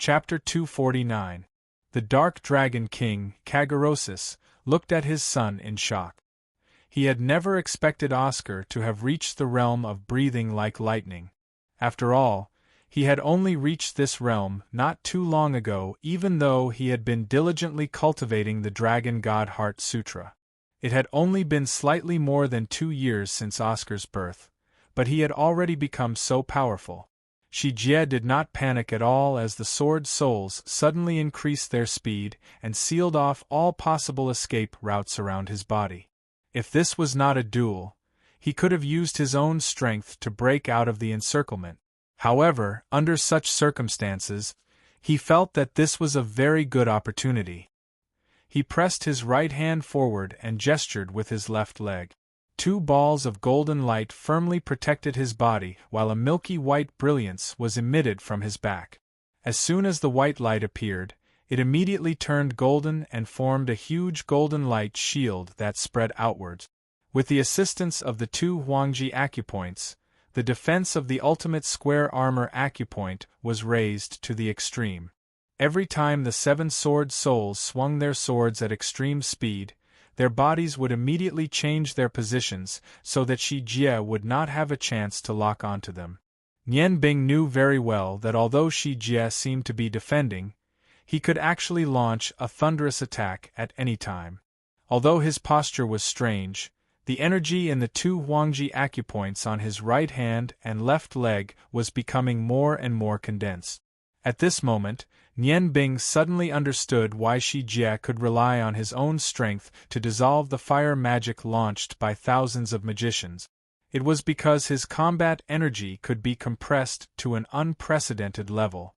Chapter 249. The Dark Dragon King, Kagorosis, looked at his son in shock. He had never expected Oscar to have reached the realm of breathing like lightning. After all, he had only reached this realm not too long ago, even though he had been diligently cultivating the Dragon God Heart Sutra. It had only been slightly more than 2 years since Oscar's birth, but he had already become so powerful. Shi Jie did not panic at all as the Sword Souls suddenly increased their speed and sealed off all possible escape routes around his body. If this was not a duel, he could have used his own strength to break out of the encirclement. However, under such circumstances, he felt that this was a very good opportunity. He pressed his right hand forward and gestured with his left leg. 2 balls of golden light firmly protected his body while a milky white brilliance was emitted from his back. As soon as the white light appeared, it immediately turned golden and formed a huge golden light shield that spread outwards. With the assistance of the 2 Huangji acupoints, the defense of the ultimate square armor acupoint was raised to the extreme. Every time the 7 sword souls swung their swords at extreme speed, their bodies would immediately change their positions so that Shi Jie would not have a chance to lock onto them. Nian Bing knew very well that although Shi Jie seemed to be defending, he could actually launch a thunderous attack at any time. Although his posture was strange, the energy in the 2 Huangji acupoints on his right hand and left leg was becoming more and more condensed. At this moment, Nian Bing suddenly understood why Shi Jie could rely on his own strength to dissolve the fire magic launched by thousands of magicians. It was because his combat energy could be compressed to an unprecedented level.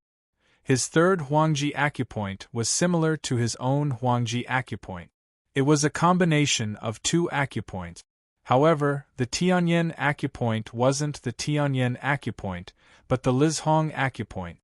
His 3rd Huangji acupoint was similar to his own Huangji acupoint. It was a combination of 2 acupoints. However, the Tianyan acupoint wasn't the Tianyan acupoint, but the Lizhong acupoint.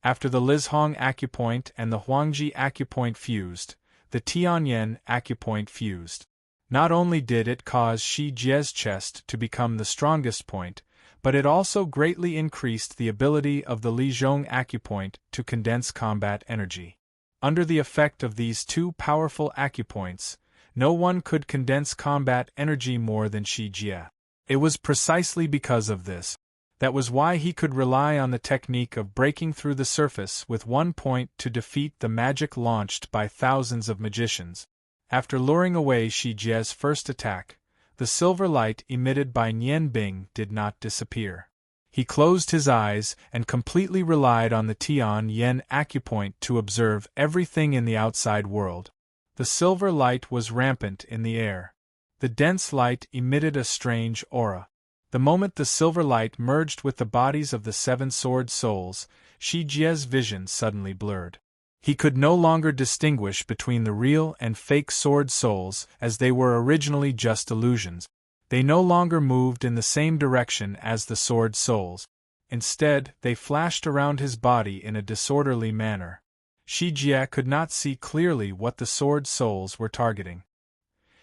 After the Lizhong acupoint and the Huangji acupoint fused, the Tianyan acupoint fused. Not only did it cause Shi Jie's chest to become the strongest point, but it also greatly increased the ability of the Lizhong acupoint to condense combat energy. Under the effect of these 2 powerful acupoints, no one could condense combat energy more than Shi Jie. It was precisely because of this. That was why he could rely on the technique of breaking through the surface with 1 point to defeat the magic launched by thousands of magicians. After luring away Shi Jie's first attack, the silver light emitted by Nian Bing did not disappear. He closed his eyes and completely relied on the Tianyan acupoint to observe everything in the outside world. The silver light was rampant in the air. The dense light emitted a strange aura. The moment the silver light merged with the bodies of the 7 sword souls, Shi Jie's vision suddenly blurred. He could no longer distinguish between the real and fake sword souls, as they were originally just illusions. They no longer moved in the same direction as the sword souls. Instead, they flashed around his body in a disorderly manner. Shi Jie could not see clearly what the sword souls were targeting.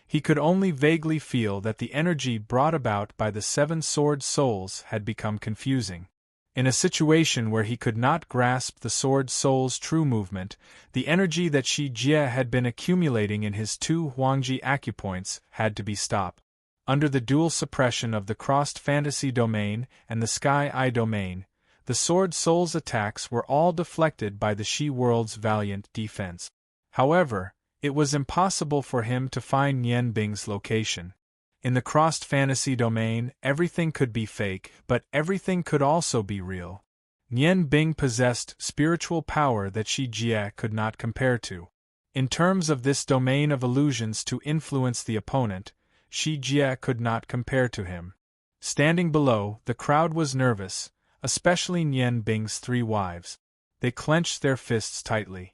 He could only vaguely feel that the energy brought about by the 7 sword souls had become confusing. In a situation where he could not grasp the sword soul's true movement, the energy that Shi Jie had been accumulating in his 2 Huangji acupoints had to be stopped. Under the dual suppression of the crossed fantasy domain and the sky eye domain, the sword soul's attacks were all deflected by the Shi world's valiant defense. However, it was impossible for him to find Nian Bing's location. In the crossed fantasy domain, everything could be fake, but everything could also be real. Nian Bing possessed spiritual power that Shi Jie could not compare to. In terms of this domain of illusions to influence the opponent, Shi Jie could not compare to him. Standing below, the crowd was nervous, especially Nian Bing's 3 wives. They clenched their fists tightly.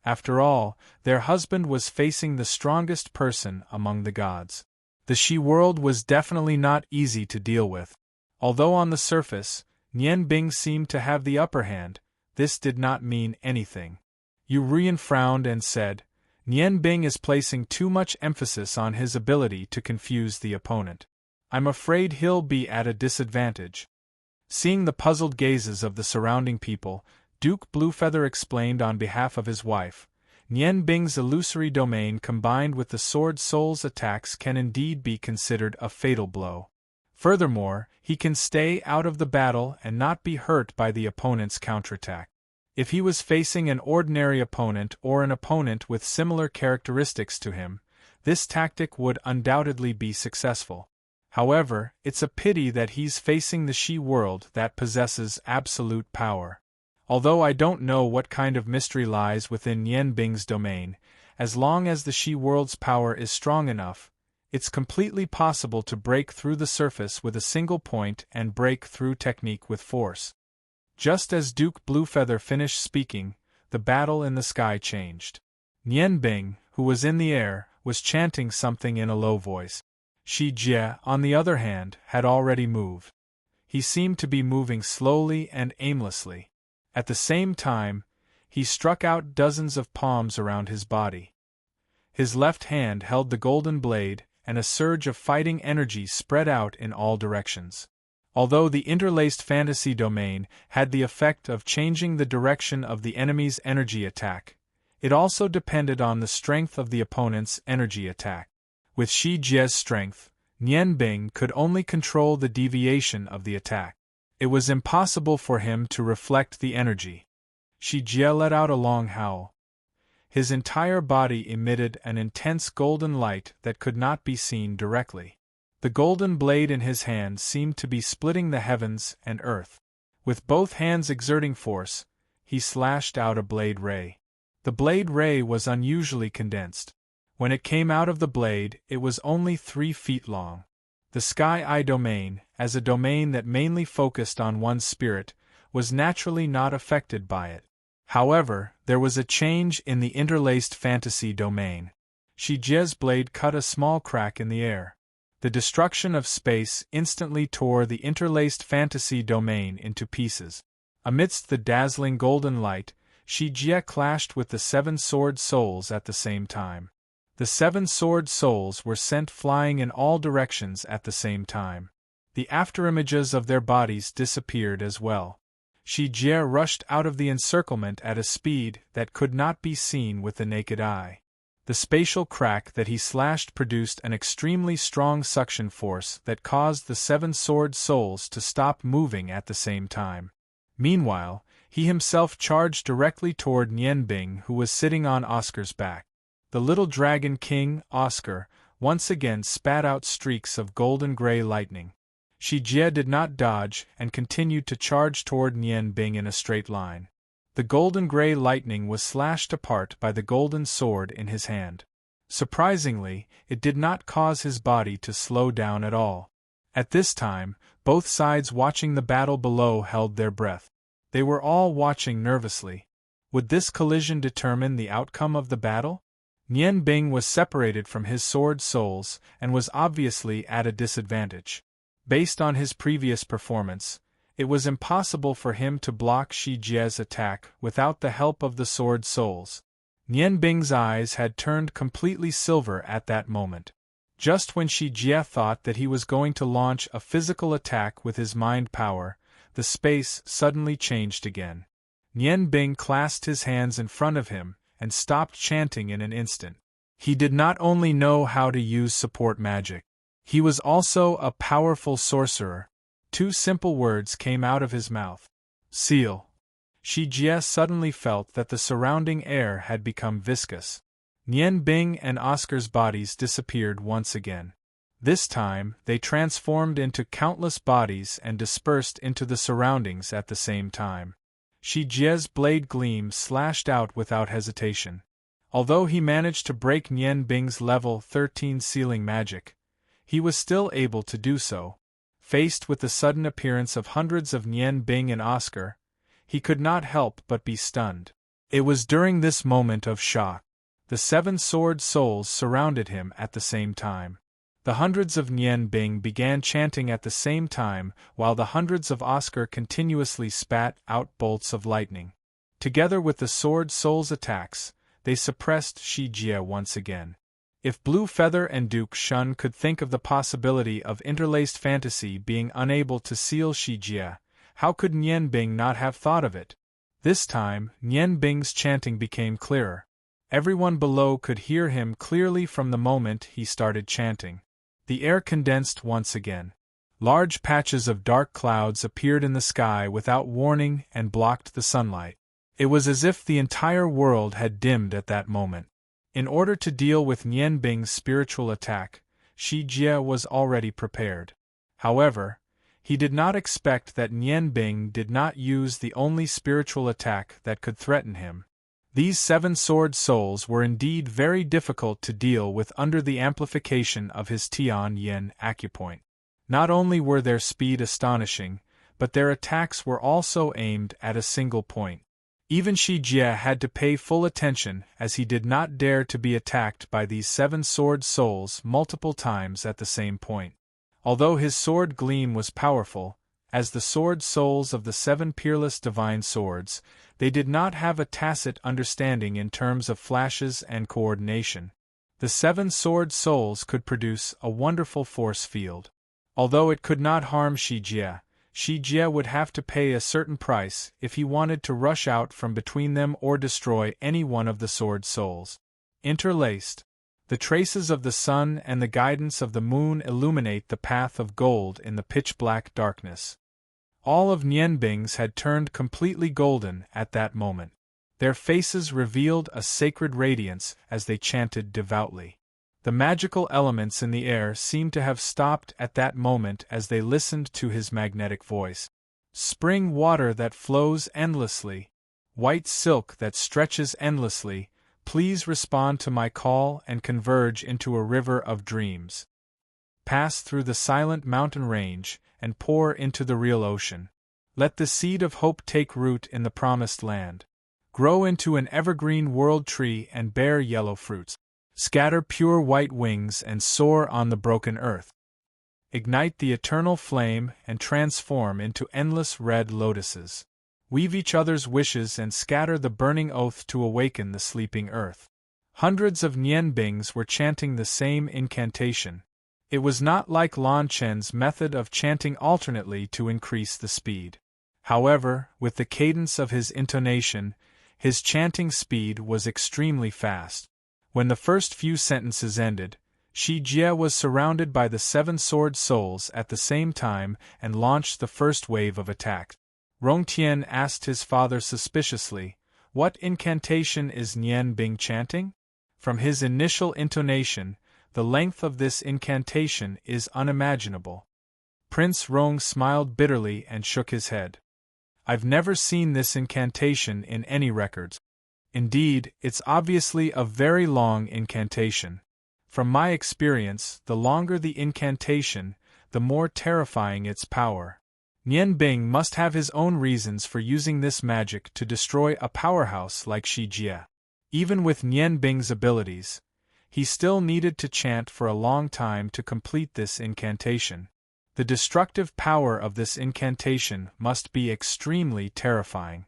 After all, their husband was facing the strongest person among the gods. The Shi world was definitely not easy to deal with. Although on the surface, Nian Bing seemed to have the upper hand, this did not mean anything. Yu Rian frowned and said, "Nian Bing is placing too much emphasis on his ability to confuse the opponent. I'm afraid he'll be at a disadvantage." Seeing the puzzled gazes of the surrounding people, Duke Bluefeather explained on behalf of his wife. Nian Bing's illusory domain combined with the Sword Soul's attacks can indeed be considered a fatal blow. Furthermore, he can stay out of the battle and not be hurt by the opponent's counterattack. If he was facing an ordinary opponent or an opponent with similar characteristics to him, this tactic would undoubtedly be successful. However, it's a pity that he's facing the She world that possesses absolute power. Although I don't know what kind of mystery lies within Nian Bing's domain, as long as the She world's power is strong enough, it's completely possible to break through the surface with a single point and break through technique with force. Just as Duke Bluefeather finished speaking, the battle in the sky changed. Nian Bing, who was in the air, was chanting something in a low voice. Shi Jie, on the other hand, had already moved. He seemed to be moving slowly and aimlessly. At the same time, he struck out dozens of palms around his body. His left hand held the golden blade, and a surge of fighting energy spread out in all directions. Although the interlaced fantasy domain had the effect of changing the direction of the enemy's energy attack, it also depended on the strength of the opponent's energy attack. With Shi Jie's strength, Nian Bing could only control the deviation of the attack. It was impossible for him to reflect the energy. Shi Jie let out a long howl. His entire body emitted an intense golden light that could not be seen directly. The golden blade in his hand seemed to be splitting the heavens and earth. With both hands exerting force, he slashed out a blade ray. The blade ray was unusually condensed. When it came out of the blade, it was only 3 feet long. The Sky Eye domain, as a domain that mainly focused on one's spirit, was naturally not affected by it. However, there was a change in the interlaced fantasy domain. Shi Jie's blade cut a small crack in the air. The destruction of space instantly tore the interlaced fantasy domain into pieces. Amidst the dazzling golden light, Shi Jie clashed with the 7 sword souls at the same time. The 7 sword souls were sent flying in all directions at the same time. The afterimages of their bodies disappeared as well. Shi Jie rushed out of the encirclement at a speed that could not be seen with the naked eye. The spatial crack that he slashed produced an extremely strong suction force that caused the 7 sword souls to stop moving at the same time. Meanwhile, he himself charged directly toward Nian Bing, who was sitting on Oscar's back. The little dragon king, Oscar, once again spat out streaks of golden-gray lightning. Shi Jie did not dodge and continued to charge toward Nian Bing in a straight line. The golden-gray lightning was slashed apart by the golden sword in his hand. Surprisingly, it did not cause his body to slow down at all. At this time, both sides watching the battle below held their breath. They were all watching nervously. Would this collision determine the outcome of the battle? Nian Bing was separated from his sword souls and was obviously at a disadvantage. Based on his previous performance, it was impossible for him to block Shi Jie's attack without the help of the sword souls. Nian Bing's eyes had turned completely silver at that moment. Just when Shi Jie thought that he was going to launch a physical attack with his mind power, the space suddenly changed again. Nian Bing clasped his hands in front of him and stopped chanting in an instant. He did not only know how to use support magic, he was also a powerful sorcerer. 2 simple words came out of his mouth. Seal. Shi Jie suddenly felt that the surrounding air had become viscous. Nian Bing and Oscar's bodies disappeared once again. This time, they transformed into countless bodies and dispersed into the surroundings at the same time. Shi Jie's blade gleam slashed out without hesitation. Although he managed to break Nian Bing's level 13 sealing magic, he was still able to do so. Faced with the sudden appearance of hundreds of Nian Bing and Oscar, he could not help but be stunned. It was during this moment of shock. The 7 sword souls surrounded him at the same time. The hundreds of Nian Bing began chanting at the same time, while the hundreds of Oscar continuously spat out bolts of lightning. Together with the sword souls' attacks, they suppressed Shi Jie once again. If Blue Feather and Duke Shun could think of the possibility of interlaced fantasy being unable to seal Shi Jie, how could Nian Bing not have thought of it? This time, Nian Bing's chanting became clearer. Everyone below could hear him clearly from the moment he started chanting. The air condensed once again. Large patches of dark clouds appeared in the sky without warning and blocked the sunlight. It was as if the entire world had dimmed at that moment. In order to deal with Nian Bing's spiritual attack, Shi Jie was already prepared. However, he did not expect that Nian Bing did not use the only spiritual attack that could threaten him. These 7 sword souls were indeed very difficult to deal with under the amplification of his Tian Yin acupoint. Not only were their speed astonishing, but their attacks were also aimed at a single point. Even Shi Jie had to pay full attention as he did not dare to be attacked by these 7 sword souls multiple times at the same point. Although his sword gleam was powerful, as the sword souls of the 7 peerless divine swords, they did not have a tacit understanding in terms of flashes and coordination. The 7 sword souls could produce a wonderful force field. Although it could not harm Shi Jie would have to pay a certain price if he wanted to rush out from between them or destroy any one of the sword souls. Interlaced, the traces of the sun and the guidance of the moon illuminate the path of gold in the pitch-black darkness. All of Nian Bing's had turned completely golden at that moment. Their faces revealed a sacred radiance as they chanted devoutly. The magical elements in the air seemed to have stopped at that moment as they listened to his magnetic voice. Spring water that flows endlessly, white silk that stretches endlessly, please respond to my call and converge into a river of dreams. Pass through the silent mountain range and pour into the real ocean. Let the seed of hope take root in the promised land. Grow into an evergreen world tree and bear yellow fruits. Scatter pure white wings and soar on the broken earth. Ignite the eternal flame and transform into endless red lotuses. Weave each other's wishes and scatter the burning oath to awaken the sleeping earth. Hundreds of Nian Bings were chanting the same incantation. It was not like Lan Chen's method of chanting alternately to increase the speed. However, with the cadence of his intonation, his chanting speed was extremely fast. When the first few sentences ended, Shi Jie was surrounded by the 7 sword souls at the same time and launched the first wave of attack. Rong Tian asked his father suspiciously, "What incantation is Nian Bing chanting?" From his initial intonation, the length of this incantation is unimaginable. Prince Rong smiled bitterly and shook his head. "I've never seen this incantation in any records. Indeed, it's obviously a very long incantation. From my experience, the longer the incantation, the more terrifying its power. Nian Bing must have his own reasons for using this magic to destroy a powerhouse like Shi Jie. Even with Nian Bing's abilities, he still needed to chant for a long time to complete this incantation. The destructive power of this incantation must be extremely terrifying.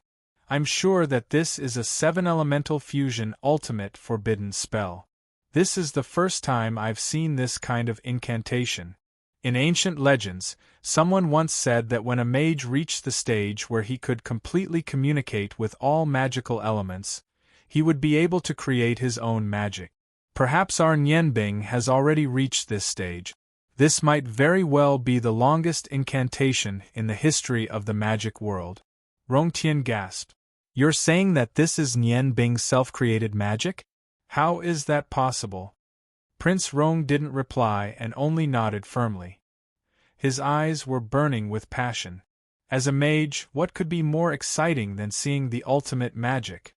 I'm sure that this is a 7-elemental fusion ultimate forbidden spell. This is the first time I've seen this kind of incantation. In ancient legends, someone once said that when a mage reached the stage where he could completely communicate with all magical elements, he would be able to create his own magic. Perhaps our Nian Bing has already reached this stage. This might very well be the longest incantation in the history of the magic world. Rong Tian gasped. "You're saying that this is Nian Bing's self-created magic? How is that possible?" Prince Rong didn't reply and only nodded firmly. His eyes were burning with passion. As a mage, what could be more exciting than seeing the ultimate magic?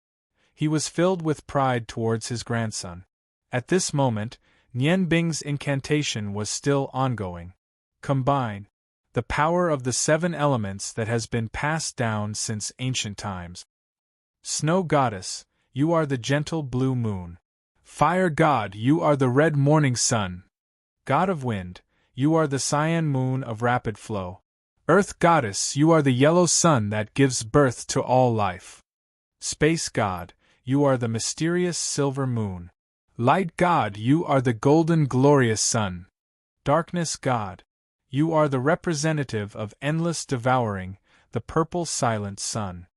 He was filled with pride towards his grandson. At this moment, Nian Bing's incantation was still ongoing. Combine the power of the 7 elements that has been passed down since ancient times. Snow goddess, you are the gentle blue moon. Fire god, you are the red morning sun. God of wind, you are the cyan moon of rapid flow. Earth goddess, you are the yellow sun that gives birth to all life. Space god, you are the mysterious silver moon. Light god, you are the golden glorious sun. Darkness god, you are the representative of endless devouring, the purple silent sun.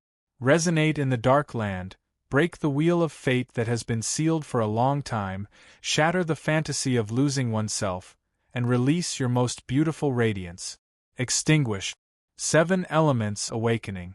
resonate in the dark land, break the wheel of fate that has been sealed for a long time, shatter the fantasy of losing oneself, and release your most beautiful radiance. Extinguish. 7 Elements Awakening.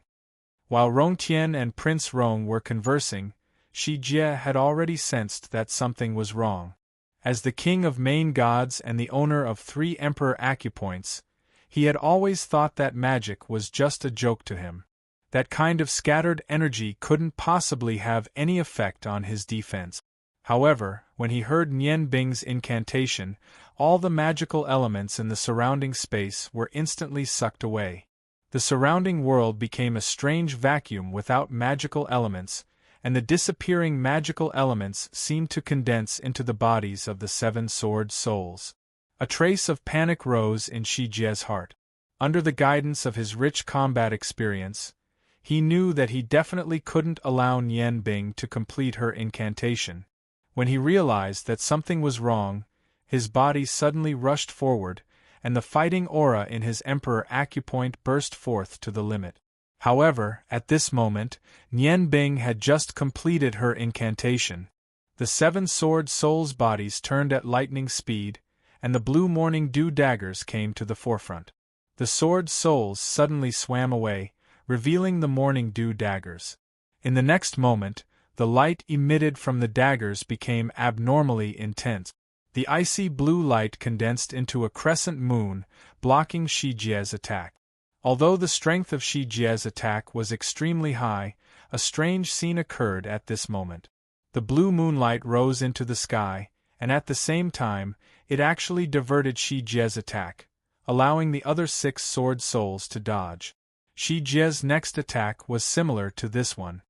While Rongtian and Prince Rong were conversing, Shi Jie had already sensed that something was wrong. As the king of main gods and the owner of 3 emperor acupoints, he had always thought that magic was just a joke to him. That kind of scattered energy couldn't possibly have any effect on his defense. However, when he heard Nian Bing's incantation, all the magical elements in the surrounding space were instantly sucked away. The surrounding world became a strange vacuum without magical elements, and the disappearing magical elements seemed to condense into the bodies of the 7 sword souls. A trace of panic rose in Shi Jie's heart. Under the guidance of his rich combat experience, he knew that he definitely couldn't allow Nian Bing to complete her incantation. When he realized that something was wrong, his body suddenly rushed forward, and the fighting aura in his Emperor Acupoint burst forth to the limit. However, at this moment, Nian Bing had just completed her incantation. The 7 sword souls' bodies turned at lightning speed, and the blue morning dew daggers came to the forefront. The sword souls suddenly swam away, revealing the morning dew daggers. In the next moment, the light emitted from the daggers became abnormally intense. The icy blue light condensed into a crescent moon, blocking Shi Jie's attack. Although the strength of Shi Jie's attack was extremely high, a strange scene occurred at this moment. The blue moonlight rose into the sky, and at the same time, it actually diverted Shi Jie's attack, allowing the other 6 sword souls to dodge. Shi Jie's next attack was similar to this one.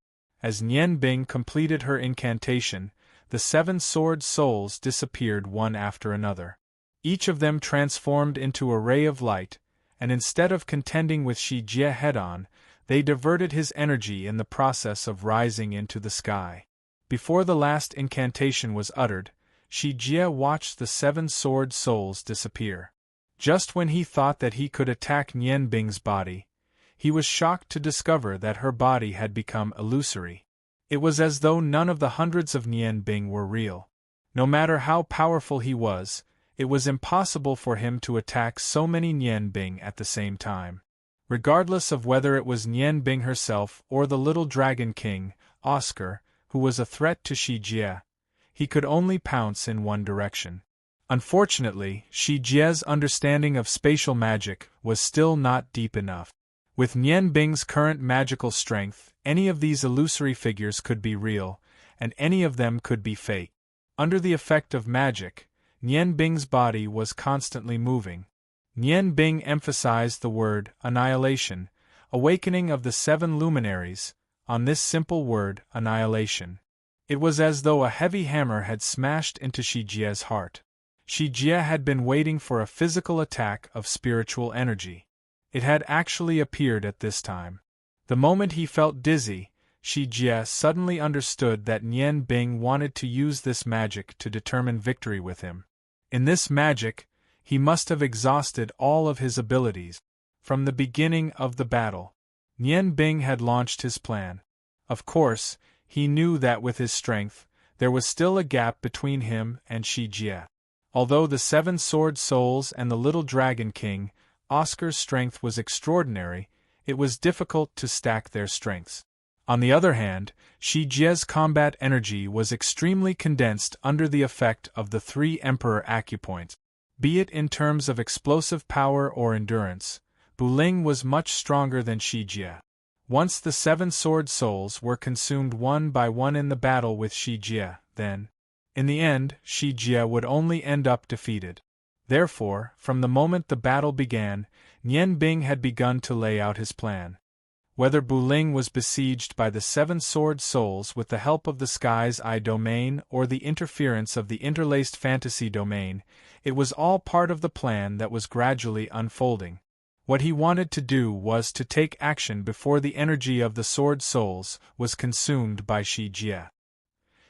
As Nian Bing completed her incantation, the 7 sword souls disappeared one after another. Each of them transformed into a ray of light, and instead of contending with Shi Jie head-on, they diverted his energy in the process of rising into the sky. Before the last incantation was uttered, Shi Jie watched the 7 sword souls disappear. Just when he thought that he could attack Nian Bing's body, he was shocked to discover that her body had become illusory. It was as though none of the hundreds of Nian Bing were real. No matter how powerful he was, it was impossible for him to attack so many Nian Bing at the same time. Regardless of whether it was Nian Bing herself or the little dragon king, Oscar, who was a threat to Shi Jie, he could only pounce in one direction. Unfortunately, Shi Jie's understanding of spatial magic was still not deep enough. With Nian Bing's current magical strength, any of these illusory figures could be real, and any of them could be fake. Under the effect of magic, Nian Bing's body was constantly moving. Nian Bing emphasized the word annihilation, awakening of the 7 luminaries, on this simple word annihilation. It was as though a heavy hammer had smashed into Shi Jie's heart. Shi Jie had been waiting for a physical attack of spiritual energy. It had actually appeared at this time. The moment he felt dizzy, Shi Jie suddenly understood that Nian Bing wanted to use this magic to determine victory with him. In this magic, he must have exhausted all of his abilities. From the beginning of the battle, Nian Bing had launched his plan. Of course, he knew that with his strength, there was still a gap between him and Shi Jie. Although the 7 sword souls and the little dragon king, Oscar's strength was extraordinary, it was difficult to stack their strengths. On the other hand, Shi Jie's combat energy was extremely condensed under the effect of the 3 emperor acupoints. Be it in terms of explosive power or endurance, Buling was much stronger than Shi Jie. Once the 7 sword souls were consumed one by one in the battle with Shi Jie, then, in the end, Shi Jie would only end up defeated. Therefore, from the moment the battle began, Nian Bing had begun to lay out his plan. Whether Buling was besieged by the 7 sword souls with the help of the Sky's Eye domain or the interference of the interlaced fantasy domain, it was all part of the plan that was gradually unfolding. What he wanted to do was to take action before the energy of the sword souls was consumed by Shi Jie.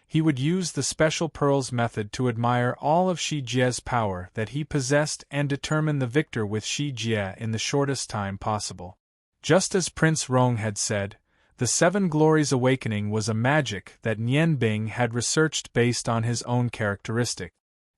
He would use the special pearls method to admire all of Shi Jie's power that he possessed and determine the victor with Shi Jie in the shortest time possible. Just as Prince Rong had said, The Seven Glories Awakening was a magic that Nian Bing had researched based on his own characteristic.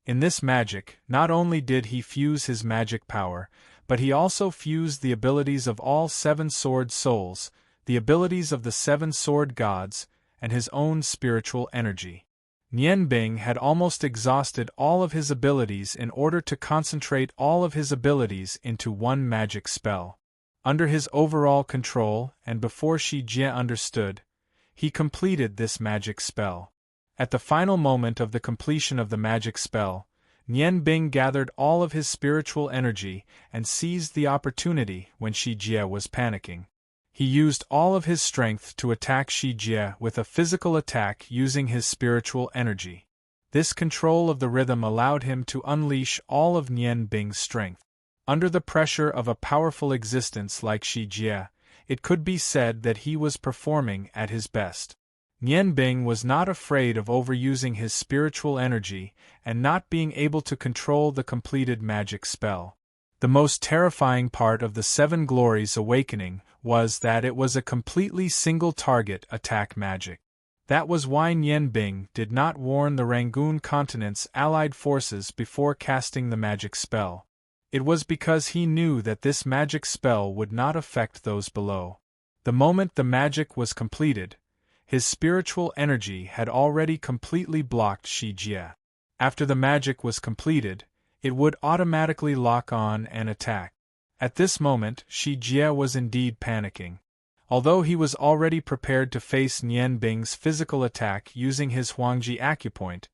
In this magic, not only did he fuse his magic power, but he also fused the abilities of all seven sword souls, the abilities of the seven sword gods, and his own spiritual energy. Nian Bing had almost exhausted all of his abilities in order to concentrate all of his abilities into one magic spell. Under his overall control, and before Shi Jie understood, he completed this magic spell. At the final moment of the completion of the magic spell, Nian Bing gathered all of his spiritual energy and seized the opportunity when Shi Jie was panicking. He used all of his strength to attack Shi Jie with a physical attack using his spiritual energy. This control of the rhythm allowed him to unleash all of Nian Bing's strength. Under the pressure of a powerful existence like Shi Jie, it could be said that he was performing at his best. Nian Bing was not afraid of overusing his spiritual energy and not being able to control the completed magic spell. The most terrifying part of the Seven Glories Awakening was that it was a completely single-target attack magic. That was why Nian Bing did not warn the Rangoon continent's allied forces before casting the magic spell. It was because he knew that this magic spell would not affect those below. The moment the magic was completed, his spiritual energy had already completely blocked Shi Jie. After the magic was completed, it would automatically lock on and attack. At this moment, Shi Jie was indeed panicking. Although he was already prepared to face Nian Bing's physical attack using his Huangji acupoint,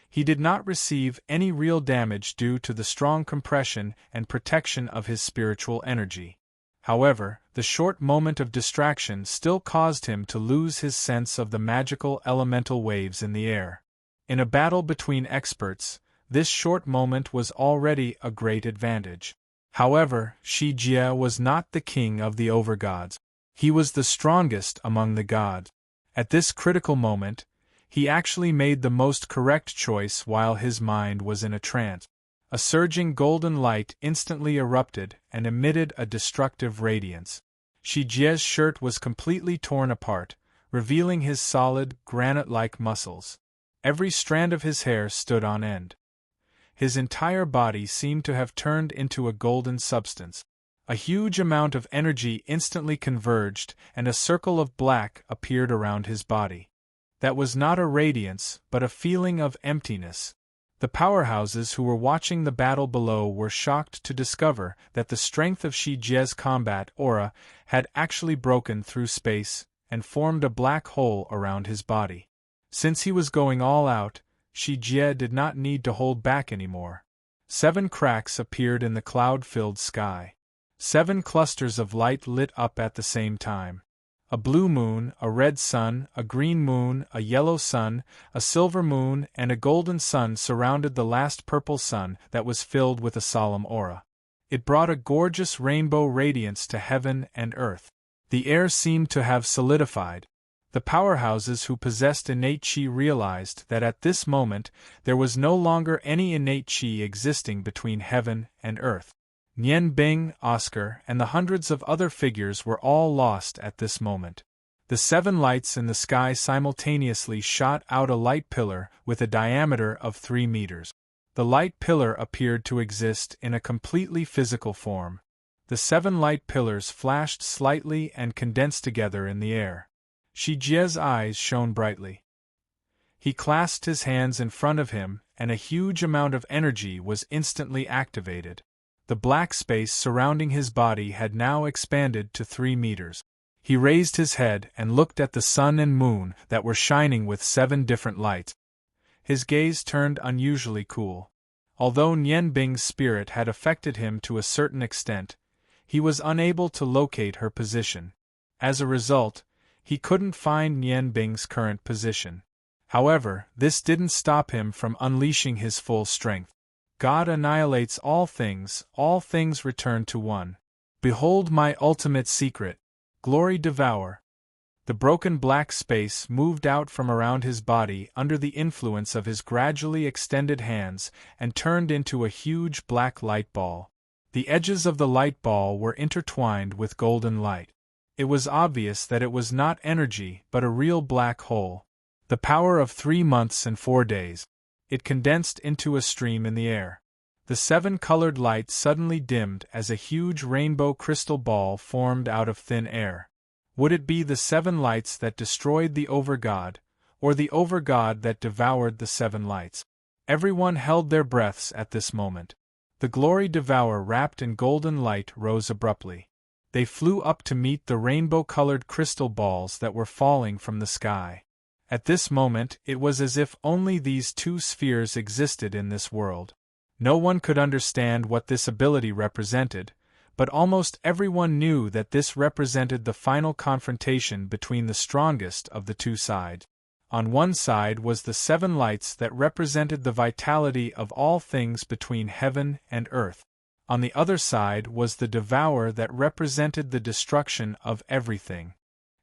he did not receive any real damage due to the strong compression and protection of his spiritual energy. However, the short moment of distraction still caused him to lose his sense of the magical elemental waves in the air. In a battle between experts, this short moment was already a great advantage. However, Shi Jie was not the king of the overgods. He was the strongest among the gods. At this critical moment, he actually made the most correct choice while his mind was in a trance. A surging golden light instantly erupted and emitted a destructive radiance. Shi Jie's shirt was completely torn apart, revealing his solid, granite-like muscles. Every strand of his hair stood on end. His entire body seemed to have turned into a golden substance. A huge amount of energy instantly converged, and a circle of black appeared around his body. That was not a radiance, but a feeling of emptiness. The powerhouses who were watching the battle below were shocked to discover that the strength of Shi Jie's combat aura had actually broken through space and formed a black hole around his body. Since he was going all out, Shi Jie did not need to hold back anymore. 7 cracks appeared in the cloud-filled sky. 7 clusters of light lit up at the same time. A blue moon, a red sun, a green moon, a yellow sun, a silver moon, and a golden sun surrounded the last purple sun that was filled with a solemn aura. It brought a gorgeous rainbow radiance to heaven and earth. The air seemed to have solidified. The powerhouses who possessed innate qi realized that at this moment there was no longer any innate qi existing between heaven and earth. Nian Bing, Oscar, and the hundreds of other figures were all lost at this moment. The 7 lights in the sky simultaneously shot out a light pillar with a diameter of 3 meters. The light pillar appeared to exist in a completely physical form. The 7 light pillars flashed slightly and condensed together in the air. Shi Jie's eyes shone brightly. He clasped his hands in front of him, and a huge amount of energy was instantly activated. The black space surrounding his body had now expanded to 3 meters. He raised his head and looked at the sun and moon that were shining with 7 different lights. His gaze turned unusually cool. Although Nian Bing's spirit had affected him to a certain extent, he was unable to locate her position. As a result, he couldn't find Nian Bing's current position. However, this didn't stop him from unleashing his full strength. God annihilates all things return to one. Behold my ultimate secret. Glory devour. The broken black space moved out from around his body under the influence of his gradually extended hands and turned into a huge black light ball. The edges of the light ball were intertwined with golden light. It was obvious that it was not energy but a real black hole. The power of 3 months and 4 days. It condensed into a stream in the air. The 7 colored lights suddenly dimmed as a huge rainbow crystal ball formed out of thin air. Would it be the 7 lights that destroyed the Overgod, or the Overgod that devoured the 7 lights? Everyone held their breaths at this moment. The glory devourer wrapped in golden light rose abruptly. They flew up to meet the rainbow-colored crystal balls that were falling from the sky. At this moment it was as if only these 2 spheres existed in this world. No one could understand what this ability represented, but almost everyone knew that this represented the final confrontation between the strongest of the 2 sides. On one side was the 7 lights that represented the vitality of all things between heaven and earth. On the other side was the devourer that represented the destruction of everything.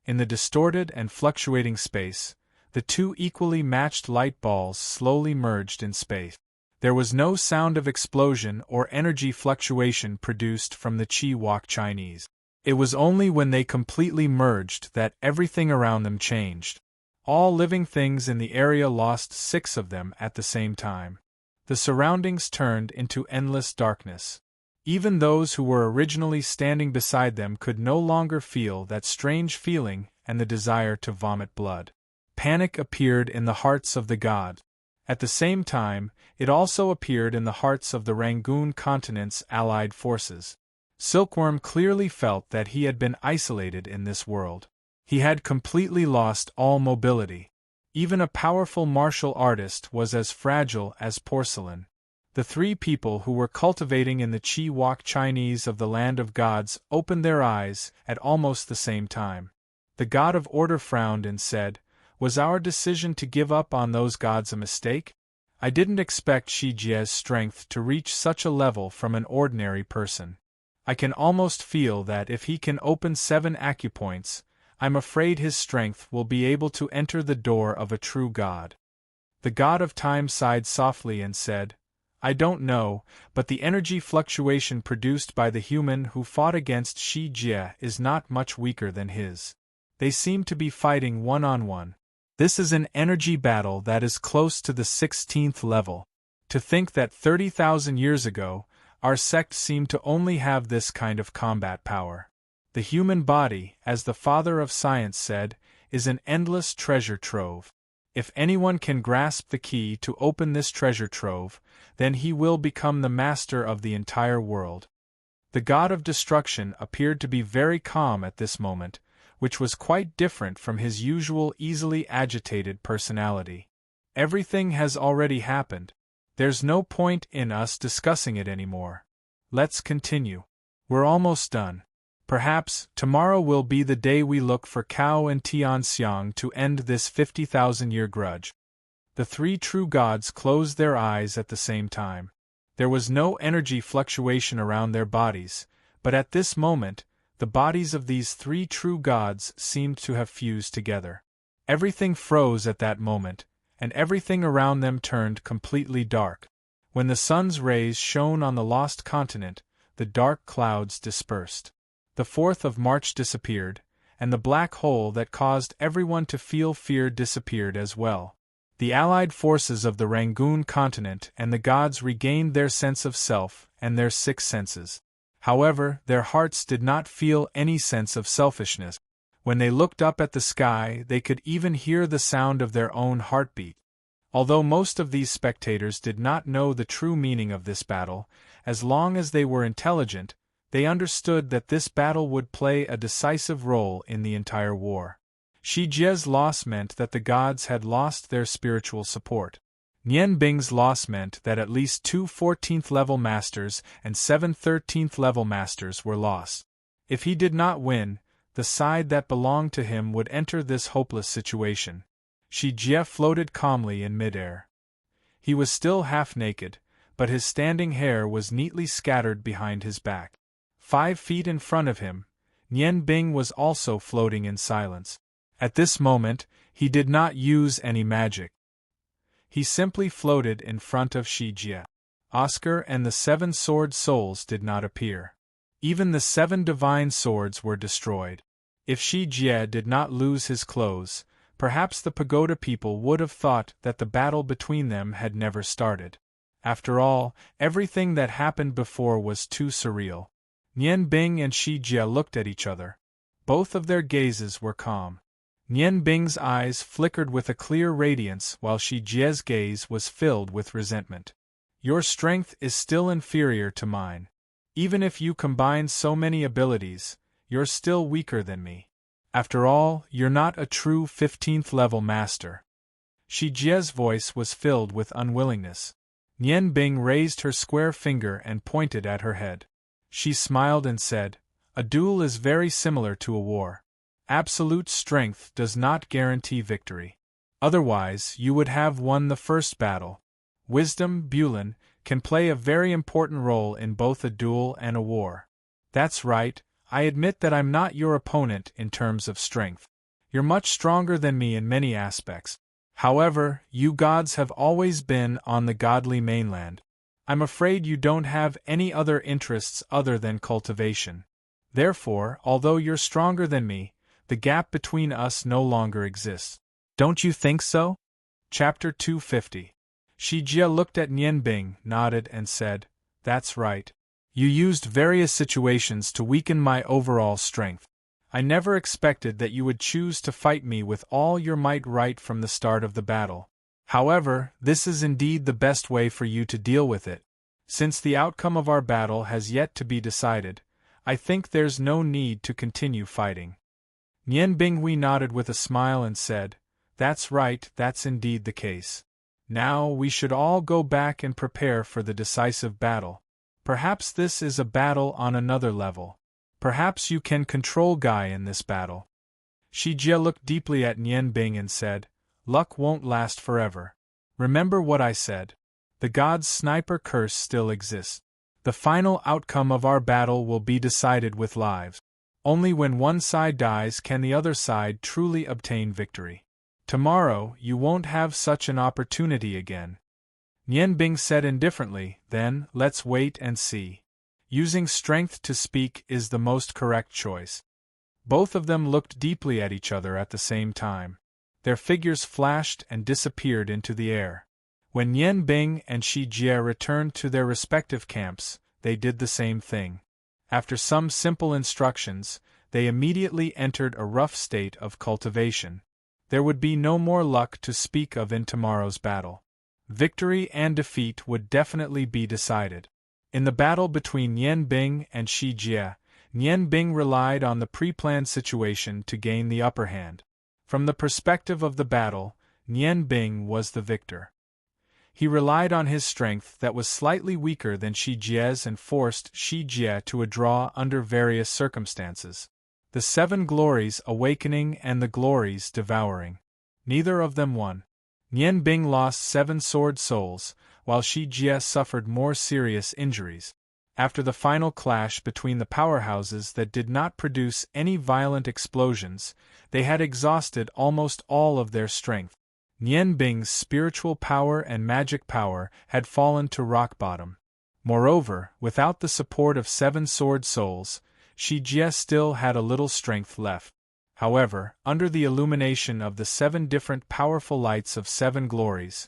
In the distorted and fluctuating space, the 2 equally matched light balls slowly merged in space. There was no sound of explosion or energy fluctuation produced from the Chi-Wok Chinese. It was only when they completely merged that everything around them changed. All living things in the area lost 6 of them at the same time. The surroundings turned into endless darkness. Even those who were originally standing beside them could no longer feel that strange feeling and the desire to vomit blood. Panic appeared in the hearts of the gods. At the same time, it also appeared in the hearts of the Rangoon continent's allied forces. Silkworm clearly felt that he had been isolated in this world. He had completely lost all mobility. Even a powerful martial artist was as fragile as porcelain. The 3 people who were cultivating in the Chi-Wok Chinese of the Land of Gods opened their eyes at almost the same time. The God of Order frowned and said, "Was our decision to give up on those gods a mistake? I didn't expect Shi Jie's strength to reach such a level from an ordinary person. I can almost feel that if he can open 7 acupoints, I'm afraid his strength will be able to enter the door of a true god." The god of time sighed softly and said, "I don't know, but the energy fluctuation produced by the human who fought against Shi Jie is not much weaker than his. They seem to be fighting one-on-one. This is an energy battle that is close to the 16th level. To think that 30,000 years ago, our sect seemed to only have this kind of combat power. The human body, as the father of science said, is an endless treasure trove. If anyone can grasp the key to open this treasure trove, then he will become the master of the entire world." The god of destruction appeared to be very calm at this moment, which was quite different from his usual easily agitated personality. "Everything has already happened. There's no point in us discussing it anymore. Let's continue. We're almost done. Perhaps tomorrow will be the day we look for Cao and Tianxiang to end this 50,000-year grudge." The 3 true gods closed their eyes at the same time. There was no energy fluctuation around their bodies, but at this moment, the bodies of these 3 true gods seemed to have fused together. Everything froze at that moment, and everything around them turned completely dark. When the sun's rays shone on the lost continent, the dark clouds dispersed. The 4th of March disappeared, and the black hole that caused everyone to feel fear disappeared as well. The allied forces of the Rangoon continent and the gods regained their sense of self and their 6 senses. However, their hearts did not feel any sense of selfishness. When they looked up at the sky, they could even hear the sound of their own heartbeat. Although most of these spectators did not know the true meaning of this battle, as long as they were intelligent, they understood that this battle would play a decisive role in the entire war. Shi Jie's loss meant that the gods had lost their spiritual support. Nian Bing's loss meant that at least 2 14th-level masters and 7 13th-level masters were lost. If he did not win, the side that belonged to him would enter this hopeless situation. Shi Jie floated calmly in midair. He was still half naked, but his standing hair was neatly scattered behind his back. 5 feet in front of him, Nian Bing was also floating in silence. At this moment, he did not use any magic. He simply floated in front of Shi Jie. Oscar and the 7 sword souls did not appear. Even the 7 divine swords were destroyed. If Shi Jie did not lose his clothes, perhaps the pagoda people would have thought that the battle between them had never started. After all, everything that happened before was too surreal. Nian Bing and Shi Jie looked at each other. Both of their gazes were calm. Nian Bing's eyes flickered with a clear radiance while Shi Jie's gaze was filled with resentment. Your strength is still inferior to mine. Even if you combine so many abilities, you're still weaker than me. After all, you're not a true 15th level master. Shi Jie's voice was filled with unwillingness. Nian Bing raised her square finger and pointed at her head. She smiled and said, "A duel is very similar to a war. Absolute strength does not guarantee victory. Otherwise, you would have won the first battle. Wisdom, Bulin, can play a very important role in both a duel and a war." "That's right, I admit that I'm not your opponent in terms of strength. You're much stronger than me in many aspects. However, you gods have always been on the godly mainland. I'm afraid you don't have any other interests other than cultivation. Therefore, although you're stronger than me, the gap between us no longer exists. Don't you think so?" Chapter 250. Shi Jie looked at Nian Bing, nodded and said, "That's right. You used various situations to weaken my overall strength. I never expected that you would choose to fight me with all your might right from the start of the battle. However, this is indeed the best way for you to deal with it. Since the outcome of our battle has yet to be decided, I think there's no need to continue fighting." Nian Binghui nodded with a smile and said, "That's right, that's indeed the case. Now we should all go back and prepare for the decisive battle. Perhaps this is a battle on another level. Perhaps you can control Guy in this battle." Shi Jie looked deeply at Nian Bing and said, "Luck won't last forever. Remember what I said. The god's sniper curse still exists. The final outcome of our battle will be decided with lives. Only when one side dies can the other side truly obtain victory. Tomorrow, you won't have such an opportunity again." Nian Bing said indifferently, "Then, let's wait and see. Using strength to speak is the most correct choice." Both of them looked deeply at each other at the same time. Their figures flashed and disappeared into the air. When Nian Bing and Shi Jie returned to their respective camps, they did the same thing. After some simple instructions, they immediately entered a rough state of cultivation. There would be no more luck to speak of in tomorrow's battle. Victory and defeat would definitely be decided. In the battle between Nian Bing and Shi Jie, Nian Bing relied on the pre-planned situation to gain the upper hand. From the perspective of the battle, Nian Bing was the victor. He relied on his strength that was slightly weaker than Shi Jie's and forced Shi Jie to a draw under various circumstances. The 7 glories awakening and the glories devouring. Neither of them won. Nian Bing lost 7 sword souls, while Shi Jie suffered more serious injuries. After the final clash between the powerhouses that did not produce any violent explosions, they had exhausted almost all of their strength. Nian Bing's spiritual power and magic power had fallen to rock bottom. Moreover, without the support of 7 sword souls, Shi Jie still had a little strength left. However, under the illumination of the 7 different powerful lights of 7 glories,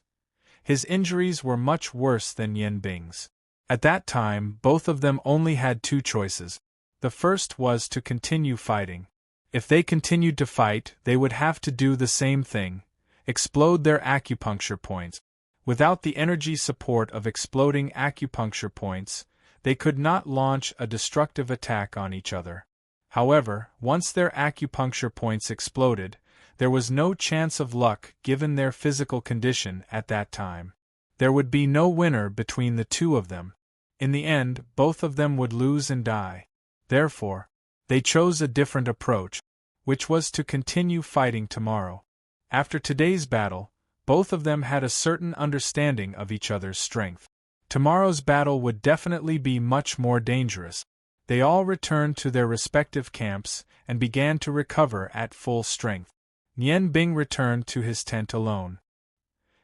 his injuries were much worse than Nian Bing's. At that time, both of them only had 2 choices. The first was to continue fighting. If they continued to fight, they would have to do the same thing: explode their acupuncture points. Without the energy support of exploding acupuncture points, they could not launch a destructive attack on each other. However, once their acupuncture points exploded, there was no chance of luck given their physical condition at that time. There would be no winner between the 2 of them. In the end, both of them would lose and die. Therefore, they chose a different approach, which was to continue fighting tomorrow. After today's battle, both of them had a certain understanding of each other's strength. Tomorrow's battle would definitely be much more dangerous. They all returned to their respective camps and began to recover at full strength. Nian Bing returned to his tent alone.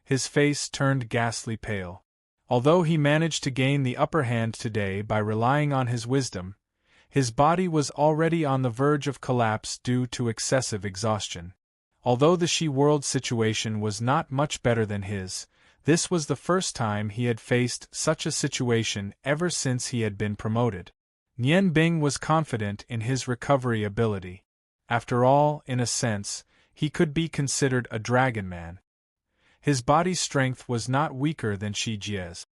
His face turned ghastly pale. Although he managed to gain the upper hand today by relying on his wisdom, His body was already on the verge of collapse due to excessive exhaustion. Although the She-World situation was not much better than his, this was the first time he had faced such a situation ever since he had been promoted. Nian Bing was confident in his recovery ability. After all, in a sense, he could be considered a dragon man. His body's strength was not weaker than Shi Jie's.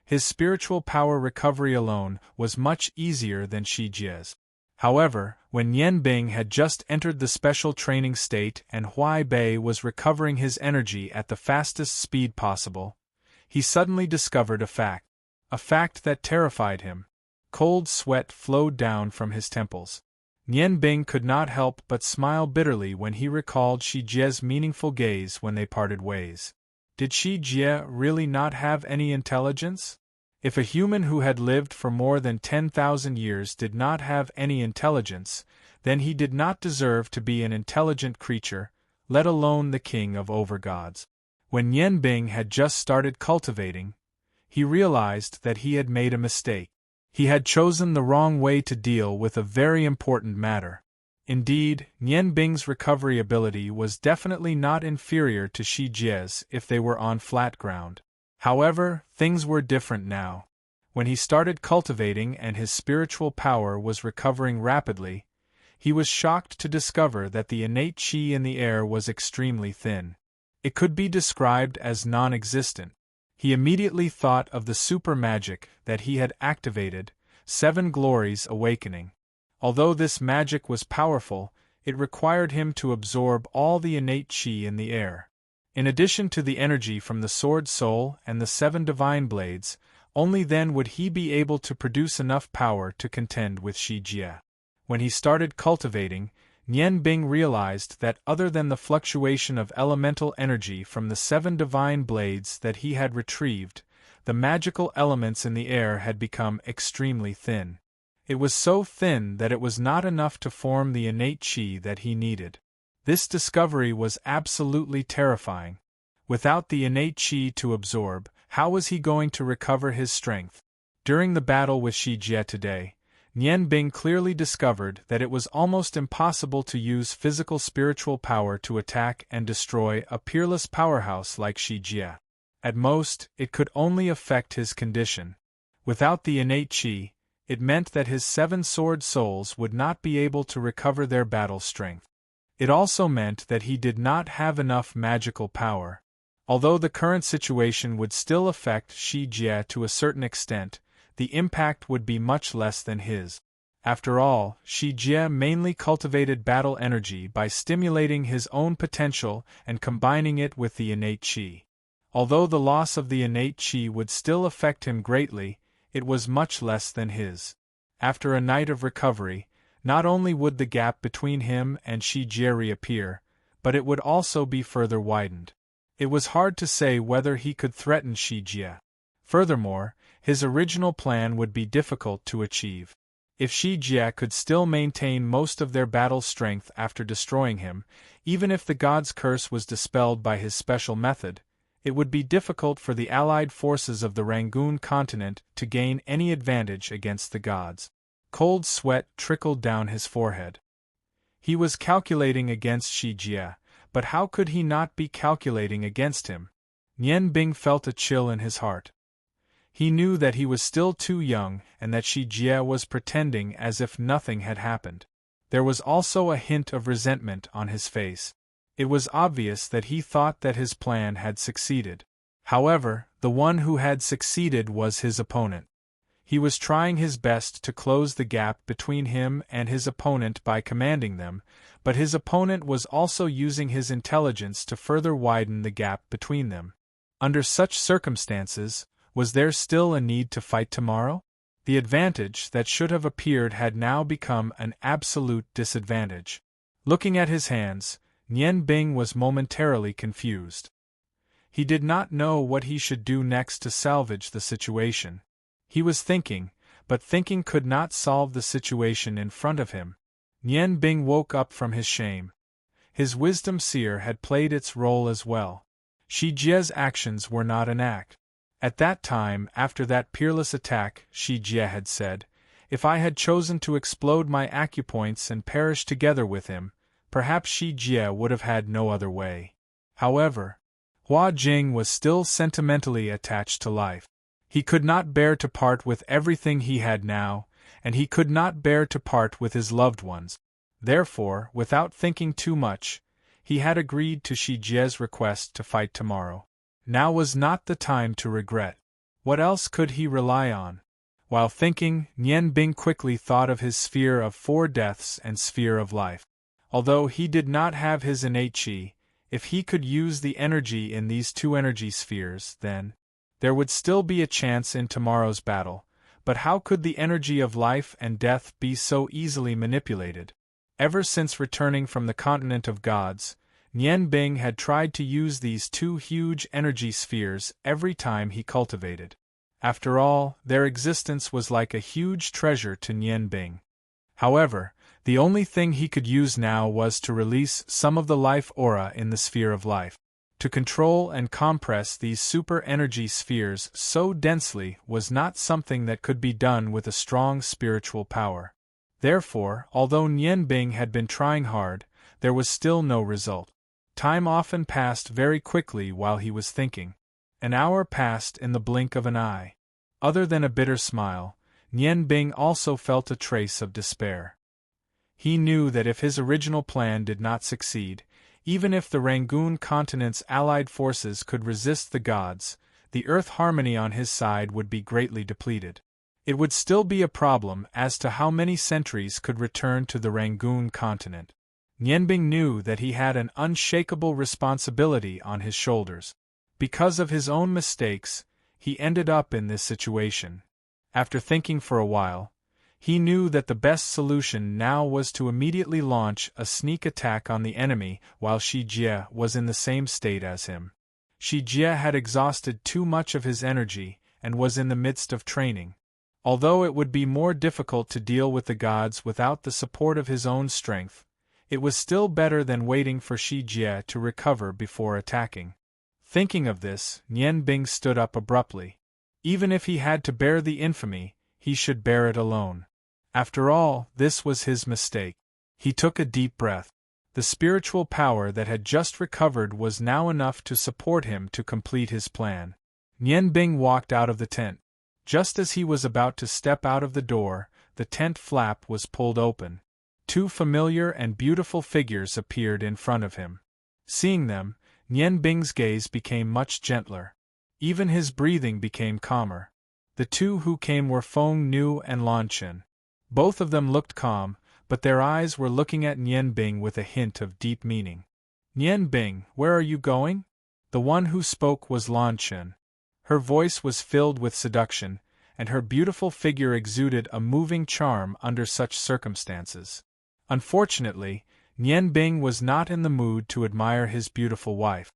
His spiritual power recovery alone was much easier than Shi Jie's. However, when Nian Bing had just entered the special training state and Huai Bei was recovering his energy at the fastest speed possible, he suddenly discovered a fact that terrified him. Cold sweat flowed down from his temples. Nian Bing could not help but smile bitterly when he recalled Shi Jie's meaningful gaze when they parted ways. Did Shi Jie really not have any intelligence? If a human who had lived for more than 10,000 years did not have any intelligence, then he did not deserve to be an intelligent creature, let alone the king of overgods. When Nian Bing had just started cultivating, he realized that he had made a mistake. He had chosen the wrong way to deal with a very important matter. Indeed, Nian Bing's recovery ability was definitely not inferior to Shi Jie's if they were on flat ground. However, things were different now. When he started cultivating and his spiritual power was recovering rapidly, he was shocked to discover that the innate qi in the air was extremely thin. It could be described as non-existent. He immediately thought of the super magic that he had activated, Seven Glories Awakening. Although this magic was powerful, it required him to absorb all the innate qi in the air. In addition to the energy from the Sword Soul and the 7 Divine Blades, only then would he be able to produce enough power to contend with Shi Jie. When he started cultivating, Nian Bing realized that other than the fluctuation of elemental energy from the 7 Divine Blades that he had retrieved, the magical elements in the air had become extremely thin. It was so thin that it was not enough to form the innate qi that he needed. This discovery was absolutely terrifying. Without the innate qi to absorb, how was he going to recover his strength? During the battle with Shi Jie today, Nian Bing clearly discovered that it was almost impossible to use physical spiritual power to attack and destroy a peerless powerhouse like Shi Jie. At most, it could only affect his condition. Without the innate qi, it meant that his 7 sword souls would not be able to recover their battle strength. It also meant that he did not have enough magical power. Although the current situation would still affect Shi Jie to a certain extent, the impact would be much less than his. After all, Shi Jie mainly cultivated battle energy by stimulating his own potential and combining it with the innate qi. Although the loss of the innate qi would still affect him greatly, it was much less than his. After a night of recovery, not only would the gap between him and Shi Jie reappear, but it would also be further widened. It was hard to say whether he could threaten Shi Jie. Furthermore, his original plan would be difficult to achieve. If Shi Jie could still maintain most of their battle strength after destroying him, even if the god's curse was dispelled by his special method, it would be difficult for the allied forces of the Rangoon continent to gain any advantage against the gods. Cold sweat trickled down his forehead. He was calculating against Shi Jie, but how could he not be calculating against him? Nian Bing felt a chill in his heart. He knew that he was still too young and that Shi Jie was pretending as if nothing had happened. There was also a hint of resentment on his face. It was obvious that he thought that his plan had succeeded. However, the one who had succeeded was his opponent. He was trying his best to close the gap between him and his opponent by commanding them, but his opponent was also using his intelligence to further widen the gap between them. Under such circumstances, was there still a need to fight tomorrow? The advantage that should have appeared had now become an absolute disadvantage. Looking at his hands, Nian Bing was momentarily confused. He did not know what he should do next to salvage the situation. He was thinking, but thinking could not solve the situation in front of him. Nian Bing woke up from his shame. His wisdom seer had played its role as well. Shi Jie's actions were not an act. At that time, after that peerless attack, Shi Jie had said, If I had chosen to explode my acupoints and perish together with him, perhaps Shi Jie would have had no other way. However, Hua Jing was still sentimentally attached to life. He could not bear to part with everything he had now, and he could not bear to part with his loved ones. Therefore, without thinking too much, he had agreed to Shi Jie's request to fight tomorrow. Now was not the time to regret. What else could he rely on? While thinking, Nian Bing quickly thought of his sphere of 4 deaths and sphere of life. Although he did not have his innate qi, if he could use the energy in these 2 energy spheres, then there would still be a chance in tomorrow's battle. But how could the energy of life and death be so easily manipulated? Ever since returning from the continent of gods, Nian Bing had tried to use these 2 huge energy spheres every time he cultivated. After all, their existence was like a huge treasure to Nian Bing. However, the only thing he could use now was to release some of the life aura in the sphere of life. To control and compress these super energy spheres so densely was not something that could be done with a strong spiritual power. Therefore, although Nian Bing had been trying hard, there was still no result. Time often passed very quickly while he was thinking. An hour passed in the blink of an eye. Other than a bitter smile, Nian Bing also felt a trace of despair. He knew that if his original plan did not succeed, even if the Rangoon continent's allied forces could resist the gods, the earth harmony on his side would be greatly depleted. It would still be a problem as to how many sentries could return to the Rangoon continent. Nian Bing knew that he had an unshakable responsibility on his shoulders. Because of his own mistakes, he ended up in this situation. After thinking for a while, he knew that the best solution now was to immediately launch a sneak attack on the enemy while Shi Jie was in the same state as him. Shi Jie had exhausted too much of his energy and was in the midst of training. Although it would be more difficult to deal with the gods without the support of his own strength, it was still better than waiting for Shi Jie to recover before attacking. Thinking of this, Nian Bing stood up abruptly. Even if he had to bear the infamy, he should bear it alone. After all, this was his mistake. He took a deep breath. The spiritual power that had just recovered was now enough to support him to complete his plan. Nian Bing walked out of the tent. Just as he was about to step out of the door, the tent flap was pulled open. 2 familiar and beautiful figures appeared in front of him. Seeing them, Nian Bing's gaze became much gentler. Even his breathing became calmer. The 2 who came were Feng Nu and Lan Chen. Both of them looked calm, but their eyes were looking at Nian Bing with a hint of deep meaning. "Nian Bing, where are you going?" The one who spoke was Lan Chen. Her voice was filled with seduction, and her beautiful figure exuded a moving charm under such circumstances. Unfortunately, Nian Bing was not in the mood to admire his beautiful wife.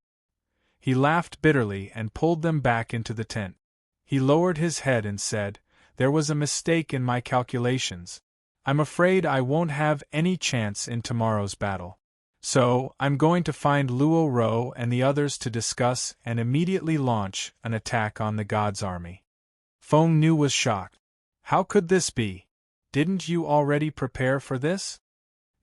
He laughed bitterly and pulled them back into the tent. He lowered his head and said, "There was a mistake in my calculations. I'm afraid I won't have any chance in tomorrow's battle. So, I'm going to find Luo Ro and the others to discuss and immediately launch an attack on the gods' army." Feng Nu was shocked. How could this be? Didn't you already prepare for this?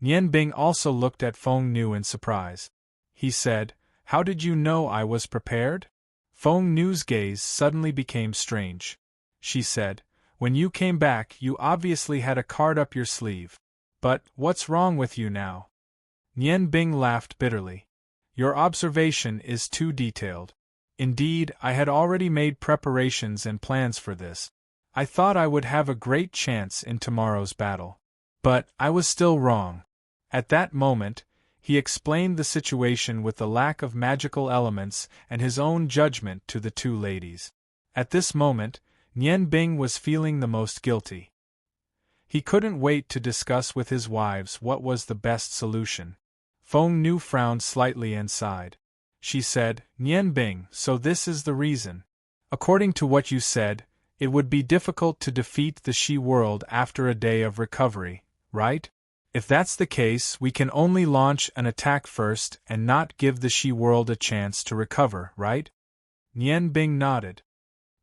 Nian Bing also looked at Feng Nu in surprise. He said, "How did you know I was prepared?" Feng Nu's gaze suddenly became strange. She said, "When you came back, you obviously had a card up your sleeve. But what's wrong with you now?" Nian Bing laughed bitterly. "Your observation is too detailed. Indeed, I had already made preparations and plans for this. I thought I would have a great chance in tomorrow's battle. But I was still wrong." At that moment, he explained the situation with the lack of magical elements and his own judgment to the 2 ladies. At this moment, Nian Bing was feeling the most guilty. He couldn't wait to discuss with his wives what was the best solution. Feng Nu frowned slightly and sighed. She said, "Nian Bing, so this is the reason. According to what you said, it would be difficult to defeat the Shi world after a day of recovery, right? If that's the case, we can only launch an attack first and not give the Shi world a chance to recover, right?" Nian Bing nodded.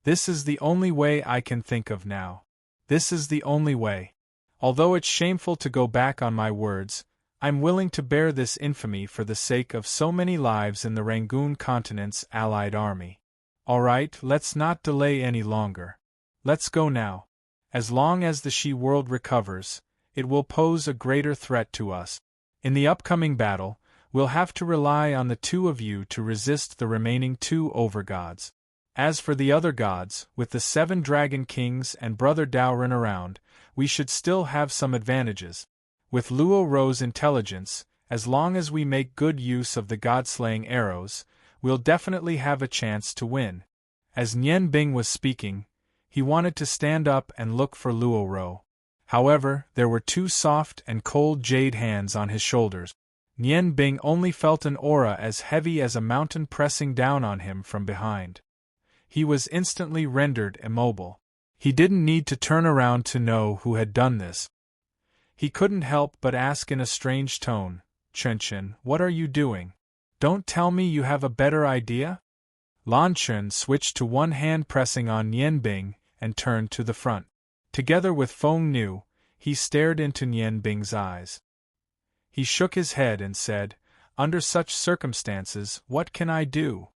"This is the only way I can think of now." This is the only way. Although it's shameful to go back on my words, I'm willing to bear this infamy for the sake of so many lives in the Rangoon continent's allied army. Alright, let's not delay any longer. Let's go now. As long as the She world recovers, it will pose a greater threat to us. In the upcoming battle, we'll have to rely on the two of you to resist the remaining two overgods. As for the other gods, with the 7 dragon kings and Brother Dowrin around, we should still have some advantages. With Luo Ro's intelligence, as long as we make good use of the god-slaying arrows, we'll definitely have a chance to win. As Nian Bing was speaking, he wanted to stand up and look for Luo Ro. However, there were 2 soft and cold jade hands on his shoulders. Nian Bing only felt an aura as heavy as a mountain pressing down on him from behind. He was instantly rendered immobile. He didn't need to turn around to know who had done this. He couldn't help but ask in a strange tone, "Chen, what are you doing? Don't tell me you have a better idea?" Lan Chen switched to one hand pressing on Nian Bing and turned to the front. Together with Feng Nu, he stared into Nian Bing's eyes. He shook his head and said, "Under such circumstances, what can I do?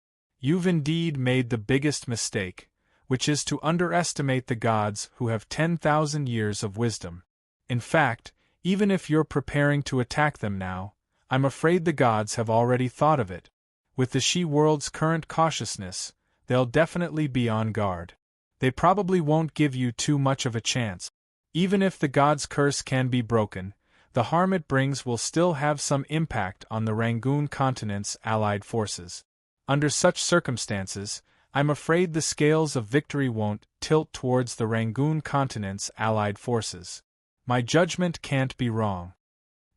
You've indeed made the biggest mistake, which is to underestimate the gods who have 10,000 years of wisdom. In fact, even if you're preparing to attack them now, I'm afraid the gods have already thought of it. With the She world's current cautiousness, they'll definitely be on guard. They probably won't give you too much of a chance. Even if the god's curse can be broken, the harm it brings will still have some impact on the Rangoon continent's allied forces. Under such circumstances, I'm afraid the scales of victory won't tilt towards the Rangoon continent's allied forces. My judgment can't be wrong."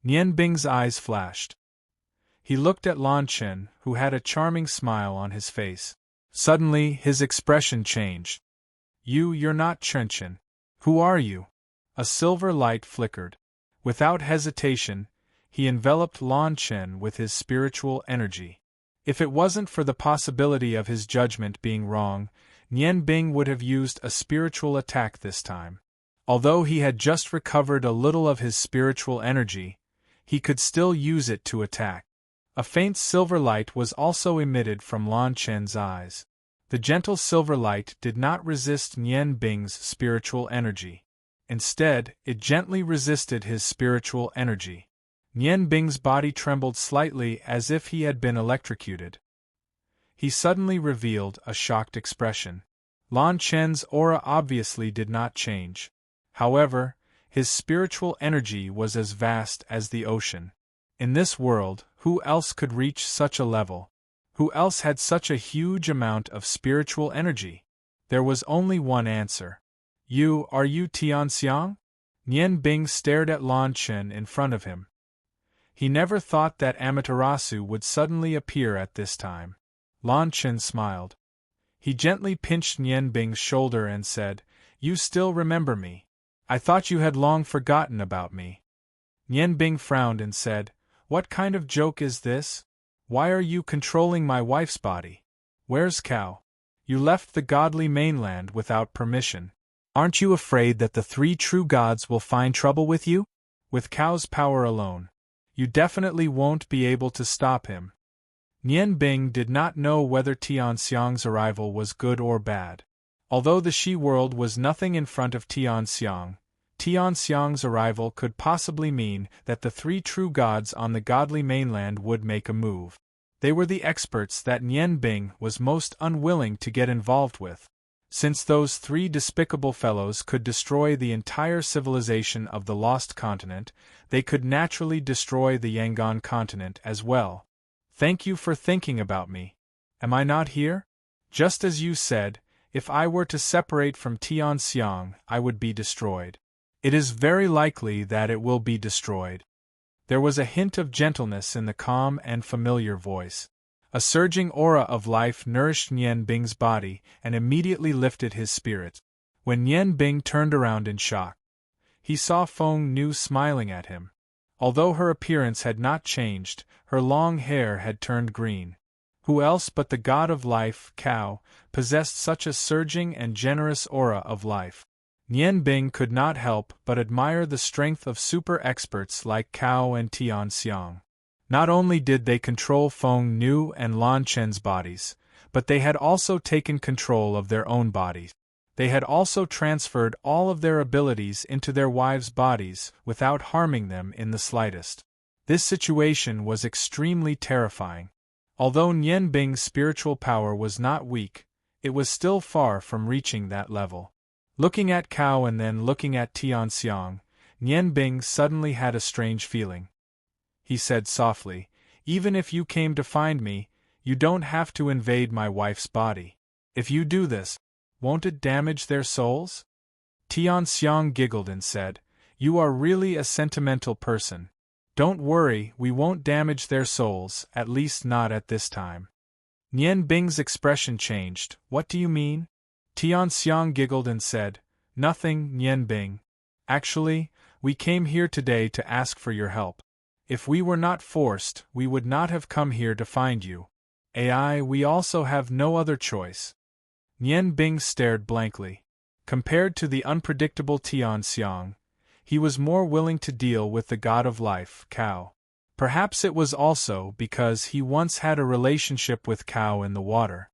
Nian Bing's eyes flashed. He looked at Lan Chen, who had a charming smile on his face. Suddenly, his expression changed. You're not Chen. Who are you?" A silver light flickered. Without hesitation, he enveloped Lan Chen with his spiritual energy. If it wasn't for the possibility of his judgment being wrong, Nian Bing would have used a spiritual attack this time. Although he had just recovered a little of his spiritual energy, he could still use it to attack. A faint silver light was also emitted from Lan Chen's eyes. The gentle silver light did not resist Nian Bing's spiritual energy. Instead, it gently resisted his spiritual energy. Nian Bing's body trembled slightly as if he had been electrocuted. He suddenly revealed a shocked expression. Lan Chen's aura obviously did not change. However, his spiritual energy was as vast as the ocean. In this world, who else could reach such a level? Who else had such a huge amount of spiritual energy? There was only one answer. Are you Tianxiang? Nian Bing stared at Lan Chen in front of him. He never thought that Amaterasu would suddenly appear at this time. Lan Chen smiled. He gently pinched Nian Bing's shoulder and said, "You still remember me. I thought you had long forgotten about me." Nian Bing frowned and said, "What kind of joke is this? Why are you controlling my wife's body? Where's Cao? You left the godly mainland without permission. Aren't you afraid that the 3 true gods will find trouble with you? With Cao's power alone, you definitely won't be able to stop him." Nian Bing did not know whether Tianxiang's arrival was good or bad. Although the She world was nothing in front of Tianxiang's arrival could possibly mean that the 3 true gods on the godly mainland would make a move. They were the experts that Nian Bing was most unwilling to get involved with. Since those 3 despicable fellows could destroy the entire civilization of the Lost Continent, they could naturally destroy the Yangon continent as well. Thank you for thinking about me. Am I not here? Just as you said, if I were to separate from Tianxiang, I would be destroyed. It is very likely that it will be destroyed. There was a hint of gentleness in the calm and familiar voice. A surging aura of life nourished Nian Bing's body and immediately lifted his spirits. When Nian Bing turned around in shock, he saw Feng Nu smiling at him. Although her appearance had not changed, her long hair had turned green. Who else but the god of life, Cao, possessed such a surging and generous aura of life? Nian Bing could not help but admire the strength of super-experts like Cao and Tian Xiang. Not only did they control Feng Nu and Lan Chen's bodies, but they had also taken control of their own bodies. They had also transferred all of their abilities into their wives' bodies without harming them in the slightest. This situation was extremely terrifying. Although Nian Bing's spiritual power was not weak, it was still far from reaching that level. Looking at Cao and then looking at Tian Xiang, Nian Bing suddenly had a strange feeling. He said softly, "Even if you came to find me, you don't have to invade my wife's body. If you do this, won't it damage their souls?" Tian Xiang giggled and said, "You are really a sentimental person. Don't worry, we won't damage their souls, at least not at this time." Nian Bing's expression changed. "What do you mean?" Tian Xiang giggled and said, "Nothing, Nian Bing. Actually, we came here today to ask for your help. If we were not forced, we would not have come here to find you. We also have no other choice." Nian Bing stared blankly. Compared to the unpredictable Tian Xiang, he was more willing to deal with the god of life, Cao. Perhaps it was also because he once had a relationship with Cao in the water.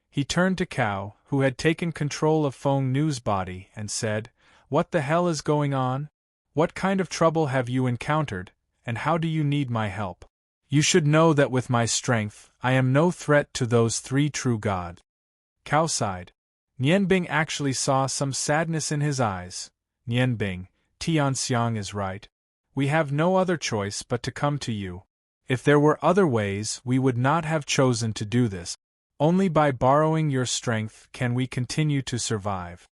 He turned to Cao, who had taken control of Feng Nu's body, and said, "What the hell is going on? What kind of trouble have you encountered, and how do you need my help? You should know that with my strength, I am no threat to those three true gods." Cao sighed. Nian Bing actually saw some sadness in his eyes. "Nian Bing, Tian Xiang is right. We have no other choice but to come to you. If there were other ways, we would not have chosen to do this. Only by borrowing your strength can we continue to survive."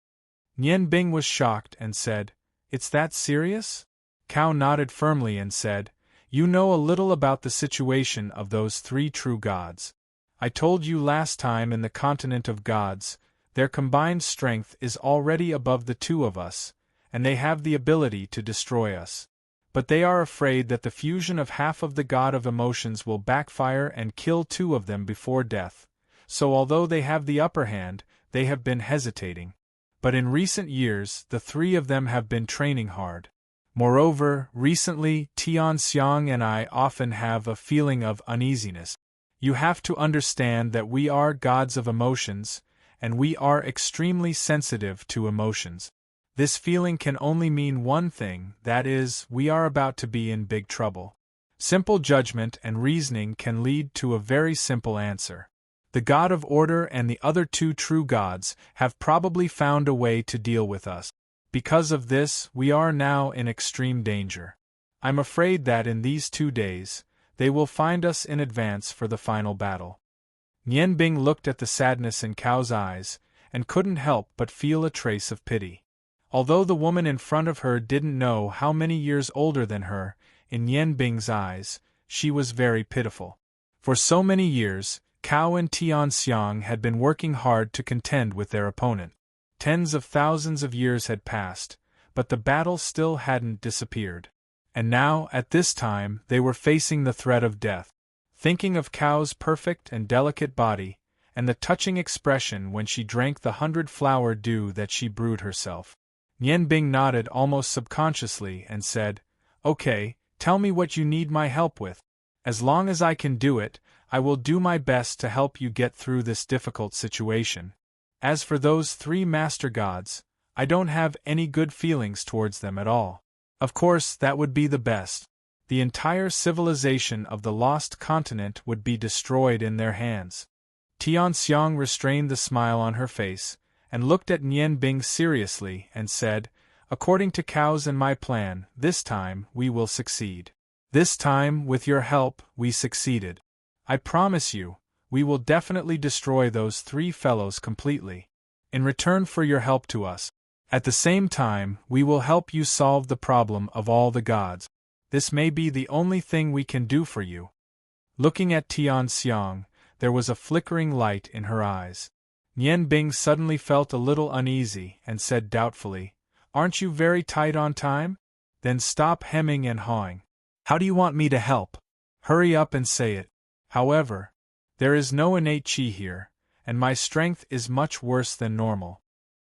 Nian Bing was shocked and said, "It's that serious?" Cao nodded firmly and said, "You know a little about the situation of those three true gods. I told you last time in the continent of gods, their combined strength is already above the two of us, and they have the ability to destroy us. But they are afraid that the fusion of half of the god of emotions will backfire and kill two of them before death, so although they have the upper hand, they have been hesitating. But in recent years, the three of them have been training hard. Moreover, recently, Tian Xiang and I often have a feeling of uneasiness. You have to understand that we are gods of emotions, and we are extremely sensitive to emotions. This feeling can only mean one thing, that is, we are about to be in big trouble. Simple judgment and reasoning can lead to a very simple answer. The god of order and the other two true gods have probably found a way to deal with us. Because of this, we are now in extreme danger. I'm afraid that in these 2 days, they will find us in advance for the final battle." Nian Bing looked at the sadness in Cao's eyes, and couldn't help but feel a trace of pity. Although the woman in front of her didn't know how many years older than her, in Nian Bing's eyes, she was very pitiful. For so many years, Cao and Tian Xiang had been working hard to contend with their opponent. Tens of thousands of years had passed, but the battle still hadn't disappeared. And now, at this time, they were facing the threat of death. Thinking of Cao's perfect and delicate body, and the touching expression when she drank the 100-flower dew that she brewed herself, Nian Bing nodded almost subconsciously and said, "Okay, tell me what you need my help with. As long as I can do it, I will do my best to help you get through this difficult situation. As for those three master gods, I don't have any good feelings towards them at all. Of course, that would be the best. The entire civilization of the lost continent would be destroyed in their hands." Tian Xiang restrained the smile on her face, and looked at Nian Bing seriously and said, "According to Cao's and my plan, this time we will succeed. This time, with your help, we succeeded. I promise you, we will definitely destroy those three fellows completely, in return for your help to us. At the same time, we will help you solve the problem of all the gods. This may be the only thing we can do for you." Looking at Tian Xiang, there was a flickering light in her eyes. Nian Bing suddenly felt a little uneasy and said doubtfully, "Aren't you very tight on time? Then stop hemming and hawing. How do you want me to help? Hurry up and say it. However, there is no innate qi here, and my strength is much worse than normal."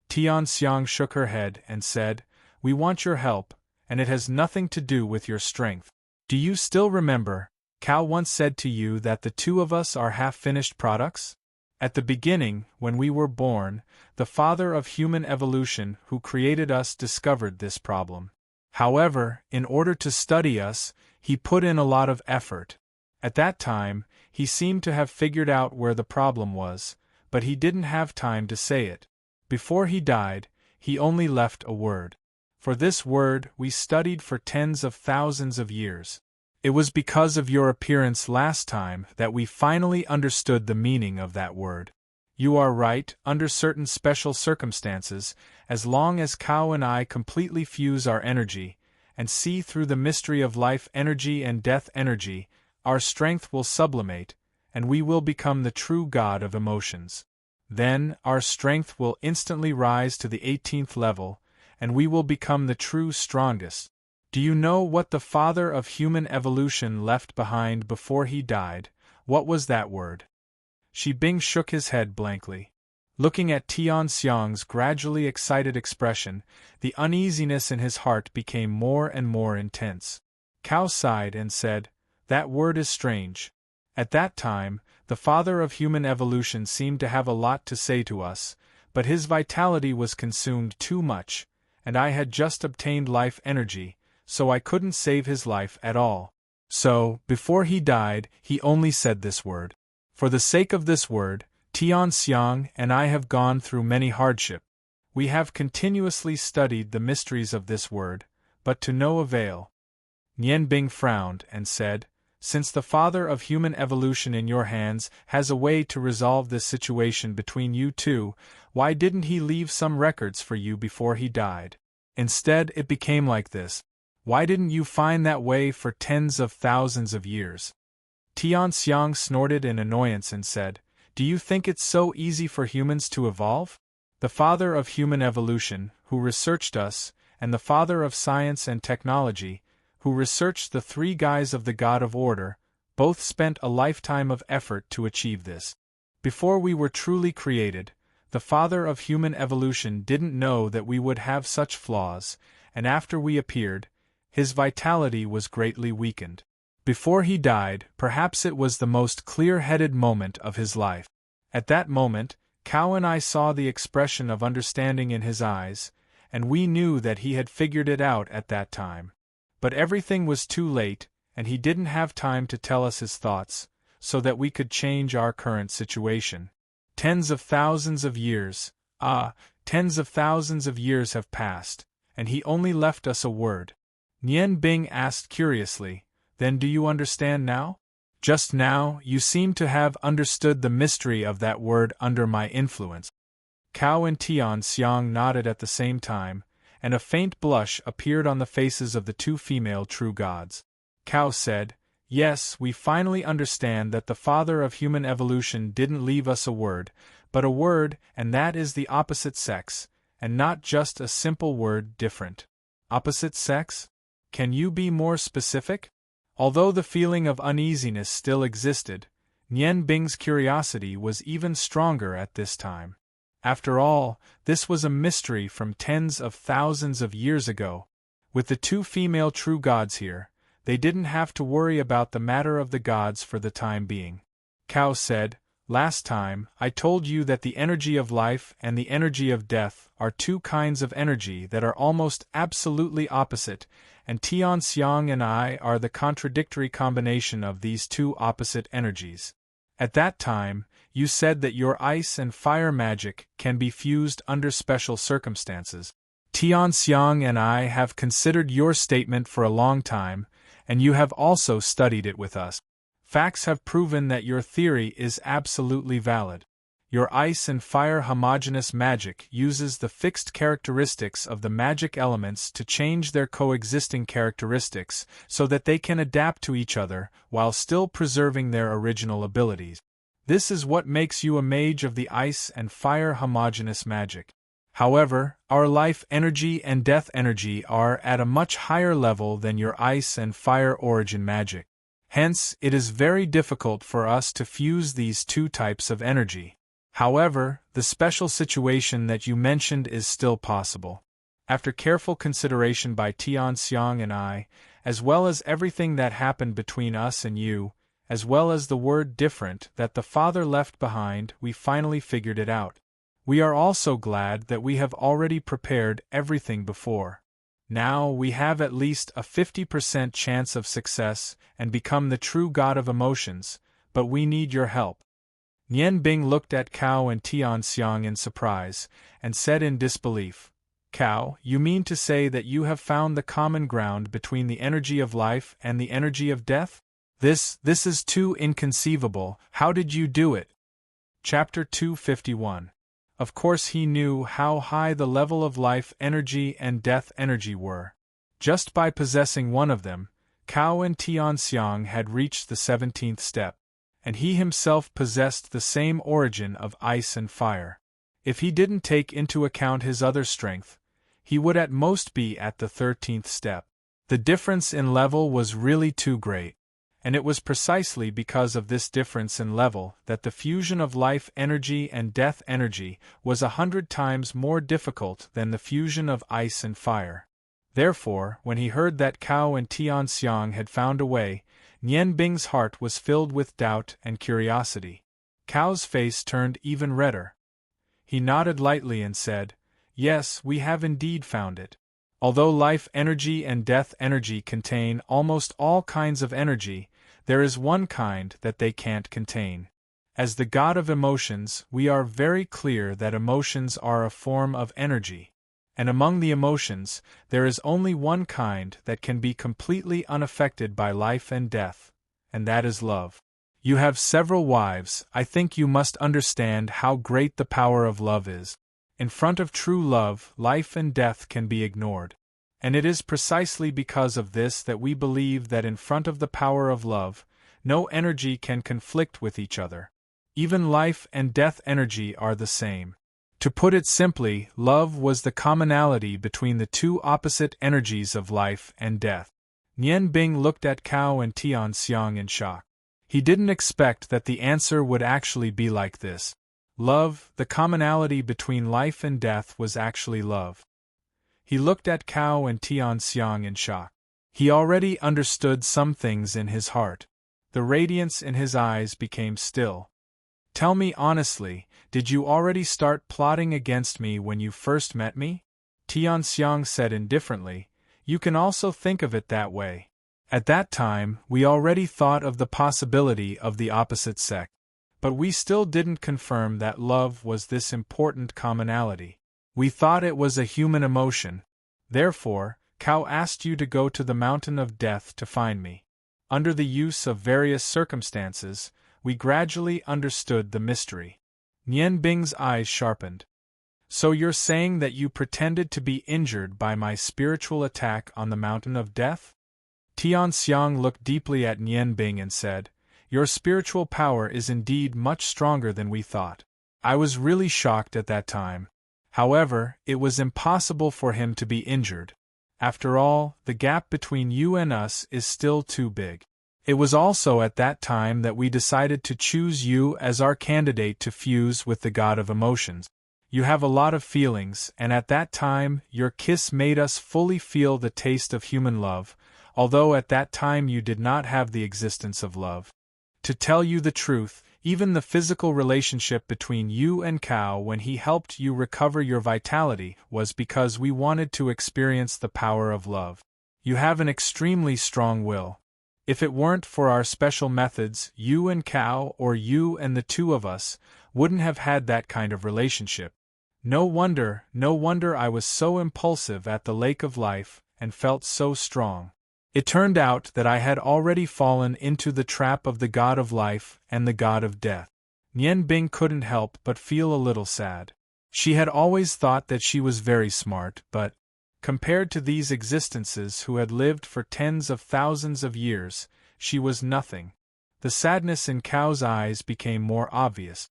Tianxiang shook her head and said, "We want your help, and it has nothing to do with your strength. Do you still remember, Cao once said to you that the two of us are half-finished products? At the beginning, when we were born, the father of human evolution who created us discovered this problem. However, in order to study us, he put in a lot of effort. At that time, he seemed to have figured out where the problem was, but he didn't have time to say it. Before he died, he only left a word. For this word we studied for tens of thousands of years. It was because of your appearance last time that we finally understood the meaning of that word. You are right, under certain special circumstances, as long as Cao and I completely fuse our energy, and see through the mystery of life energy and death energy, our strength will sublimate, and we will become the true god of emotions. Then, our strength will instantly rise to the 18th level, and we will become the true strongest. Do you know what the father of human evolution left behind before he died? What was that word?" Shi Bing shook his head blankly. Looking at Tianxiang's gradually excited expression, the uneasiness in his heart became more and more intense. Cao sighed and said, "That word is strange. At that time, the father of human evolution seemed to have a lot to say to us, but his vitality was consumed too much, and I had just obtained life energy, so I couldn't save his life at all. So, before he died, he only said this word. For the sake of this word, Tianxiang and I have gone through many hardships. We have continuously studied the mysteries of this word, but to no avail." Nian Bing frowned and said, "Since the father of human evolution in your hands has a way to resolve this situation between you two, why didn't he leave some records for you before he died? Instead, it became like this. Why didn't you find that way for tens of thousands of years?" Tianxiang snorted in annoyance and said, "Do you think it's so easy for humans to evolve? The father of human evolution, who researched us, and the father of science and technology, who researched the three guys of the God of Order, both spent a lifetime of effort to achieve this. Before we were truly created, the father of human evolution didn't know that we would have such flaws, and after we appeared, his vitality was greatly weakened. Before he died, perhaps it was the most clear-headed moment of his life. At that moment, Cao and I saw the expression of understanding in his eyes, and we knew that he had figured it out at that time. But everything was too late, and he didn't have time to tell us his thoughts, so that we could change our current situation. Tens of thousands of years, tens of thousands of years have passed, and he only left us a word." Nian Bing asked curiously, "Then do you understand now? Just now, you seem to have understood the mystery of that word under my influence." Cao and Tianxiang nodded at the same time, and a faint blush appeared on the faces of the two female true gods. Cao said, "Yes, we finally understand that the father of human evolution didn't leave us a word, but a word, and that is the opposite sex, and not just a simple word different." "Opposite sex? Can you be more specific?" Although the feeling of uneasiness still existed, Nian Bing's curiosity was even stronger at this time. After all, this was a mystery from tens of thousands of years ago. With the two female true gods here, they didn't have to worry about the matter of the gods for the time being. Cao said, "Last time, I told you that the energy of life and the energy of death are two kinds of energy that are almost absolutely opposite, and Tianxiang and I are the contradictory combination of these two opposite energies. At that time, you said that your ice and fire magic can be fused under special circumstances. Tianxiang and I have considered your statement for a long time, and you have also studied it with us. Facts have proven that your theory is absolutely valid. Your ice and fire homogeneous magic uses the fixed characteristics of the magic elements to change their coexisting characteristics so that they can adapt to each other while still preserving their original abilities. This is what makes you a mage of the ice and fire homogeneous magic. However, our life energy and death energy are at a much higher level than your ice and fire origin magic. Hence, it is very difficult for us to fuse these two types of energy. However, the special situation that you mentioned is still possible. After careful consideration by Tianxiang and I, as well as everything that happened between us and you, as well as the word different that the father left behind, we finally figured it out. We are also glad that we have already prepared everything before. Now we have at least a 50% chance of success and become the true god of emotions, but we need your help. Nian Bing looked at Cao and Tianxiang in surprise, and said in disbelief, Cao, you mean to say that you have found the common ground between the energy of life and the energy of death? This is too inconceivable. How did you do it? Chapter 251. Of course he knew how high the level of life energy and death energy were. Just by possessing one of them, Cao and Tianxiang had reached the 17th step, and he himself possessed the same origin of ice and fire. If he didn't take into account his other strength, he would at most be at the 13th step. The difference in level was really too great, and it was precisely because of this difference in level that the fusion of life energy and death energy was 100 times more difficult than the fusion of ice and fire. Therefore, when he heard that Cao and Tianxiang had found a way, Nian Bing's heart was filled with doubt and curiosity. Cao's face turned even redder. He nodded lightly and said, Yes, we have indeed found it. Although life energy and death energy contain almost all kinds of energy, there is one kind that they can't contain. As the god of emotions, we are very clear that emotions are a form of energy. And among the emotions, there is only one kind that can be completely unaffected by life and death, and that is love. You have several wives, I think you must understand how great the power of love is. In front of true love, life and death can be ignored. And it is precisely because of this that we believe that in front of the power of love, no energy can conflict with each other. Even life and death energy are the same. To put it simply, love was the commonality between the two opposite energies of life and death. Nian Bing looked at Cao and Tianxiang in shock. He didn't expect that the answer would actually be like this. Love, the commonality between life and death, was actually love. He looked at Cao and Tianxiang in shock. He already understood some things in his heart. The radiance in his eyes became still. Tell me honestly, did you already start plotting against me when you first met me? Tianxiang said indifferently, You can also think of it that way. At that time, we already thought of the possibility of the opposite sex. But we still didn't confirm that love was this important commonality. We thought it was a human emotion. Therefore, Cao asked you to go to the mountain of death to find me. Under the use of various circumstances, we gradually understood the mystery. Nian Bing's eyes sharpened. So you're saying that you pretended to be injured by my spiritual attack on the mountain of death? Tianxiang looked deeply at Nian Bing and said, Your spiritual power is indeed much stronger than we thought. I was really shocked at that time. However, it was impossible for him to be injured. After all, the gap between you and us is still too big. It was also at that time that we decided to choose you as our candidate to fuse with the god of emotions. You have a lot of feelings, and at that time, your kiss made us fully feel the taste of human love, although at that time you did not have the existence of love. To tell you the truth, even the physical relationship between you and Cao when he helped you recover your vitality was because we wanted to experience the power of love. You have an extremely strong will. If it weren't for our special methods, you and Cao, or you and the two of us, wouldn't have had that kind of relationship. No wonder I was so impulsive at the Lake of Life, and felt so strong. It turned out that I had already fallen into the trap of the god of life and the god of death. Nian Bing couldn't help but feel a little sad. She had always thought that she was very smart, but, compared to these existences who had lived for tens of thousands of years, she was nothing. The sadness in Cao's eyes became more obvious.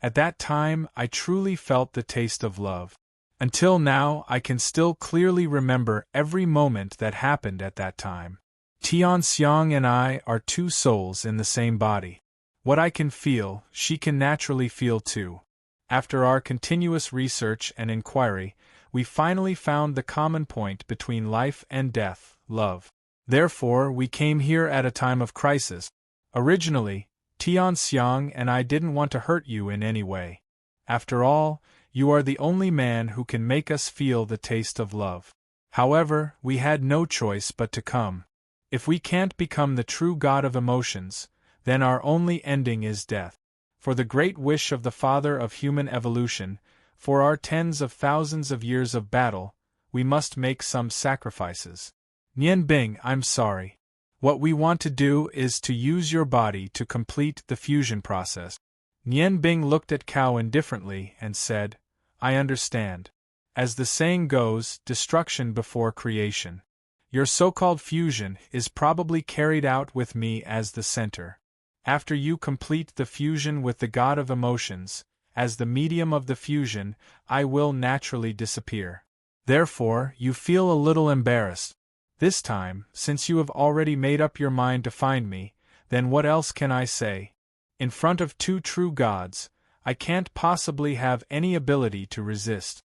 At that time, I truly felt the taste of love. Until now, I can still clearly remember every moment that happened at that time. Tianxiang and I are two souls in the same body. What I can feel, she can naturally feel too. After our continuous research and inquiry, we finally found the common point between life and death, love. Therefore, we came here at a time of crisis. Originally, Tian Xiang and I didn't want to hurt you in any way. After all, you are the only man who can make us feel the taste of love. However, we had no choice but to come. If we can't become the true god of emotions, then our only ending is death. For the great wish of the father of human evolution, for our tens of thousands of years of battle, we must make some sacrifices. Nian Bing, I'm sorry. What we want to do is to use your body to complete the fusion process. Nian Bing looked at Cao indifferently and said, I understand. As the saying goes, destruction before creation. Your so-called fusion is probably carried out with me as the center. After you complete the fusion with the god of emotions, as the medium of the fusion, I will naturally disappear. Therefore, you feel a little embarrassed. This time, since you have already made up your mind to find me, then what else can I say? In front of two true gods, I can't possibly have any ability to resist.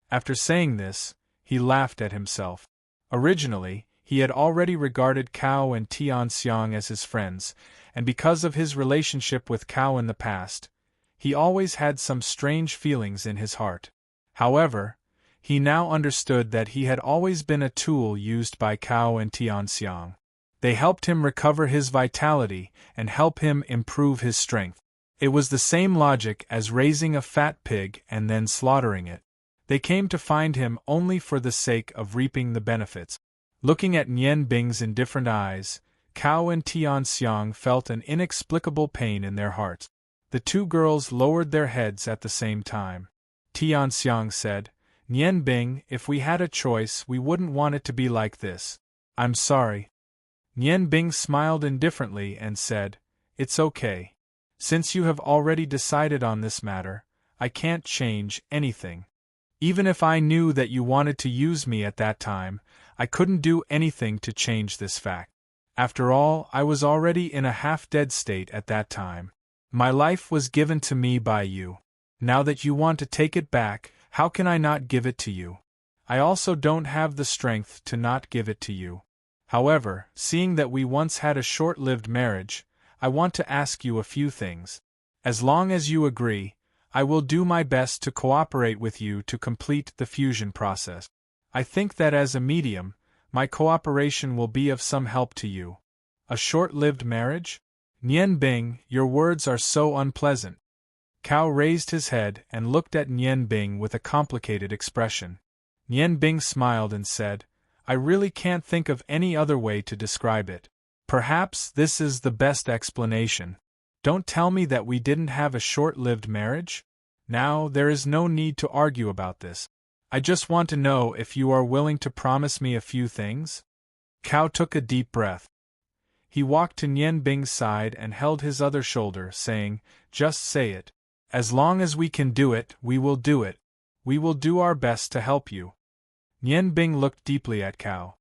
After saying this, he laughed at himself. Originally, he had already regarded Cao and Tian Xiang as his friends, and because of his relationship with Cao in the past, he always had some strange feelings in his heart. However, he now understood that he had always been a tool used by Cao and Tian Xiang. They helped him recover his vitality and help him improve his strength. It was the same logic as raising a fat pig and then slaughtering it. They came to find him only for the sake of reaping the benefits. Looking at Nian Bing's indifferent eyes, Cao and Tian Xiang felt an inexplicable pain in their hearts. The two girls lowered their heads at the same time. Tian Xiang said, Nian Bing, if we had a choice, we wouldn't want it to be like this. I'm sorry. Nian Bing smiled indifferently and said, It's okay. Since you have already decided on this matter, I can't change anything. Even if I knew that you wanted to use me at that time, I couldn't do anything to change this fact. After all, I was already in a half-dead state at that time. My life was given to me by you. Now that you want to take it back, how can I not give it to you? I also don't have the strength to not give it to you. However, seeing that we once had a short-lived marriage, I want to ask you a few things. As long as you agree, I will do my best to cooperate with you to complete the fusion process. I think that as a medium, my cooperation will be of some help to you. A short-lived marriage? Nian Bing, your words are so unpleasant. Cao raised his head and looked at Nian Bing with a complicated expression. Nian Bing smiled and said, I really can't think of any other way to describe it. Perhaps this is the best explanation. Don't tell me that we didn't have a short-lived marriage? Now, there is no need to argue about this. I just want to know if you are willing to promise me a few things? Cao took a deep breath. He walked to Nian Bing's side and held his other shoulder, saying, Just say it. As long as we can do it, we will do it. We will do our best to help you. Nian Bing looked deeply at Cao.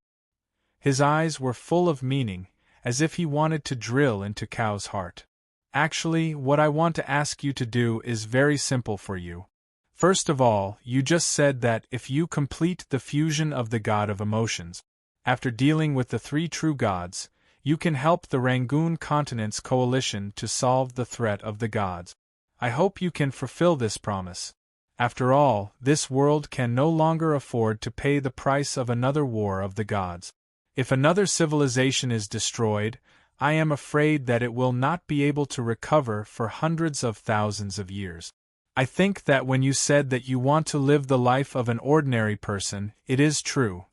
His eyes were full of meaning, as if he wanted to drill into Cao's heart. Actually, what I want to ask you to do is very simple for you. First of all, you just said that if you complete the fusion of the god of emotions, after dealing with the three true gods, you can help the Rangoon Continent's coalition to solve the threat of the gods. I hope you can fulfill this promise. After all, this world can no longer afford to pay the price of another war of the gods. If another civilization is destroyed, I am afraid that it will not be able to recover for hundreds of thousands of years. I think that when you said that you want to live the life of an ordinary person, it is true.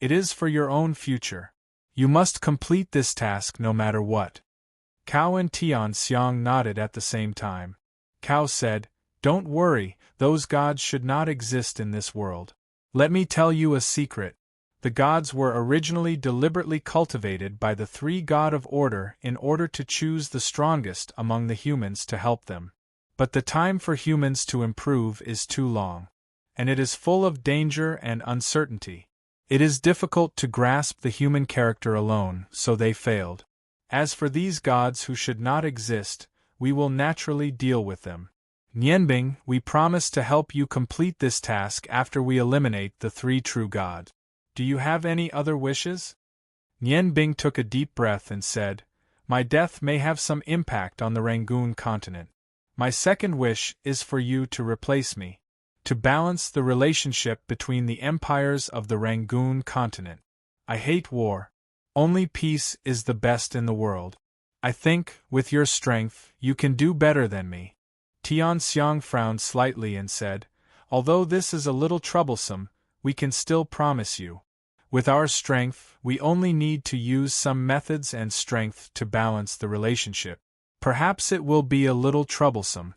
It is for your own future. You must complete this task no matter what. Cao and Tian Xiang nodded at the same time. Cao said, Don't worry, those gods should not exist in this world. Let me tell you a secret. The gods were originally deliberately cultivated by the three god of order in order to choose the strongest among the humans to help them. But the time for humans to improve is too long. And it is full of danger and uncertainty. It is difficult to grasp the human character alone, so they failed. As for these gods who should not exist, we will naturally deal with them. Nianbing, we promise to help you complete this task after we eliminate the 3 true gods. Do you have any other wishes? Nianbing took a deep breath and said, My death may have some impact on the Rangoon continent. My second wish is for you to replace me, to balance the relationship between the empires of the Rangoon continent. I hate war. Only peace is the best in the world. I think, with your strength, you can do better than me. Tianxiang frowned slightly and said, Although this is a little troublesome, we can still promise you. With our strength, we only need to use some methods and strength to balance the relationship. Perhaps it will be a little troublesome.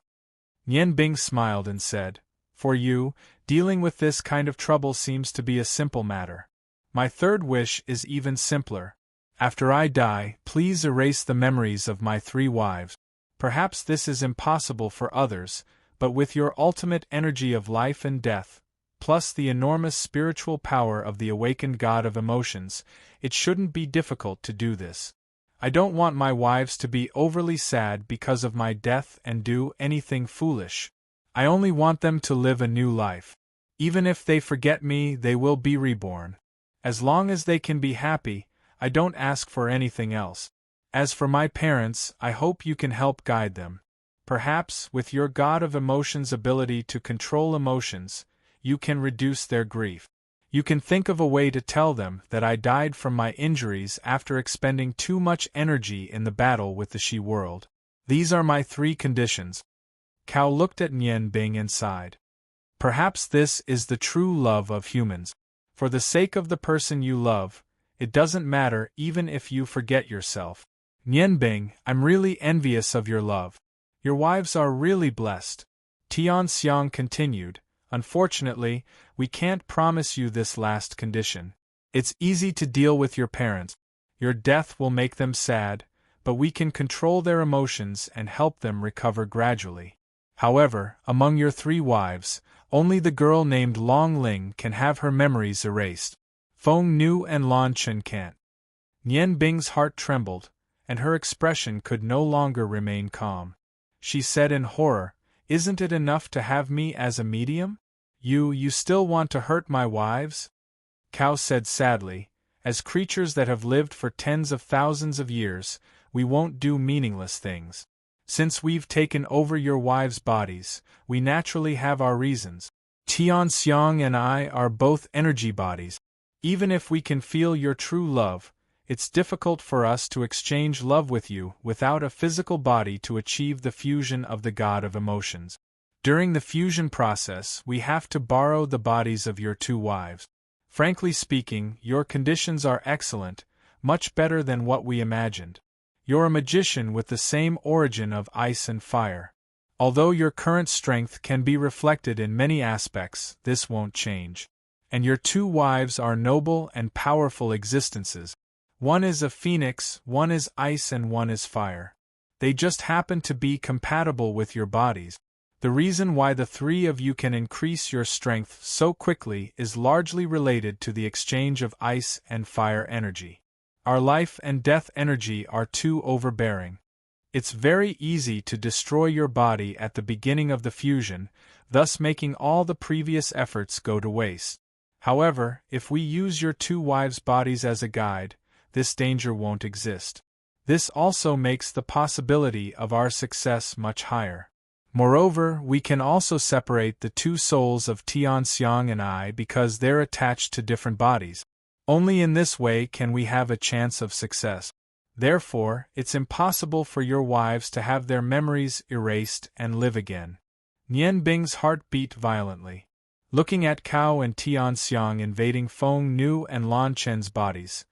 Nianbing smiled and said, For you, dealing with this kind of trouble seems to be a simple matter. My third wish is even simpler. After I die, please erase the memories of my 3 wives. Perhaps this is impossible for others, but with your ultimate energy of life and death, plus the enormous spiritual power of the awakened god of emotions, it shouldn't be difficult to do this. I don't want my wives to be overly sad because of my death and do anything foolish. I only want them to live a new life. Even if they forget me, they will be reborn. As long as they can be happy, I don't ask for anything else. As for my parents, I hope you can help guide them. Perhaps, with your god of emotions' ability to control emotions, you can reduce their grief. You can think of a way to tell them that I died from my injuries after expending too much energy in the battle with the She world. These are my 3 conditions. Cao looked at Nianbing and sighed. Perhaps this is the true love of humans. For the sake of the person you love, it doesn't matter even if you forget yourself. Nianbing, I'm really envious of your love. Your wives are really blessed. Tianxiang continued, Unfortunately, we can't promise you this last condition. It's easy to deal with your parents. Your death will make them sad, but we can control their emotions and help them recover gradually. However, among your 3 wives, only the girl named Long Ling can have her memories erased. Feng Nu and Lan Chen can't. Nianbing's heart trembled, and her expression could no longer remain calm. She said in horror, Isn't it enough to have me as a medium? You still want to hurt my wives? Cao said sadly, As creatures that have lived for tens of thousands of years, we won't do meaningless things. Since we've taken over your wives' bodies, we naturally have our reasons. Tianxiang and I are both energy bodies. Even if we can feel your true love, it's difficult for us to exchange love with you without a physical body to achieve the fusion of the god of emotions. During the fusion process, we have to borrow the bodies of your 2 wives. Frankly speaking, your conditions are excellent, much better than what we imagined. You're a magician with the same origin of ice and fire. Although your current strength can be reflected in many aspects, this won't change. And your 2 wives are noble and powerful existences. One is a phoenix, one is ice and one is fire. They just happen to be compatible with your bodies. The reason why the 3 of you can increase your strength so quickly is largely related to the exchange of ice and fire energy. Our life and death energy are too overbearing. It's very easy to destroy your body at the beginning of the fusion, thus making all the previous efforts go to waste. However, if we use your 2 wives' bodies as a guide, this danger won't exist. This also makes the possibility of our success much higher. Moreover, we can also separate the 2 souls of Tianxiang and I because they're attached to different bodies. Only in this way can we have a chance of success. Therefore, it's impossible for your wives to have their memories erased and live again. Nianbing's heart beat violently. Looking at Cao and Tianxiang invading Feng Nu and Lan Chen's bodies,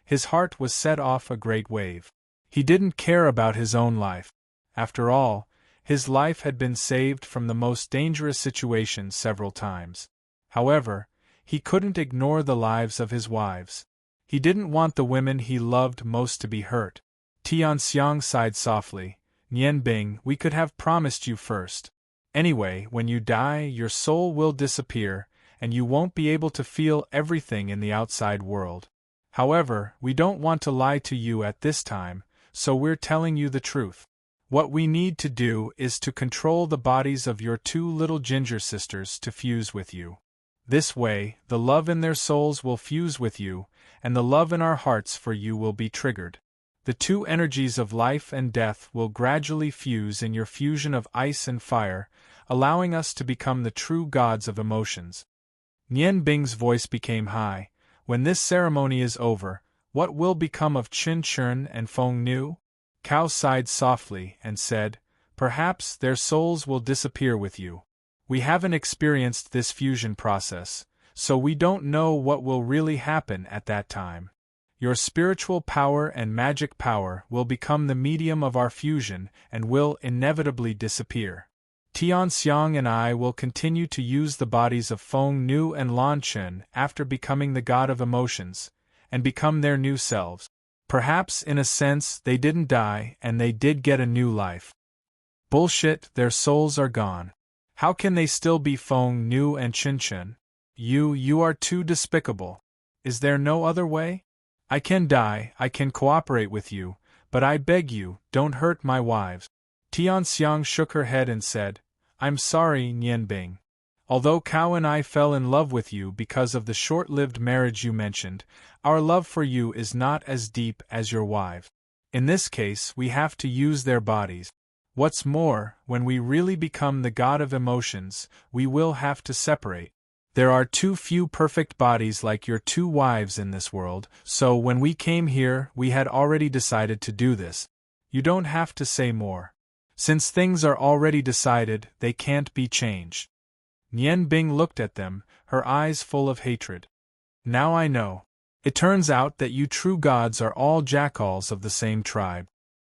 his heart was set off a great wave. He didn't care about his own life. After all, his life had been saved from the most dangerous situations several times. However, he couldn't ignore the lives of his wives. He didn't want the women he loved most to be hurt. Tianxiang sighed softly. Nianbing, we could have promised you first. Anyway, when you die, your soul will disappear, and you won't be able to feel everything in the outside world. However, we don't want to lie to you at this time, so we're telling you the truth. What we need to do is to control the bodies of your two little ginger sisters to fuse with you. This way, the love in their souls will fuse with you, and the love in our hearts for you will be triggered. The two energies of life and death will gradually fuse in your fusion of ice and fire, allowing us to become the true gods of emotions. Nian Bing's voice became high. When this ceremony is over, what will become of Qin Chun and Feng Nu? Cao sighed softly and said, perhaps their souls will disappear with you. We haven't experienced this fusion process, so we don't know what will really happen at that time. Your spiritual power and magic power will become the medium of our fusion and will inevitably disappear. Tianxiang and I will continue to use the bodies of Feng Nu and Lan Chen after becoming the god of emotions, and become their new selves. Perhaps in a sense they didn't die and they did get a new life. Bullshit, their souls are gone. How can they still be Feng Nu and Qin Chen? You are too despicable. Is there no other way? I can die, I can cooperate with you, but I beg you, don't hurt my wives. Tianxiang shook her head and said, I'm sorry, Nian Bing. Although Cao and I fell in love with you because of the short-lived marriage you mentioned, our love for you is not as deep as your wives. In this case, we have to use their bodies. What's more, when we really become the god of emotions, we will have to separate. There are too few perfect bodies like your two wives in this world, so when we came here, we had already decided to do this. You don't have to say more. Since things are already decided, they can't be changed. Nian Bing looked at them, her eyes full of hatred. Now I know. It turns out that you true gods are all jackals of the same tribe.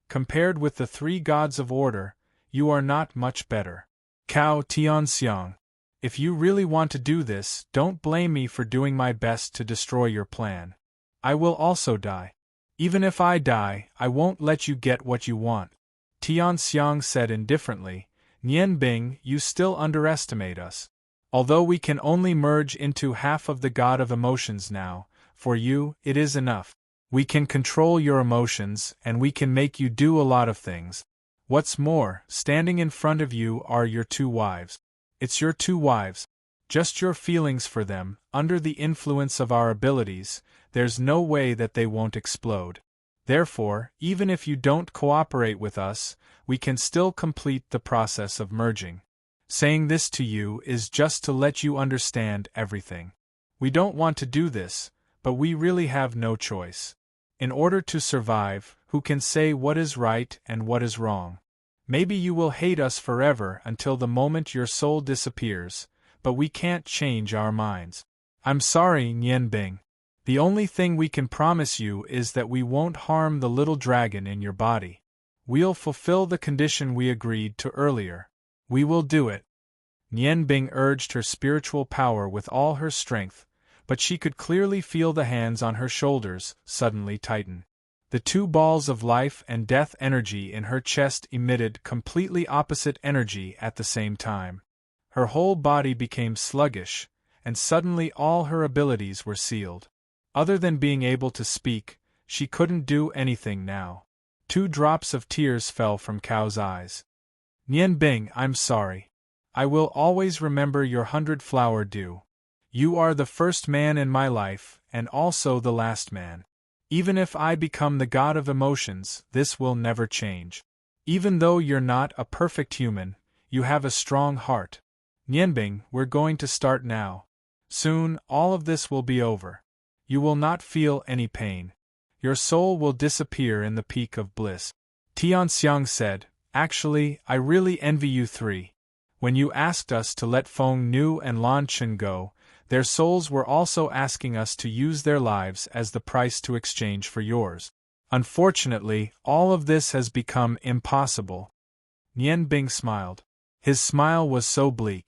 Compared with the three gods of order, you are not much better. Cao Tianxiang. If you really want to do this, don't blame me for doing my best to destroy your plan. I will also die. Even if I die, I won't let you get what you want. Tianxiang said indifferently, Nian Bing, you still underestimate us. Although we can only merge into half of the god of emotions now, for you, it is enough. We can control your emotions, and we can make you do a lot of things. What's more, standing in front of you are your two wives. It's your two wives. Just your feelings for them, under the influence of our abilities, there's no way that they won't explode. Therefore, even if you don't cooperate with us, we can still complete the process of merging. Saying this to you is just to let you understand everything. We don't want to do this, but we really have no choice. In order to survive, who can say what is right and what is wrong? Maybe you will hate us forever until the moment your soul disappears, but we can't change our minds. I'm sorry, Nian Bing. The only thing we can promise you is that we won't harm the little dragon in your body. We'll fulfill the condition we agreed to earlier. We will do it. Nian Bing urged her spiritual power with all her strength, but she could clearly feel the hands on her shoulders suddenly tighten. The two balls of life and death energy in her chest emitted completely opposite energy at the same time. Her whole body became sluggish, and suddenly all her abilities were sealed. Other than being able to speak, she couldn't do anything now. 2 drops of tears fell from Cao's eyes. Nian Bing, I'm sorry. I will always remember your 100-flower dew. You are the first man in my life, and also the last man. Even if I become the god of emotions, this will never change. Even though you're not a perfect human, you have a strong heart. Nianbing, we're going to start now. Soon, all of this will be over. You will not feel any pain. Your soul will disappear in the peak of bliss. Tianxiang said, actually, I really envy you three. When you asked us to let Feng Nu and Lan Chen go, their souls were also asking us to use their lives as the price to exchange for yours. Unfortunately, all of this has become impossible. Nian Bing smiled. His smile was so bleak.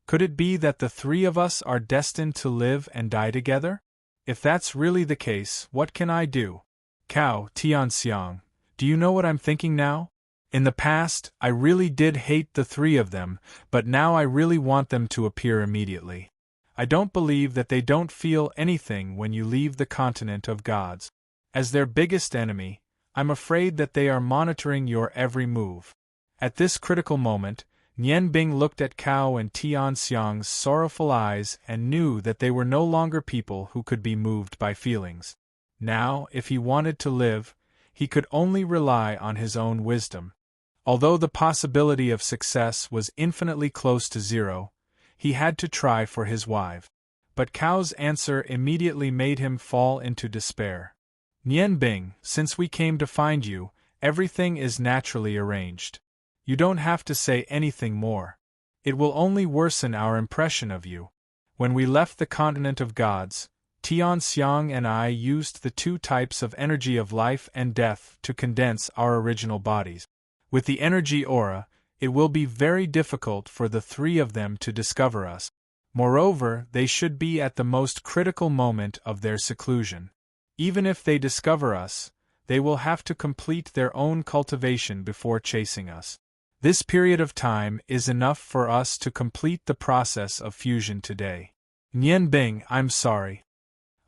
Could it be that the three of us are destined to live and die together? If that's really the case, what can I do? Cao Tianxiang, do you know what I'm thinking now? In the past, I really did hate the three of them, but now I really want them to appear immediately. I don't believe that they don't feel anything when you leave the continent of gods. As their biggest enemy, I'm afraid that they are monitoring your every move. At this critical moment, Nian Bing looked at Cao and Tian Xiang's sorrowful eyes and knew that they were no longer people who could be moved by feelings. Now, if he wanted to live, he could only rely on his own wisdom. Although the possibility of success was infinitely close to zero, he had to try for his wife. But Cao's answer immediately made him fall into despair. Nian Bing, since we came to find you, everything is naturally arranged. You don't have to say anything more. It will only worsen our impression of you. When we left the continent of gods, Tian Xiang and I used the two types of energy of life and death to condense our original bodies. With the energy aura, it will be very difficult for the three of them to discover us. Moreover, they should be at the most critical moment of their seclusion. Even if they discover us, they will have to complete their own cultivation before chasing us. This period of time is enough for us to complete the process of fusion today. Nian Bing, I'm sorry.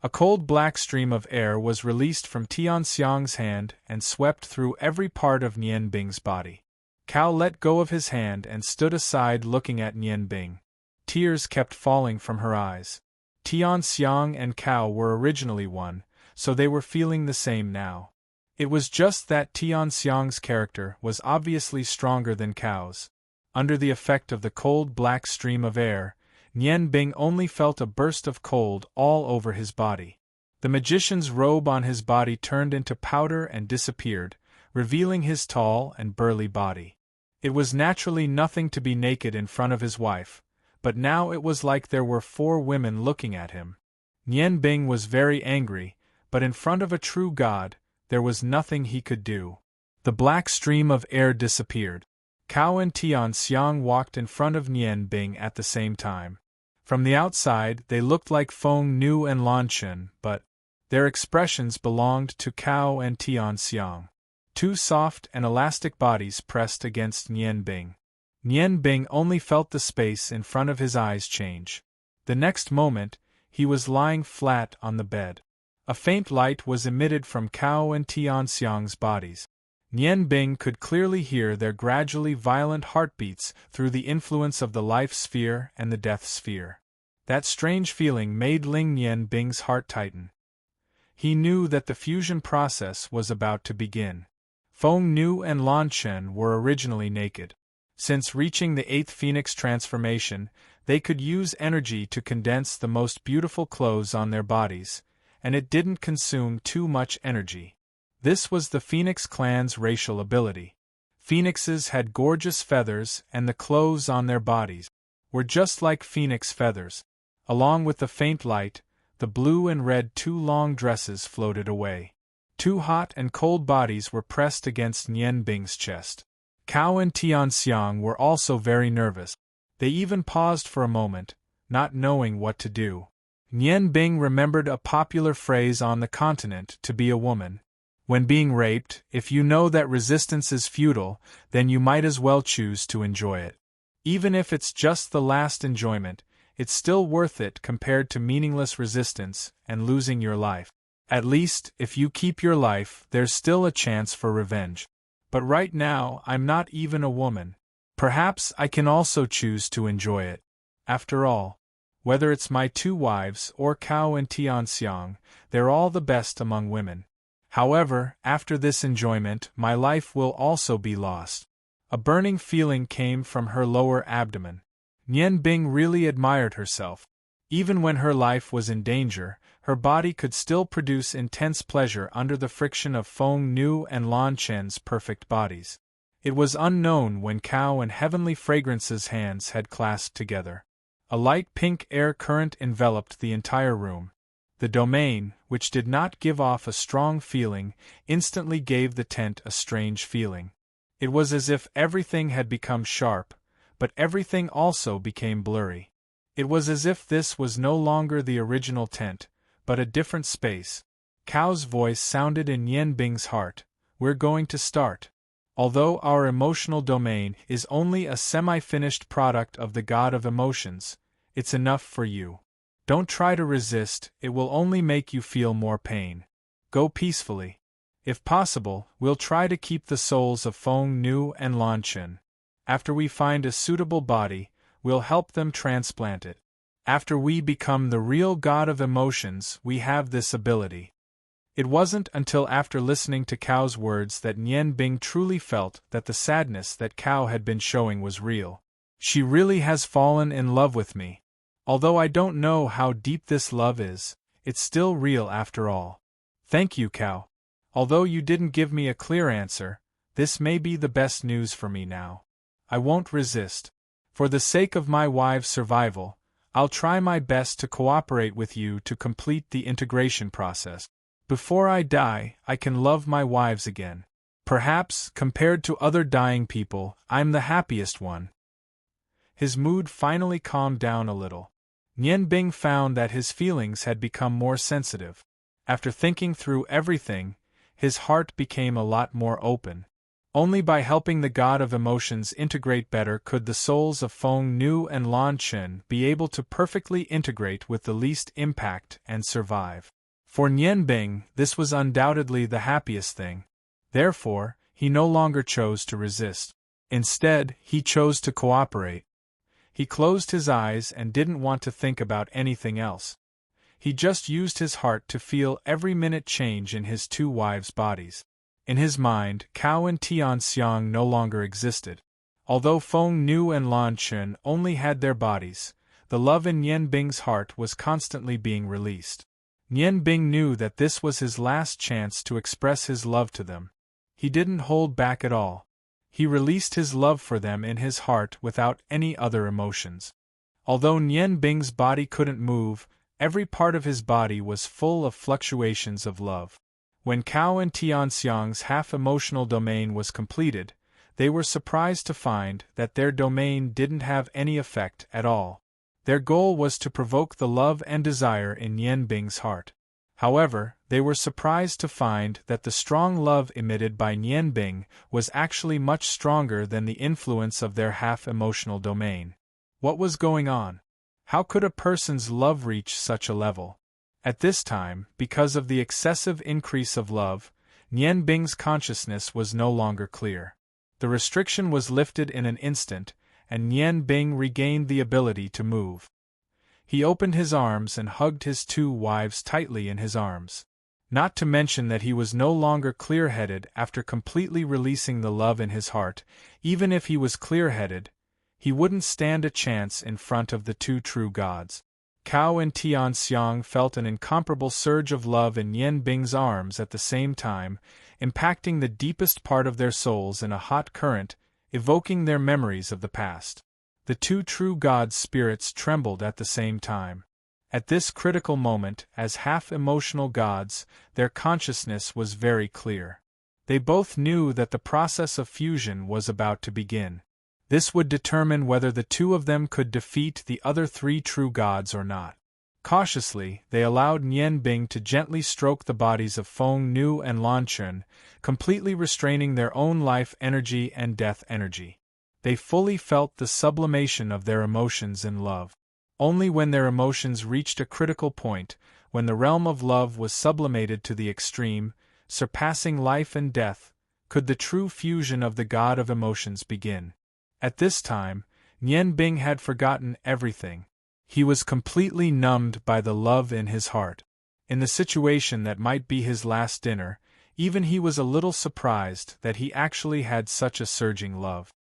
A cold black stream of air was released from Tian Xiang's hand and swept through every part of Nian Bing's body. Cao let go of his hand and stood aside looking at Nian Bing. Tears kept falling from her eyes. Tian Xiang and Cao were originally one, so they were feeling the same now. It was just that Tian Xiang's character was obviously stronger than Cao's. Under the effect of the cold black stream of air, Nian Bing only felt a burst of cold all over his body. The magician's robe on his body turned into powder and disappeared, revealing his tall and burly body. It was naturally nothing to be naked in front of his wife, but now it was like there were 4 women looking at him. Nian Bing was very angry, but in front of a true god, there was nothing he could do. The black stream of air disappeared. Cao and Tian Xiang walked in front of Nian Bing at the same time. From the outside, they looked like Feng Nu and Lan Chen, but their expressions belonged to Cao and Tian Xiang. 2 soft and elastic bodies pressed against Nian Bing. Nian Bing only felt the space in front of his eyes change. The next moment, he was lying flat on the bed. A faint light was emitted from Cao and Tian Xiang's bodies. Nian Bing could clearly hear their gradually violent heartbeats through the influence of the life sphere and the death sphere. That strange feeling made Ling Nian Bing's heart tighten. He knew that the fusion process was about to begin. Feng Nu and Lan Chen were originally naked. Since reaching the 8th Phoenix transformation, they could use energy to condense the most beautiful clothes on their bodies, and it didn't consume too much energy. This was the Phoenix clan's racial ability. Phoenixes had gorgeous feathers, and the clothes on their bodies were just like phoenix feathers. Along with the faint light, the blue and red 2 long dresses floated away. 2 hot and cold bodies were pressed against Nian Bing's chest. Cao and Tian Xiang were also very nervous. They even paused for a moment, not knowing what to do. Nian Bing remembered a popular phrase on the continent to be a woman. When being raped, if you know that resistance is futile, then you might as well choose to enjoy it. Even if it's just the last enjoyment, it's still worth it compared to meaningless resistance and losing your life. At least, if you keep your life, there's still a chance for revenge. But right now, I'm not even a woman. Perhaps I can also choose to enjoy it. After all, whether it's my 2 wives or Cao and Tian Xiang, they're all the best among women. However, after this enjoyment, my life will also be lost. A burning feeling came from her lower abdomen. Nian Bing really admired herself. Even when her life was in danger, her body could still produce intense pleasure under the friction of Feng Nu and Lan Chen's perfect bodies. It was unknown when Cao and Heavenly Fragrance's hands had clasped together. A light pink air current enveloped the entire room. The domain, which did not give off a strong feeling, instantly gave the tent a strange feeling. It was as if everything had become sharp, but everything also became blurry. It was as if this was no longer the original tent, but a different space. Cao's voice sounded in Nian Bing's heart. We're going to start. Although our emotional domain is only a semi-finished product of the god of emotions, it's enough for you. Don't try to resist, it will only make you feel more pain. Go peacefully. If possible, we'll try to keep the souls of Feng Nu and Lan Chen. After we find a suitable body, we'll help them transplant it. After we become the real god of emotions, we have this ability. It wasn't until after listening to Cao's words that Nian Bing truly felt that the sadness that Cao had been showing was real. She really has fallen in love with me. Although I don't know how deep this love is, it's still real after all. Thank you, Cao. Although you didn't give me a clear answer, this may be the best news for me now. I won't resist. For the sake of my wive's survival, I'll try my best to cooperate with you to complete the integration process. Before I die, I can love my wives again. Perhaps, compared to other dying people, I'm the happiest one. His mood finally calmed down a little. Nian Bing found that his feelings had become more sensitive. After thinking through everything, his heart became a lot more open. Only by helping the god of emotions integrate better could the souls of Feng Nu and Lan Chen be able to perfectly integrate with the least impact and survive. For Nian Bing, this was undoubtedly the happiest thing. Therefore, he no longer chose to resist. Instead, he chose to cooperate. He closed his eyes and didn't want to think about anything else. He just used his heart to feel every minute change in his two wives' bodies. In his mind, Cao and Tianxiang no longer existed. Although Feng Nu and Lan Chen only had their bodies, the love in Nian Bing's heart was constantly being released. Nian Bing knew that this was his last chance to express his love to them. He didn't hold back at all. He released his love for them in his heart without any other emotions. Although Nian Bing's body couldn't move, every part of his body was full of fluctuations of love. When Cao and Tianxiang's half-emotional domain was completed, they were surprised to find that their domain didn't have any effect at all. Their goal was to provoke the love and desire in Nian Bing's heart. However, they were surprised to find that the strong love emitted by Nian Bing was actually much stronger than the influence of their half-emotional domain. What was going on? How could a person's love reach such a level? At this time, because of the excessive increase of love, Nian Bing's consciousness was no longer clear. The restriction was lifted in an instant, and Nian Bing regained the ability to move. He opened his arms and hugged his two wives tightly in his arms. Not to mention that he was no longer clear-headed after completely releasing the love in his heart. Even if he was clear-headed, he wouldn't stand a chance in front of the two true gods. Cao and Tianxiang felt an incomparable surge of love in Nian Bing's arms at the same time, impacting the deepest part of their souls in a hot current, evoking their memories of the past. The two true gods' spirits trembled at the same time. At this critical moment, as half-emotional gods, their consciousness was very clear. They both knew that the process of fusion was about to begin. This would determine whether the two of them could defeat the other three true gods or not. Cautiously, they allowed Nian Bing to gently stroke the bodies of Feng Nu and Lan Chen, completely restraining their own life energy and death energy. They fully felt the sublimation of their emotions in love. Only when their emotions reached a critical point, when the realm of love was sublimated to the extreme, surpassing life and death, could the true fusion of the god of emotions begin. At this time, Nian Bing had forgotten everything. He was completely numbed by the love in his heart. In the situation that might be his last dinner, even he was a little surprised that he actually had such a surging love.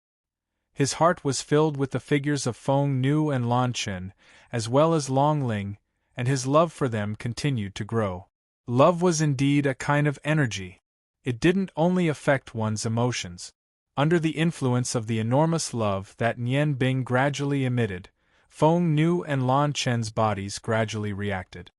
His heart was filled with the figures of Feng Nu and Lan Chen, as well as Long Ling, and his love for them continued to grow. Love was indeed a kind of energy. It didn't only affect one's emotions. Under the influence of the enormous love that Nian Bing gradually emitted, Feng Nu and Lan Chen's bodies gradually reacted.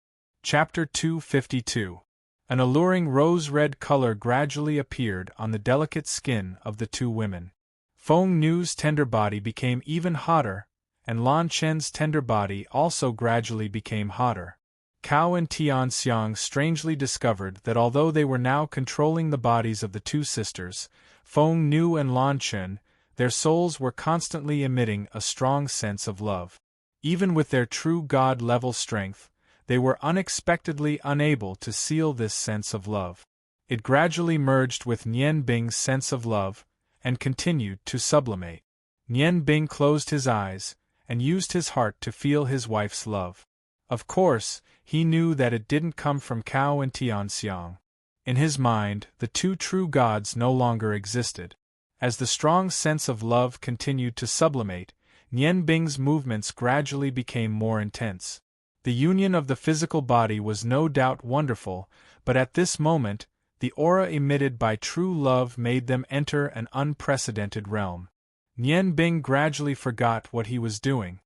Chapter 252. An alluring rose-red color gradually appeared on the delicate skin of the two women. Feng Nu's tender body became even hotter, and Lan Chen's tender body also gradually became hotter. Cao and Tianxiang strangely discovered that although they were now controlling the bodies of the two sisters, Feng Nu and Lan Chen, their souls were constantly emitting a strong sense of love. Even with their true god-level strength, they were unexpectedly unable to seal this sense of love. It gradually merged with Nian Bing's sense of love, and continued to sublimate. Nian Bing closed his eyes, and used his heart to feel his wife's love. Of course, he knew that it didn't come from Cao and Tianxiang. In his mind, the two true gods no longer existed. As the strong sense of love continued to sublimate, Nian Bing's movements gradually became more intense. The union of the physical body was no doubt wonderful, but at this moment, the aura emitted by true love made them enter an unprecedented realm. Nian Bing gradually forgot what he was doing.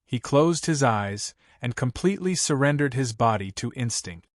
He closed his eyes, and completely surrendered his body to instinct.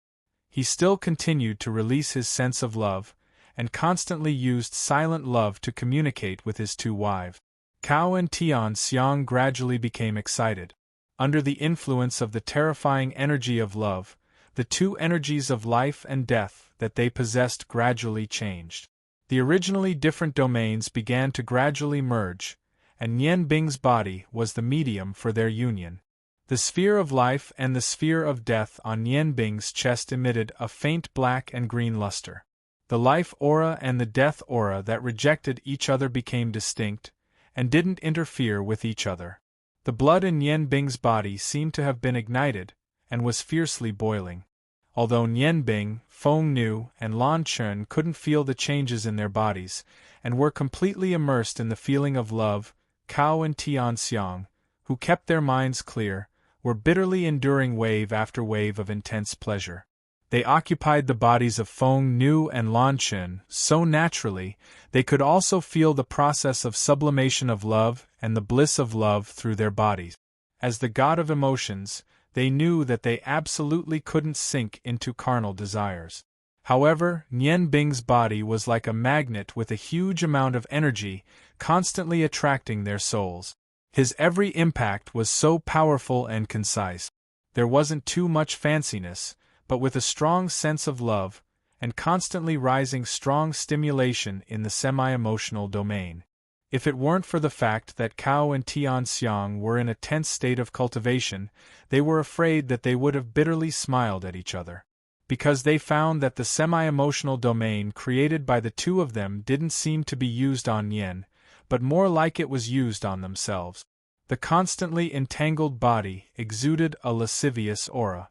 He still continued to release his sense of love, and constantly used silent love to communicate with his two wives. Cao and Tianxiang gradually became excited. Under the influence of the terrifying energy of love, the two energies of life and death that they possessed gradually changed. The originally different domains began to gradually merge, and Nian Bing's body was the medium for their union. The sphere of life and the sphere of death on Nian Bing's chest emitted a faint black and green luster. The life aura and the death aura that rejected each other became distinct, and didn't interfere with each other. The blood in Nian Bing's body seemed to have been ignited, and was fiercely boiling. Although Nian Bing, Feng Nu, and Lan Chen couldn't feel the changes in their bodies, and were completely immersed in the feeling of love, Cao and Tianxiang, who kept their minds clear, were bitterly enduring wave after wave of intense pleasure. They occupied the bodies of Feng Nu and Lan Chen so naturally, they could also feel the process of sublimation of love and the bliss of love through their bodies. As the god of emotions, they knew that they absolutely couldn't sink into carnal desires. However, Nian Bing's body was like a magnet with a huge amount of energy, constantly attracting their souls. His every impact was so powerful and concise. There wasn't too much fanciness, but with a strong sense of love, and constantly rising strong stimulation in the semi-emotional domain. If it weren't for the fact that Cao and Tianxiang were in a tense state of cultivation, they were afraid that they would have bitterly smiled at each other. Because they found that the semi-emotional domain created by the two of them didn't seem to be used on Yin, but more like it was used on themselves. The constantly entangled body exuded a lascivious aura.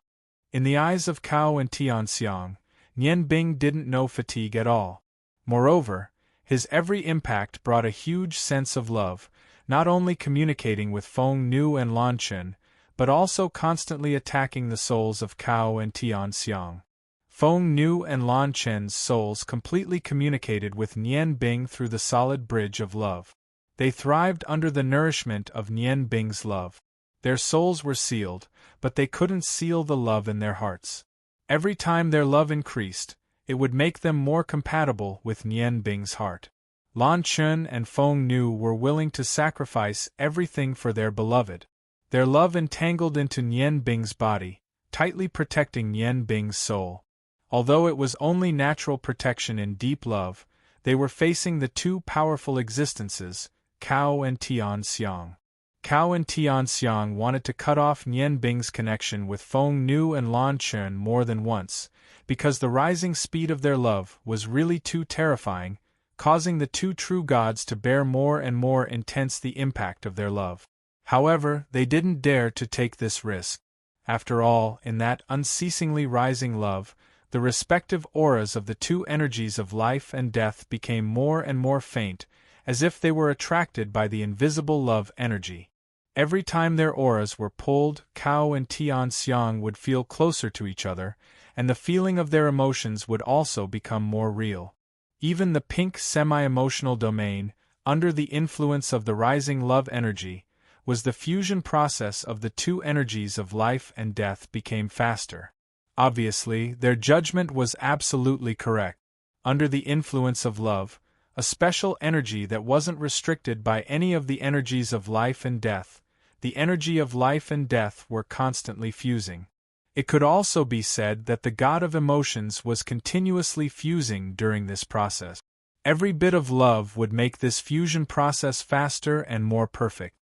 In the eyes of Cao and Tianxiang, Nian Bing didn't know fatigue at all. Moreover, his every impact brought a huge sense of love, not only communicating with Feng Nu and Lan Chen, but also constantly attacking the souls of Cao and Tianxiang. Feng Nu and Lan Chen's souls completely communicated with Nian Bing through the solid bridge of love. They thrived under the nourishment of Nian Bing's love. Their souls were sealed, but they couldn't seal the love in their hearts. Every time their love increased, it would make them more compatible with Nian Bing's heart. Lan Chen and Feng Nu were willing to sacrifice everything for their beloved. Their love entangled into Nian Bing's body, tightly protecting Nian Bing's soul. Although it was only natural protection in deep love, they were facing the two powerful existences, Cao and Tianxiang. Cao and Tianxiang wanted to cut off Nian Bing's connection with Feng Nu and Lan Chen more than once, because the rising speed of their love was really too terrifying, causing the two true gods to bear more and more intense the impact of their love. However, they didn't dare to take this risk. After all, in that unceasingly rising love, the respective auras of the two energies of life and death became more and more faint, as if they were attracted by the invisible love energy. Every time their auras were pulled, Cao and Tianxiang would feel closer to each other, and the feeling of their emotions would also become more real. Even the pink semi-emotional domain, under the influence of the rising love energy, was the fusion process of the two energies of life and death became faster. Obviously, their judgment was absolutely correct. Under the influence of love, a special energy that wasn't restricted by any of the energies of life and death, the energy of life and death were constantly fusing. It could also be said that the god of emotions was continuously fusing during this process. Every bit of love would make this fusion process faster and more perfect.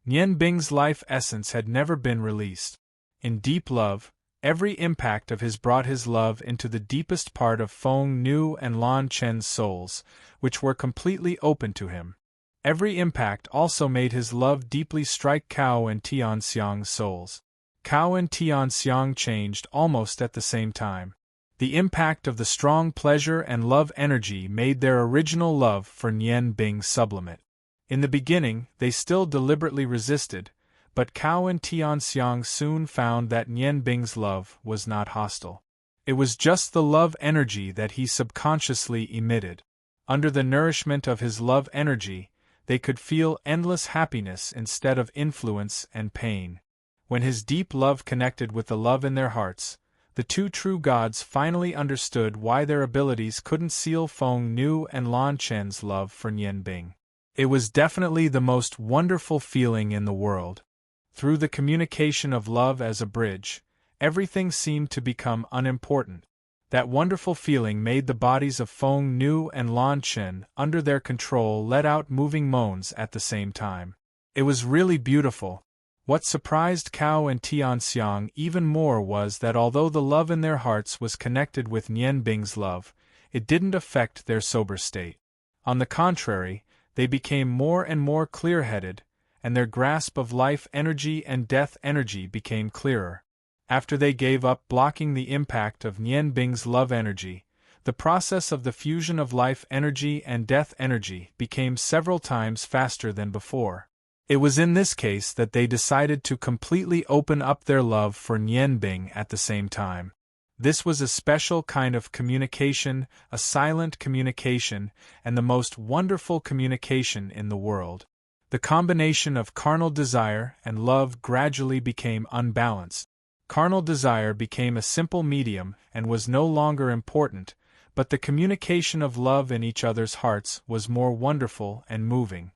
Nian Bing's life essence had never been released. In deep love, Every impact of his brought his love into the deepest part of Feng Nu and Lan Chen's souls, which were completely open to him. Every impact also made his love deeply strike Cao and Tianxiang's souls. Cao and Tianxiang changed almost at the same time. The impact of the strong pleasure and love energy made their original love for Nian Bing sublimate. In the beginning, they still deliberately resisted, but Cao and Tianxiang soon found that Nian Bing's love was not hostile. It was just the love energy that he subconsciously emitted. Under the nourishment of his love energy, they could feel endless happiness instead of influence and pain. When his deep love connected with the love in their hearts, the two true gods finally understood why their abilities couldn't seal Feng Nu and Lan Chen's love for Nian Bing. It was definitely the most wonderful feeling in the world. Through the communication of love as a bridge, everything seemed to become unimportant. That wonderful feeling made the bodies of Feng Nu and Lan Chen, under their control, let out moving moans at the same time. It was really beautiful. What surprised Cao and Tianxiang even more was that although the love in their hearts was connected with Nian Bing's love, it didn't affect their sober state. On the contrary, they became more and more clear-headed, and their grasp of life energy and death energy became clearer. After they gave up blocking the impact of Nian Bing's love energy, the process of the fusion of life energy and death energy became several times faster than before. It was in this case that they decided to completely open up their love for Nian Bing at the same time. This was a special kind of communication, a silent communication, and the most wonderful communication in the world. The combination of carnal desire and love gradually became unbalanced. Carnal desire became a simple medium and was no longer important, but the communication of love in each other's hearts was more wonderful and moving.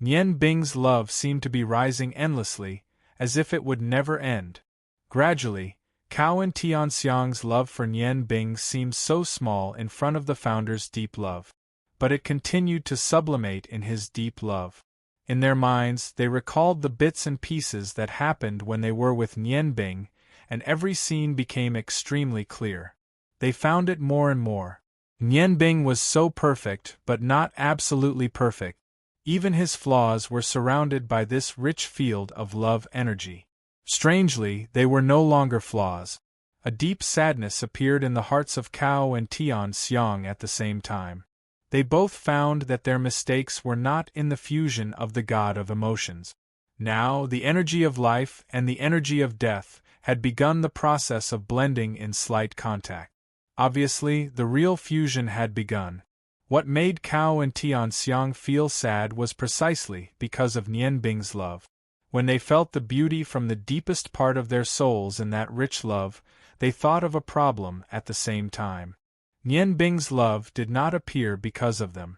Nian Bing's love seemed to be rising endlessly, as if it would never end. Gradually, Cao and Tianxiang's love for Nian Bing seemed so small in front of the founder's deep love. But it continued to sublimate in his deep love. In their minds, they recalled the bits and pieces that happened when they were with Nian Bing, and every scene became extremely clear. They found it more and more. Nian Bing was so perfect, but not absolutely perfect. Even his flaws were surrounded by this rich field of love energy. Strangely, they were no longer flaws. A deep sadness appeared in the hearts of Cao and Tianxiang at the same time. They both found that their mistakes were not in the fusion of the god of emotions. Now, the energy of life and the energy of death had begun the process of blending in slight contact. Obviously, the real fusion had begun. What made Cao and Tianxiang feel sad was precisely because of Nian Bing's love. When they felt the beauty from the deepest part of their souls in that rich love, they thought of a problem at the same time. Nian Bing's love did not appear because of them.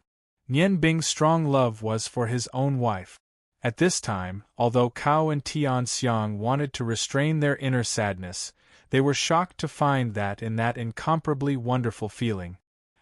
Nian Bing's strong love was for his own wife. At this time, although Cao and Tianxiang wanted to restrain their inner sadness, they were shocked to find that in that incomparably wonderful feeling.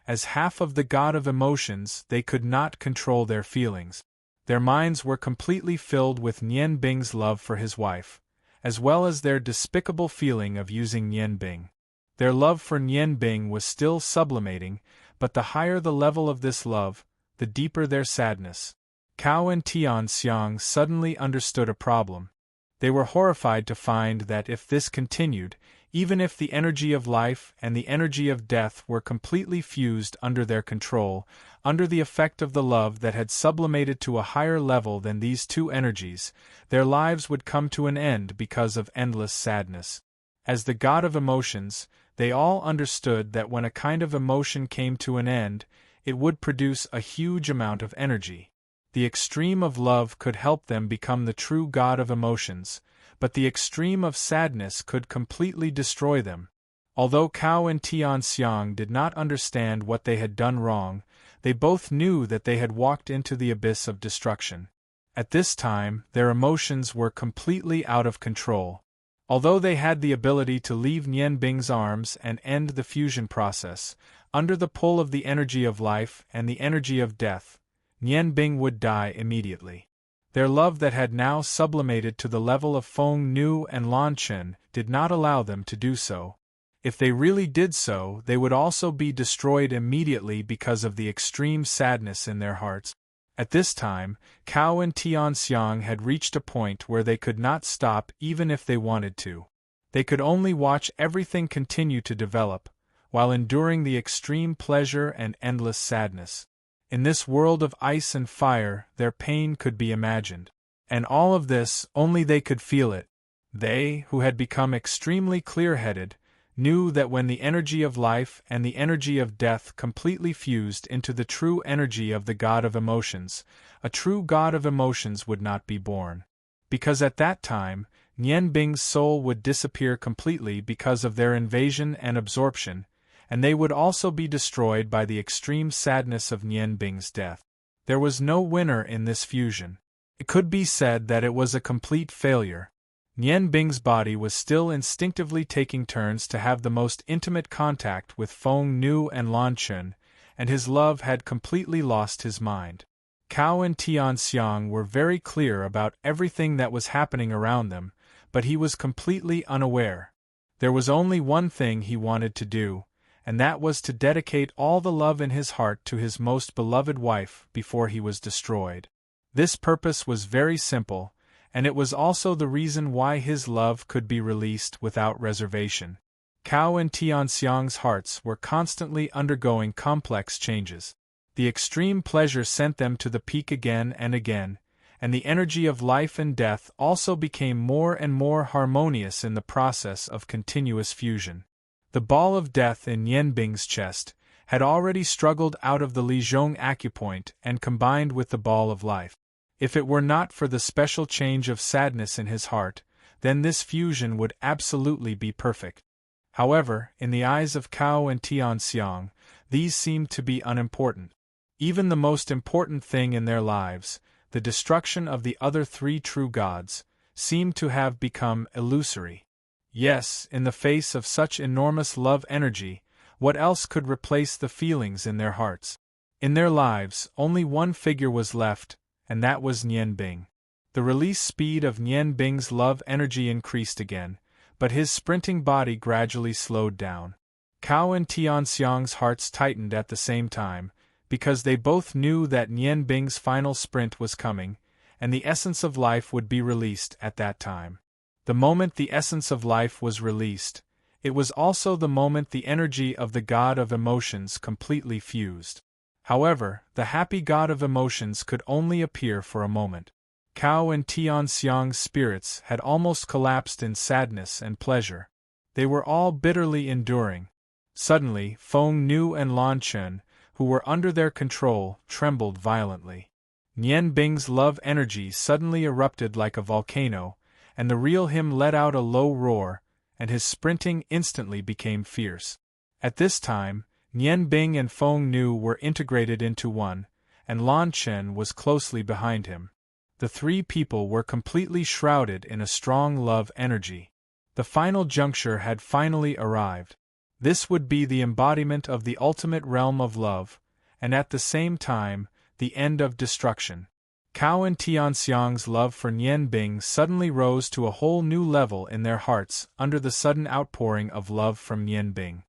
As half of the god of emotions, they could not control their feelings. Their minds were completely filled with Nian Bing's love for his wife, as well as their despicable feeling of using Nian Bing. Their love for Nian Bing was still sublimating, but the higher the level of this love, the deeper their sadness. Cao and Tianxiang suddenly understood a problem. They were horrified to find that if this continued, even if the energy of life and the energy of death were completely fused under their control, under the effect of the love that had sublimated to a higher level than these two energies, their lives would come to an end because of endless sadness. As the god of emotions, they all understood that when a kind of emotion came to an end, it would produce a huge amount of energy. The extreme of love could help them become the true god of emotions, but the extreme of sadness could completely destroy them. Although Cao and Tianxiang did not understand what they had done wrong, they both knew that they had walked into the abyss of destruction. At this time, their emotions were completely out of control. Although they had the ability to leave Nian Bing's arms and end the fusion process, under the pull of the energy of life and the energy of death, Nian Bing would die immediately. Their love that had now sublimated to the level of Feng Nu and Lan Chen did not allow them to do so. If they really did so, they would also be destroyed immediately because of the extreme sadness in their hearts. At this time, Cao and Tianxiang had reached a point where they could not stop even if they wanted to. They could only watch everything continue to develop, while enduring the extreme pleasure and endless sadness. In this world of ice and fire, their pain could be imagined. And all of this, only they could feel it. They, who had become extremely clear-headed, knew that when the energy of life and the energy of death completely fused into the true energy of the God of emotions, a true God of emotions would not be born. Because at that time, Nian Bing's soul would disappear completely because of their invasion and absorption, and they would also be destroyed by the extreme sadness of Nian Bing's death. There was no winner in this fusion. It could be said that it was a complete failure. Nian Bing's body was still instinctively taking turns to have the most intimate contact with Feng Nu and Lan Chen, and his love had completely lost his mind. Cao and Tianxiang were very clear about everything that was happening around them, but he was completely unaware. There was only one thing he wanted to do, and that was to dedicate all the love in his heart to his most beloved wife before he was destroyed. This purpose was very simple, and it was also the reason why his love could be released without reservation. Cao and Tianxiang's hearts were constantly undergoing complex changes. The extreme pleasure sent them to the peak again and again, and the energy of life and death also became more and more harmonious in the process of continuous fusion. The ball of death in Nian Bing's chest had already struggled out of the Lizhong acupoint and combined with the ball of life. If it were not for the special change of sadness in his heart, then this fusion would absolutely be perfect. However, in the eyes of Cao and Tianxiang, these seemed to be unimportant. Even the most important thing in their lives, the destruction of the other three true gods, seemed to have become illusory. Yes, in the face of such enormous love energy, what else could replace the feelings in their hearts? In their lives, only one figure was left, and that was Nian Bing. The release speed of Nian Bing's love energy increased again, but his sprinting body gradually slowed down. Cao and Tianxiang's hearts tightened at the same time, because they both knew that Nian Bing's final sprint was coming, and the essence of life would be released at that time. The moment the essence of life was released, it was also the moment the energy of the God of emotions completely fused. However, the happy God of emotions could only appear for a moment. Cao and Tianxiang's spirits had almost collapsed in sadness and pleasure. They were all bitterly enduring. Suddenly, Feng Nu and Lan Chen, who were under their control, trembled violently. Nian Bing's love energy suddenly erupted like a volcano, and the real him let out a low roar, and his sprinting instantly became fierce. At this time, Nian Bing and Feng Nu were integrated into one, and Lan Chen was closely behind him. The three people were completely shrouded in a strong love energy. The final juncture had finally arrived. This would be the embodiment of the ultimate realm of love, and at the same time, the end of destruction. Cao and Tianxiang's love for Nian Bing suddenly rose to a whole new level in their hearts under the sudden outpouring of love from Nian Bing.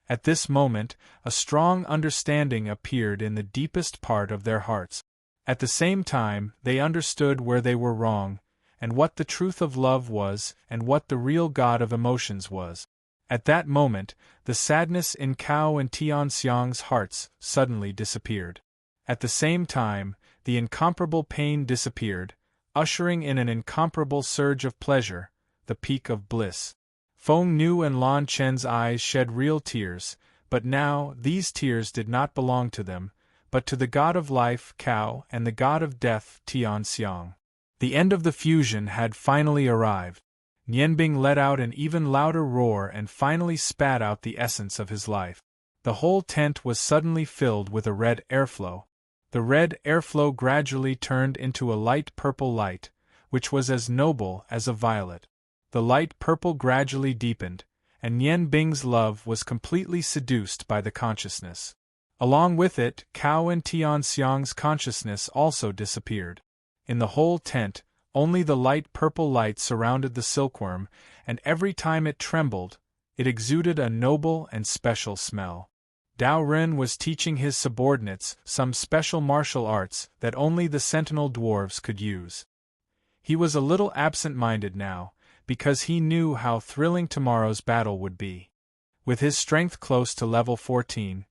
At this moment, a strong understanding appeared in the deepest part of their hearts. At the same time, they understood where they were wrong, and what the truth of love was, and what the real God of emotions was. At that moment, the sadness in Cao and Tianxiang's hearts suddenly disappeared. At the same time, the incomparable pain disappeared, ushering in an incomparable surge of pleasure, the peak of bliss. Feng Nu and Lan Chen's eyes shed real tears, but now these tears did not belong to them, but to the God of life, Cao, and the God of death, Tianxiang. The end of the fusion had finally arrived. Nian Bing let out an even louder roar and finally spat out the essence of his life. The whole tent was suddenly filled with a red airflow. The red airflow gradually turned into a light purple light, which was as noble as a violet. The light purple gradually deepened, and Nian Bing's love was completely seduced by the consciousness. Along with it, Cao and Tianxiang's consciousness also disappeared. In the whole tent, only the light purple light surrounded the silkworm, and every time it trembled, it exuded a noble and special smell. Dao Ren was teaching his subordinates some special martial arts that only the sentinel dwarves could use. He was a little absent-minded now, because he knew how thrilling tomorrow's battle would be. With his strength close to level 14,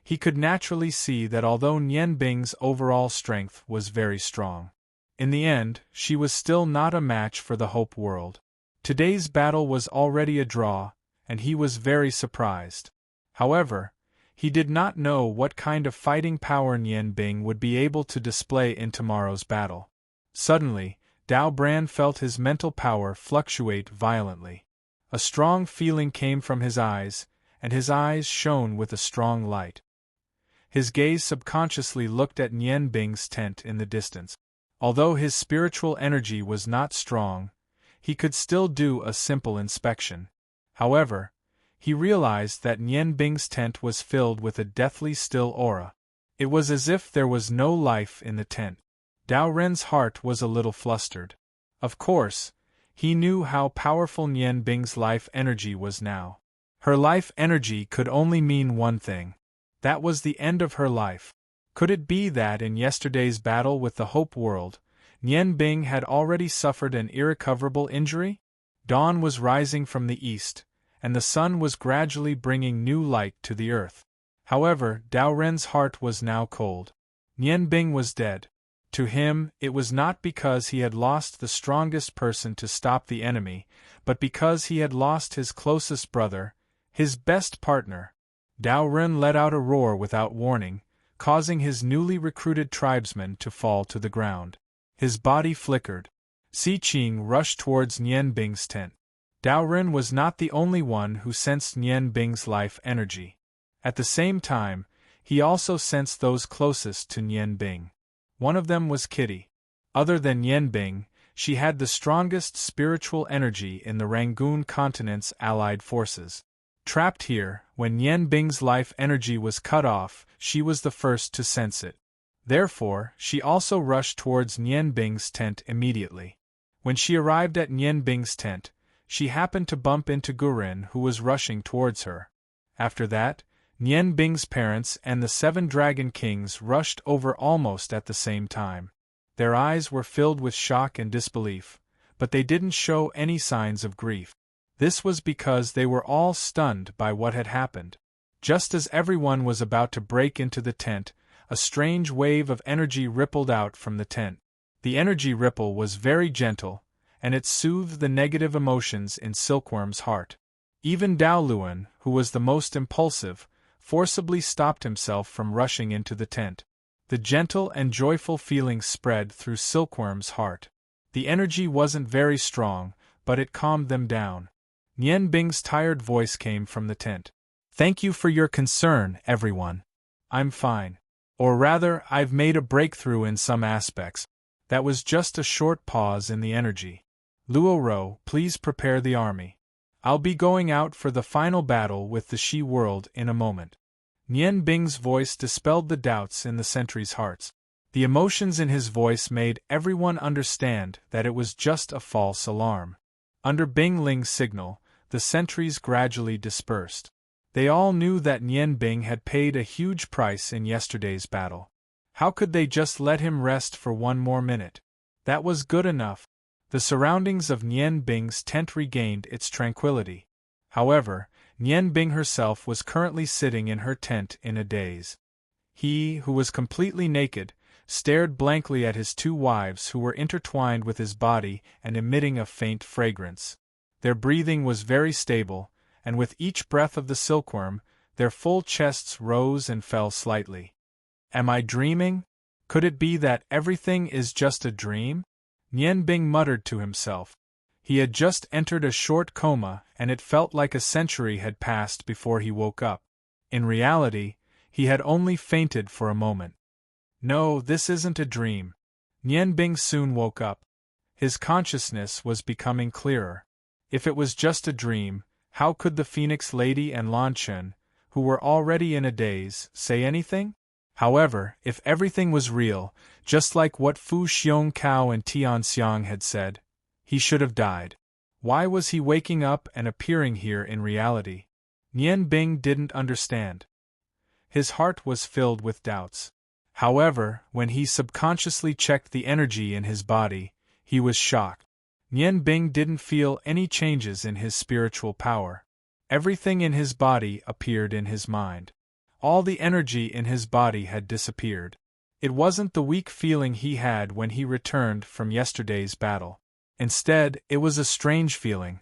he could naturally see that although Nian Bing's overall strength was very strong, in the end, she was still not a match for the Hope World. Today's battle was already a draw, and he was very surprised. However, he did not know what kind of fighting power Nian Bing would be able to display in tomorrow's battle. Suddenly, Dao Bran felt his mental power fluctuate violently. A strong feeling came from his eyes, and his eyes shone with a strong light. His gaze subconsciously looked at Nian Bing's tent in the distance. Although his spiritual energy was not strong, he could still do a simple inspection. However, he realized that Nian Bing's tent was filled with a deathly still aura. It was as if there was no life in the tent. Dao Ren's heart was a little flustered. Of course, he knew how powerful Nian Bing's life energy was now. Her life energy could only mean one thing. That was the end of her life. Could it be that in yesterday's battle with the Hope World, Nian Bing had already suffered an irrecoverable injury? Dawn was rising from the east, and the sun was gradually bringing new light to the earth. However, Dao Ren's heart was now cold. Nian Bing was dead. To him, it was not because he had lost the strongest person to stop the enemy, but because he had lost his closest brother, his best partner. Dao Ren let out a roar without warning, causing his newly recruited tribesmen to fall to the ground. His body flickered. Si Qing rushed towards Nian Bing's tent. Dao Ren was not the only one who sensed Nian Bing's life energy. At the same time, he also sensed those closest to Nian Bing. One of them was Kitty. Other than Nian Bing, she had the strongest spiritual energy in the Rangoon continent's allied forces. Trapped here, when Nian Bing's life energy was cut off, she was the first to sense it. Therefore, she also rushed towards Nian Bing's tent immediately. When she arrived at Nian Bing's tent, she happened to bump into Guren, who was rushing towards her. After that, Nian Bing's parents and the 7 Dragon Kings rushed over almost at the same time. Their eyes were filled with shock and disbelief, but they didn't show any signs of grief. This was because they were all stunned by what had happened. Just as everyone was about to break into the tent, a strange wave of energy rippled out from the tent. The energy ripple was very gentle, and it soothed the negative emotions in Silkworm's heart. Even Dao Luan, who was the most impulsive, forcibly stopped himself from rushing into the tent. The gentle and joyful feeling spread through Silkworm's heart. The energy wasn't very strong, but it calmed them down. Nian Bing's tired voice came from the tent. "Thank you for your concern, everyone. I'm fine. Or rather, I've made a breakthrough in some aspects." That was just a short pause in the energy. "Luo Ro, please prepare the army. I'll be going out for the final battle with the Shi world in a moment." Nian Bing's voice dispelled the doubts in the sentries' hearts. The emotions in his voice made everyone understand that it was just a false alarm. Under Bing Ling's signal, the sentries gradually dispersed. They all knew that Nian Bing had paid a huge price in yesterday's battle. How could they just let him rest for one more minute? That was good enough. The surroundings of Nian Bing's tent regained its tranquility. However, Nian Bing herself was currently sitting in her tent in a daze. He, who was completely naked, stared blankly at his 2 wives who were intertwined with his body and emitting a faint fragrance. Their breathing was very stable, and with each breath of the silkworm, their full chests rose and fell slightly. Am I dreaming? Could it be that everything is just a dream? Nian Bing muttered to himself. He had just entered a short coma, and it felt like a century had passed before he woke up. In reality, he had only fainted for a moment. No, this isn't a dream. Nian Bing soon woke up. His consciousness was becoming clearer. If it was just a dream, how could the Phoenix Lady and Lan Chen, who were already in a daze, say anything? However, if everything was real, just like what Fu Xiong Kao and Tian Xiang had said, he should have died. Why was he waking up and appearing here in reality? Nian Bing didn't understand. His heart was filled with doubts. However, when he subconsciously checked the energy in his body, he was shocked. Nian Bing didn't feel any changes in his spiritual power. Everything in his body appeared in his mind. All the energy in his body had disappeared. It wasn't the weak feeling he had when he returned from yesterday's battle. Instead, it was a strange feeling.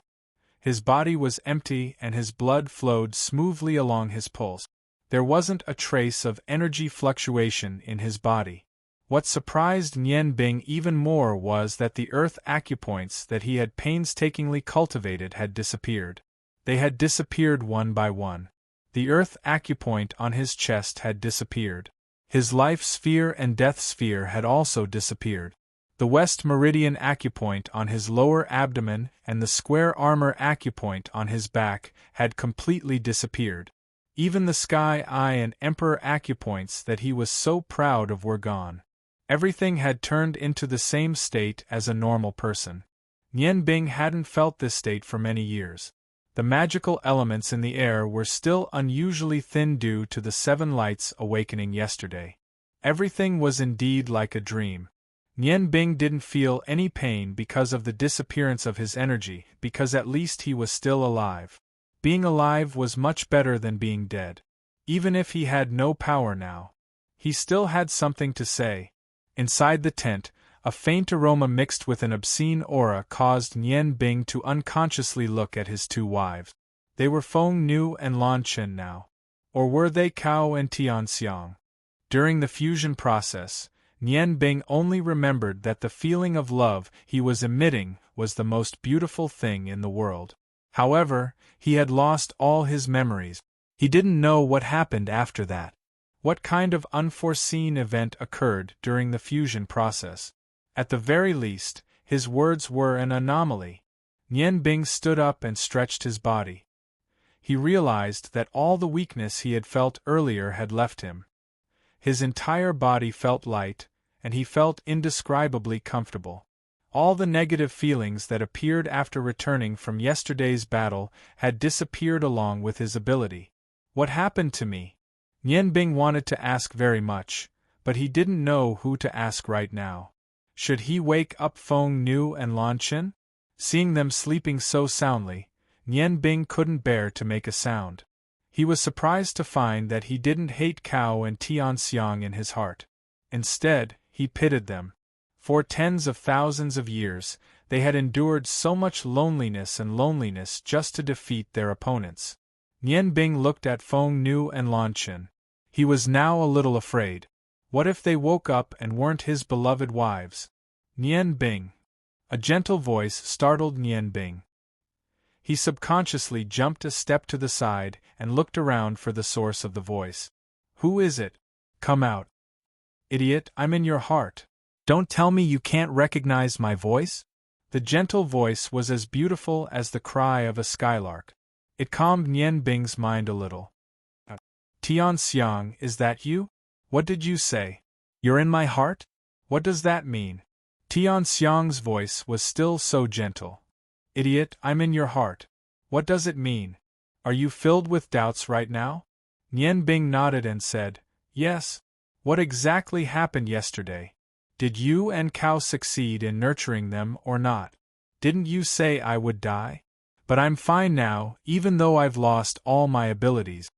His body was empty and his blood flowed smoothly along his pulse. There wasn't a trace of energy fluctuation in his body. What surprised Nian Bing even more was that the earth acupoints that he had painstakingly cultivated had disappeared. They had disappeared one by one. The earth acupoint on his chest had disappeared. His life sphere and death sphere had also disappeared. The west meridian acupoint on his lower abdomen and the square armor acupoint on his back had completely disappeared. Even the sky eye and emperor acupoints that he was so proud of were gone. Everything had turned into the same state as a normal person. Nian Bing hadn't felt this state for many years. The magical elements in the air were still unusually thin due to the 7 lights awakening yesterday. Everything was indeed like a dream. Nian Bing didn't feel any pain because of the disappearance of his energy, because at least he was still alive. Being alive was much better than being dead. Even if he had no power now, he still had something to say. Inside the tent, a faint aroma mixed with an obscene aura caused Nian Bing to unconsciously look at his 2 wives. They were Feng Nu and Lan Chen now. Or were they Cao and Tian Xiang? During the fusion process, Nian Bing only remembered that the feeling of love he was emitting was the most beautiful thing in the world. However, he had lost all his memories. He didn't know what happened after that. What kind of unforeseen event occurred during the fusion process? At the very least, his words were an anomaly. Nian Bing stood up and stretched his body. He realized that all the weakness he had felt earlier had left him. His entire body felt light, and he felt indescribably comfortable. All the negative feelings that appeared after returning from yesterday's battle had disappeared along with his ability. What happened to me? Nian Bing wanted to ask very much, but he didn't know who to ask right now. Should he wake up Feng Nu and Lan Chen? Seeing them sleeping so soundly, Nian Bing couldn't bear to make a sound. He was surprised to find that he didn't hate Cao and Tian Xiang in his heart. Instead, he pitied them. For tens of thousands of years, they had endured so much loneliness just to defeat their opponents. Nian Bing looked at Feng Nu and Lan Chen. He was now a little afraid. What if they woke up and weren't his beloved wives? Nian Bing. A gentle voice startled Nian Bing. He subconsciously jumped a step to the side and looked around for the source of the voice. Who is it? Come out. Idiot, I'm in your heart. Don't tell me you can't recognize my voice? The gentle voice was as beautiful as the cry of a skylark. It calmed Nian Bing's mind a little. Tian Xiang, is that you? What did you say? You're in my heart? What does that mean? Tian Xiang's voice was still so gentle. Idiot, I'm in your heart. What does it mean? Are you filled with doubts right now? Nian Bing nodded and said, Yes. What exactly happened yesterday? Did you and Cao succeed in nurturing them or not? Didn't you say I would die? But I'm fine now, even though I've lost all my abilities.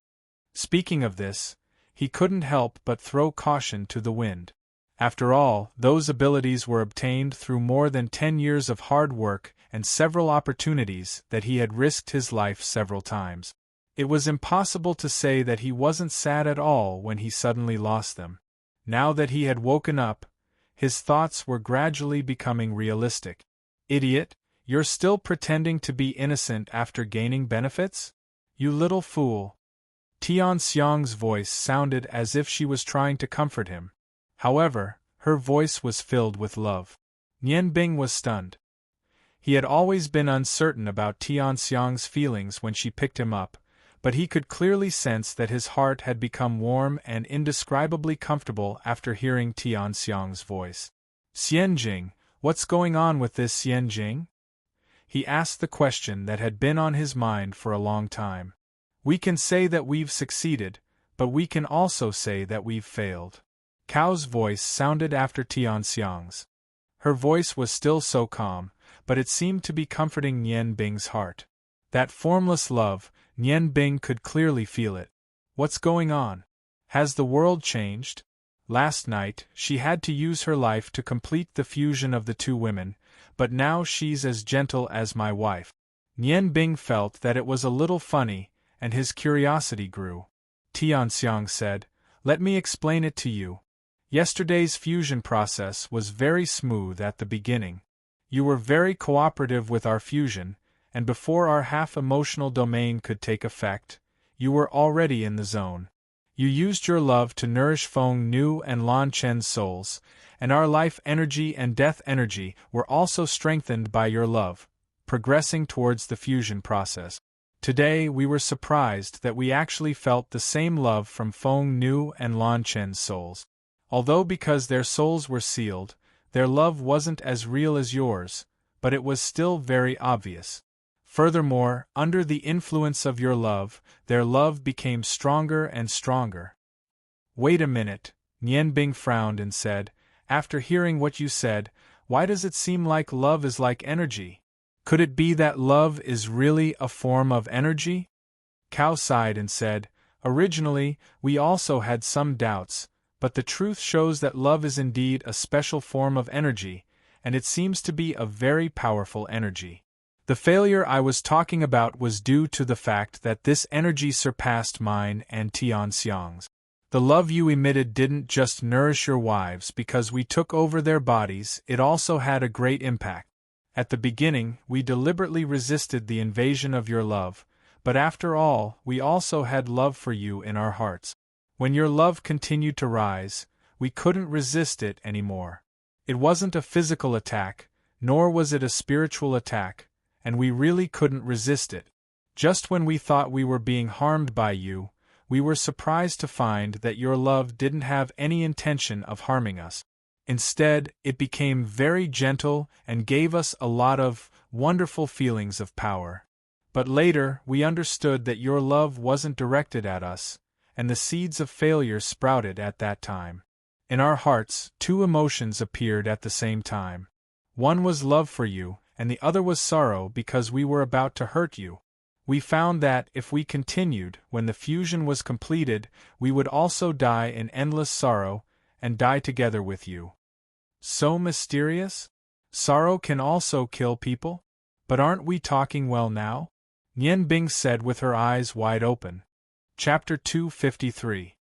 Speaking of this, he couldn't help but throw caution to the wind. After all, those abilities were obtained through more than 10 years of hard work and several opportunities that he had risked his life several times. It was impossible to say that he wasn't sad at all when he suddenly lost them. Now that he had woken up, his thoughts were gradually becoming realistic. Idiot, you're still pretending to be innocent after gaining benefits? You little fool. Tian Xiang's voice sounded as if she was trying to comfort him. However, her voice was filled with love. Nian Bing was stunned. He had always been uncertain about Tian Xiang's feelings when she picked him up, but he could clearly sense that his heart had become warm and indescribably comfortable after hearing Tianxiang's voice. Xianjing, what's going on with this Xianjing? He asked the question that had been on his mind for a long time. We can say that we've succeeded, but we can also say that we've failed. Cao's voice sounded after Tianxiang's. Her voice was still so calm, but it seemed to be comforting Nian Bing's heart. That formless love, Nian Bing could clearly feel it. What's going on? Has the world changed? Last night, she had to use her life to complete the fusion of the two women, but now she's as gentle as my wife. Nian Bing felt that it was a little funny, and his curiosity grew. Tianxiang said, "Let me explain it to you. Yesterday's fusion process was very smooth at the beginning. You were very cooperative with our fusion, and before our half-emotional domain could take effect, you were already in the zone. You used your love to nourish Feng Nu and Lan Chen's souls, and our life energy and death energy were also strengthened by your love, progressing towards the fusion process. Today we were surprised that we actually felt the same love from Feng Nu and Lan Chen's souls. Although because their souls were sealed, their love wasn't as real as yours, but it was still very obvious. Furthermore, under the influence of your love, their love became stronger and stronger." "Wait a minute," Nian Bing frowned and said, "after hearing what you said, why does it seem like love is like energy? Could it be that love is really a form of energy?" Cao sighed and said, "Originally, we also had some doubts, but the truth shows that love is indeed a special form of energy, and it seems to be a very powerful energy. The failure I was talking about was due to the fact that this energy surpassed mine and Tianxiang's. The love you emitted didn't just nourish your wives because we took over their bodies, it also had a great impact. At the beginning, we deliberately resisted the invasion of your love, but after all, we also had love for you in our hearts. When your love continued to rise, we couldn't resist it anymore. It wasn't a physical attack, nor was it a spiritual attack, and we really couldn't resist it. Just when we thought we were being harmed by you, we were surprised to find that your love didn't have any intention of harming us. Instead, it became very gentle and gave us a lot of wonderful feelings of power. But later, we understood that your love wasn't directed at us, and the seeds of failure sprouted at that time. In our hearts, two emotions appeared at the same time. One was love for you, and the other was sorrow because we were about to hurt you. We found that, if we continued, when the fusion was completed, we would also die in endless sorrow, and die together with you." "So mysterious? Sorrow can also kill people? But aren't we talking well now?" Nian Bing said with her eyes wide open. Chapter 253.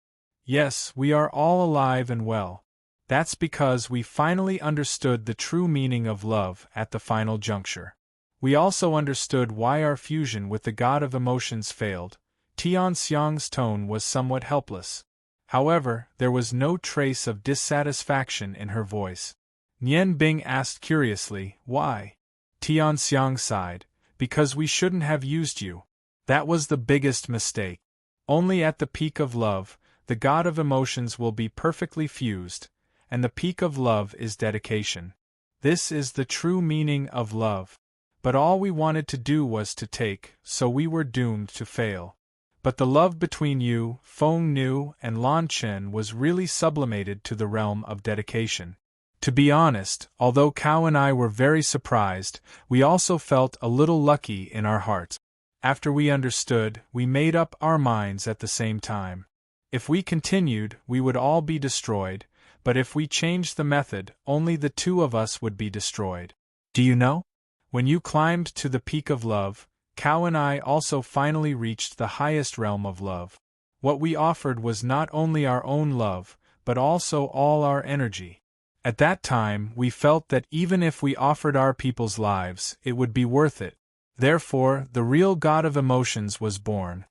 "Yes, we are all alive and well. That's because we finally understood the true meaning of love at the final juncture. We also understood why our fusion with the god of emotions failed." Tianxiang's tone was somewhat helpless. However, there was no trace of dissatisfaction in her voice. Nian Bing asked curiously, "Why?" Tianxiang sighed, "Because we shouldn't have used you. That was the biggest mistake. Only at the peak of love, the god of emotions will be perfectly fused, and the peak of love is dedication. This is the true meaning of love. But all we wanted to do was to take, so we were doomed to fail. But the love between you, Feng Nu, and Lan Chen was really sublimated to the realm of dedication. To be honest, although Cao and I were very surprised, we also felt a little lucky in our hearts. After we understood, we made up our minds at the same time. If we continued, we would all be destroyed, but if we changed the method, only the two of us would be destroyed. Do you know? When you climbed to the peak of love, Cao and I also finally reached the highest realm of love. What we offered was not only our own love, but also all our energy. At that time, we felt that even if we offered our people's lives, it would be worth it. Therefore, the real god of emotions was born."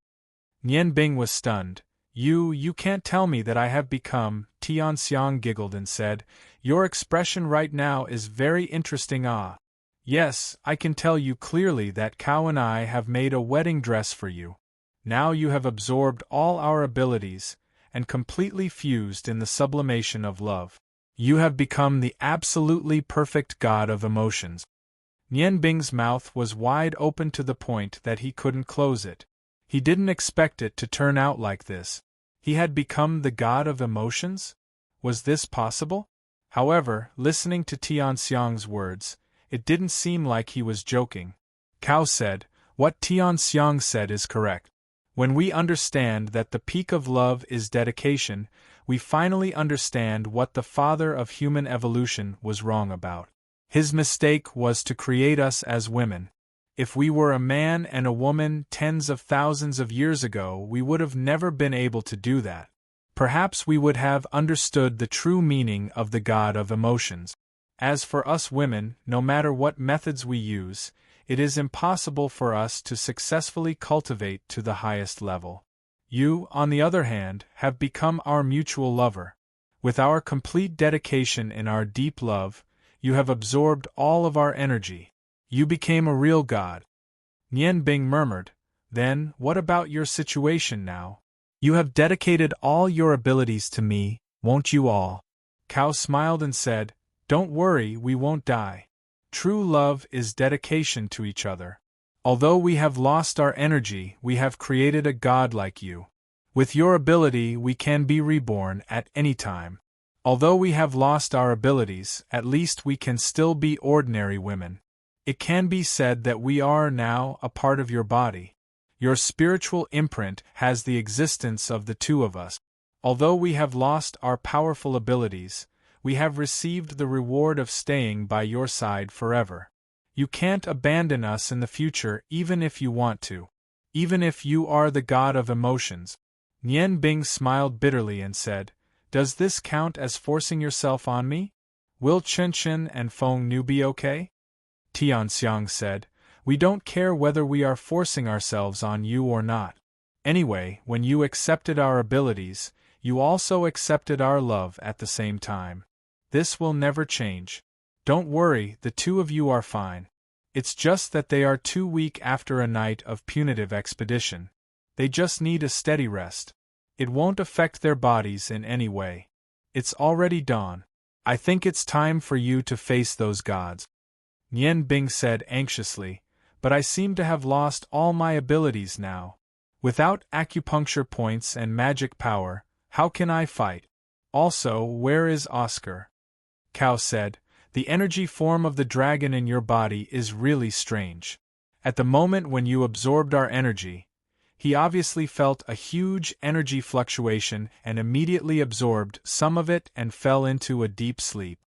Nian Bing was stunned. You can't tell me that I have become," Tianxiang giggled and said, "Your expression right now is very interesting. Ah. Yes, I can tell you clearly that Cao and I have made a wedding dress for you. Now you have absorbed all our abilities, and completely fused in the sublimation of love. You have become the absolutely perfect god of emotions. Nian Bing's mouth was wide open to the point that he couldn't close it. He didn't expect it to turn out like this. He had become the god of emotions? Was this possible? However, listening to Tianxiang's words, it didn't seem like he was joking. Cao said, "What Tianxiang said is correct. When we understand that the peak of love is dedication, we finally understand what the father of human evolution was wrong about. His mistake was to create us as women. If we were a man and a woman tens of thousands of years ago, we would have never been able to do that. Perhaps we would have understood the true meaning of the god of emotions. As for us women, no matter what methods we use, it is impossible for us to successfully cultivate to the highest level. You, on the other hand, have become our mutual lover. With our complete dedication and our deep love, you have absorbed all of our energy. You became a real god." Nian Bing murmured, "Then, what about your situation now? You have dedicated all your abilities to me, won't you all?" Cao smiled and said, "Don't worry, we won't die. True love is dedication to each other. Although we have lost our energy, we have created a god like you. With your ability, we can be reborn at any time. Although we have lost our abilities, at least we can still be ordinary women. It can be said that we are now a part of your body. Your spiritual imprint has the existence of the two of us. Although we have lost our powerful abilities, we have received the reward of staying by your side forever. You can't abandon us in the future even if you want to. Even if you are the god of emotions." Nian Bing smiled bitterly and said, "Does this count as forcing yourself on me? Will Chen and Feng Nu be okay?" Tianxiang said, "We don't care whether we are forcing ourselves on you or not. Anyway, when you accepted our abilities, you also accepted our love at the same time. This will never change. Don't worry, the two of you are fine. It's just that they are too weak after a night of punitive expedition. They just need a steady rest. It won't affect their bodies in any way. It's already dawn. I think it's time for you to face those gods." Nian Bing said anxiously, "But I seem to have lost all my abilities now. Without acupuncture points and magic power, how can I fight? Also, where is Oscar?" Cao said, "The energy form of the dragon in your body is really strange. At the moment when you absorbed our energy, he obviously felt a huge energy fluctuation and immediately absorbed some of it and fell into a deep sleep.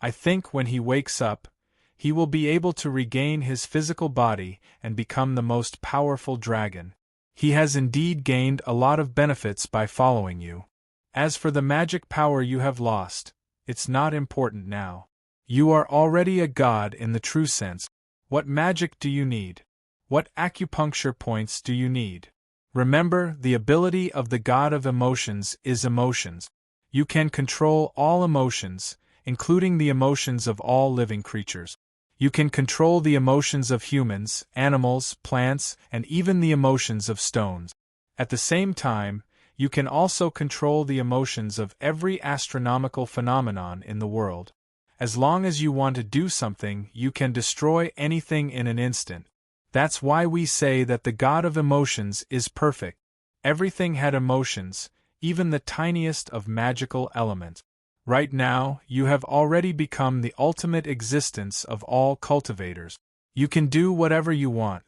I think when he wakes up, he will be able to regain his physical body and become the most powerful dragon. He has indeed gained a lot of benefits by following you. As for the magic power you have lost, it's not important now. You are already a god in the true sense. What magic do you need? What acupuncture points do you need? Remember, the ability of the god of emotions is emotions. You can control all emotions, including the emotions of all living creatures. You can control the emotions of humans, animals, plants, and even the emotions of stones. At the same time, you can also control the emotions of every astronomical phenomenon in the world. As long as you want to do something, you can destroy anything in an instant. That's why we say that the god of emotions is perfect. Everything had emotions, even the tiniest of magical elements. Right now, you have already become the ultimate existence of all cultivators. You can do whatever you want.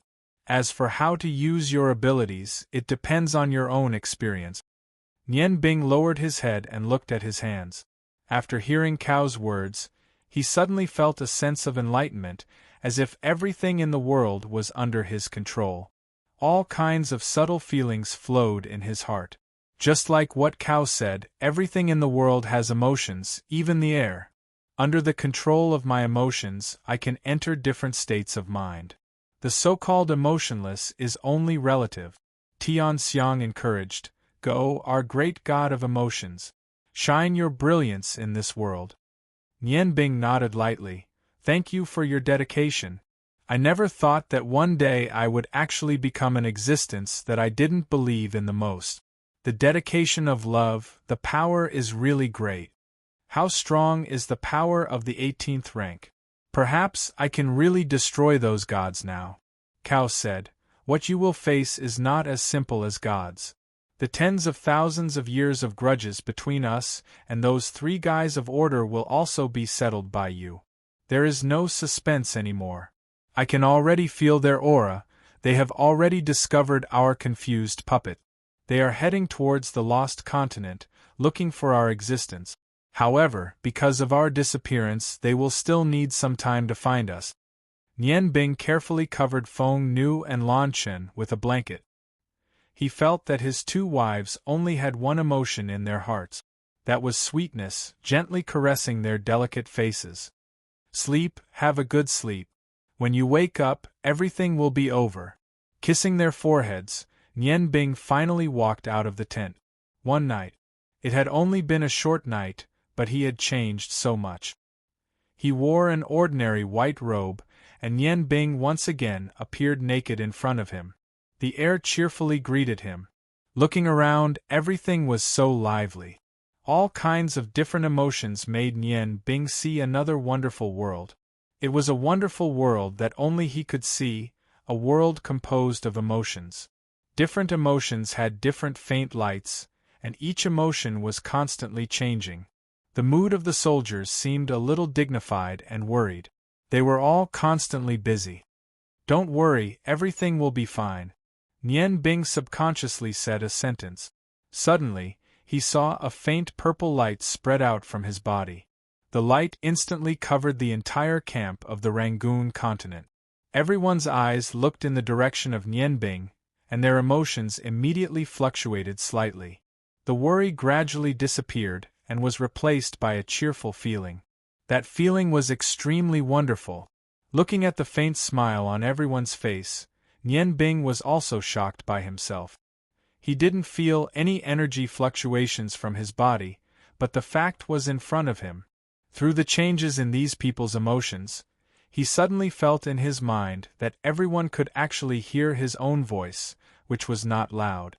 As for how to use your abilities, it depends on your own experience." Nian Bing lowered his head and looked at his hands. After hearing Cao's words, he suddenly felt a sense of enlightenment, as if everything in the world was under his control. All kinds of subtle feelings flowed in his heart. Just like what Cao said, everything in the world has emotions, even the air. Under the control of my emotions, I can enter different states of mind. The so-called emotionless is only relative. Tianxiang encouraged, "Go, our great god of emotions. Shine your brilliance in this world." Nian Bing nodded lightly. "Thank you for your dedication. I never thought that one day I would actually become an existence that I didn't believe in the most. The dedication of love, the power is really great. How strong is the power of the 18th rank? Perhaps I can really destroy those gods now. Cao said, what you will face is not as simple as gods. The tens of thousands of years of grudges between us and those 3 guys of order will also be settled by you. There is no suspense anymore. I can already feel their aura, they have already discovered our confused puppet. They are heading towards the lost continent, looking for our existence. However, because of our disappearance, they will still need some time to find us. Nian Bing carefully covered Feng Nu and Lan Chen with a blanket. He felt that his 2 wives only had one emotion in their hearts. That was sweetness, gently caressing their delicate faces. Sleep, have a good sleep. When you wake up, everything will be over. Kissing their foreheads, Nian Bing finally walked out of the tent. One night. It had only been a short night, but he had changed so much. He wore an ordinary white robe, and Nian Bing once again appeared naked in front of him. The air cheerfully greeted him. Looking around, everything was so lively. All kinds of different emotions made Nian Bing see another wonderful world. It was a wonderful world that only he could see, a world composed of emotions. Different emotions had different faint lights, and each emotion was constantly changing. The mood of the soldiers seemed a little dignified and worried. They were all constantly busy. Don't worry, everything will be fine. Nian Bing subconsciously said a sentence. Suddenly, he saw a faint purple light spread out from his body. The light instantly covered the entire camp of the Rangoon continent. Everyone's eyes looked in the direction of Nian Bing, and their emotions immediately fluctuated slightly. The worry gradually disappeared and was replaced by a cheerful feeling. That feeling was extremely wonderful. Looking at the faint smile on everyone's face, Nian Bing was also shocked by himself. He didn't feel any energy fluctuations from his body, but the fact was in front of him. Through the changes in these people's emotions, he suddenly felt in his mind that everyone could actually hear his own voice, which was not loud.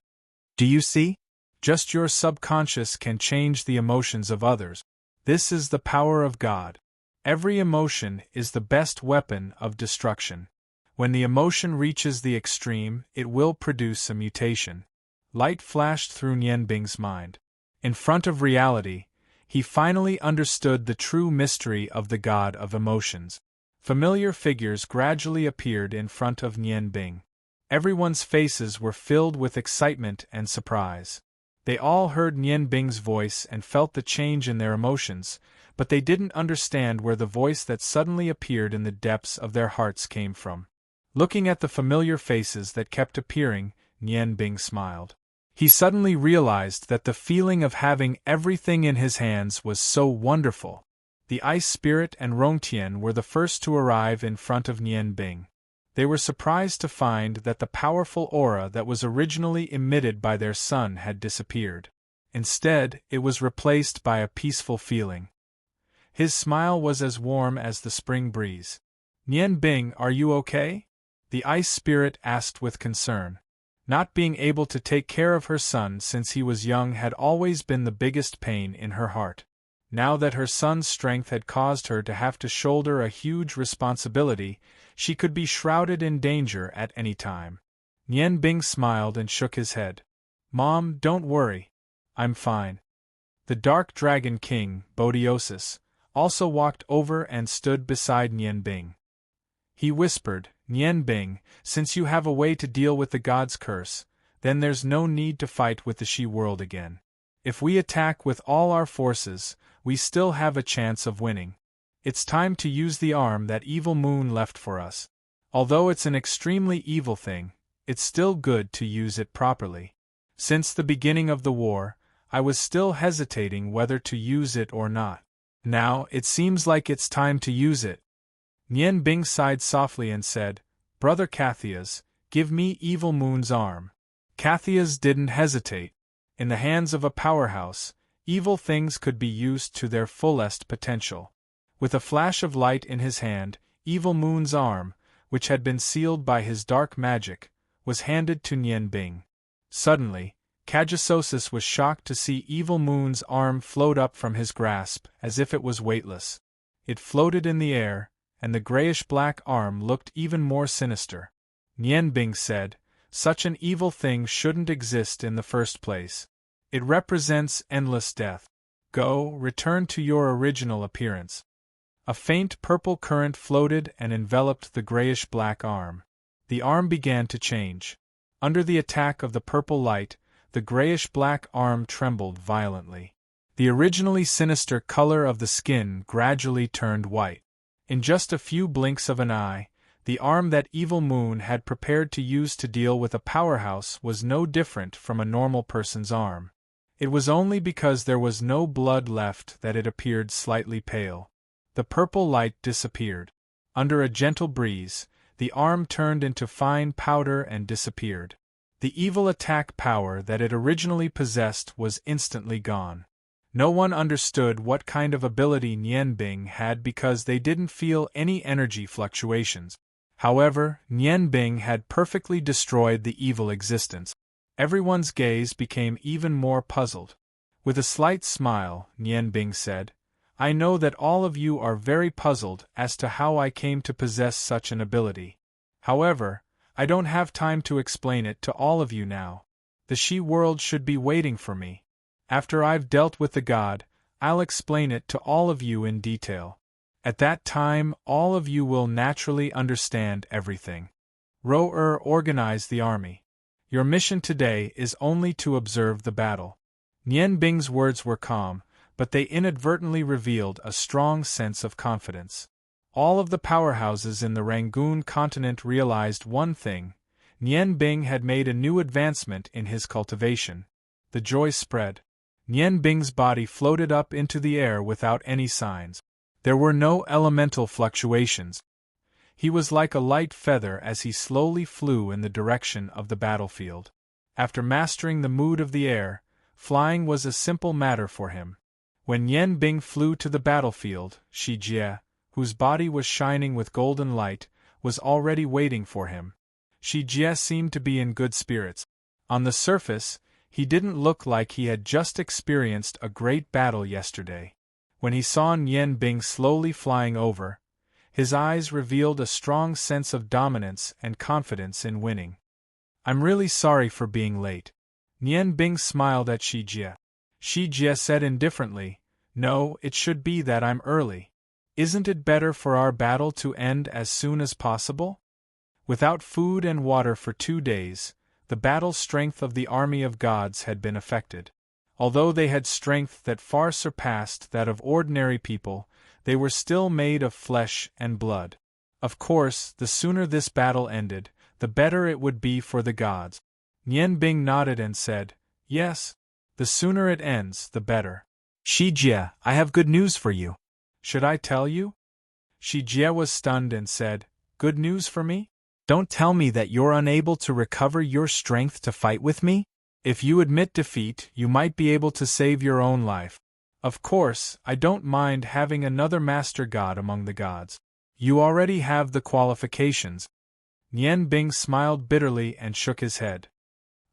Do you see? Just your subconscious can change the emotions of others. This is the power of God. Every emotion is the best weapon of destruction. When the emotion reaches the extreme, it will produce a mutation. Light flashed through Nian Bing's mind. In front of reality, he finally understood the true mystery of the God of emotions. Familiar figures gradually appeared in front of Nian Bing. Everyone's faces were filled with excitement and surprise. They all heard Nian Bing's voice and felt the change in their emotions, but they didn't understand where the voice that suddenly appeared in the depths of their hearts came from. Looking at the familiar faces that kept appearing, Nian Bing smiled. He suddenly realized that the feeling of having everything in his hands was so wonderful. The Ice Spirit and Rongtian were the first to arrive in front of Nian Bing. They were surprised to find that the powerful aura that was originally emitted by their son had disappeared. Instead, it was replaced by a peaceful feeling. His smile was as warm as the spring breeze. Nian Bing, are you okay? The Ice Spirit asked with concern. Not being able to take care of her son since he was young had always been the biggest pain in her heart. Now that her son's strength had caused her to have to shoulder a huge responsibility, she could be shrouded in danger at any time. Nian Bing smiled and shook his head. Mom, don't worry. I'm fine. The Dark Dragon King, Bodiosis, also walked over and stood beside Nian Bing. He whispered, Nian Bing, since you have a way to deal with the god's curse, then there's no need to fight with the She world again. If we attack with all our forces, we still have a chance of winning. It's time to use the arm that Evil Moon left for us. Although it's an extremely evil thing, it's still good to use it properly. Since the beginning of the war, I was still hesitating whether to use it or not. Now, it seems like it's time to use it. Nian Bing sighed softly and said, Brother Cathias, give me Evil Moon's arm. Cathias didn't hesitate. In the hands of a powerhouse, evil things could be used to their fullest potential. With a flash of light in his hand, Evil Moon's arm, which had been sealed by his dark magic, was handed to Nian Bing. Suddenly, Cajasosis was shocked to see Evil Moon's arm float up from his grasp as if it was weightless. It floated in the air, and the grayish-black arm looked even more sinister. Nian Bing said, "Such an evil thing shouldn't exist in the first place. It represents endless death. Go, return to your original appearance." A faint purple current floated and enveloped the grayish-black arm. The arm began to change. Under the attack of the purple light, the grayish-black arm trembled violently. The originally sinister color of the skin gradually turned white. In just a few blinks of an eye, the arm that Evil Moon had prepared to use to deal with a powerhouse was no different from a normal person's arm. It was only because there was no blood left that it appeared slightly pale. The purple light disappeared. Under a gentle breeze, the arm turned into fine powder and disappeared. The evil attack power that it originally possessed was instantly gone. No one understood what kind of ability Nian Bing had because they didn't feel any energy fluctuations. However, Nian Bing had perfectly destroyed the evil existence. Everyone's gaze became even more puzzled. With a slight smile, Nian Bing said, "I know that all of you are very puzzled as to how I came to possess such an ability. However, I don't have time to explain it to all of you now. The She world should be waiting for me. After I've dealt with the god, I'll explain it to all of you in detail. At that time, all of you will naturally understand everything. Ro-Er organized the army. Your mission today is only to observe the battle." Nian Bing's words were calm, but they inadvertently revealed a strong sense of confidence. All of the powerhouses in the Rangoon continent realized one thing: Nian Bing had made a new advancement in his cultivation. The joy spread. Nian Bing's body floated up into the air without any signs. There were no elemental fluctuations. He was like a light feather as he slowly flew in the direction of the battlefield. After mastering the mood of the air, flying was a simple matter for him. When Nian Bing flew to the battlefield, Shi Jie, whose body was shining with golden light, was already waiting for him. Shi Jie seemed to be in good spirits. On the surface, he didn't look like he had just experienced a great battle yesterday. When he saw Nian Bing slowly flying over, his eyes revealed a strong sense of dominance and confidence in winning. "I'm really sorry for being late." Nian Bing smiled at Shi Jie. Shi Jie said indifferently, "No, it should be that I'm early. Isn't it better for our battle to end as soon as possible?" Without food and water for 2 days, the battle strength of the army of gods had been affected. Although they had strength that far surpassed that of ordinary people, they were still made of flesh and blood. Of course, the sooner this battle ended, the better it would be for the gods. Nian Bing nodded and said, "Yes, the sooner it ends, the better." "Shi Jie, I have good news for you." "Should I tell you?" Shi Jie was stunned and said, "Good news for me? Don't tell me that you're unable to recover your strength to fight with me? If you admit defeat, you might be able to save your own life. Of course, I don't mind having another master god among the gods. You already have the qualifications." Nian Bing smiled bitterly and shook his head.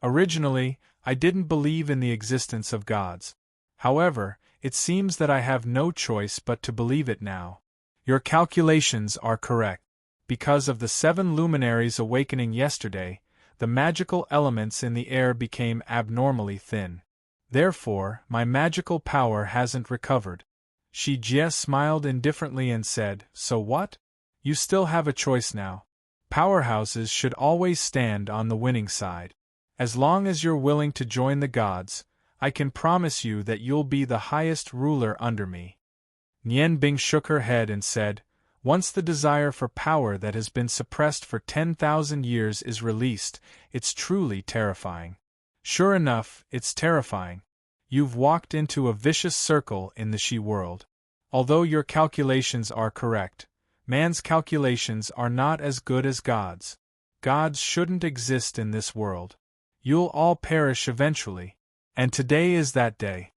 "Originally, I didn't believe in the existence of gods. However, it seems that I have no choice but to believe it now. Your calculations are correct. Because of the 7 luminaries awakening yesterday, the magical elements in the air became abnormally thin. Therefore, my magical power hasn't recovered." Shi Jie smiled indifferently and said, "So what? You still have a choice now. Powerhouses should always stand on the winning side. As long as you're willing to join the gods, I can promise you that you'll be the highest ruler under me." Nian Bing shook her head and said, "Once the desire for power that has been suppressed for 10,000 years is released, it's truly terrifying. Sure enough, it's terrifying. You've walked into a vicious circle in the She world. Although your calculations are correct, man's calculations are not as good as God's. Gods shouldn't exist in this world. You'll all perish eventually. And today is that day."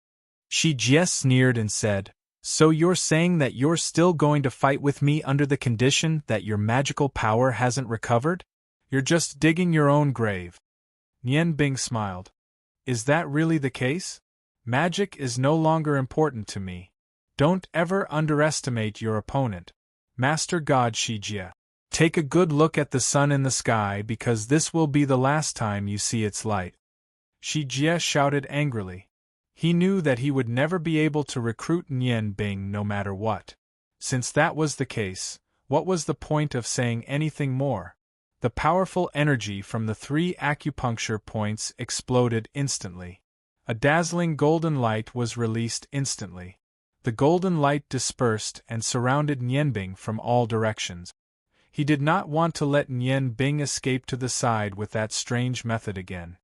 Shi Jie sneered and said, So you're saying that you're still going to fight with me under the condition that your magical power hasn't recovered? You're just digging your own grave. Nian Bing smiled. Is that really the case? Magic is no longer important to me. Don't ever underestimate your opponent. Master God Shijie. Take a good look at the sun in the sky because this will be the last time you see its light. Shijie shouted angrily. He knew that he would never be able to recruit Nian Bing no matter what. Since that was the case, what was the point of saying anything more? The powerful energy from the 3 acupuncture points exploded instantly. A dazzling golden light was released instantly. The golden light dispersed and surrounded Nian Bing from all directions. He did not want to let Nian Bing escape to the side with that strange method again.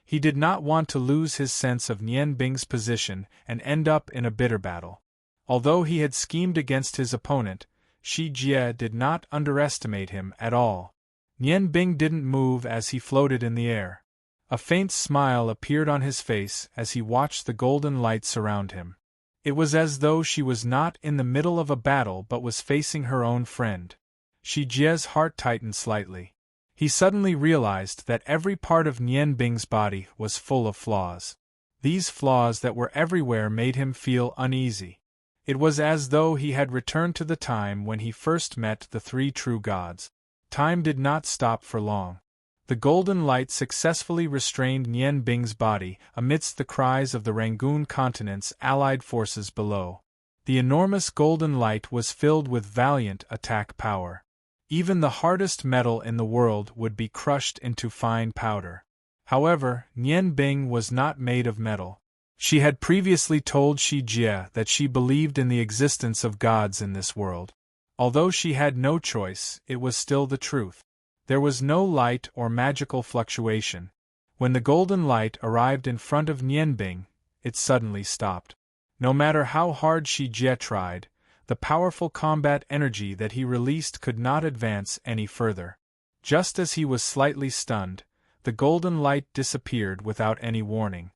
He did not want to lose his sense of Nian Bing's position and end up in a bitter battle. Although he had schemed against his opponent, Shi Jie did not underestimate him at all. Nian Bing didn't move as he floated in the air. A faint smile appeared on his face as he watched the golden light surround him. It was as though she was not in the middle of a battle but was facing her own friend. Shi Jie's heart tightened slightly. He suddenly realized that every part of Nian Bing's body was full of flaws. These flaws that were everywhere made him feel uneasy. It was as though he had returned to the time when he first met the 3 true gods. Time did not stop for long. The golden light successfully restrained Nian Bing's body amidst the cries of the Rangoon continent's allied forces below. The enormous golden light was filled with valiant attack power. Even the hardest metal in the world would be crushed into fine powder. However, Nian Bing was not made of metal. She had previously told Shi Jie that she believed in the existence of gods in this world. Although she had no choice, it was still the truth. There was no light or magical fluctuation. When the golden light arrived in front of Nian Bing, it suddenly stopped. No matter how hard Shi Jie tried, the powerful combat energy that he released could not advance any further. Just as he was slightly stunned, the golden light disappeared without any warning.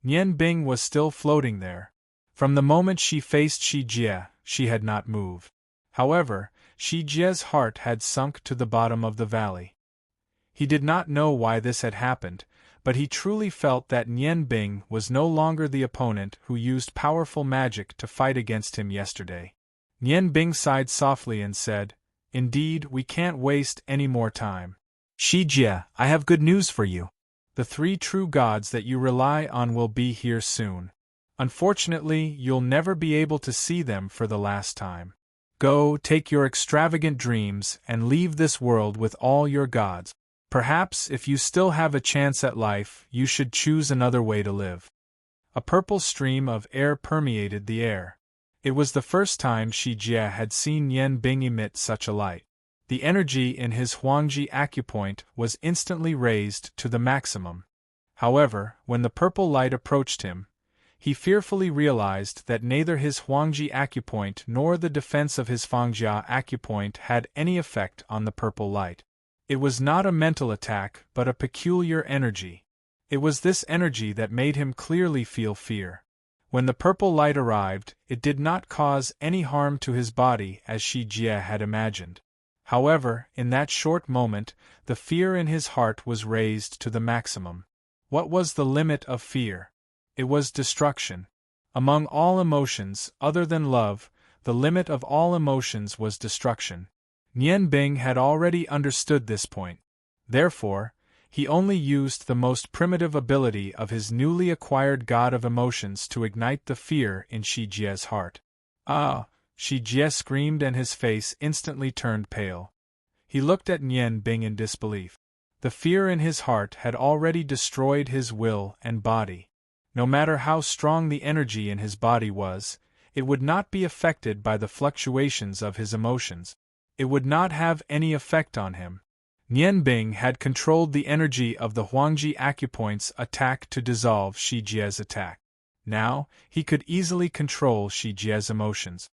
Nian Bing was still floating there. From the moment she faced Shi Jie, she had not moved. However, Shi Jie's heart had sunk to the bottom of the valley. He did not know why this had happened, but he truly felt that Nian Bing was no longer the opponent who used powerful magic to fight against him yesterday. Nian Bing sighed softly and said, "Indeed, we can't waste any more time. Shi Jie, I have good news for you. The 3 true gods that you rely on will be here soon. Unfortunately, you'll never be able to see them for the last time. Go, take your extravagant dreams and leave this world with all your gods. Perhaps if you still have a chance at life, you should choose another way to live." A purple stream of air permeated the air. It was the first time Shi Jie had seen Nian Bing emit such a light. The energy in his Huangji acupoint was instantly raised to the maximum. However, when the purple light approached him, he fearfully realized that neither his Huangji acupoint nor the defense of his Fangjia acupoint had any effect on the purple light. It was not a mental attack but a peculiar energy. It was this energy that made him clearly feel fear. When the purple light arrived, it did not cause any harm to his body as Shi Jie had imagined. However, in that short moment, the fear in his heart was raised to the maximum. What was the limit of fear? It was destruction. Among all emotions, other than love, the limit of all emotions was destruction. Nian Bing had already understood this point. Therefore, he only used the most primitive ability of his newly acquired god of emotions to ignite the fear in Shi Jie's heart. "Ah!" Shi Jie screamed and his face instantly turned pale. He looked at Nian Bing in disbelief. The fear in his heart had already destroyed his will and body. No matter how strong the energy in his body was, it would not be affected by the fluctuations of his emotions. It would not have any effect on him. Nian Bing had controlled the energy of the Huangji acupoint's attack to dissolve Shi Jie's attack. Now, he could easily control Shi Jie's emotions.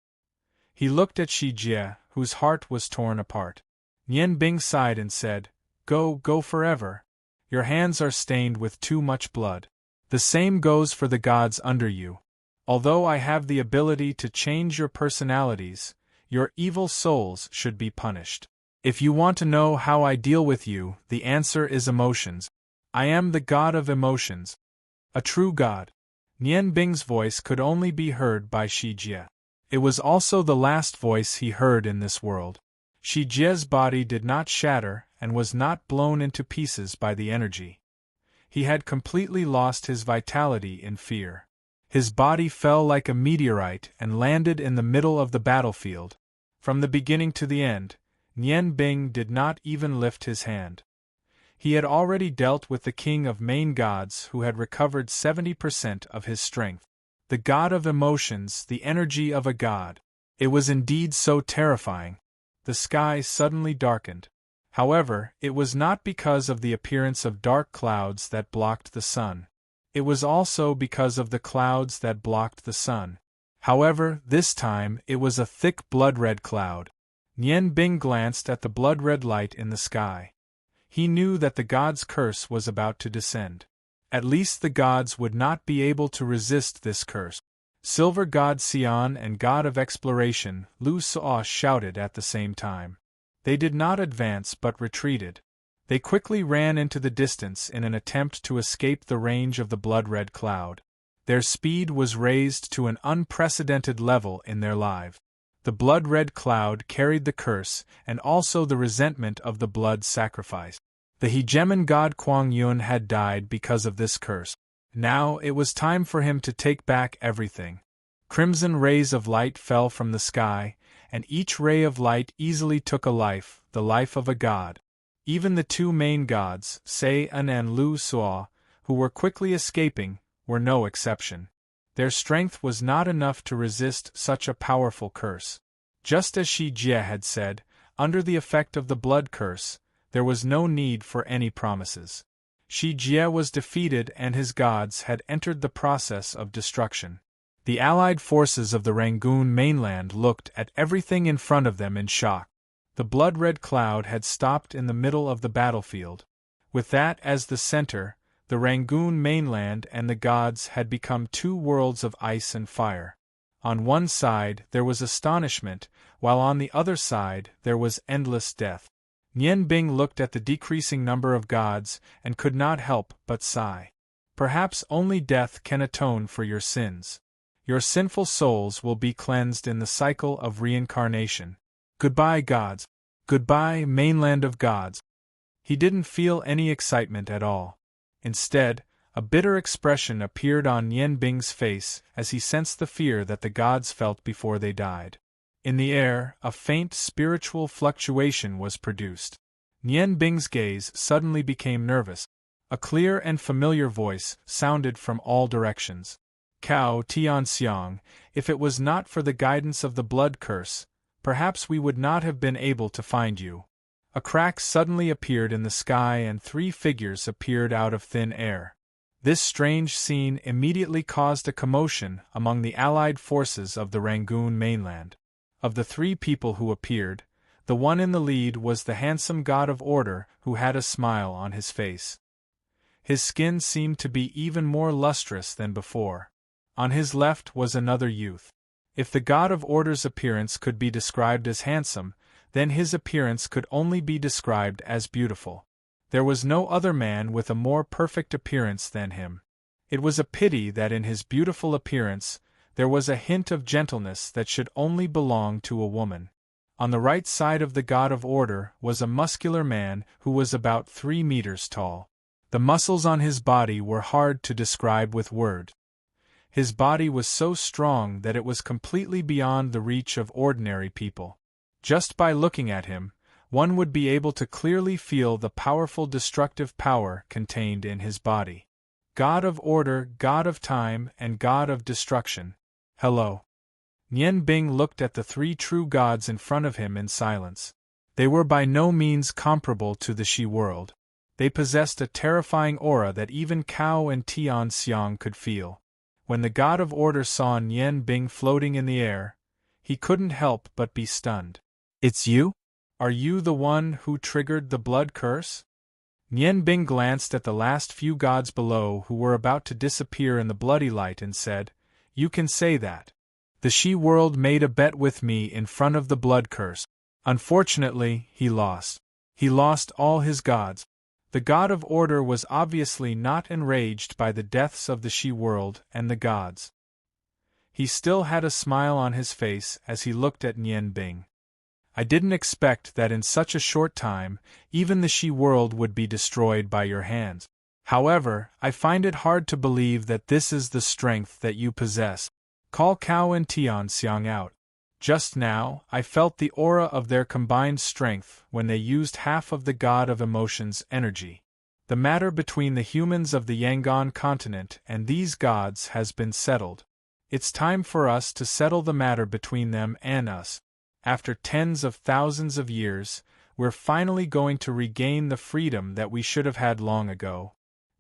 He looked at Shi Jie, whose heart was torn apart. Nian Bing sighed and said, Go forever. Your hands are stained with too much blood. The same goes for the gods under you. Although I have the ability to change your personalities, your evil souls should be punished. If you want to know how I deal with you, the answer is emotions. I am the god of emotions. A true god. Nian Bing's voice could only be heard by Shi Jie. It was also the last voice he heard in this world. Shi Jie's body did not shatter and was not blown into pieces by the energy. He had completely lost his vitality in fear. His body fell like a meteorite and landed in the middle of the battlefield. From the beginning to the end, Nian Bing did not even lift his hand. He had already dealt with the king of main gods who had recovered 70% of his strength. The god of emotions, the energy of a god. It was indeed so terrifying. The sky suddenly darkened. However, it was not because of the appearance of dark clouds that blocked the sun. It was also because of the clouds that blocked the sun. However, this time it was a thick blood-red cloud. Nian Bing glanced at the blood-red light in the sky. He knew that the god's curse was about to descend. At least the gods would not be able to resist this curse. Silver God Xian and God of Exploration, Lu Suo, shouted at the same time. They did not advance but retreated. They quickly ran into the distance in an attempt to escape the range of the blood-red cloud. Their speed was raised to an unprecedented level in their lives. The blood-red cloud carried the curse and also the resentment of the blood sacrifice. The hegemon god Kuang Yun had died because of this curse. Now it was time for him to take back everything. Crimson rays of light fell from the sky, and each ray of light easily took a life, the life of a god. Even the two main gods, Sei An and Lu Suo, who were quickly escaping, were no exception. Their strength was not enough to resist such a powerful curse. Just as Shi Jie had said, under the effect of the blood curse, there was no need for any promises. Shi Jie was defeated and his gods had entered the process of destruction. The allied forces of the Rangoon mainland looked at everything in front of them in shock. The blood-red cloud had stopped in the middle of the battlefield. With that as the center, the Rangoon mainland and the gods had become two worlds of ice and fire. On one side there was astonishment, while on the other side there was endless death. Nian Bing looked at the decreasing number of gods and could not help but sigh. Perhaps only death can atone for your sins. Your sinful souls will be cleansed in the cycle of reincarnation. Goodbye, gods. Goodbye, mainland of gods. He didn't feel any excitement at all. Instead, a bitter expression appeared on Nian Bing's face as he sensed the fear that the gods felt before they died. In the air, a faint spiritual fluctuation was produced. Nian Bing's gaze suddenly became nervous. A clear and familiar voice sounded from all directions. Cao Tianxiang, if it was not for the guidance of the blood curse, perhaps we would not have been able to find you. A crack suddenly appeared in the sky and three figures appeared out of thin air. This strange scene immediately caused a commotion among the allied forces of the Rangoon mainland. Of the three people who appeared, the one in the lead was the handsome god of order who had a smile on his face. His skin seemed to be even more lustrous than before. On his left was another youth. If the god of order's appearance could be described as handsome, then his appearance could only be described as beautiful. There was no other man with a more perfect appearance than him. It was a pity that in his beautiful appearance, there was a hint of gentleness that should only belong to a woman. On the right side of the god of order was a muscular man who was about 3 meters tall. The muscles on his body were hard to describe with words. His body was so strong that it was completely beyond the reach of ordinary people. Just by looking at him, one would be able to clearly feel the powerful destructive power contained in his body. God of order, God of time, and God of destruction. Hello. Nian Bing looked at the three true gods in front of him in silence. They were by no means comparable to the Shi world. They possessed a terrifying aura that even Cao and Tianxiang could feel. When the god of order saw Nian Bing floating in the air, he couldn't help but be stunned. It's you? Are you the one who triggered the blood curse? Nian Bing glanced at the last few gods below who were about to disappear in the bloody light and said, You can say that. The she-world made a bet with me in front of the blood curse. Unfortunately, he lost. He lost all his gods. The god of order was obviously not enraged by the deaths of the she-world and the gods. He still had a smile on his face as he looked at Nian Bing. I didn't expect that in such a short time, even the she-world would be destroyed by your hands. However, I find it hard to believe that this is the strength that you possess. Call Cao and Tian Xiang out. Just now, I felt the aura of their combined strength when they used half of the god of emotions' energy. The matter between the humans of the Yangon continent and these gods has been settled. It's time for us to settle the matter between them and us. After tens of thousands of years, we're finally going to regain the freedom that we should have had long ago.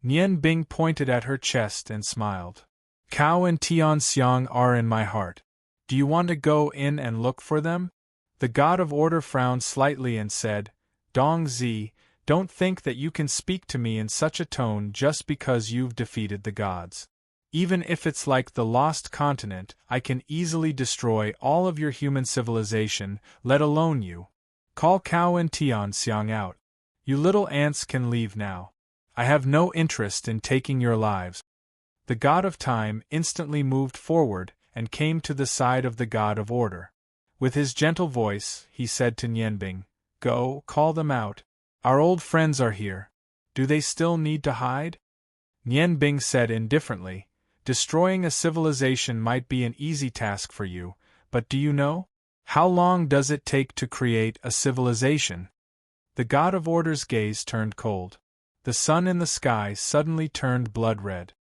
Nian Bing pointed at her chest and smiled. Cao and Tian Xiang are in my heart. Do you want to go in and look for them? The god of order frowned slightly and said, Dong Zi, don't think that you can speak to me in such a tone just because you've defeated the gods. Even if it's like the lost continent, I can easily destroy all of your human civilization, let alone you. Call Cao and Tian Xiang out. You little ants can leave now. I have no interest in taking your lives. The god of time instantly moved forward and came to the side of the god of order. With his gentle voice, he said to Nianbing, Go, call them out. Our old friends are here. Do they still need to hide? Nianbing said indifferently, Destroying a civilization might be an easy task for you, but do you know? How long does it take to create a civilization? The god of order's gaze turned cold. The sun in the sky suddenly turned blood red.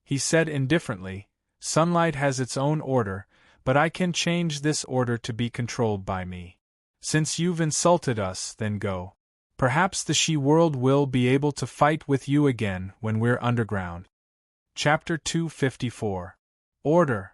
He said indifferently, Sunlight has its own order, but I can change this order to be controlled by me. Since you've insulted us, then go. Perhaps the she-world will be able to fight with you again when we're underground. Chapter 254. Order.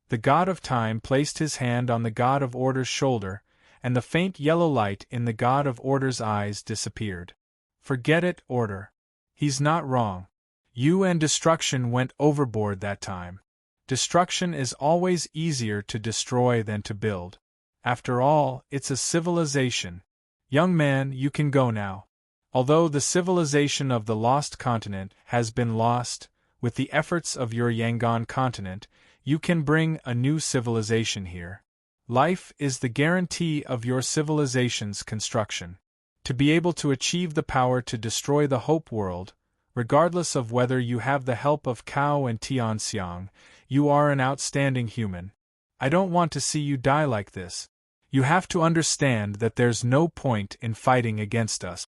The god of time placed his hand on the god of order's shoulder, and the faint yellow light in the god of order's eyes disappeared. Forget it, order. He's not wrong. You and destruction went overboard that time. Destruction is always easier to destroy than to build. After all, it's a civilization. Young man, you can go now. Although the civilization of the lost continent has been lost, with the efforts of your Yangon continent, you can bring a new civilization here. Life is the guarantee of your civilization's construction. To be able to achieve the power to destroy the Hope World, regardless of whether you have the help of Cao and Tian Xiang, you are an outstanding human. I don't want to see you die like this. You have to understand that there's no point in fighting against us.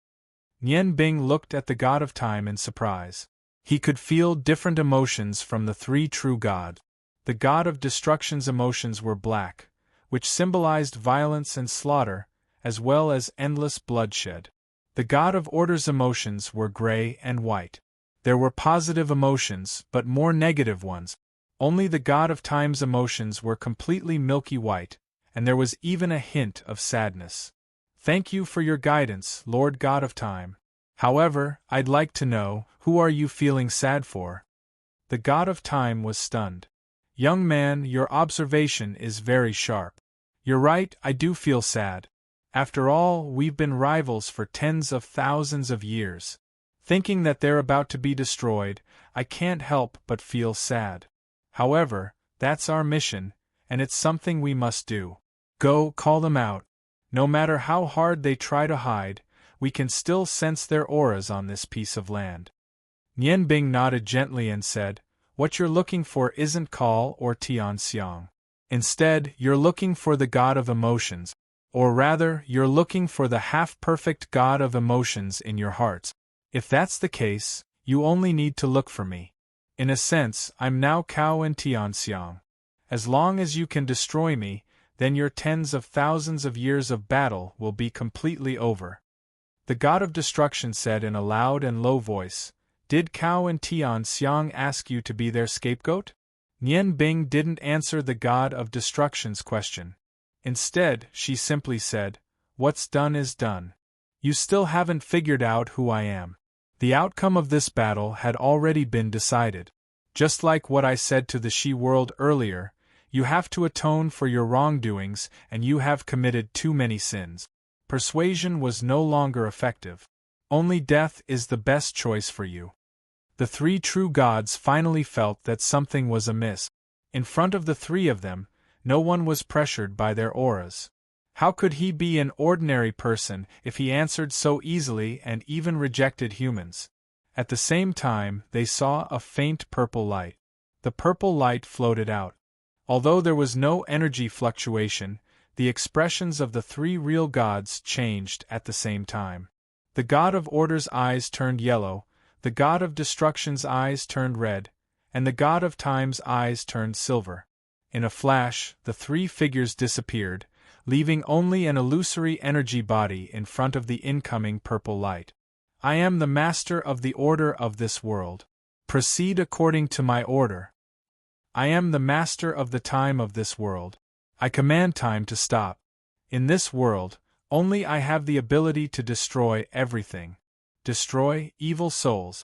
Nian Bing looked at the god of time in surprise. He could feel different emotions from the three true gods. The god of destruction's emotions were black, which symbolized violence and slaughter, as well as endless bloodshed. The god of order's emotions were gray and white. There were positive emotions, but more negative ones. Only the god of time's emotions were completely milky white, and there was even a hint of sadness. Thank you for your guidance, Lord God of Time. However, I'd like to know, who are you feeling sad for? The god of time was stunned. Young man, your observation is very sharp. You're right, I do feel sad. After all, we've been rivals for tens of thousands of years. Thinking that they're about to be destroyed, I can't help but feel sad. However, that's our mission, and it's something we must do. Go, call them out. No matter how hard they try to hide, we can still sense their auras on this piece of land. Nian Bing nodded gently and said, What you're looking for isn't Call or Tian Xiang. Instead, you're looking for the god of emotions. Or rather, you're looking for the half-perfect god of emotions in your hearts. If that's the case, you only need to look for me. In a sense, I'm now Cao and Tian Xiang. As long as you can destroy me, then your tens of thousands of years of battle will be completely over. The god of destruction said in a loud and low voice, Did Cao and Tian Xiang ask you to be their scapegoat? Nian Bing didn't answer the god of destruction's question. Instead, she simply said, What's done is done. You still haven't figured out who I am. The outcome of this battle had already been decided. Just like what I said to the she-world earlier, you have to atone for your wrongdoings and you have committed too many sins. Persuasion was no longer effective. Only death is the best choice for you. The three true gods finally felt that something was amiss. In front of the three of them, no one was pressured by their auras. How could he be an ordinary person if he answered so easily and even rejected humans? At the same time, they saw a faint purple light. The purple light floated out. Although there was no energy fluctuation, the expressions of the three real gods changed at the same time. The god of order's eyes turned yellow, the god of destruction's eyes turned red, and the god of time's eyes turned silver. In a flash, the three figures disappeared, leaving only an illusory energy body in front of the incoming purple light. I am the master of the order of this world. Proceed according to my order. I am the master of the time of this world. I command time to stop. In this world, only I have the ability to destroy everything. Destroy evil souls.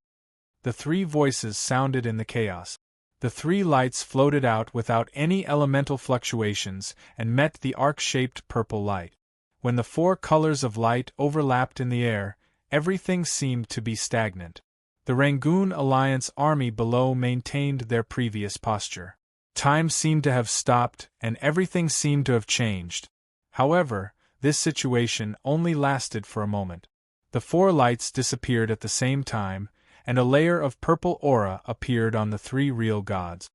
The three voices sounded in the chaos. The three lights floated out without any elemental fluctuations and met the arc-shaped purple light. When the four colors of light overlapped in the air, everything seemed to be stagnant. The Rangoon Alliance army below maintained their previous posture. Time seemed to have stopped and everything seemed to have changed. However, this situation only lasted for a moment. The four lights disappeared at the same time, and a layer of purple aura appeared on the three real gods.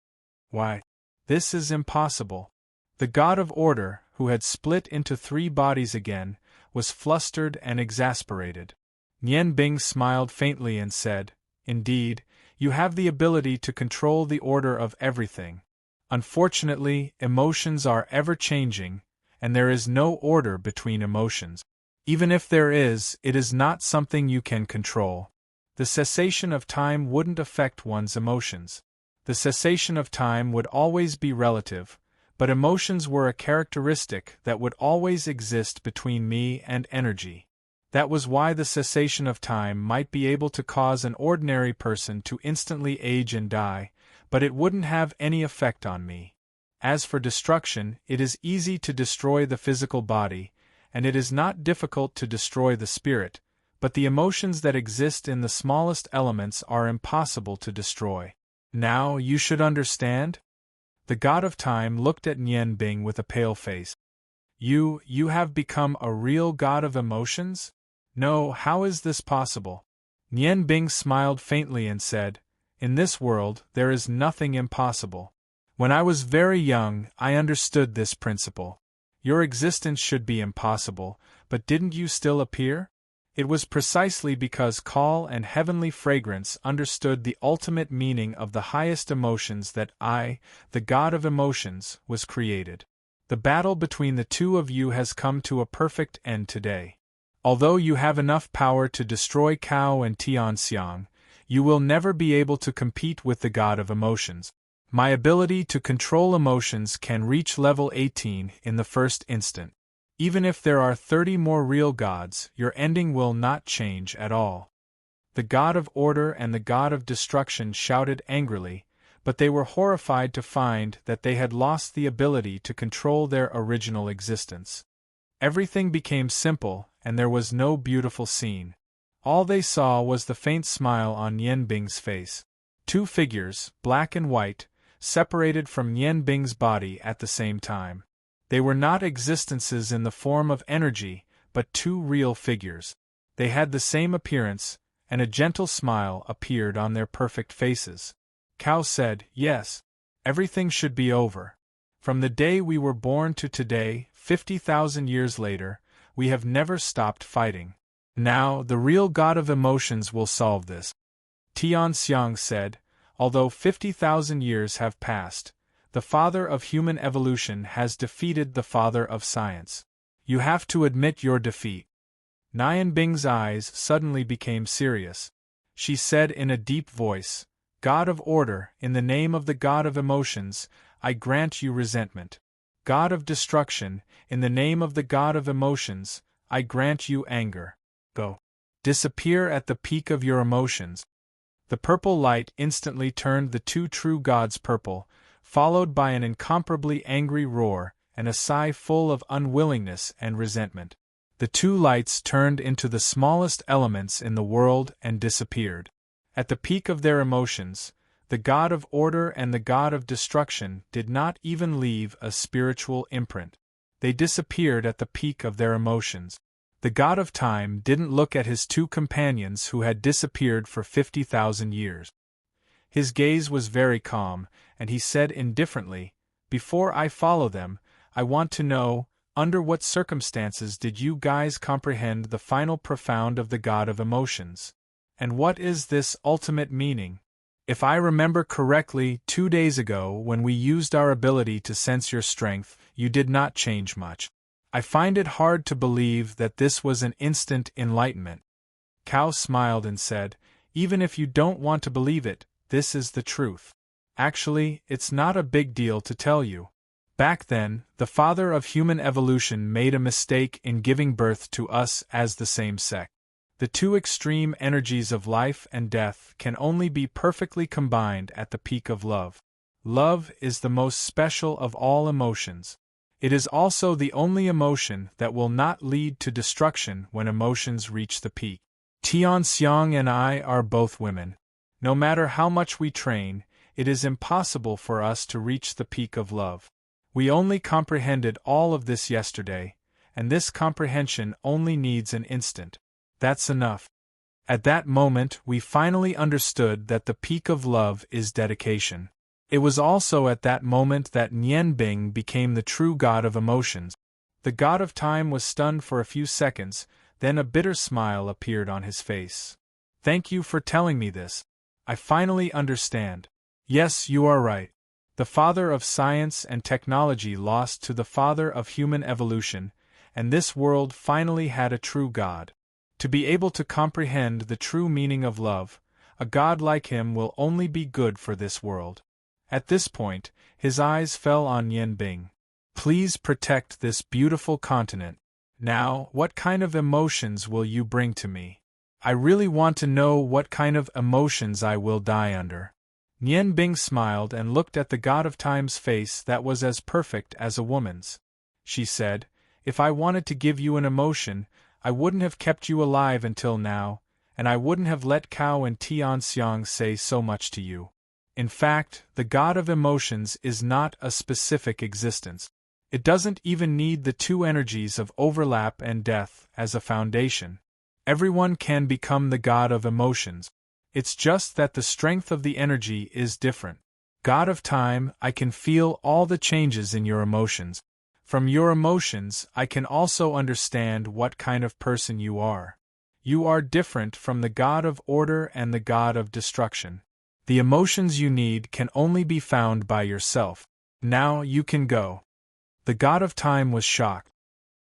Why? This is impossible. The god of order, who had split into three bodies again, was flustered and exasperated. Nian Bing smiled faintly and said, "Indeed, you have the ability to control the order of everything. Unfortunately, emotions are ever-changing, and there is no order between emotions. Even if there is, it is not something you can control. The cessation of time wouldn't affect one's emotions. The cessation of time would always be relative, but emotions were a characteristic that would always exist between me and energy. That was why the cessation of time might be able to cause an ordinary person to instantly age and die, but it wouldn't have any effect on me. As for destruction, it is easy to destroy the physical body, and it is not difficult to destroy the spirit, but the emotions that exist in the smallest elements are impossible to destroy. Now you should understand?" The god of time looked at Nian Bing with a pale face. You have become a real god of emotions? No, how is this possible?" Nian Bing smiled faintly and said, "In this world, there is nothing impossible. When I was very young, I understood this principle. Your existence should be impossible, but didn't you still appear? It was precisely because Call and Heavenly Fragrance understood the ultimate meaning of the highest emotions that I, the god of emotions, was created. The battle between the two of you has come to a perfect end today. Although you have enough power to destroy Cao and Tianxiang, you will never be able to compete with the god of emotions. My ability to control emotions can reach level 18 in the first instant. Even if there are 30 more real gods, your ending will not change at all." The god of order and the god of destruction shouted angrily, but they were horrified to find that they had lost the ability to control their original existence. Everything became simple, and there was no beautiful scene. All they saw was the faint smile on Nian Bing's face. Two figures, black and white, separated from Nian Bing's body at the same time. They were not existences in the form of energy, but two real figures. They had the same appearance, and a gentle smile appeared on their perfect faces. Cao said, "Yes. Everything should be over. From the day we were born to today, 50,000 years later, we have never stopped fighting. Now, the real god of emotions will solve this." Tianxiang said, "Although 50,000 years have passed, the father of human evolution has defeated the father of science. You have to admit your defeat." Nian Bing's eyes suddenly became serious. She said in a deep voice, "God of order, in the name of the god of emotions, I grant you resentment. God of destruction, in the name of the god of emotions, I grant you anger. Go. Disappear at the peak of your emotions." The purple light instantly turned the two true gods purple, followed by an incomparably angry roar and a sigh full of unwillingness and resentment. The two lights turned into the smallest elements in the world and disappeared. At the peak of their emotions, the god of order and the god of destruction did not even leave a spiritual imprint. They disappeared at the peak of their emotions. The god of time didn't look at his two companions who had disappeared for 50,000 years. His gaze was very calm, and he said indifferently, "Before I follow them, I want to know, under what circumstances did you guys comprehend the final profound of the god of emotions? And what is this ultimate meaning? If I remember correctly, 2 days ago when we used our ability to sense your strength, you did not change much. I find it hard to believe that this was an instant enlightenment." Cao smiled and said, "Even if you don't want to believe it, this is the truth. Actually, it's not a big deal to tell you. Back then, the father of human evolution made a mistake in giving birth to us as the same sex. The two extreme energies of life and death can only be perfectly combined at the peak of love. Love is the most special of all emotions. It is also the only emotion that will not lead to destruction when emotions reach the peak. Tianxiang and I are both women. No matter how much we train, it is impossible for us to reach the peak of love. We only comprehended all of this yesterday, and this comprehension only needs an instant. That's enough. At that moment we finally understood that the peak of love is dedication. It was also at that moment that Nianbing became the true god of emotions. The god of time was stunned for a few seconds, then a bitter smile appeared on his face. "Thank you for telling me this. I finally understand. Yes, you are right. The father of science and technology lost to the father of human evolution, and this world finally had a true god. To be able to comprehend the true meaning of love, a god like him will only be good for this world." At this point, his eyes fell on Yanbing. "Please protect this beautiful continent. Now, what kind of emotions will you bring to me? I really want to know what kind of emotions I will die under." Nianbing smiled and looked at the god of time's face that was as perfect as a woman's. She said, "If I wanted to give you an emotion, I wouldn't have kept you alive until now, and I wouldn't have let Cao and Tianxiang say so much to you. In fact, the god of emotions is not a specific existence. It doesn't even need the two energies of overlap and death as a foundation. Everyone can become the god of emotions. It's just that the strength of the energy is different. God of time, I can feel all the changes in your emotions. From your emotions, I can also understand what kind of person you are. You are different from the god of order and the god of destruction. The emotions you need can only be found by yourself. Now you can go." The god of time was shocked.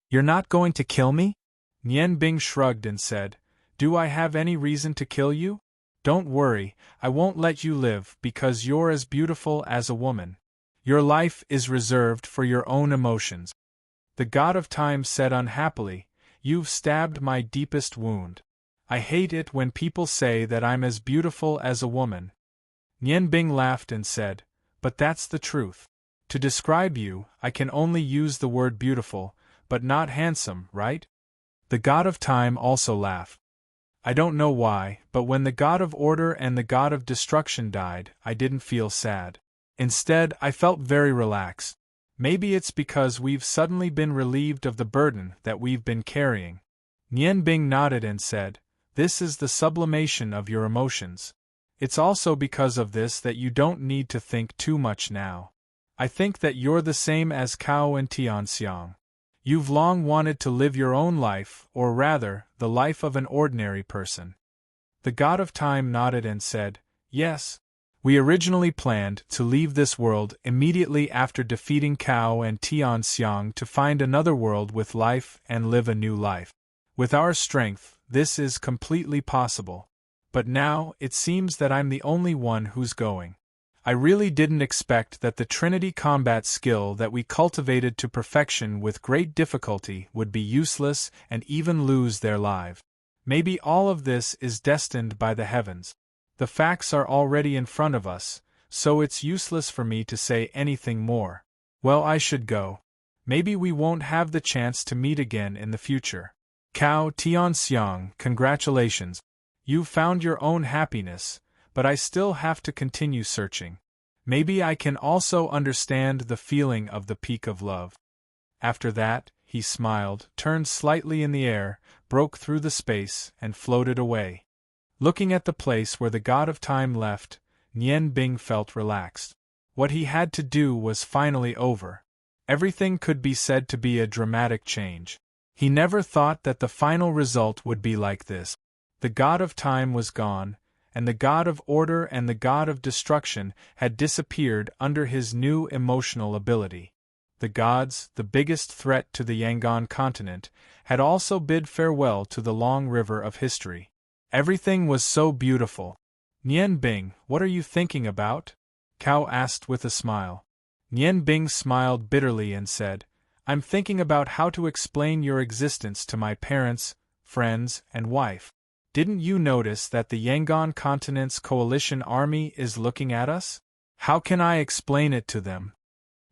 "You're not going to kill me?" Nianbing shrugged and said, "Do I have any reason to kill you? Don't worry, I won't let you live because you're as beautiful as a woman. Your life is reserved for your own emotions." The god of time said unhappily, "You've stabbed my deepest wound. I hate it when people say that I'm as beautiful as a woman." Nianbing laughed and said, "But that's the truth. To describe you, I can only use the word beautiful, but not handsome, right?" The god of time also laughed. "I don't know why, but when the god of order and the god of destruction died, I didn't feel sad. Instead, I felt very relaxed. Maybe it's because we've suddenly been relieved of the burden that we've been carrying." Nianbing nodded and said, "This is the sublimation of your emotions. It's also because of this that you don't need to think too much now. I think that you're the same as Cao and Tianxiang. You've long wanted to live your own life, or rather, the life of an ordinary person." The god of time nodded and said, "Yes. We originally planned to leave this world immediately after defeating Cao and Tianxiang to find another world with life and live a new life. With our strength, this is completely possible. But now, it seems that I'm the only one who's going. I really didn't expect that the Trinity combat skill that we cultivated to perfection with great difficulty would be useless and even lose their lives. Maybe all of this is destined by the heavens. The facts are already in front of us, so it's useless for me to say anything more. Well, I should go. Maybe we won't have the chance to meet again in the future. Cao Tianxiang, congratulations. You've found your own happiness, but I still have to continue searching. Maybe I can also understand the feeling of the peak of love. After that, he smiled, turned slightly in the air, broke through the space, and floated away. Looking at the place where the god of time left, Nian Bing felt relaxed. What he had to do was finally over. Everything could be said to be a dramatic change. He never thought that the final result would be like this. The god of time was gone, and the god of order and the god of destruction had disappeared under his new emotional ability. The gods, the biggest threat to the Yangon continent, had also bid farewell to the long river of history. Everything was so beautiful. Nian Bing, what are you thinking about? Cao asked with a smile. Nian Bing smiled bitterly and said, I'm thinking about how to explain your existence to my parents, friends, and wife. Didn't you notice that the Yangon continent's coalition army is looking at us? How can I explain it to them?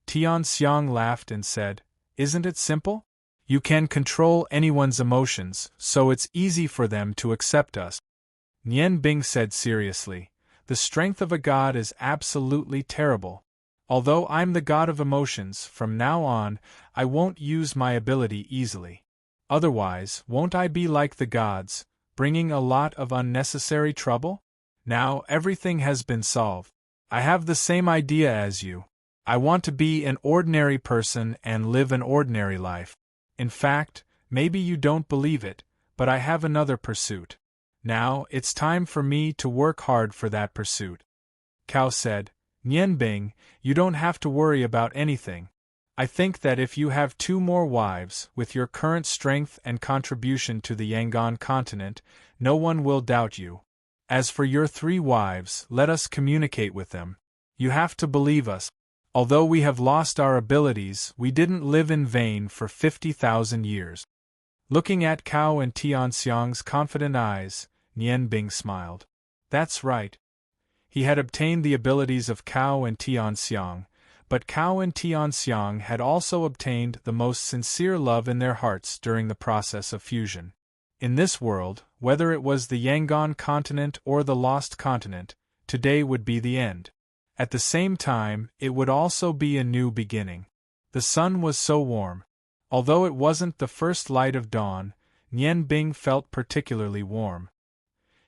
Tianxiang laughed and said, Isn't it simple? You can control anyone's emotions, so it's easy for them to accept us. Nian Bing said seriously, The strength of a god is absolutely terrible. Although I'm the god of emotions, from now on, I won't use my ability easily. Otherwise, won't I be like the gods, bringing a lot of unnecessary trouble? Now everything has been solved. I have the same idea as you. I want to be an ordinary person and live an ordinary life. In fact, maybe you don't believe it, but I have another pursuit. Now it's time for me to work hard for that pursuit. Cao said, Nian Bing, you don't have to worry about anything. I think that if you have 2 more wives, with your current strength and contribution to the Yangon continent, no one will doubt you. As for your 3 wives, let us communicate with them. You have to believe us. Although we have lost our abilities, we didn't live in vain for 50,000 years. Looking at Cao and Tianxiang's confident eyes, Nian Bing smiled. That's right. He had obtained the abilities of Cao and Tianxiang, but Cao and Tianxiang had also obtained the most sincere love in their hearts during the process of fusion. In this world, whether it was the Yangon continent or the Lost Continent, today would be the end. At the same time, it would also be a new beginning. The sun was so warm. Although it wasn't the first light of dawn, Nian Bing felt particularly warm.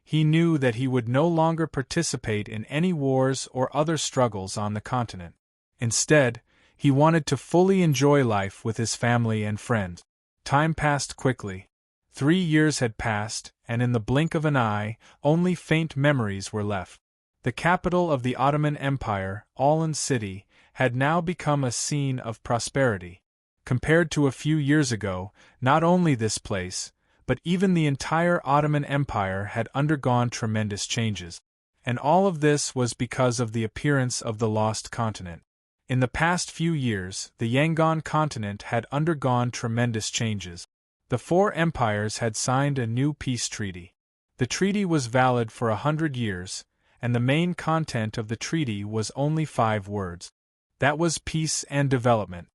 He knew that he would no longer participate in any wars or other struggles on the continent. Instead, he wanted to fully enjoy life with his family and friends. Time passed quickly. 3 years had passed, and in the blink of an eye, only faint memories were left. The capital of the Ottoman Empire, Aulin City, had now become a scene of prosperity. Compared to a few years ago, not only this place, but even the entire Ottoman Empire had undergone tremendous changes. And all of this was because of the appearance of the Lost Continent. In the past few years, the Yangon continent had undergone tremendous changes. The 4 empires had signed a new peace treaty. The treaty was valid for 100 years, and the main content of the treaty was only 5 words. That was peace and development.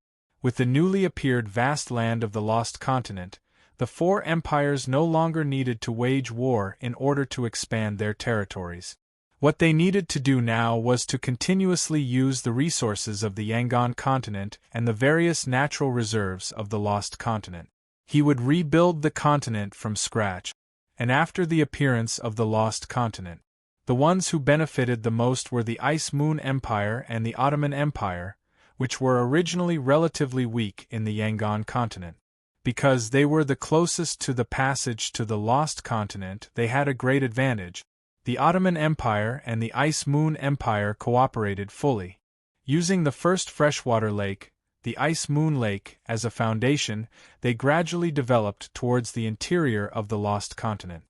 With the newly appeared vast land of the Lost Continent, the 4 empires no longer needed to wage war in order to expand their territories. What they needed to do now was to continuously use the resources of the Yangon continent and the various natural reserves of the Lost Continent. He would rebuild the continent from scratch. And after the appearance of the Lost Continent, the ones who benefited the most were the Ice Moon Empire and the Ottoman Empire, which were originally relatively weak in the Yangon continent. Because they were the closest to the passage to the Lost Continent, they had a great advantage. The Ottoman Empire and the Ice Moon Empire cooperated fully. Using the first freshwater lake, the Ice Moon Lake, as a foundation, they gradually developed towards the interior of the Lost Continent.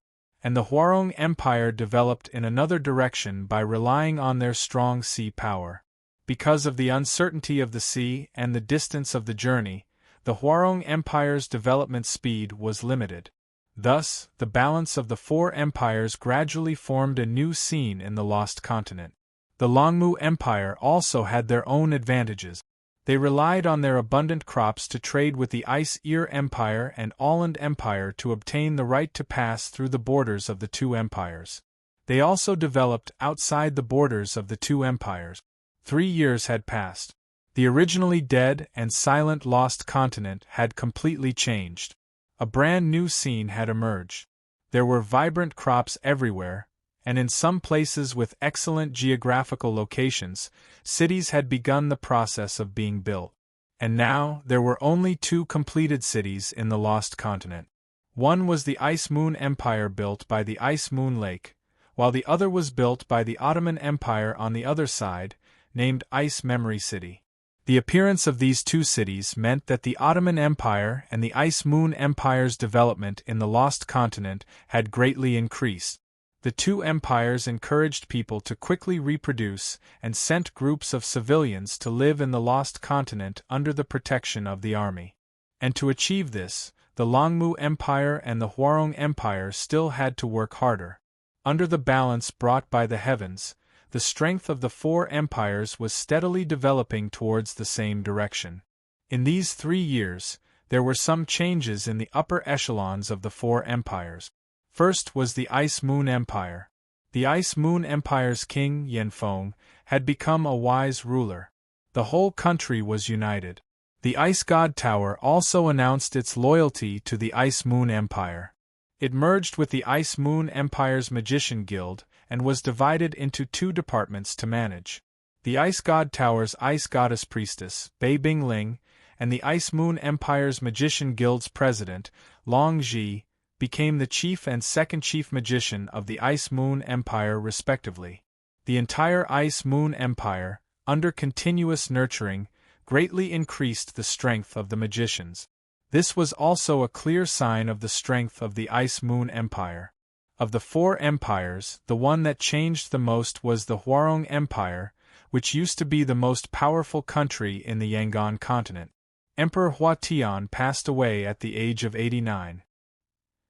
And the Hwarong Empire developed in another direction by relying on their strong sea power. Because of the uncertainty of the sea and the distance of the journey, the Hwarong Empire's development speed was limited. Thus, the balance of the four empires gradually formed a new scene in the lost continent. The Longmu Empire also had their own advantages. They relied on their abundant crops to trade with the Ice-Ear Empire and Alland Empire to obtain the right to pass through the borders of the two empires. They also developed outside the borders of the two empires. 3 years had passed. The originally dead and silent lost continent had completely changed. A brand new scene had emerged. There were vibrant crops everywhere, and in some places with excellent geographical locations, cities had begun the process of being built. And now, there were only 2 completed cities in the lost continent. One was the Ice Moon Empire built by the Ice Moon Lake, while the other was built by the Ottoman Empire on the other side, named Ice Memory City. The appearance of these 2 cities meant that the Ottoman Empire and the Ice Moon Empire's development in the lost continent had greatly increased. The 2 empires encouraged people to quickly reproduce and sent groups of civilians to live in the lost continent under the protection of the army. And to achieve this, the Longmu Empire and the Hwarong Empire still had to work harder. Under the balance brought by the heavens, the strength of the 4 empires was steadily developing towards the same direction. In these 3 years, there were some changes in the upper echelons of the 4 empires. First was the Ice Moon Empire. The Ice Moon Empire's king, Yanfeng, had become a wise ruler. The whole country was united. The Ice God Tower also announced its loyalty to the Ice Moon Empire. It merged with the Ice Moon Empire's Magician Guild, and was divided into 2 departments to manage. The Ice God Tower's Ice Goddess Priestess, Bei Bingling, and the Ice Moon Empire's Magician Guild's president, Long Ji, became the chief and second chief magician of the Ice Moon Empire respectively. The entire Ice Moon Empire, under continuous nurturing, greatly increased the strength of the magicians. This was also a clear sign of the strength of the Ice Moon Empire. Of the 4 empires, the one that changed the most was the Hwarong Empire, which used to be the most powerful country in the Yangon continent. Emperor Hua Tian passed away at the age of 89.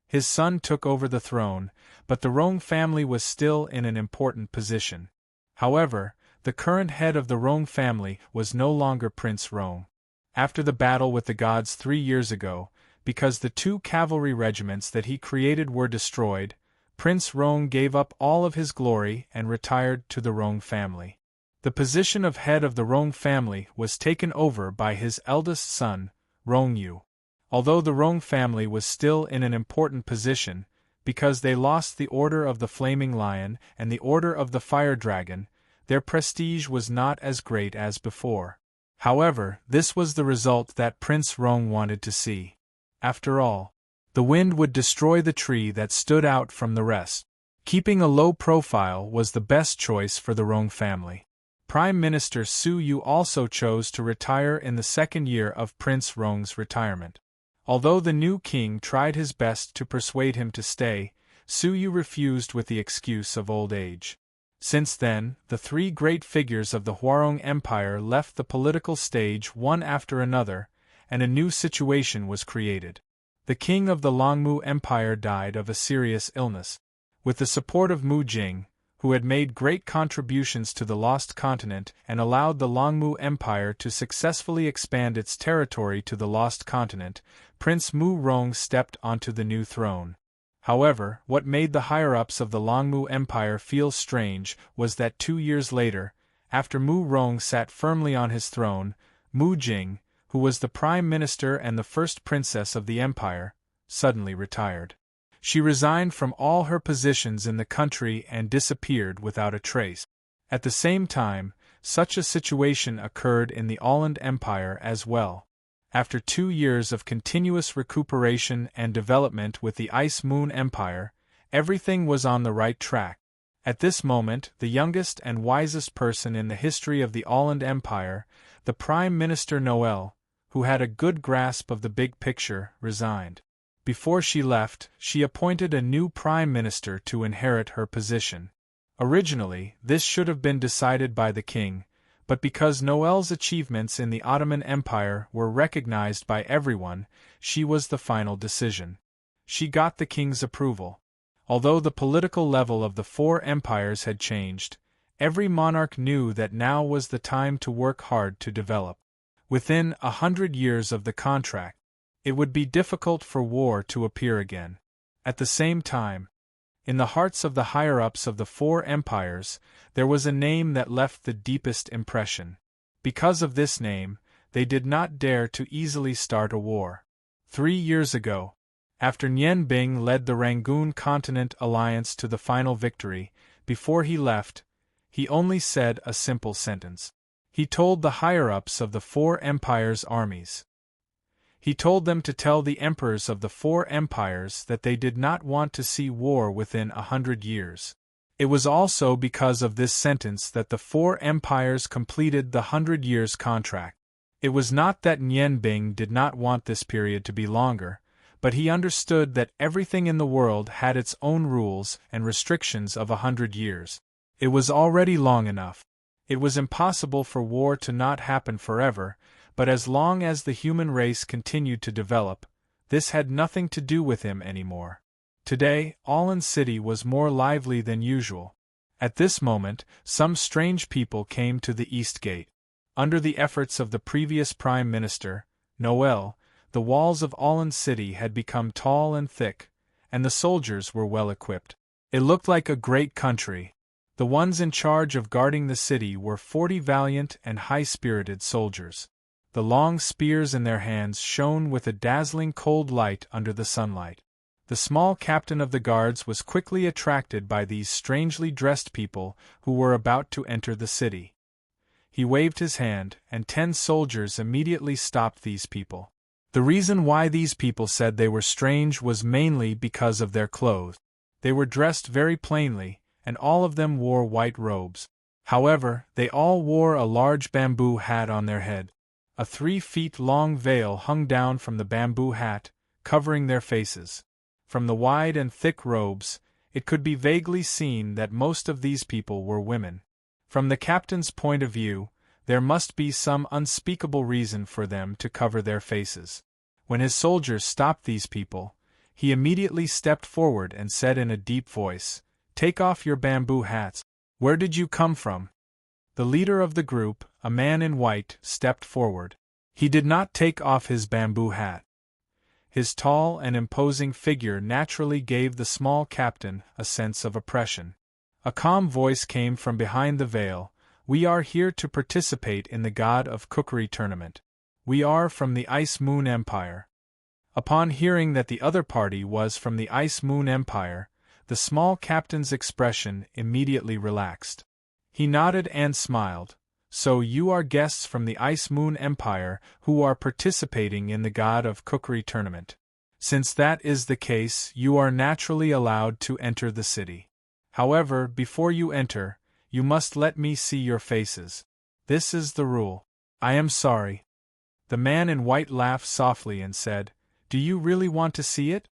His son took over the throne, but the Rong family was still in an important position. However, the current head of the Rong family was no longer Prince Rong. After the battle with the gods 3 years ago, because the 2 cavalry regiments that he created were destroyed, Prince Rong gave up all of his glory and retired to the Rong family. The position of head of the Rong family was taken over by his eldest son, Rong Yu. Although the Rong family was still in an important position, because they lost the Order of the Flaming Lion and the Order of the Fire Dragon, their prestige was not as great as before. However, this was the result that Prince Rong wanted to see. After all, the wind would destroy the tree that stood out from the rest. Keeping a low profile was the best choice for the Rong family. Prime Minister Su Yu also chose to retire in the 2nd year of Prince Rong's retirement. Although the new king tried his best to persuade him to stay, Su Yu refused with the excuse of old age. Since then, the 3 great figures of the Hwarong Empire left the political stage one after another, and a new situation was created. The king of the Longmu Empire died of a serious illness. With the support of Mu Jing, who had made great contributions to the lost continent and allowed the Longmu Empire to successfully expand its territory to the lost continent, Prince Mu Rong stepped onto the new throne. However, what made the higher-ups of the Longmu Empire feel strange was that 2 years later, after Mu Rong sat firmly on his throne, Mu Jing, who was the prime minister and the first princess of the empire, suddenly retired. She resigned from all her positions in the country and disappeared without a trace. At the same time, such a situation occurred in the Alland Empire as well. After 2 years of continuous recuperation and development with the Ice Moon Empire, everything was on the right track. At this moment, the youngest and wisest person in the history of the Alland Empire, the Prime Minister Noel, who had a good grasp of the big picture, resigned. Before she left, she appointed a new prime minister to inherit her position. Originally, this should have been decided by the king, but because Noel's achievements in the Ottoman Empire were recognized by everyone, she was the final decision. she got the king's approval. Although the political level of the four empires had changed, every monarch knew that now was the time to work hard to develop. Within 100 years of the contract, it would be difficult for war to appear again. At the same time, in the hearts of the higher-ups of the four empires, there was a name that left the deepest impression. Because of this name, they did not dare to easily start a war. 3 years ago, after Nguyen Bing led the Rangoon Continent Alliance to the final victory, before he left, he only said a simple sentence. He told the higher-ups of the four empires' armies. He told them to tell the emperors of the four empires that they did not want to see war within 100 years. It was also because of this sentence that the four empires completed the 100 years contract. It was not that Nguyen Bing did not want this period to be longer, but he understood that everything in the world had its own rules and restrictions of 100 years. It was already long enough. It was impossible for war to not happen forever, but as long as the human race continued to develop, this had nothing to do with him anymore. Today, Allen City was more lively than usual. At this moment, some strange people came to the East Gate. Under the efforts of the previous Prime Minister, Noel, the walls of Allen City had become tall and thick, and the soldiers were well equipped. It looked like a great country. The ones in charge of guarding the city were 40 valiant and high-spirited soldiers. The long spears in their hands shone with a dazzling cold light under the sunlight. The small captain of the guards was quickly attracted by these strangely dressed people who were about to enter the city. He waved his hand, and 10 soldiers immediately stopped these people. The reason why these people said they were strange was mainly because of their clothes. They were dressed very plainly, and all of them wore white robes. However, they all wore a large bamboo hat on their head. A 3-feet-long veil hung down from the bamboo hat, covering their faces. From the wide and thick robes, it could be vaguely seen that most of these people were women. From the captain's point of view, there must be some unspeakable reason for them to cover their faces. When his soldiers stopped these people, he immediately stepped forward and said in a deep voice, "Take off your bamboo hats. Where did you come from?" The leader of the group, a man in white, stepped forward. He did not take off his bamboo hat. His tall and imposing figure naturally gave the small captain a sense of oppression. A calm voice came from behind the veil. "We are here to participate in the God of Cookery tournament. We are from the Ice Moon Empire." Upon hearing that the other party was from the Ice Moon Empire, the small captain's expression immediately relaxed. He nodded and smiled. "So you are guests from the Ice Moon Empire who are participating in the God of Cookery tournament. Since that is the case, you are naturally allowed to enter the city. However, before you enter, you must let me see your faces. This is the rule." "I am sorry." The man in white laughed softly and said, "Do you really want to see it?"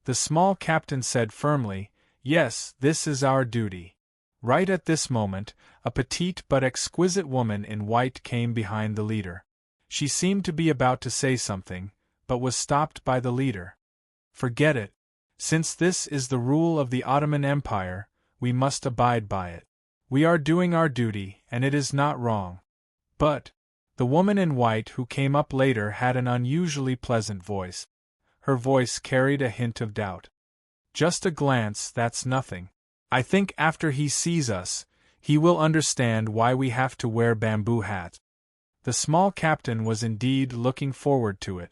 The small captain said firmly, "Yes, this is our duty." Right at this moment, a petite but exquisite woman in white came behind the leader. She seemed to be about to say something, but was stopped by the leader. "Forget it. Since this is the rule of the Ottoman Empire, we must abide by it. We are doing our duty, and it is not wrong." But the woman in white who came up later had an unusually pleasant voice. Her voice carried a hint of doubt. "Just a glance, that's nothing. I think after he sees us, he will understand why we have to wear bamboo hats." The small captain was indeed looking forward to it.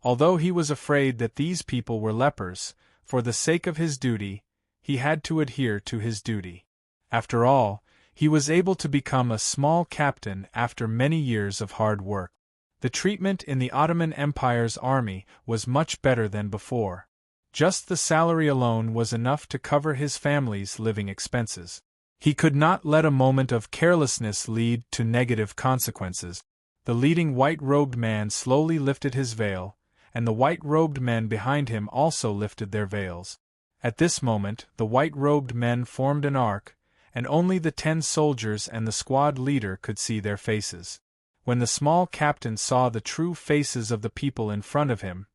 Although he was afraid that these people were lepers, for the sake of his duty, he had to adhere to his duty. After all, he was able to become a small captain after many years of hard work. The treatment in the Ottoman Empire's army was much better than before. Just the salary alone was enough to cover his family's living expenses. He could not let a moment of carelessness lead to negative consequences. The leading white-robed man slowly lifted his veil, and the white-robed men behind him also lifted their veils. At this moment, the white-robed men formed an arc, and only the 10 soldiers and the squad leader could see their faces. When the small captain saw the true faces of the people in front of him,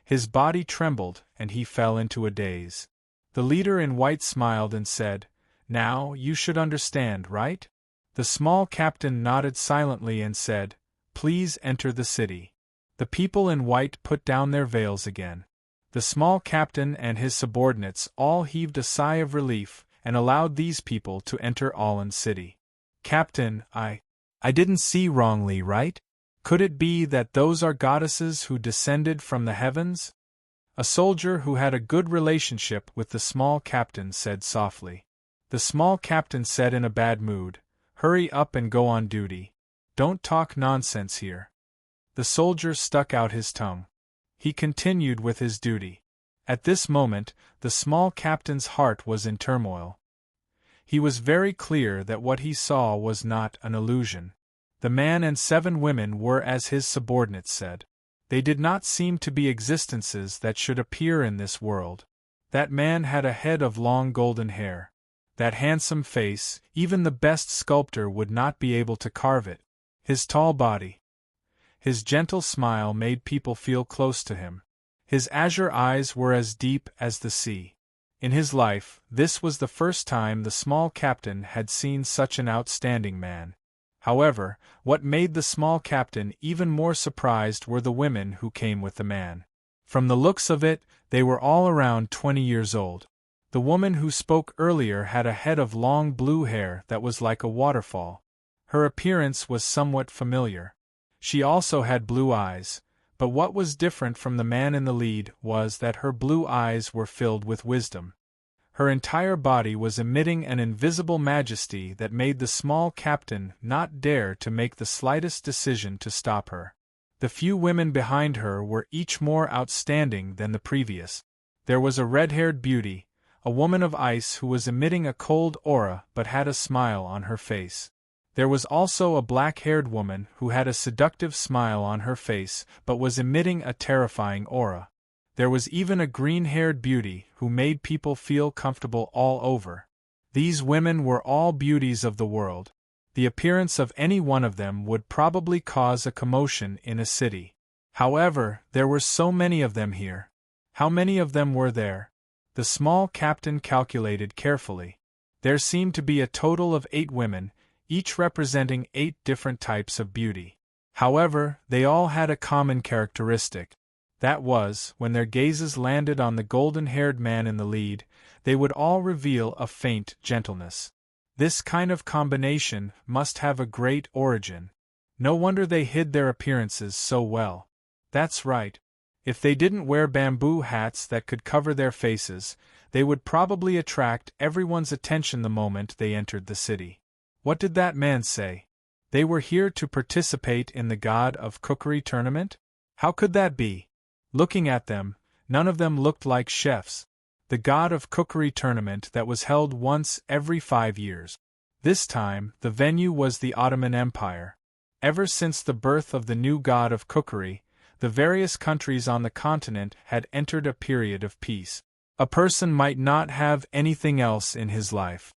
His body trembled, and he fell into a daze. The leader in white smiled and said, "Now, you should understand, right?" The small captain nodded silently and said, "Please enter the city." The people in white put down their veils again. The small captain and his subordinates all heaved a sigh of relief and allowed these people to enter Allen's city. "Captain, I didn't see wrongly, right? Could it be that those are goddesses who descended from the heavens?" A soldier who had a good relationship with the small captain said softly. The small captain said in a bad mood, "Hurry up and go on duty. Don't talk nonsense here." The soldier stuck out his tongue. He continued with his duty. At this moment, the small captain's heart was in turmoil. He was very clear that what he saw was not an illusion. The man and 7 women were as his subordinates said. They did not seem to be existences that should appear in this world. That man had a head of long golden hair. That handsome face, even the best sculptor would not be able to carve it. His tall body. His gentle smile made people feel close to him. His azure eyes were as deep as the sea. In his life, this was the first time the small captain had seen such an outstanding man. However, what made the small captain even more surprised were the women who came with the man. From the looks of it, they were all around 20 years old. The woman who spoke earlier had a head of long blue hair that was like a waterfall. Her appearance was somewhat familiar. She also had blue eyes, but what was different from the man in the lead was that her blue eyes were filled with wisdom. Her entire body was emitting an invisible majesty that made the small captain not dare to make the slightest decision to stop her. The few women behind her were each more outstanding than the previous. There was a red-haired beauty, a woman of ice who was emitting a cold aura but had a smile on her face. There was also a black-haired woman who had a seductive smile on her face but was emitting a terrifying aura. There was even a green-haired beauty who made people feel comfortable all over. These women were all beauties of the world. The appearance of any one of them would probably cause a commotion in a city. However, there were so many of them here. How many of them were there? The small captain calculated carefully. There seemed to be a total of 8 women, each representing 8 different types of beauty. However, they all had a common characteristic. That was, when their gazes landed on the golden-haired man in the lead, they would all reveal a faint gentleness. This kind of combination must have a great origin. No wonder they hid their appearances so well. That's right. If they didn't wear bamboo hats that could cover their faces, they would probably attract everyone's attention the moment they entered the city. What did that man say? They were here to participate in the God of Cookery tournament? How could that be? Looking at them, none of them looked like chefs. The God of Cookery tournament that was held once every 5 years. This time, the venue was the Ottoman Empire. Ever since the birth of the new God of Cookery, the various countries on the continent had entered a period of peace. A person might not have anything else in his life.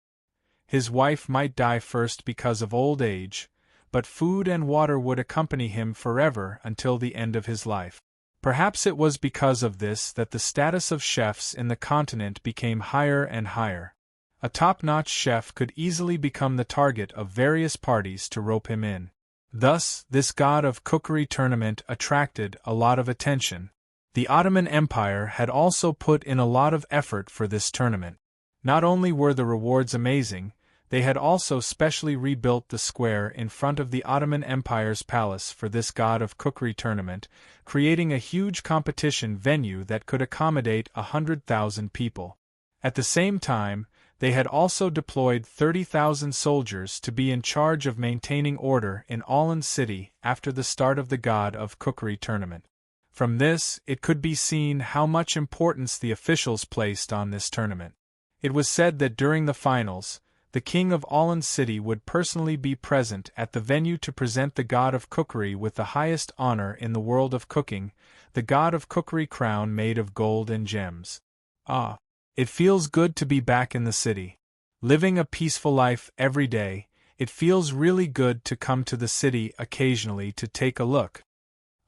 His wife might die first because of old age, but food and water would accompany him forever until the end of his life. Perhaps it was because of this that the status of chefs in the continent became higher and higher. A top-notch chef could easily become the target of various parties to rope him in. Thus, this God of Cookery tournament attracted a lot of attention. The Ottoman Empire had also put in a lot of effort for this tournament. Not only were the rewards amazing, they had also specially rebuilt the square in front of the Ottoman Empire's palace for this God of Cookery tournament, creating a huge competition venue that could accommodate 100,000 people. At the same time, they had also deployed 30,000 soldiers to be in charge of maintaining order in Allen's city after the start of the God of Cookery tournament. From this, it could be seen how much importance the officials placed on this tournament. It was said that during the finals, the king of Allen's city would personally be present at the venue to present the God of Cookery with the highest honor in the world of cooking, the God of Cookery crown made of gold and gems. Ah, it feels good to be back in the city. Living a peaceful life every day, it feels really good to come to the city occasionally to take a look.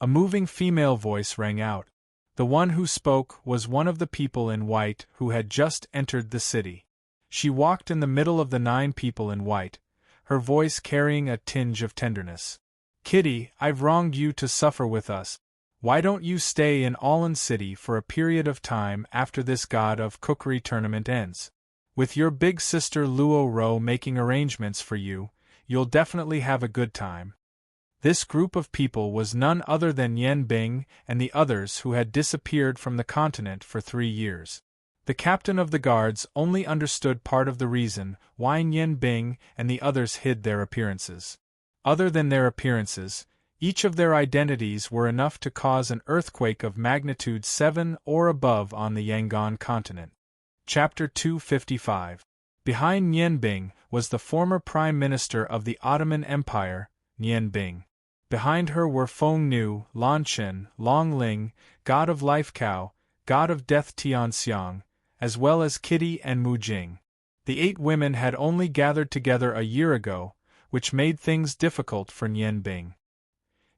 A moving female voice rang out. The one who spoke was one of the people in white who had just entered the city. She walked in the middle of the 9 people in white, her voice carrying a tinge of tenderness. "Kitty, I've wronged you to suffer with us. Why don't you stay in Allen City for a period of time after this God of Cookery tournament ends? With your big sister Luo Ro making arrangements for you, you'll definitely have a good time." This group of people was none other than Yen Bing and the others who had disappeared from the continent for 3 years. The captain of the guards only understood part of the reason why Yen Bing and the others hid their appearances. Other than their appearances, each of their identities were enough to cause an earthquake of magnitude 7 or above on the Yangon continent. Chapter 255. Behind Yen Bing was the former Prime Minister of the Ottoman Empire, Yen Bing. Behind her were Feng Nu, Lan Chen, Long Ling, God of Life Cao, God of Death Tian Xiang, as well as Kitty and Mu Jing. The 8 women had only gathered together a year ago, which made things difficult for Yen Bing.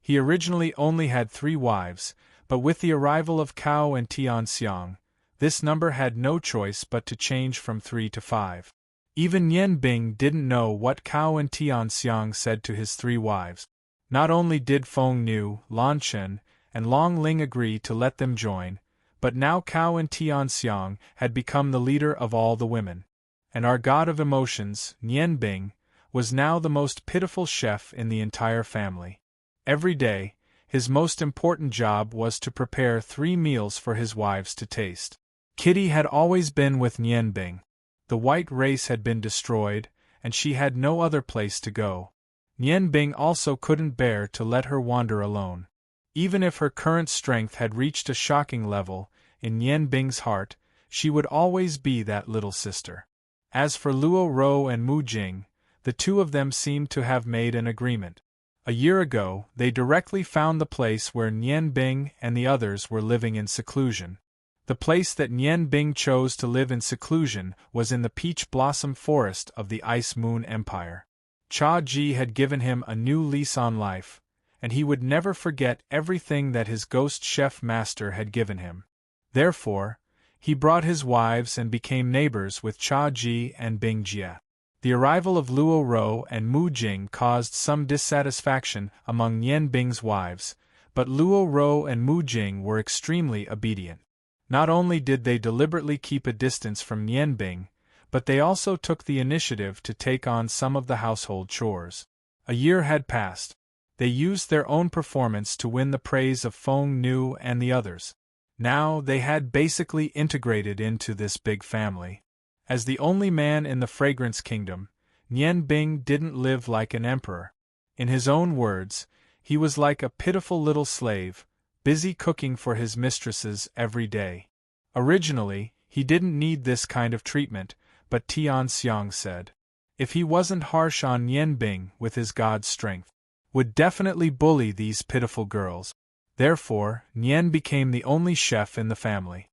He originally only had 3 wives, but with the arrival of Cao and Tian Xiang, this number had no choice but to change from 3 to 5. Even Yen Bing didn't know what Cao and Tian Xiang said to his 3 wives. Not only did Feng Nu, Lan Chen, and Long Ling agree to let them join, but now Cao and Tian Xiang had become the leader of all the women. And our god of emotions, Yen Bing, was now the most pitiful chef in the entire family. Every day, his most important job was to prepare 3 meals for his wives to taste. Kitty had always been with Yen Bing. The white race had been destroyed, and she had no other place to go. Yen Bing also couldn't bear to let her wander alone. Even if her current strength had reached a shocking level, in Yen Bing's heart, she would always be that little sister. As for Luo Ro and Mu Jing, the 2 of them seemed to have made an agreement. A year ago, they directly found the place where Yen Bing and the others were living in seclusion. The place that Yen Bing chose to live in seclusion was in the peach blossom forest of the Ice Moon Empire. Cha Ji had given him a new lease on life, and he would never forget everything that his ghost chef master had given him. Therefore, he brought his wives and became neighbors with Cha Ji and Bing Jie. The arrival of Luo Ro and Mu Jing caused some dissatisfaction among Yen Bing's wives, but Luo Ro and Mu Jing were extremely obedient. Not only did they deliberately keep a distance from Yen Bing, but they also took the initiative to take on some of the household chores. A year had passed. They used their own performance to win the praise of Feng Nu and the others. Now they had basically integrated into this big family. As the only man in the Fragrance Kingdom, Yen Bing didn't live like an emperor. In his own words, he was like a pitiful little slave, busy cooking for his mistresses every day. Originally, he didn't need this kind of treatment, but Tian Xiang said, if he wasn't harsh on Yen Bing with his god's strength, would definitely bully these pitiful girls. Therefore, Yen became the only chef in the family.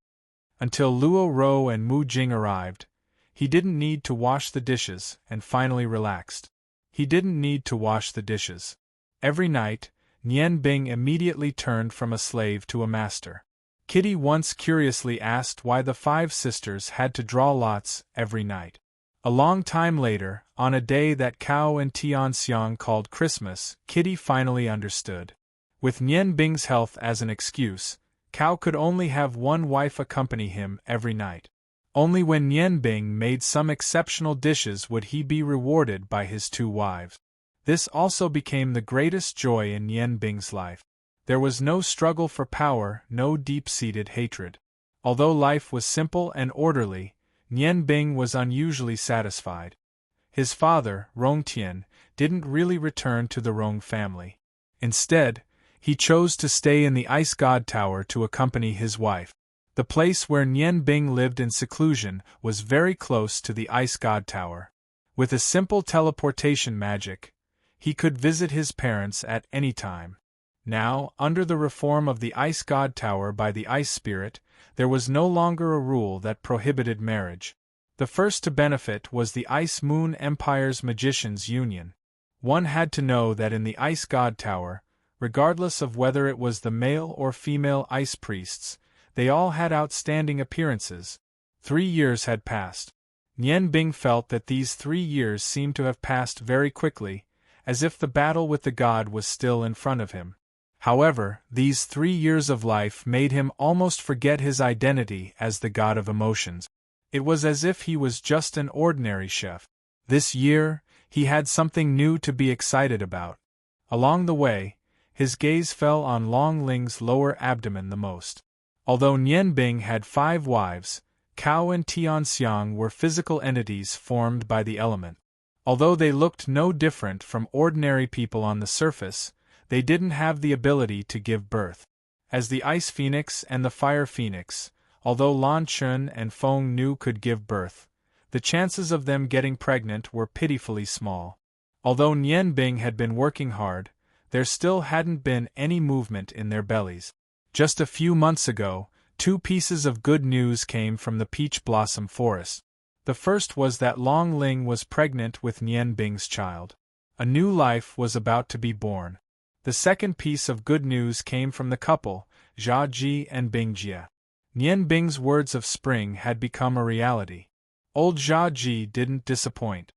Until Luo Ro and Mu Jing arrived, he didn't need to wash the dishes and finally relaxed. He didn't need to wash the dishes. Every night, Yen Bing immediately turned from a slave to a master. Kitty once curiously asked why the 5 sisters had to draw lots every night. A long time later, on a day that Cao and Tian Xiang called Christmas, Kitty finally understood. With Yen Bing's health as an excuse, Cao could only have one wife accompany him every night. Only when Yen Bing made some exceptional dishes would he be rewarded by his 2 wives. This also became the greatest joy in Yen Bing's life. There was no struggle for power, no deep-seated hatred. Although life was simple and orderly, Yen Bing was unusually satisfied. His father, Rong Tian, didn't really return to the Rong family. Instead, he chose to stay in the Ice God Tower to accompany his wife. The place where Yen Bing lived in seclusion was very close to the Ice God Tower. With a simple teleportation magic, he could visit his parents at any time. Now, under the reform of the Ice God Tower by the Ice Spirit, there was no longer a rule that prohibited marriage. The first to benefit was the Ice Moon Empire's Magicians' Union. One had to know that in the Ice God Tower, regardless of whether it was the male or female ice priests, They all had outstanding appearances. 3 years had passed. Nian Bing felt that these 3 years seemed to have passed very quickly, as if the battle with the god was still in front of him. However, these 3 years of life made him almost forget his identity as the god of emotions. It was as if he was just an ordinary chef. This year, he had something new to be excited about. Along the way, his gaze fell on Long Ling's lower abdomen the most. Although Nian Bing had 5 wives, Cao and Tianxiang were physical entities formed by the element. Although they looked no different from ordinary people on the surface, they didn't have the ability to give birth. As the Ice Phoenix and the Fire Phoenix, although Lan Chun and Feng Nu could give birth, the chances of them getting pregnant were pitifully small. Although Nian Bing had been working hard, there still hadn't been any movement in their bellies. Just a few months ago, 2 pieces of good news came from the Peach Blossom Forest. The first was that Long Ling was pregnant with Nian Bing's child. A new life was about to be born. The second piece of good news came from the couple, Jia Ji and Bing Jia. Nian Bing's words of spring had become a reality. Old Jia Ji didn't disappoint.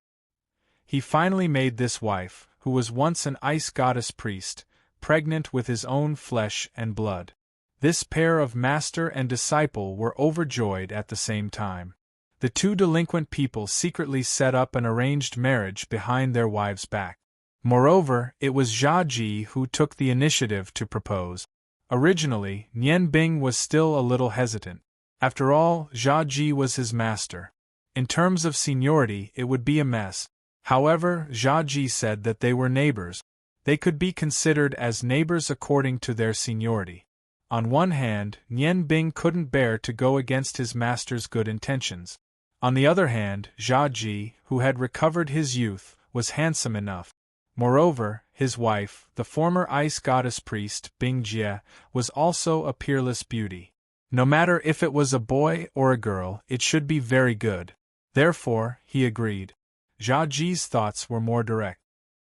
He finally made this wife, who was once an ice goddess priest, pregnant with his own flesh and blood. This pair of master and disciple were overjoyed at the same time. The 2 delinquent people secretly set up an arranged marriage behind their wives' back. Moreover, it was Jia Ji who took the initiative to propose. Originally, Nian Bing was still a little hesitant. After all, Jia Ji was his master. In terms of seniority, it would be a mess. However, Jia Ji said that they were neighbors. They could be considered as neighbors according to their seniority. On one hand, Nian Bing couldn't bear to go against his master's good intentions. On the other hand, Jia Ji, who had recovered his youth, was handsome enough. Moreover, his wife, the former ice goddess priest, Bing Jia, was also a peerless beauty. No matter if it was a boy or a girl, it should be very good. Therefore, he agreed. Jia Ji's thoughts were more direct.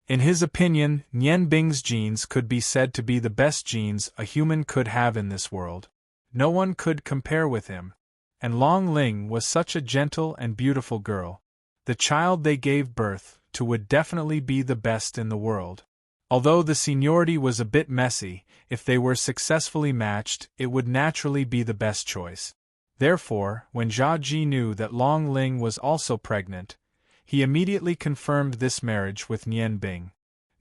In his opinion, Nian Bing's genes could be said to be the best genes a human could have in this world. No one could compare with him. And Long Ling was such a gentle and beautiful girl. The child they gave birth to would definitely be the best in the world. Although the seniority was a bit messy, if they were successfully matched, it would naturally be the best choice. Therefore, when Jia Ji knew that Long Ling was also pregnant, he immediately confirmed this marriage with Nian Bing.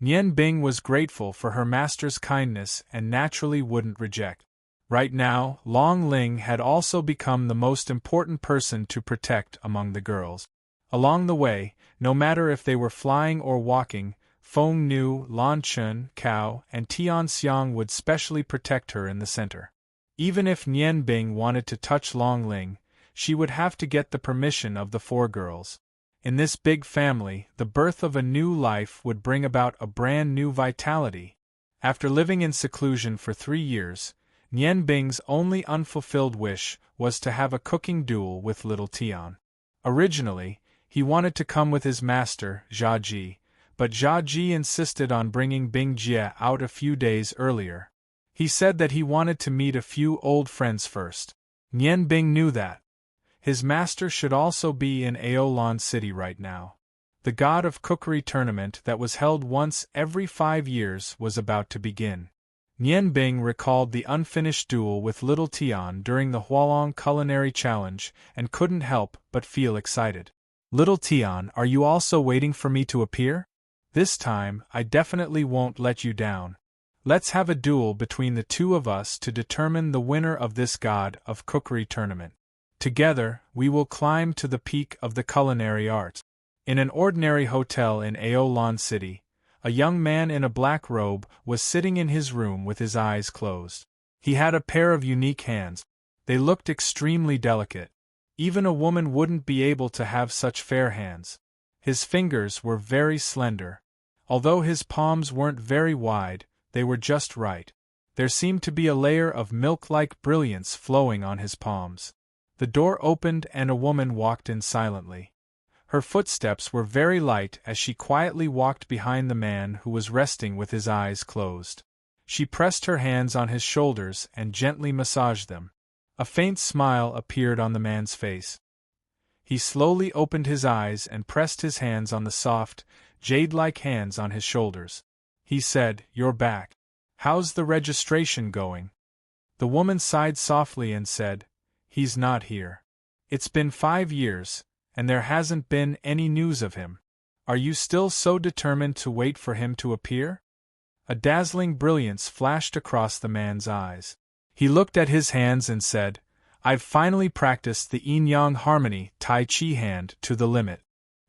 Nian Bing was grateful for her master's kindness and naturally wouldn't reject. Right now, Long Ling had also become the most important person to protect among the girls. Along the way, no matter if they were flying or walking, Feng Nu, Lan Chun, Cao, and Tianxiang would specially protect her in the center. Even if Nian Bing wanted to touch Long Ling, she would have to get the permission of the 4 girls. In this big family, the birth of a new life would bring about a brand new vitality. After living in seclusion for 3 years, Nian Bing's only unfulfilled wish was to have a cooking duel with little Tian. Originally, he wanted to come with his master, Jia Ji, but Jia Ji insisted on bringing Bing Jia out a few days earlier. He said that he wanted to meet a few old friends first. Nian Bing knew that. His master should also be in Aolan City right now. The God of Cookery tournament that was held once every 5 years was about to begin. Nian Bing recalled the unfinished duel with little Tian during the Hualong Culinary Challenge and couldn't help but feel excited. Little Tian, are you also waiting for me to appear? This time, I definitely won't let you down. Let's have a duel between the 2 of us to determine the winner of this God of Cookery tournament. Together, we will climb to the peak of the culinary art. In an ordinary hotel in Aolan City, a young man in a black robe was sitting in his room with his eyes closed. He had a pair of unique hands. They looked extremely delicate. Even a woman wouldn't be able to have such fair hands. His fingers were very slender. Although his palms weren't very wide, they were just right. There seemed to be a layer of milk-like brilliance flowing on his palms. The door opened and a woman walked in silently. Her footsteps were very light as she quietly walked behind the man who was resting with his eyes closed. She pressed her hands on his shoulders and gently massaged them. A faint smile appeared on the man's face. He slowly opened his eyes and pressed his hands on the soft, jade-like hands on his shoulders. He said, "You're back. How's the registration going?" The woman sighed softly and said, "He's not here. It's been 5 years, and there hasn't been any news of him. Are you still so determined to wait for him to appear?" A dazzling brilliance flashed across the man's eyes. He looked at his hands and said, "I've finally practiced the yin-yang harmony Tai Chi hand to the limit.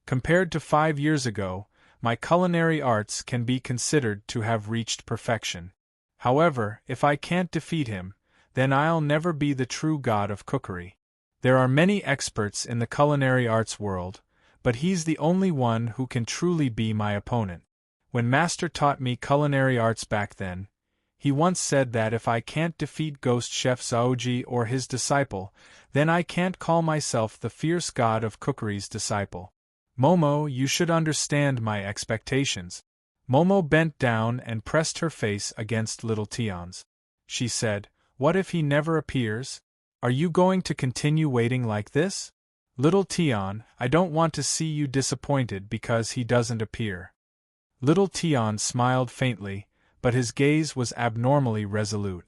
Compared to 5 years ago, my culinary arts can be considered to have reached perfection. However, if I can't defeat him, then I'll never be the true god of cookery. There are many experts in the culinary arts world, but he's the only one who can truly be my opponent. When Master taught me culinary arts back then, he once said that if I can't defeat Ghost Chef Zaoji or his disciple, then I can't call myself the fierce god of cookery's disciple. Momo, you should understand my expectations." Momo bent down and pressed her face against little Tion's. She said, "What if he never appears? Are you going to continue waiting like this?" "Little Tion, I don't want to see you disappointed because he doesn't appear." Little Tion smiled faintly, but his gaze was abnormally resolute.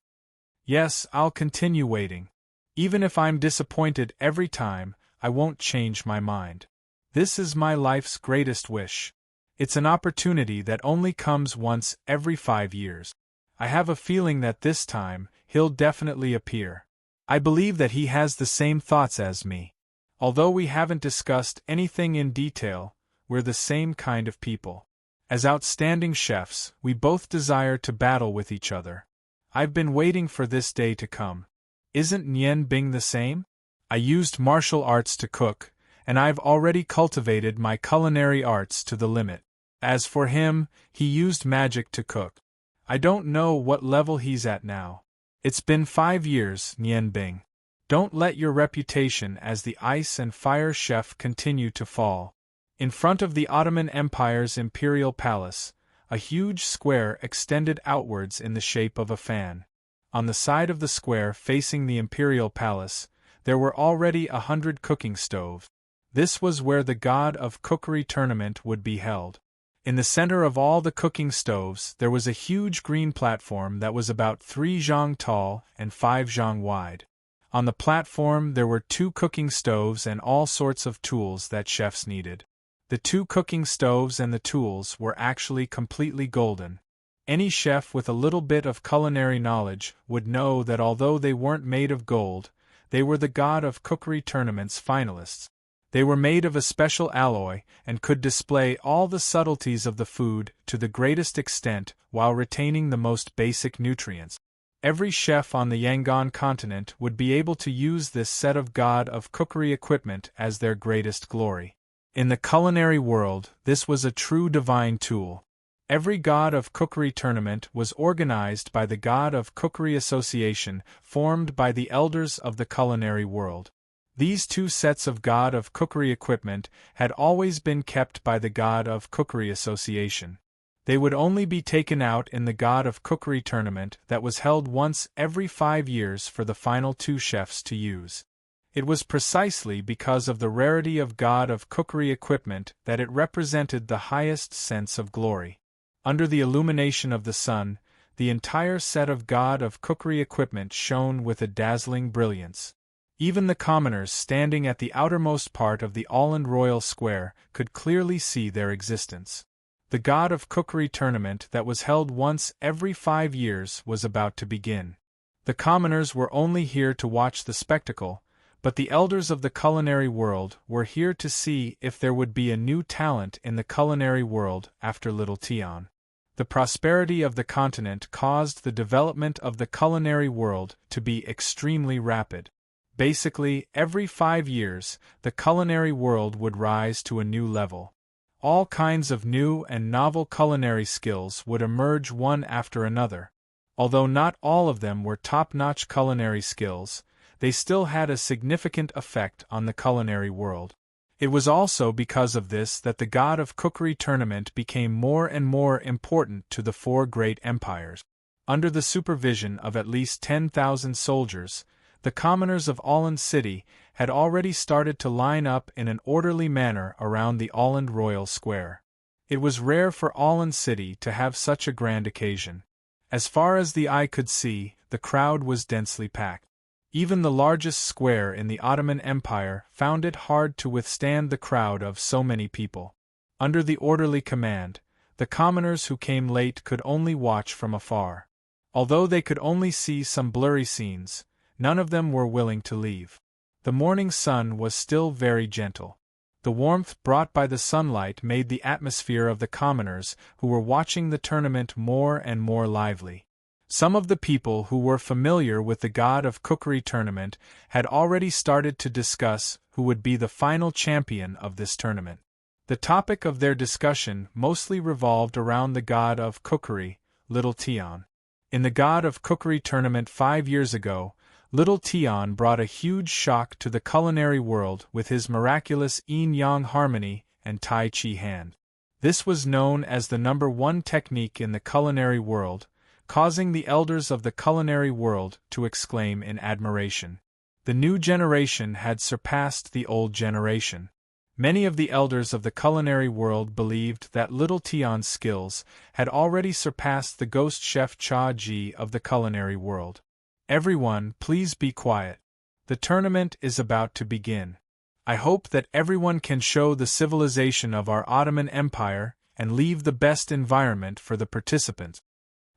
"Yes, I'll continue waiting. Even if I'm disappointed every time, I won't change my mind. This is my life's greatest wish. It's an opportunity that only comes once every 5 years. I have a feeling that this time, he'll definitely appear. I believe that he has the same thoughts as me. Although we haven't discussed anything in detail, we're the same kind of people. As outstanding chefs, we both desire to battle with each other. I've been waiting for this day to come. Isn't Nian Bing the same? I used martial arts to cook, and I've already cultivated my culinary arts to the limit. As for him, he used magic to cook. I don't know what level he's at now. It's been 5 years, Nian Bing. Don't let your reputation as the ice and fire chef continue to fall." In front of the Ottoman Empire's imperial palace, a huge square extended outwards in the shape of a fan. On the side of the square facing the imperial palace, there were already 100 cooking stoves. This was where the God of Cookery tournament would be held. In the center of all the cooking stoves there was a huge green platform that was about 3 zhang tall and 5 zhang wide. On the platform there were 2 cooking stoves and all sorts of tools that chefs needed. The 2 cooking stoves and the tools were actually completely golden. Any chef with a little bit of culinary knowledge would know that although they weren't made of gold, they were the God of Cookery tournament's finalists. They were made of a special alloy and could display all the subtleties of the food to the greatest extent while retaining the most basic nutrients. Every chef on the Yangon continent would be able to use this set of God of Cookery equipment as their greatest glory. In the culinary world, this was a true divine tool. Every God of Cookery tournament was organized by the God of Cookery Association, formed by the elders of the culinary world. These 2 sets of God of Cookery equipment had always been kept by the God of Cookery Association. They would only be taken out in the God of Cookery tournament that was held once every 5 years for the final 2 chefs to use. It was precisely because of the rarity of God of Cookery equipment that it represented the highest sense of glory. Under the illumination of the sun, the entire set of God of Cookery equipment shone with a dazzling brilliance. Even the commoners standing at the outermost part of the Alland Royal Square could clearly see their existence. The God of Cookery tournament that was held once every 5 years was about to begin. The commoners were only here to watch the spectacle, but the elders of the culinary world were here to see if there would be a new talent in the culinary world after Little Tion. The prosperity of the continent caused the development of the culinary world to be extremely rapid. Basically, every 5 years, the culinary world would rise to a new level. All kinds of new and novel culinary skills would emerge one after another. Although not all of them were top-notch culinary skills, they still had a significant effect on the culinary world. It was also because of this that the God of Cookery tournament became more and more important to the 4 great empires. Under the supervision of at least 10,000 soldiers, The commoners of Alland City had already started to line up in an orderly manner around the Alland Royal Square. It was rare for Alland City to have such a grand occasion. As far as the eye could see, the crowd was densely packed. Even the largest square in the Ottoman Empire found it hard to withstand the crowd of so many people. Under the orderly command, the commoners who came late could only watch from afar. Although they could only see some blurry scenes, none of them were willing to leave. The morning sun was still very gentle. The warmth brought by the sunlight made the atmosphere of the commoners who were watching the tournament more and more lively. Some of the people who were familiar with the God of Cookery tournament had already started to discuss who would be the final champion of this tournament. The topic of their discussion mostly revolved around the God of Cookery, Little Tian. In the God of Cookery tournament 5 years ago, Little Tian brought a huge shock to the culinary world with his miraculous yin-yang harmony and Tai Chi hand. This was known as the #1 technique in the culinary world, causing the elders of the culinary world to exclaim in admiration. The new generation had surpassed the old generation. Many of the elders of the culinary world believed that Little Tian's skills had already surpassed the ghost chef Cha Ji of the culinary world. Everyone, please be quiet. The tournament is about to begin. I hope that everyone can show the civilization of our Ottoman Empire and leave the best environment for the participants.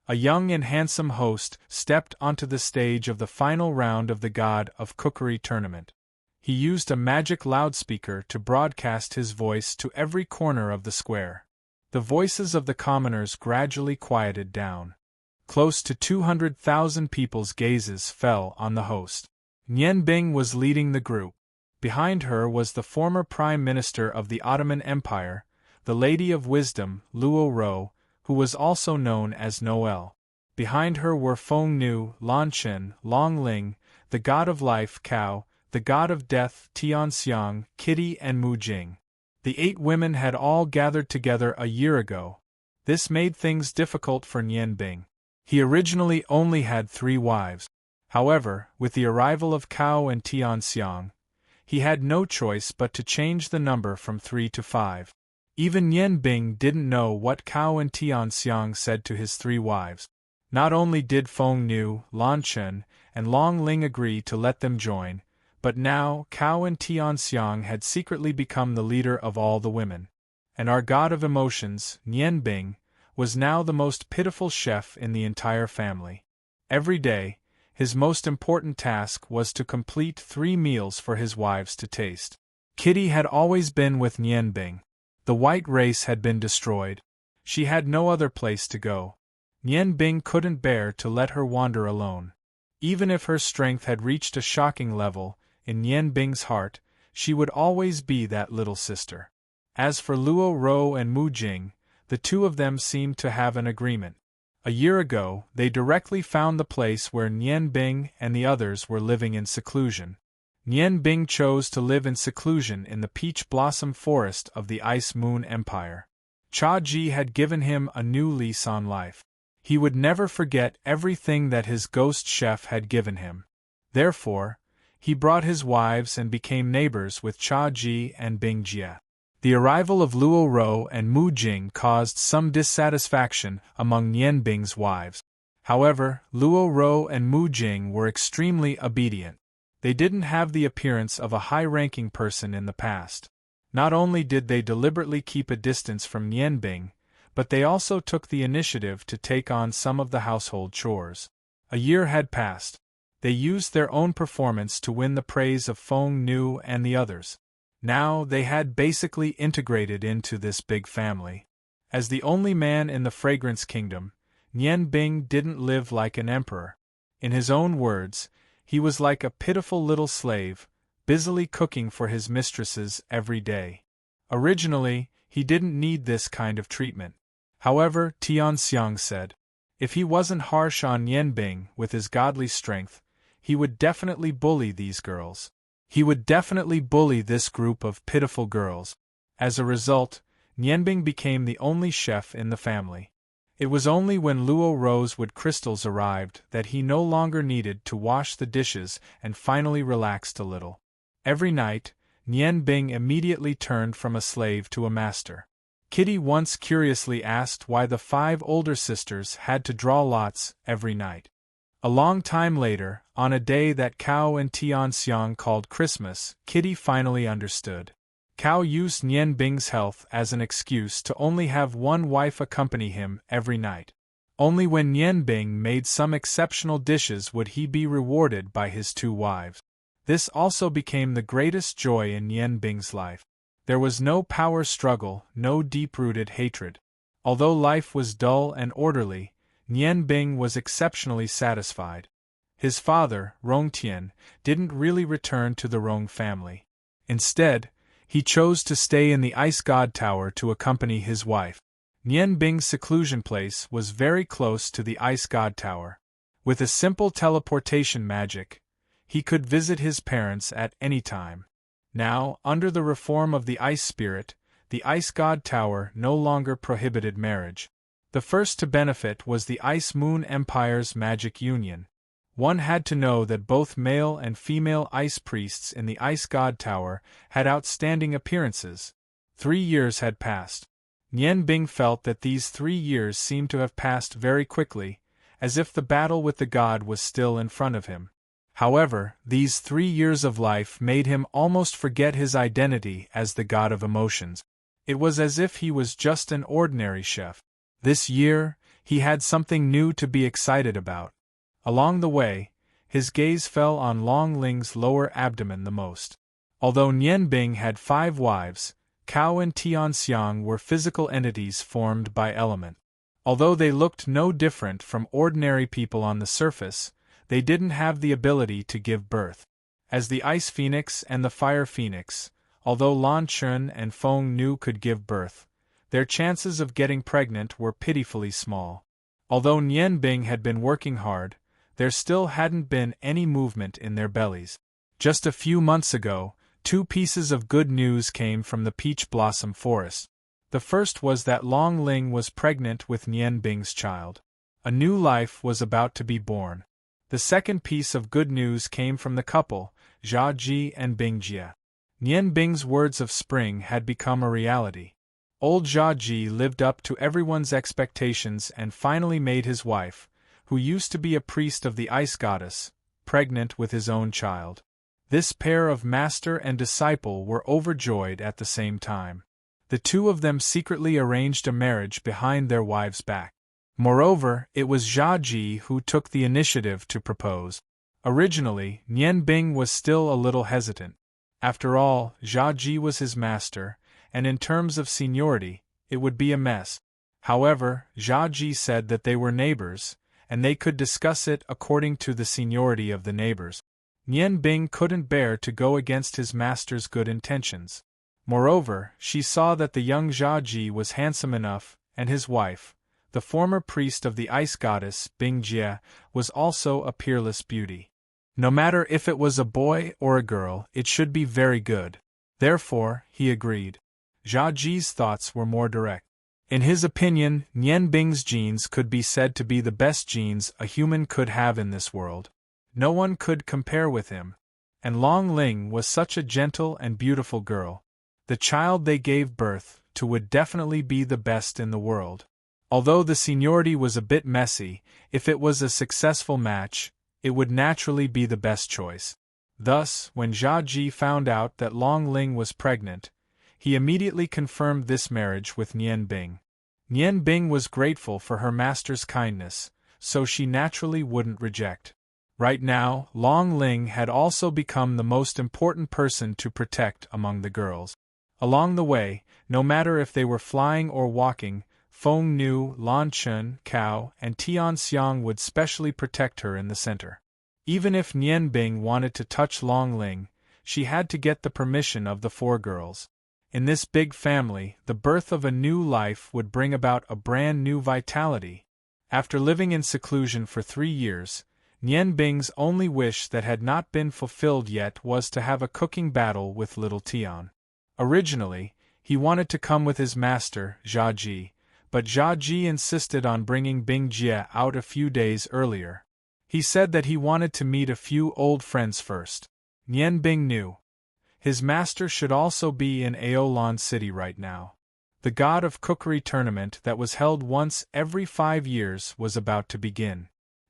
A young and handsome host stepped onto the stage of the final round of the God of Cookery tournament. He used a magic loudspeaker to broadcast his voice to every corner of the square. The voices of the commoners gradually quieted down. Close to 200,000 people's gazes fell on the host. Nian Bing was leading the group. Behind her was the former Prime Minister of the Ottoman Empire, the Lady of Wisdom, Luo Ro, who was also known as Noel. Behind her were Feng Nu, Lan Chen, Long Ling, the God of Life, Cao, the God of Death, Tian Xiang, Kitty and Mu Jing. The 8 women had all gathered together a year ago. This made things difficult for Nian Bing. He originally only had 3 wives. However, with the arrival of Cao and Tian Xiang, he had no choice but to change the number from 3 to 5. Even Nian Bing didn't know what Cao and Tian Xiang said to his 3 wives. Not only did Feng Nu, Lan Chen, and Long Ling agree to let them join, but now Cao and Tian Xiang had secretly become the leader of all the women. And our god of emotions, Nian Bing, was now the most pitiful chef in the entire family. Every day, his most important task was to complete 3 meals for his wives to taste. Kitty had always been with Nian Bing. The white race had been destroyed. She had no other place to go. Nian Bing couldn't bear to let her wander alone. Even if her strength had reached a shocking level, in Nian Bing's heart, she would always be that little sister. As for Luo Ro and Mu Jing, the 2 of them seemed to have an agreement. A year ago, they directly found the place where Nian Bing and the others were living in seclusion. Nian Bing chose to live in seclusion in the peach blossom forest of the Ice Moon Empire. Cha Ji had given him a new lease on life. He would never forget everything that his ghost chef had given him. Therefore, he brought his wives and became neighbors with Cha Ji and Bing Jie. The arrival of Luo Ro and Mu Jing caused some dissatisfaction among Nian Bing's wives. However, Luo Ro and Mu Jing were extremely obedient. They didn't have the appearance of a high-ranking person in the past. Not only did they deliberately keep a distance from Nian Bing, but they also took the initiative to take on some of the household chores. A year had passed. They used their own performance to win the praise of Feng Nu and the others. Now they had basically integrated into this big family. As the only man in the Fragrance Kingdom, Nian Bing didn't live like an emperor. In his own words, he was like a pitiful little slave, busily cooking for his mistresses every day. Originally, he didn't need this kind of treatment. However, Tian Xiang said, if he wasn't harsh on Nian Bing with his godly strength, he would definitely bully these girls. He would definitely bully this group of pitiful girls. As a result, Nian Bing became the only chef in the family. It was only when Luo rosewood crystals arrived that he no longer needed to wash the dishes and finally relaxed a little. Every night, Nian Bing immediately turned from a slave to a master. Kitty once curiously asked why the 5 older sisters had to draw lots every night. A long time later, on a day that Cao and Tianxiang called Christmas, Kitty finally understood. Cao used Nian Bing's health as an excuse to only have one wife accompany him every night. Only when Nian Bing made some exceptional dishes would he be rewarded by his 2 wives. This also became the greatest joy in Nian Bing's life. There was no power struggle, no deep-rooted hatred. Although life was dull and orderly, Nian Bing was exceptionally satisfied. His father, Rongtian, didn't really return to the Rong family. Instead, he chose to stay in the Ice God Tower to accompany his wife. Nian Bing's seclusion place was very close to the Ice God Tower. With a simple teleportation magic, he could visit his parents at any time. Now, under the reform of the Ice Spirit, the Ice God Tower no longer prohibited marriage. The first to benefit was the Ice Moon Empire's magic union. One had to know that both male and female ice priests in the Ice God Tower had outstanding appearances. 3 years had passed. Nian Bing felt that these 3 years seemed to have passed very quickly, as if the battle with the god was still in front of him. However, these 3 years of life made him almost forget his identity as the god of emotions. It was as if he was just an ordinary chef. This year, he had something new to be excited about. Along the way, his gaze fell on Long Ling's lower abdomen the most. Although Nian Bing had 5 wives, Cao and Tianxiang were physical entities formed by element. Although they looked no different from ordinary people on the surface, they didn't have the ability to give birth. As the Ice Phoenix and the Fire Phoenix, although Lan Chun and Feng Nu could give birth, their chances of getting pregnant were pitifully small. Although Nian Bing had been working hard, there still hadn't been any movement in their bellies. Just a few months ago, 2 pieces of good news came from the Peach Blossom Forest. The first was that Long Ling was pregnant with Nian Bing's child. A new life was about to be born. The second piece of good news came from the couple, Jia Ji and Bing Jia. Nian Bing's words of spring had become a reality. Old Jia Ji lived up to everyone's expectations and finally made his wife, who used to be a priest of the Ice Goddess, pregnant with his own child. This pair of master and disciple were overjoyed at the same time. The 2 of them secretly arranged a marriage behind their wives' back. Moreover, it was Jia Ji who took the initiative to propose. Originally, Nian Bing was still a little hesitant. After all, Jia Ji was his master, and in terms of seniority, it would be a mess. However, Jia Ji said that they were neighbors, and they could discuss it according to the seniority of the neighbors. Nian Bing couldn't bear to go against his master's good intentions. Moreover, she saw that the young Jia Ji was handsome enough, and his wife, the former priest of the Ice Goddess, Bing Jia, was also a peerless beauty. No matter if it was a boy or a girl, it should be very good. Therefore, he agreed. Jia Ji's thoughts were more direct. In his opinion, Nian Bing's genes could be said to be the best genes a human could have in this world. No one could compare with him. And Long Ling was such a gentle and beautiful girl. The child they gave birth to would definitely be the best in the world. Although the seniority was a bit messy, if it was a successful match, it would naturally be the best choice. Thus, when Jia Ji found out that Long Ling was pregnant, he immediately confirmed this marriage with Nian Bing. Nian Bing was grateful for her master's kindness, so she naturally wouldn't reject. Right now, Long Ling had also become the most important person to protect among the girls. Along the way, no matter if they were flying or walking, Feng Nu, Lan Chun, Cao, and Tianxiang would specially protect her in the center. Even if Nian Bing wanted to touch Long Ling, she had to get the permission of the 4 girls. In this big family, the birth of a new life would bring about a brand new vitality. After living in seclusion for 3 years, Nian Bing's only wish that had not been fulfilled yet was to have a cooking battle with little Tian. Originally, he wanted to come with his master, Jia Ji, but Jia Ji insisted on bringing Bing Jie out a few days earlier. He said that he wanted to meet a few old friends first. Nian Bing knew. His master should also be in Aolan City right now. The God of Cookery tournament that was held once every 5 years was about to begin.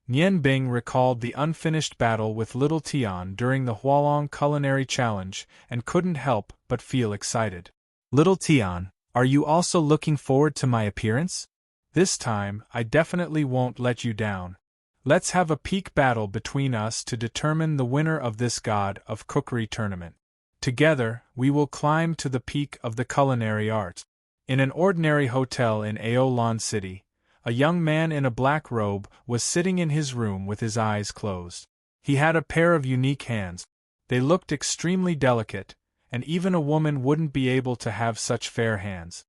Nian Bing recalled the unfinished battle with Little Tian during the Hualong Culinary Challenge and couldn't help but feel excited. Little Tian, are you also looking forward to my appearance? This time, I definitely won't let you down. Let's have a peak battle between us to determine the winner of this God of Cookery tournament. Together, we will climb to the peak of the culinary art. In an ordinary hotel in Aolan City, a young man in a black robe was sitting in his room with his eyes closed. He had a pair of unique hands. They looked extremely delicate, and even a woman wouldn't be able to have such fair hands.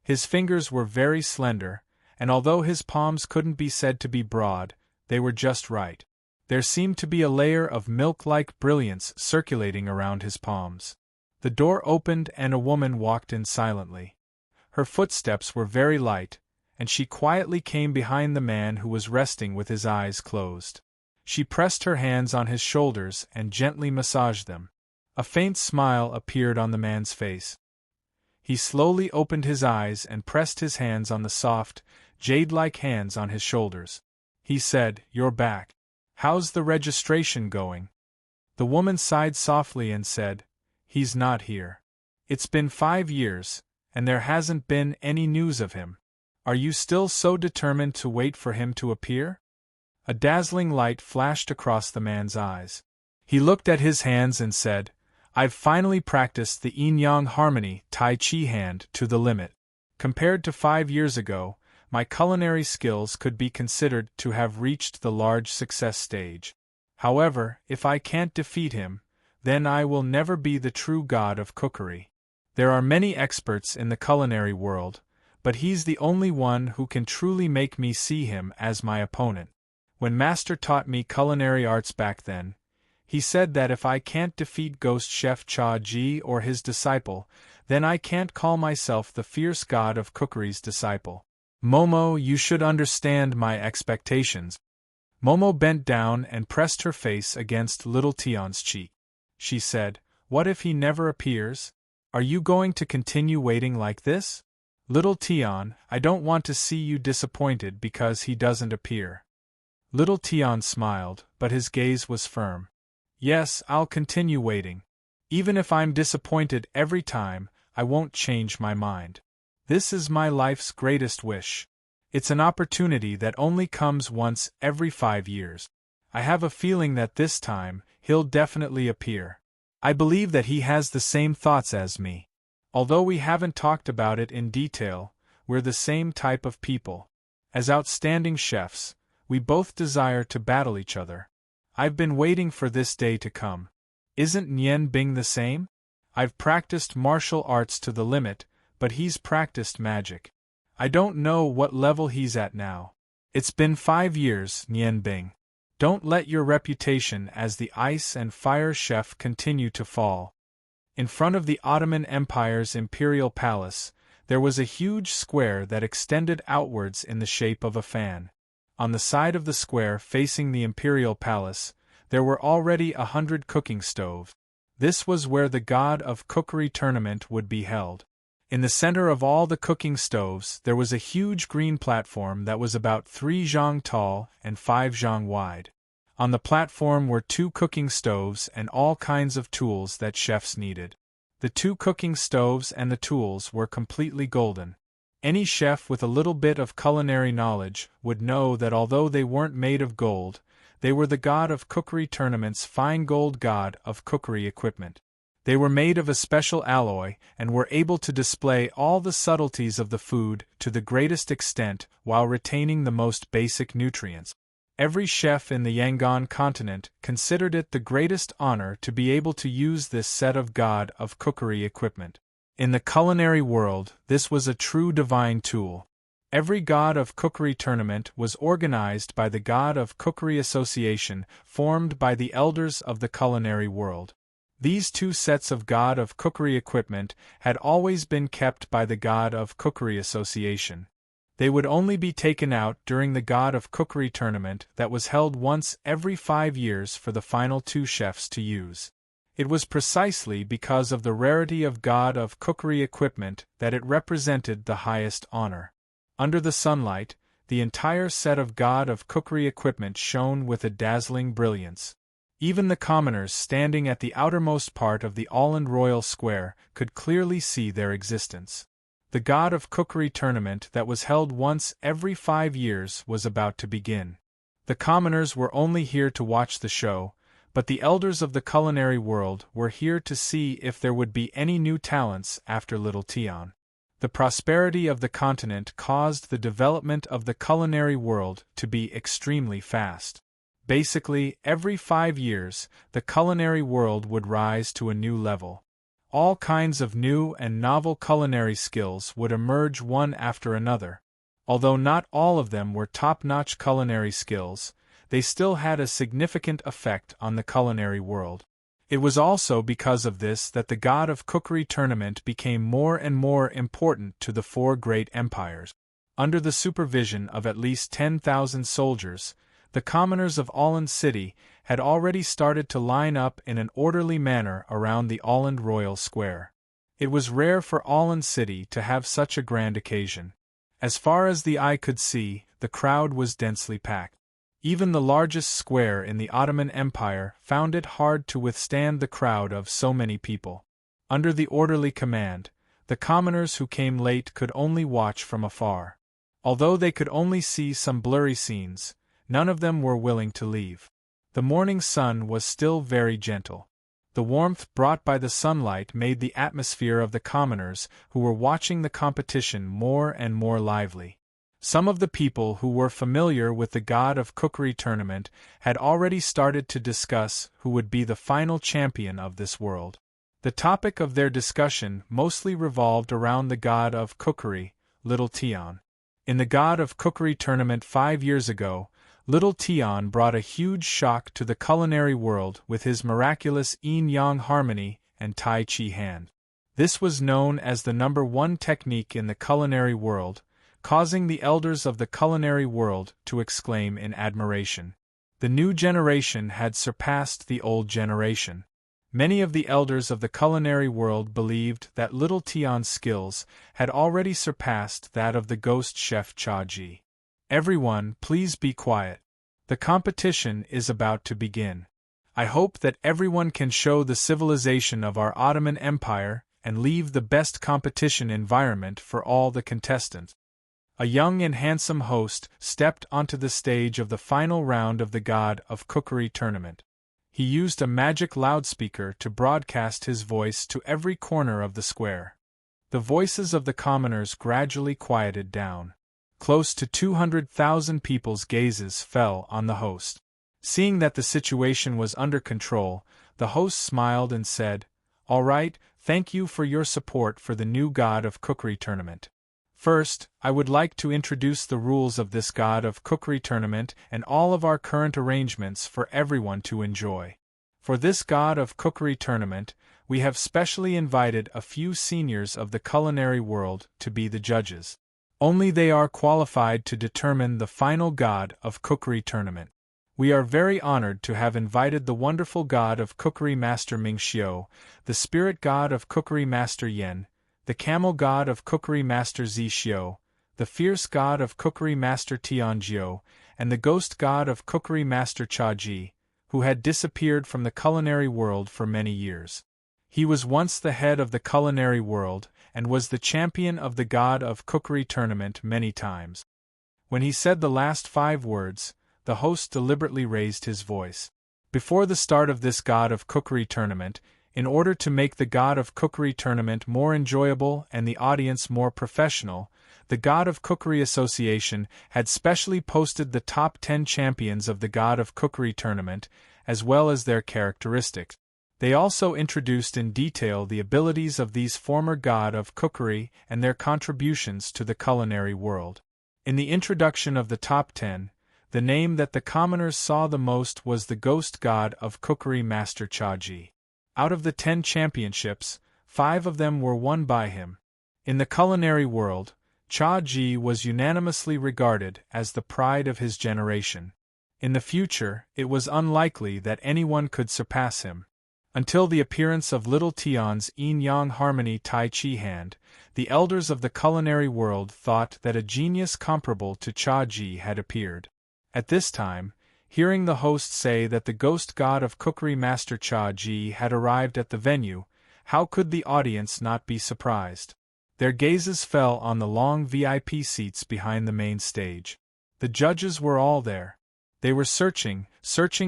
His fingers were very slender, and although his palms couldn't be said to be broad, they were just right. There seemed to be a layer of milk-like brilliance circulating around his palms. The door opened and a woman walked in silently. Her footsteps were very light, and she quietly came behind the man who was resting with his eyes closed. She pressed her hands on his shoulders and gently massaged them. A faint smile appeared on the man's face. He slowly opened his eyes and pressed his hands on the soft, jade-like hands on his shoulders. He said, "You're back. How's the registration going?" The woman sighed softly and said, "He's not here. It's been 5 years, and there hasn't been any news of him. Are you still so determined to wait for him to appear?" A dazzling light flashed across the man's eyes. He looked at his hands and said, "I've finally practiced the yin-yang harmony Tai Chi hand to the limit. Compared to 5 years ago, my culinary skills could be considered to have reached the large success stage. However, if I can't defeat him, then I will never be the true God of cookery. There are many experts in the culinary world, but he's the only one who can truly make me see him as my opponent. When Master taught me culinary arts back then, he said that if I can't defeat Ghost Chef Cha Ji or his disciple, then I can't call myself the fierce God of cookery's disciple. Momo, you should understand my expectations." Momo bent down and pressed her face against Little Tian's cheek. She said, "What if he never appears? Are you going to continue waiting like this? Little Tian, I don't want to see you disappointed because he doesn't appear." Little Tian smiled, but his gaze was firm. "Yes, I'll continue waiting. Even if I'm disappointed every time, I won't change my mind. This is my life's greatest wish. It's an opportunity that only comes once every 5 years. I have a feeling that this time, he'll definitely appear. I believe that he has the same thoughts as me. Although we haven't talked about it in detail, we're the same type of people. As outstanding chefs, we both desire to battle each other. I've been waiting for this day to come. Isn't Nian Bing the same? I've practiced martial arts to the limit, but he's practiced magic. I don't know what level he's at now. It's been 5 years, Nian Bing. Don't let your reputation as the ice and fire chef continue to fall." In front of the Ottoman Empire's imperial palace, there was a huge square that extended outwards in the shape of a fan. On the side of the square facing the imperial palace, there were already 100 cooking stoves. This was where the God of Cookery tournament would be held. In the center of all the cooking stoves there was a huge green platform that was about 3 zhang tall and 5 zhang wide. On the platform were 2 cooking stoves and all kinds of tools that chefs needed. The 2 cooking stoves and the tools were completely golden. Any chef with a little bit of culinary knowledge would know that although they weren't made of gold, they were the God of Cookery tournament's fine gold God of Cookery equipment. They were made of a special alloy and were able to display all the subtleties of the food to the greatest extent while retaining the most basic nutrients. Every chef in the Yangon continent considered it the greatest honor to be able to use this set of God of Cookery equipment. In the culinary world, this was a true divine tool. Every God of Cookery tournament was organized by the God of Cookery Association, formed by the elders of the culinary world. These 2 sets of God of Cookery equipment had always been kept by the God of Cookery Association. They would only be taken out during the God of Cookery tournament that was held once every 5 years for the final 2 chefs to use. It was precisely because of the rarity of God of Cookery equipment that it represented the highest honor. Under the sunlight, the entire set of God of Cookery equipment shone with a dazzling brilliance. Even the commoners standing at the outermost part of the Alland Royal Square could clearly see their existence. The God of Cookery tournament that was held once every 5 years was about to begin. The commoners were only here to watch the show, but the elders of the culinary world were here to see if there would be any new talents after Little Tian. The prosperity of the continent caused the development of the culinary world to be extremely fast. Basically, every 5 years, the culinary world would rise to a new level. All kinds of new and novel culinary skills would emerge one after another. Although not all of them were top-notch culinary skills, they still had a significant effect on the culinary world. It was also because of this that the God of Cookery tournament became more and more important to the 4 great empires. Under the supervision of at least 10,000 soldiers, the commoners of Alland City had already started to line up in an orderly manner around the Alland Royal Square. It was rare for Alland City to have such a grand occasion. As far as the eye could see, the crowd was densely packed. Even the largest square in the Ottoman Empire found it hard to withstand the crowd of so many people. Under the orderly command, the commoners who came late could only watch from afar. Although they could only see some blurry scenes, none of them were willing to leave. The morning sun was still very gentle. The warmth brought by the sunlight made the atmosphere of the commoners who were watching the competition more and more lively. Some of the people who were familiar with the God of Cookery tournament had already started to discuss who would be the final champion of this world. The topic of their discussion mostly revolved around the God of Cookery, Little Tian. In the God of Cookery tournament 5 years ago, Little Tian brought a huge shock to the culinary world with his miraculous yin-yang harmony and Tai Chi hand. This was known as the #1 technique in the culinary world, causing the elders of the culinary world to exclaim in admiration. The new generation had surpassed the old generation. Many of the elders of the culinary world believed that Little Tian's skills had already surpassed that of the ghost chef Cha Ji. Everyone, please be quiet. The competition is about to begin. I hope that everyone can show the civilization of our Ottoman Empire and leave the best competition environment for all the contestants. A young and handsome host stepped onto the stage of the final round of the God of Cookery tournament. He used a magic loudspeaker to broadcast his voice to every corner of the square. The voices of the commoners gradually quieted down. Close to 200,000 people's gazes fell on the host. Seeing that the situation was under control, the host smiled and said, "All right, thank you for your support for the new God of Cookery tournament. First, I would like to introduce the rules of this God of Cookery tournament and all of our current arrangements for everyone to enjoy. For this God of Cookery tournament, we have specially invited a few seniors of the culinary world to be the judges. Only they are qualified to determine the final God of Cookery tournament. We are very honored to have invited the wonderful God of Cookery Master Ming Xiu, the Spirit God of Cookery Master Yen, the Camel God of Cookery Master Zi Xiu, the Fierce God of Cookery Master Tian Jiu, and the Ghost God of Cookery Master Cha Ji, who had disappeared from the culinary world for many years. He was once the head of the culinary world, and was the champion of the God of Cookery tournament many times. When he said the last 5 words, the host deliberately raised his voice. Before the start of this God of Cookery tournament, in order to make the God of Cookery tournament more enjoyable and the audience more professional, the God of Cookery Association had specially posted the top 10 champions of the God of Cookery tournament, as well as their characteristics. They also introduced in detail the abilities of these former God of Cookery and their contributions to the culinary world. In the introduction of the top 10, the name that the commoners saw the most was the Ghost God of Cookery Master Cha Ji. Out of the 10 championships, 5 of them were won by him. In the culinary world, Cha Ji was unanimously regarded as the pride of his generation. In the future, it was unlikely that anyone could surpass him. Until the appearance of Little Tion's yin-yang harmony Tai Chi hand, the elders of the culinary world thought that a genius comparable to Cha Ji had appeared. At this time, hearing the host say that the ghost god of cookery Master Cha Ji had arrived at the venue, how could the audience not be surprised? Their gazes fell on the long VIP seats behind the main stage. The judges were all there. They were searching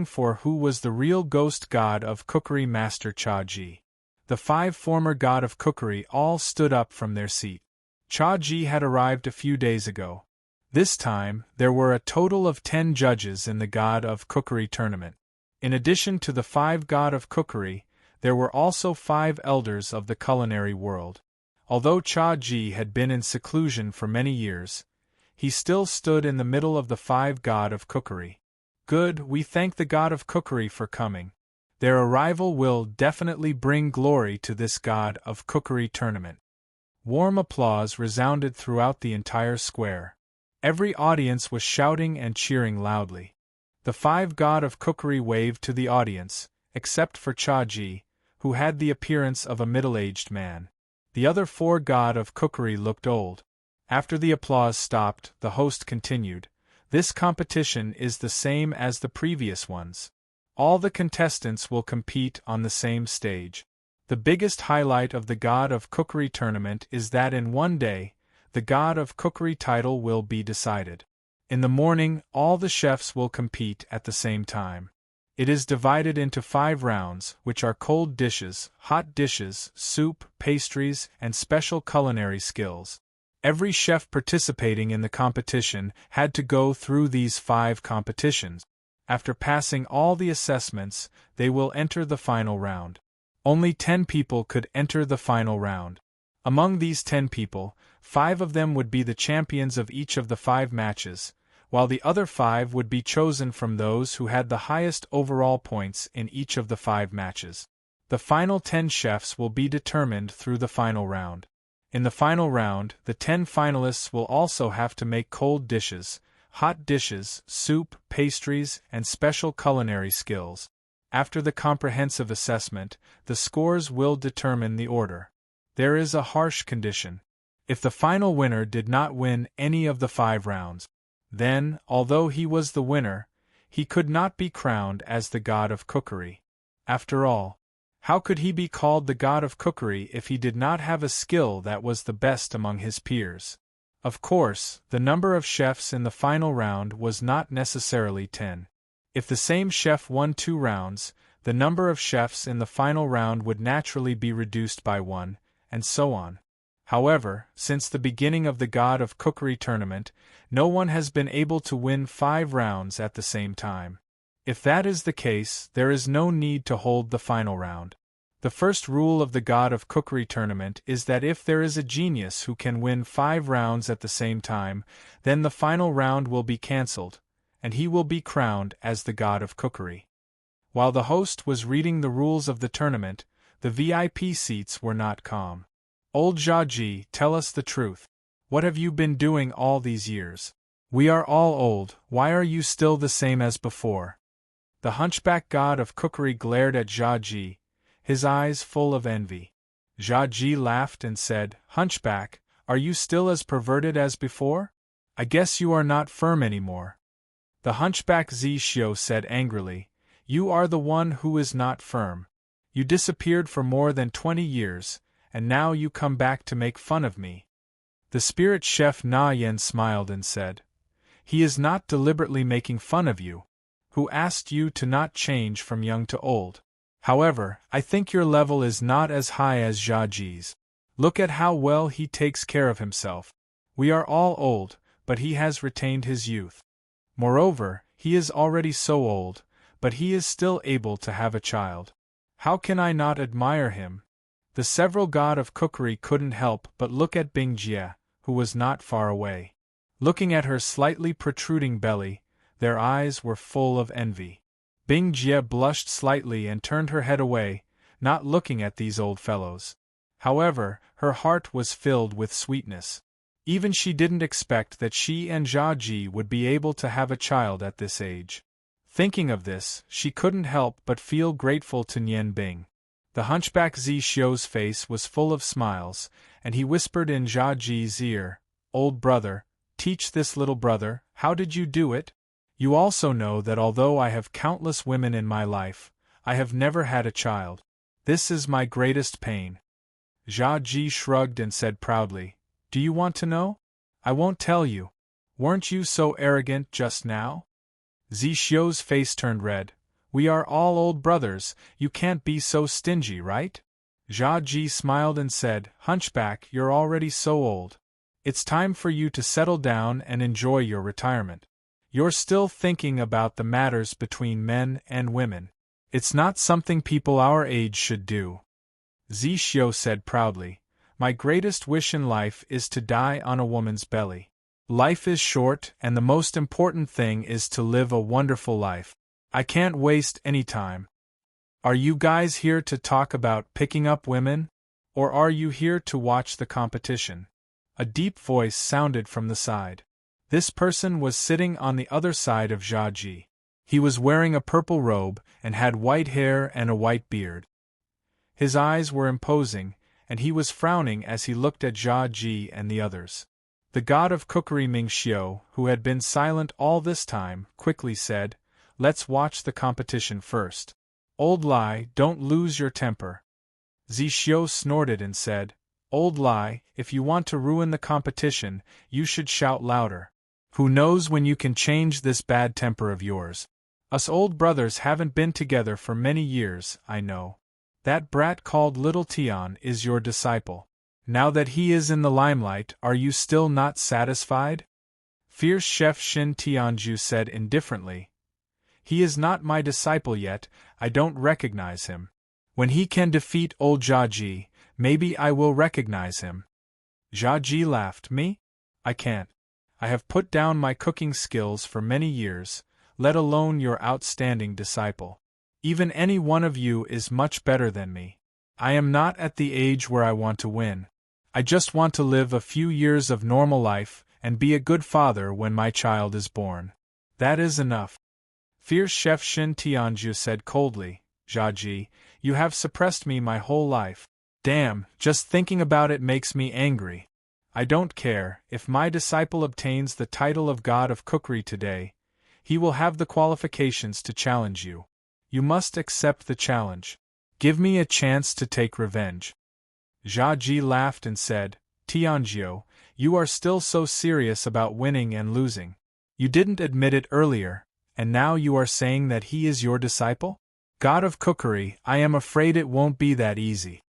for who was the real ghost god of cookery Master Cha Ji. The 5 former god of cookery all stood up from their seat. Cha Ji had arrived a few days ago. This time, there were a total of 10 judges in the God of Cookery tournament. In addition to the 5 God of Cookery, there were also 5 elders of the culinary world. Although Cha Ji had been in seclusion for many years, he still stood in the middle of the 5 God of Cookery. Good, we thank the God of Cookery for coming. Their arrival will definitely bring glory to this God of Cookery tournament. Warm applause resounded throughout the entire square. Every audience was shouting and cheering loudly. The 5 God of Cookery waved to the audience, except for Cha Ji, who had the appearance of a middle-aged man. The other 4 God of Cookery looked old. After the applause stopped, the host continued, "This competition is the same as the previous ones. All the contestants will compete on the same stage. The biggest highlight of the God of Cookery tournament is that in one day, the God of Cookery title will be decided. In the morning, all the chefs will compete at the same time. It is divided into 5 rounds, which are cold dishes, hot dishes, soup, pastries, and special culinary skills. Every chef participating in the competition had to go through these 5 competitions. After passing all the assessments, they will enter the final round. Only 10 people could enter the final round. Among these 10 people, 5 of them would be the champions of each of the 5 matches, while the other 5 would be chosen from those who had the highest overall points in each of the 5 matches. The final 10 chefs will be determined through the final round. In the final round, the 10 finalists will also have to make cold dishes, hot dishes, soup, pastries, and special culinary skills. After the comprehensive assessment, the scores will determine the order. There is a harsh condition. If the final winner did not win any of the 5 rounds, then, although he was the winner, he could not be crowned as the God of Cookery. After all, how could he be called the God of Cookery if he did not have a skill that was the best among his peers? Of course, the number of chefs in the final round was not necessarily 10. If the same chef won 2 rounds, the number of chefs in the final round would naturally be reduced by 1, and so on. However, since the beginning of the God of Cookery tournament, no one has been able to win 5 rounds at the same time. If that is the case, there is no need to hold the final round. The first rule of the God of Cookery tournament is that if there is a genius who can win 5 rounds at the same time, then the final round will be cancelled, and he will be crowned as the God of Cookery. While the host was reading the rules of the tournament, the VIP seats were not calm. Old Cha Ji, tell us the truth. What have you been doing all these years? We are all old, why are you still the same as before? The hunchback God of Cookery glared at Cha Ji, his eyes full of envy. Cha Ji laughed and said, "Hunchback, are you still as perverted as before? I guess you are not firm anymore." The hunchback Zi Xiu said angrily, "You are the one who is not firm. You disappeared for more than 20 years, and now you come back to make fun of me." The spirit chef Na Yen smiled and said, "He is not deliberately making fun of you. Who asked you to not change from young to old? However, I think your level is not as high as Cha Ji's. Look at how well he takes care of himself. We are all old, but he has retained his youth. Moreover, he is already so old, but he is still able to have a child. How can I not admire him?" The several God of Cookery couldn't help but look at Bing Jie, who was not far away. Looking at her slightly protruding belly, their eyes were full of envy. Bing Jie blushed slightly and turned her head away, not looking at these old fellows. However, her heart was filled with sweetness. Even she didn't expect that she and Jia Ji would be able to have a child at this age. Thinking of this, she couldn't help but feel grateful to Nian Bing. The hunchback Zi Xiu's face was full of smiles, and he whispered in Jia Ji's ear, "Old brother, teach this little brother, how did you do it? You also know that although I have countless women in my life, I have never had a child. This is my greatest pain." Jia Ji shrugged and said proudly, "Do you want to know? I won't tell you. Weren't you so arrogant just now?" Zi Xiu's face turned red. "We are all old brothers, you can't be so stingy, right?" Jia Ji smiled and said, "Hunchback, you're already so old. It's time for you to settle down and enjoy your retirement. You're still thinking about the matters between men and women. It's not something people our age should do." Zi Xiu said proudly, "My greatest wish in life is to die on a woman's belly. Life is short, and the most important thing is to live a wonderful life. I can't waste any time." "Are you guys here to talk about picking up women? Or are you here to watch the competition?" A deep voice sounded from the side. This person was sitting on the other side of Jia Ji. He was wearing a purple robe and had white hair and a white beard. His eyes were imposing, and he was frowning as he looked at Jia Ji and the others. The god of cookery Ming Xiu, who had been silent all this time, quickly said, "Let's watch the competition first. Old Lai, don't lose your temper." Zi Xiu snorted and said, "Old Lai, if you want to ruin the competition, you should shout louder. Who knows when you can change this bad temper of yours? Us old brothers haven't been together for many years, I know. That brat called Little Tian is your disciple. Now that he is in the limelight, are you still not satisfied?" Fierce Chef Shin Tianju said indifferently, "He is not my disciple yet, I don't recognize him. When he can defeat old Jia Ji, maybe I will recognize him." Jia Ji laughed, "Me? I can't. I have put down my cooking skills for many years, let alone your outstanding disciple. Even any one of you is much better than me. I am not at the age where I want to win. I just want to live a few years of normal life and be a good father when my child is born. That is enough." Fierce Chef Shin Tianju said coldly, "Jia Ji, you have suppressed me my whole life. Damn, just thinking about it makes me angry. I don't care, if my disciple obtains the title of God of Cookery today, he will have the qualifications to challenge you. You must accept the challenge. Give me a chance to take revenge." Jia Ji laughed and said, "Tianjiu, you are still so serious about winning and losing. You didn't admit it earlier, and now you are saying that he is your disciple? God of Cookery, I am afraid it won't be that easy."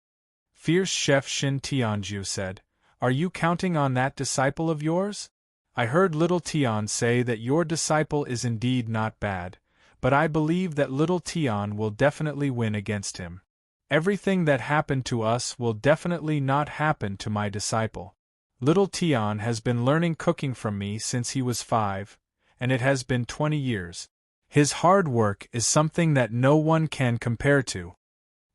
Fierce Chef Shin Tianju said, "Are you counting on that disciple of yours? I heard Little Tian say that your disciple is indeed not bad, but I believe that Little Tian will definitely win against him. Everything that happened to us will definitely not happen to my disciple. Little Tian has been learning cooking from me since he was 5, and it has been 20 years. His hard work is something that no one can compare to."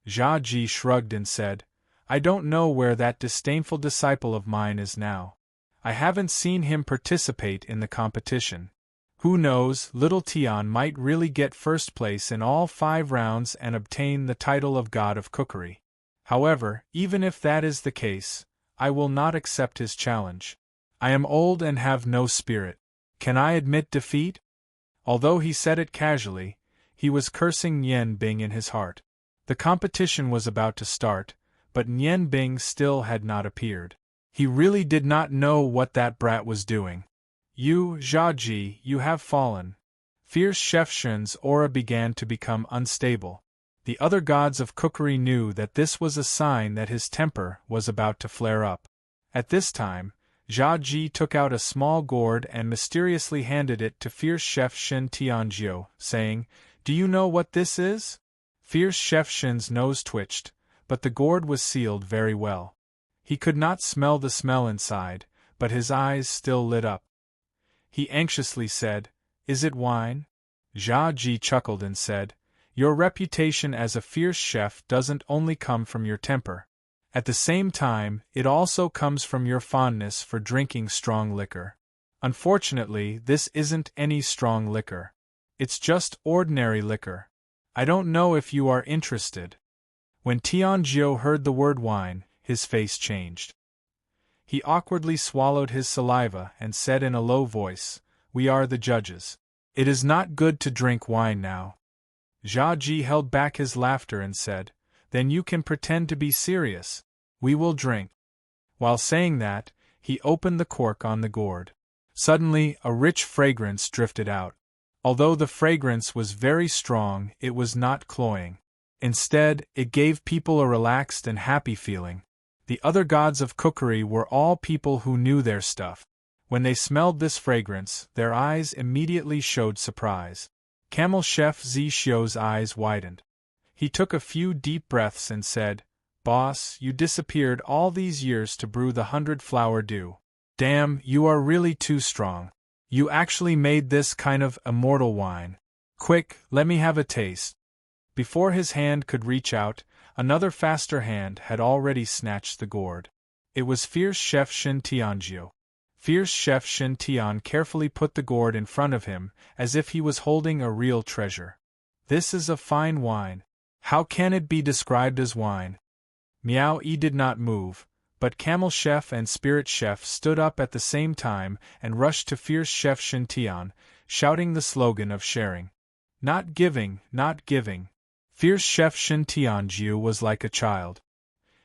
Jia Ji shrugged and said, "I don't know where that disdainful disciple of mine is now. I haven't seen him participate in the competition. Who knows, Little Tian might really get first place in all 5 rounds and obtain the title of God of Cookery. However, even if that is the case, I will not accept his challenge. I am old and have no spirit. Can I admit defeat?" Although he said it casually, he was cursing Nian Bing in his heart. The competition was about to start, but Nian Bing still had not appeared. He really did not know what that brat was doing. "You, Jia Ji, you have fallen." Fierce Chef Shin's aura began to become unstable. The other gods of cookery knew that this was a sign that his temper was about to flare up. At this time, Jia Ji took out a small gourd and mysteriously handed it to Fierce Chef Shin Tianjiu, saying, "Do you know what this is?" Fierce Chef Shin's nose twitched, but the gourd was sealed very well. He could not smell the smell inside, but his eyes still lit up. He anxiously said, "Is it wine?" Jia Ji chuckled and said, "Your reputation as a fierce chef doesn't only come from your temper. At the same time, it also comes from your fondness for drinking strong liquor. Unfortunately, this isn't any strong liquor. It's just ordinary liquor. I don't know if you are interested. When Tianjiu heard the word wine, his face changed. He awkwardly swallowed his saliva and said in a low voice, "We are the judges. It is not good to drink wine now." Jia Ji held back his laughter and said, "Then you can pretend to be serious. We will drink." While saying that, he opened the cork on the gourd. Suddenly, a rich fragrance drifted out. Although the fragrance was very strong, it was not cloying. Instead, it gave people a relaxed and happy feeling. The other gods of cookery were all people who knew their stuff. When they smelled this fragrance, their eyes immediately showed surprise. Camel Chef Zishio's eyes widened. He took a few deep breaths and said, "Boss, you disappeared all these years to brew the 100-flower dew. Damn, you are really too strong. You actually made this kind of immortal wine. Quick, let me have a taste." Before his hand could reach out, another faster hand had already snatched the gourd. It was Fierce Chef Shin Tianjiu. Fierce Chef Shin Tian carefully put the gourd in front of him, as if he was holding a real treasure. "This is a fine wine. How can it be described as wine?" Miao Yi did not move, but Camel Chef and Spirit Chef stood up at the same time and rushed to Fierce Chef Shin Tian, shouting the slogan of sharing. "Not giving, not giving." Fierce Chef Shin Tianjiu was like a child.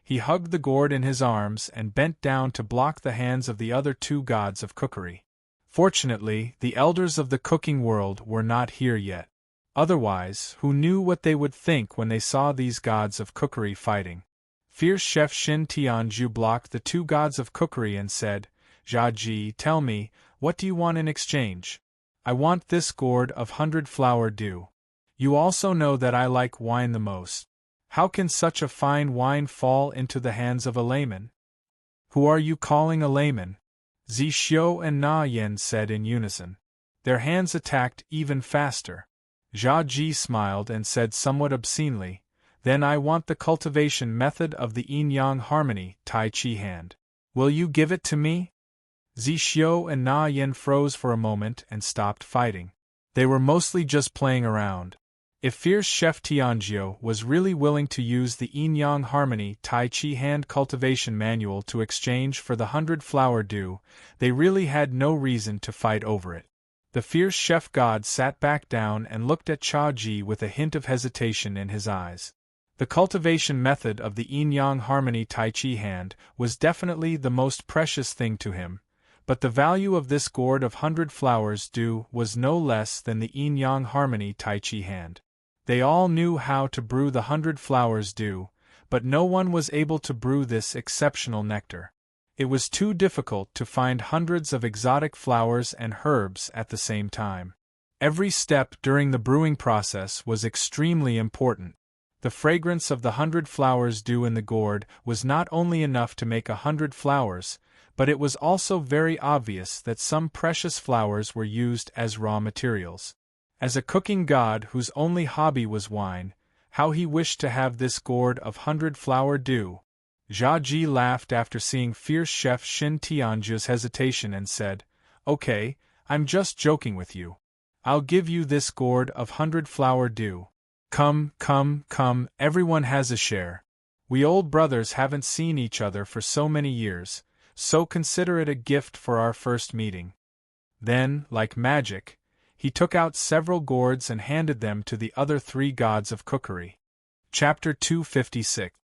He hugged the gourd in his arms and bent down to block the hands of the other two gods of cookery. Fortunately, the elders of the cooking world were not here yet. Otherwise, who knew what they would think when they saw these gods of cookery fighting? Fierce Chef Shin Tianjiu blocked the two gods of cookery and said, "Jia Ji, tell me, what do you want in exchange?" "I want this gourd of 100-flower dew. You also know that I like wine the most. How can such a fine wine fall into the hands of a layman?" "Who are you calling a layman?" Zishio and Na Yen said in unison. Their hands attacked even faster. Jia Ji smiled and said somewhat obscenely, "Then I want the cultivation method of the yin-yang harmony Tai Chi hand. Will you give it to me?" Zishio and Na Yen froze for a moment and stopped fighting. They were mostly just playing around. If Fierce Chef Tianjiu was really willing to use the yin-yang harmony Tai Chi hand cultivation manual to exchange for the 100-flower dew, they really had no reason to fight over it. The Fierce Chef God sat back down and looked at Jia Ji with a hint of hesitation in his eyes. The cultivation method of the yin-yang harmony Tai Chi hand was definitely the most precious thing to him, but the value of this gourd of 100 flowers dew was no less than the yin-yang harmony Tai Chi hand. They all knew how to brew the 100 flowers dew, but no one was able to brew this exceptional nectar. It was too difficult to find hundreds of exotic flowers and herbs at the same time. Every step during the brewing process was extremely important. The fragrance of the 100 flowers dew in the gourd was not only enough to make 100 flowers, but it was also very obvious that some precious flowers were used as raw materials. As a cooking god whose only hobby was wine, how he wished to have this gourd of 100-flower dew. Jia Ji laughed after seeing Fierce Chef Shin Tianjiu's hesitation and said, "Okay, I'm just joking with you. I'll give you this gourd of 100-flower dew. Come, everyone has a share. We old brothers haven't seen each other for so many years, so consider it a gift for our first meeting." Then, like magic, he took out several gourds and handed them to the other three gods of cookery. Chapter 256.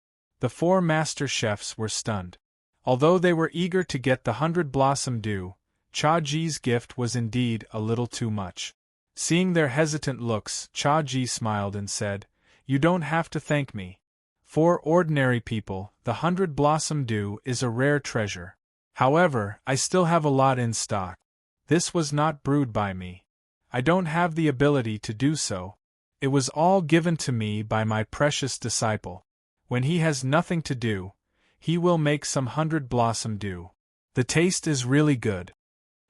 The four master chefs were stunned. Although they were eager to get the 100-blossom dew, Jia Ji's gift was indeed a little too much. Seeing their hesitant looks, Jia Ji smiled and said, "You don't have to thank me. For ordinary people, the 100-blossom dew is a rare treasure. However, I still have a lot in stock. This was not brewed by me. I don't have the ability to do so. It was all given to me by my precious disciple. When he has nothing to do, he will make some 100-blossom dew. The taste is really good."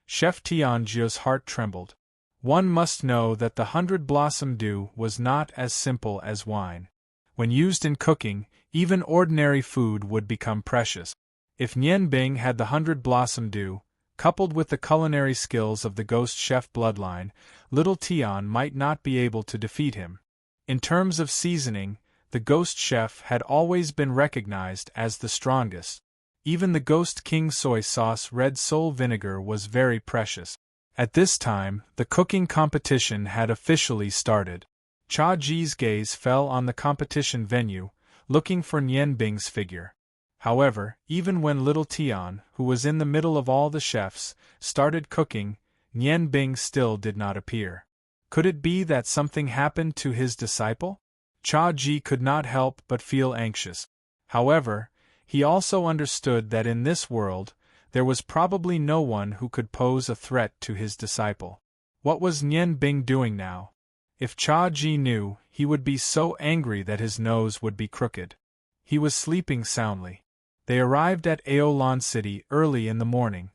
Chef Tianjiu's heart trembled. One must know that the 100-blossom dew was not as simple as wine. When used in cooking, Even ordinary food would become precious. If Nian Bing had the 100-blossom dew, coupled with the culinary skills of the ghost chef bloodline, little Tian might not be able to defeat him. In terms of seasoning, the ghost chef had always been recognized as the strongest. Even the Ghost King soy sauce red soul vinegar was very precious. At this time, the cooking competition had officially started. Cha Ji's gaze fell on the competition venue, looking for Nian Bing's figure. However, even when little Tian, who was in the middle of all the chefs, started cooking, Nian Bing still did not appear. Could it be that something happened to his disciple? Cha Ji could not help but feel anxious. However, he also understood that in this world, there was probably no one who could pose a threat to his disciple. What was Nian Bing doing now? If Cha Ji knew, he would be so angry that his nose would be crooked. He was sleeping soundly. They arrived at Aolan City early in the morning.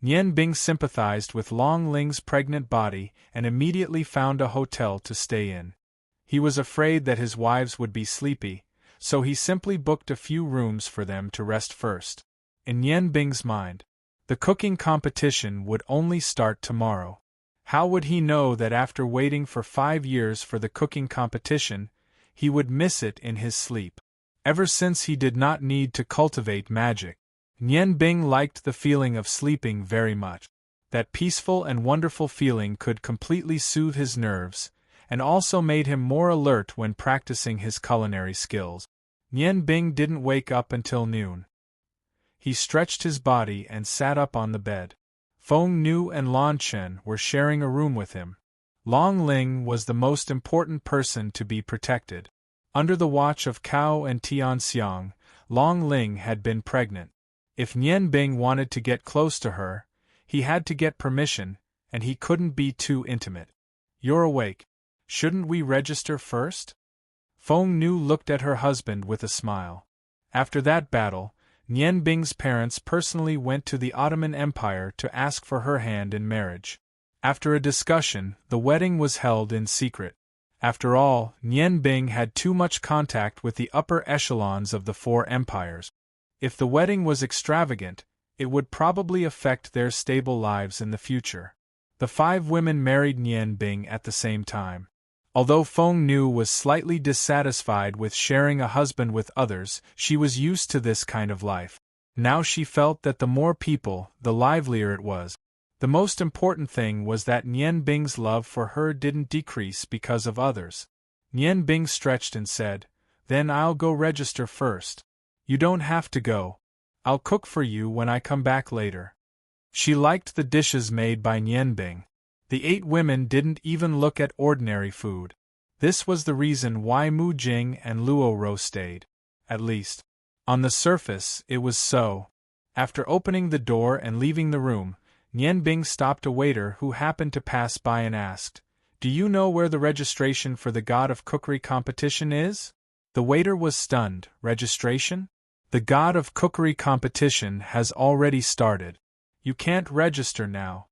Nian Bing sympathized with Long Ling's pregnant body and immediately found a hotel to stay in. He was afraid that his wives would be sleepy, so he simply booked a few rooms for them to rest first. In Nian Bing's mind, the cooking competition would only start tomorrow. How would he know that after waiting for 5 years for the cooking competition, he would miss it in his sleep? Ever since he did not need to cultivate magic, Nian Bing liked the feeling of sleeping very much. That peaceful and wonderful feeling could completely soothe his nerves, and also made him more alert when practicing his culinary skills. Nian Bing didn't wake up until noon. He stretched his body and sat up on the bed. Feng Nu and Lan Chen were sharing a room with him. Long Ling was the most important person to be protected. Under the watch of Cao and Tian Xiang, Long Ling had been pregnant. If Nian Bing wanted to get close to her, he had to get permission, and he couldn't be too intimate. "You're awake. Shouldn't we register first?" Feng Nu looked at her husband with a smile. After that battle, Nian Bing's parents personally went to the Ottoman Empire to ask for her hand in marriage. After a discussion, the wedding was held in secret. After all, Nian Bing had too much contact with the upper echelons of the 4 empires. If the wedding was extravagant, it would probably affect their stable lives in the future. The 5 women married Nian Bing at the same time. Although Feng Nu was slightly dissatisfied with sharing a husband with others, she was used to this kind of life. Now she felt that the more people, the livelier it was. The most important thing was that Nian Bing's love for her didn't decrease because of others. Nian Bing stretched and said, "Then I'll go register first." "You don't have to go. I'll cook for you when I come back later." She liked the dishes made by Nian Bing. The 8 women didn't even look at ordinary food. This was the reason why Mu Jing and Luo Ro stayed. At least, on the surface, it was so. After opening the door and leaving the room, Nian Bing stopped a waiter who happened to pass by and asked, "Do you know where the registration for the God of Cookery competition is?" The waiter was stunned. "Registration? The God of Cookery competition has already started. You can't register now."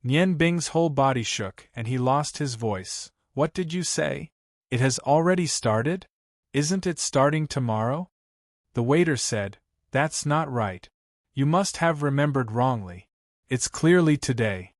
Nian Bing's whole body shook and he lost his voice. "What did you say? It has already started? Isn't it starting tomorrow?" The waiter said, "That's not right. You must have remembered wrongly. It's clearly today."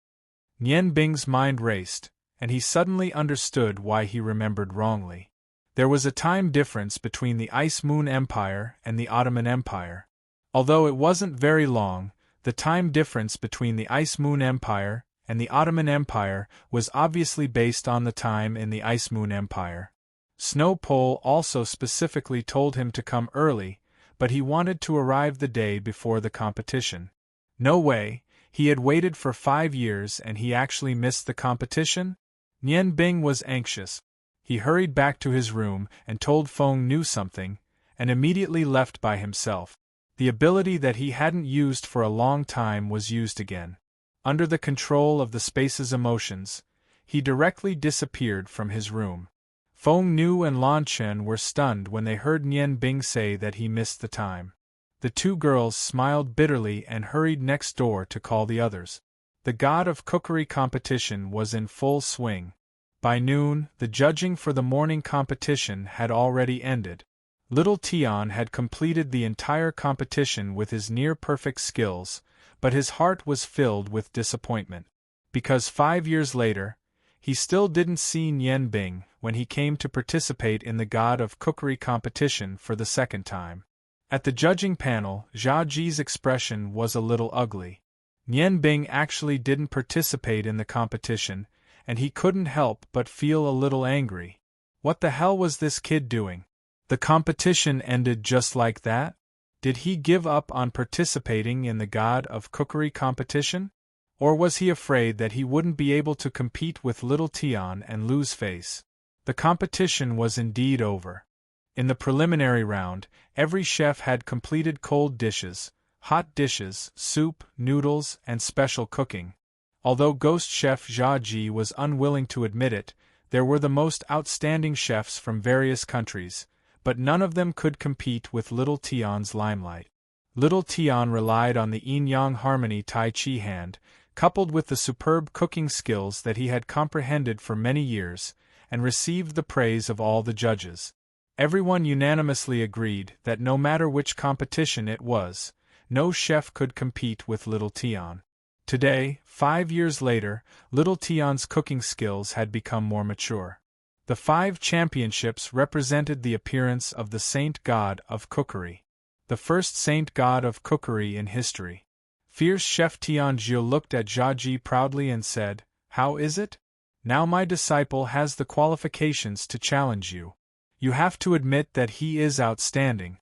Nian Bing's mind raced, and he suddenly understood why he remembered wrongly. There was a time difference between the Ice Moon Empire and the Ottoman Empire. Although it wasn't very long, the time difference between the Ice Moon Empire and the Ottoman Empire was obviously based on the time in the Ice Moon Empire. Snow Pole also specifically told him to come early, but he wanted to arrive the day before the competition. No way, he had waited for 5 years and he actually missed the competition? Nian Bing was anxious. He hurried back to his room and told Feng Nu something, and immediately left by himself. The ability that he hadn't used for a long time was used again. Under the control of the space's emotions, he directly disappeared from his room. Feng Nu and Lan Chen were stunned when they heard Nian Bing say that he missed the time. The 2 girls smiled bitterly and hurried next door to call the others. The God of Cookery competition was in full swing. By noon, the judging for the morning competition had already ended. Little Tian had completed the entire competition with his near-perfect skills, but his heart was filled with disappointment. Because 5 years later, he still didn't see Nian Bing when he came to participate in the God of Cookery competition for the second time. At the judging panel, Jia Ji's expression was a little ugly. Nian Bing actually didn't participate in the competition, and he couldn't help but feel a little angry. What the hell was this kid doing? The competition ended just like that? Did he give up on participating in the God of Cookery competition? Or was he afraid that he wouldn't be able to compete with Little Tian and lose face? The competition was indeed over. In the preliminary round, every chef had completed cold dishes, hot dishes, soup, noodles, and special cooking. Although Ghost Chef Jia Ji was unwilling to admit it, there were the most outstanding chefs from various countries, but none of them could compete with Little Tian's limelight. Little Tian relied on the yin-yang harmony Tai Chi hand, coupled with the superb cooking skills that he had comprehended for many years, and received the praise of all the judges. Everyone unanimously agreed that no matter which competition it was, no chef could compete with Little Tian. Today, 5 years later, Little Tian's cooking skills had become more mature. The 5 championships represented the appearance of the Saint God of Cookery. The first Saint God of Cookery in history. Fierce Chef Tianjiu looked at Jia Ji proudly and said, "How is it? Now my disciple has the qualifications to challenge you. You have to admit that he is outstanding."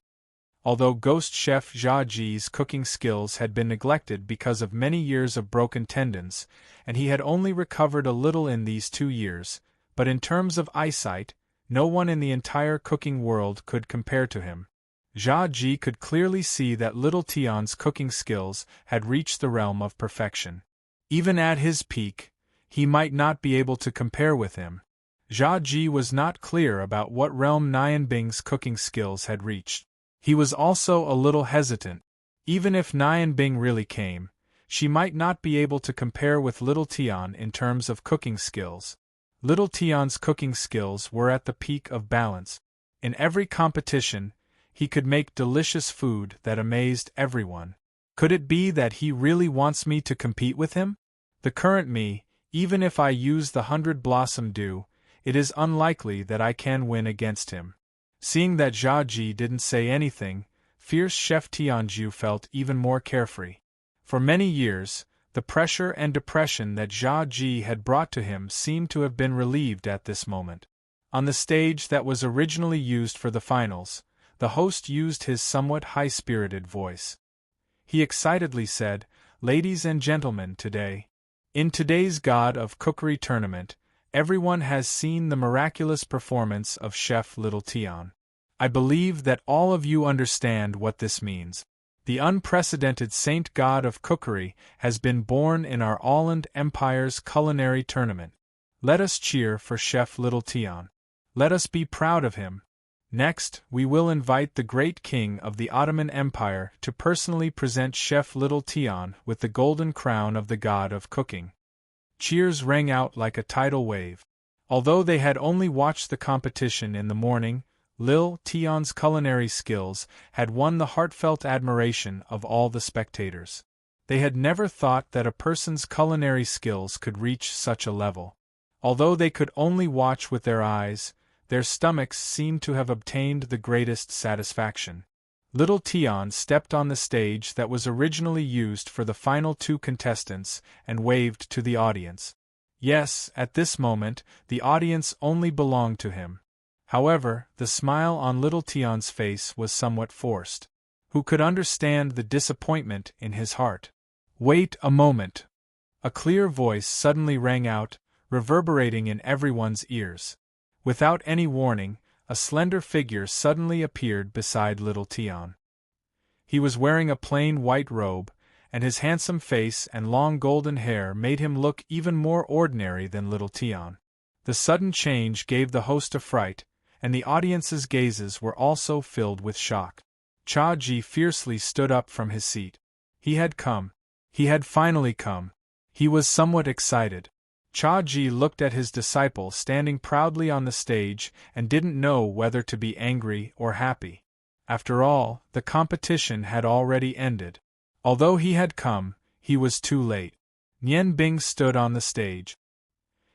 Although Ghost Chef Jia Ji's cooking skills had been neglected because of many years of broken tendons, and he had only recovered a little in these 2 years, but in terms of eyesight, no one in the entire cooking world could compare to him. Jia Ji could clearly see that Little Tian's cooking skills had reached the realm of perfection. Even at his peak, he might not be able to compare with him. Jia Ji was not clear about what realm Nian Bing's cooking skills had reached. He was also a little hesitant. Even if Nian Bing really came, she might not be able to compare with Little Tian in terms of cooking skills. Little Tian's cooking skills were at the peak of balance. In every competition, he could make delicious food that amazed everyone. Could it be that he really wants me to compete with him? The current me, even if I use the 100 Blossom Dew, it is unlikely that I can win against him. Seeing that Jia Ji didn't say anything, fierce Chef Tianjiu felt even more carefree. For many years, the pressure and depression that Jia Ji had brought to him seemed to have been relieved at this moment. On the stage that was originally used for the finals, the host used his somewhat high-spirited voice. He excitedly said, "Ladies and gentlemen, in today's God of Cookery tournament, everyone has seen the miraculous performance of Chef Little Tian. I believe that all of you understand what this means. The unprecedented Saint God of Cookery has been born in our Åland Empire's culinary tournament. Let us cheer for Chef Little Tian. Let us be proud of him. Next, we will invite the great king of the Ottoman Empire to personally present Chef Little Tian with the golden crown of the God of Cooking." Cheers rang out like a tidal wave. Although they had only watched the competition in the morning, Lil Tian's culinary skills had won the heartfelt admiration of all the spectators. They had never thought that a person's culinary skills could reach such a level. Although they could only watch with their eyes, their stomachs seemed to have obtained the greatest satisfaction. Little Tian stepped on the stage that was originally used for the final 2 contestants and waved to the audience. Yes, at this moment, the audience only belonged to him. However, the smile on Little Tian's face was somewhat forced. Who could understand the disappointment in his heart? "Wait a moment!" A clear voice suddenly rang out, reverberating in everyone's ears. Without any warning, a slender figure suddenly appeared beside Little Tian. He was wearing a plain white robe, and his handsome face and long golden hair made him look even more ordinary than Little Tian. The sudden change gave the host a fright, and the audience's gazes were also filled with shock. Jia Ji fiercely stood up from his seat. He had come. He had finally come. He was somewhat excited. Cha Ji looked at his disciple standing proudly on the stage and didn't know whether to be angry or happy. After all, the competition had already ended. Although he had come, he was too late. Nian Bing stood on the stage.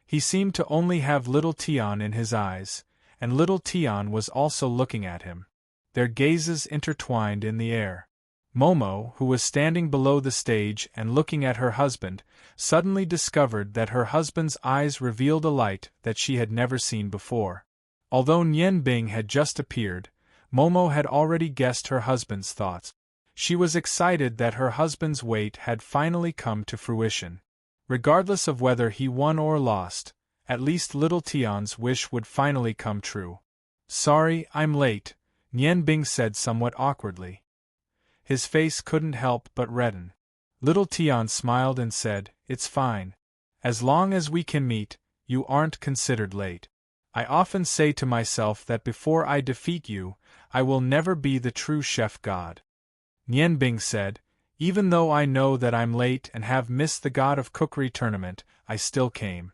He seemed to only have little Tian in his eyes, and little Tian was also looking at him. Their gazes intertwined in the air. Momo, who was standing below the stage and looking at her husband, suddenly discovered that her husband's eyes revealed a light that she had never seen before. Although Nian Bing had just appeared, Momo had already guessed her husband's thoughts. She was excited that her husband's wait had finally come to fruition. Regardless of whether he won or lost, at least little Tian's wish would finally come true. "Sorry, I'm late," Nian Bing said somewhat awkwardly. His face couldn't help but redden. Little Tian smiled and said, "It's fine. As long as we can meet, you aren't considered late. I often say to myself that before I defeat you, I will never be the true chef god." Nian Bing said, "Even though I know that I'm late and have missed the God of Cookery tournament, I still came.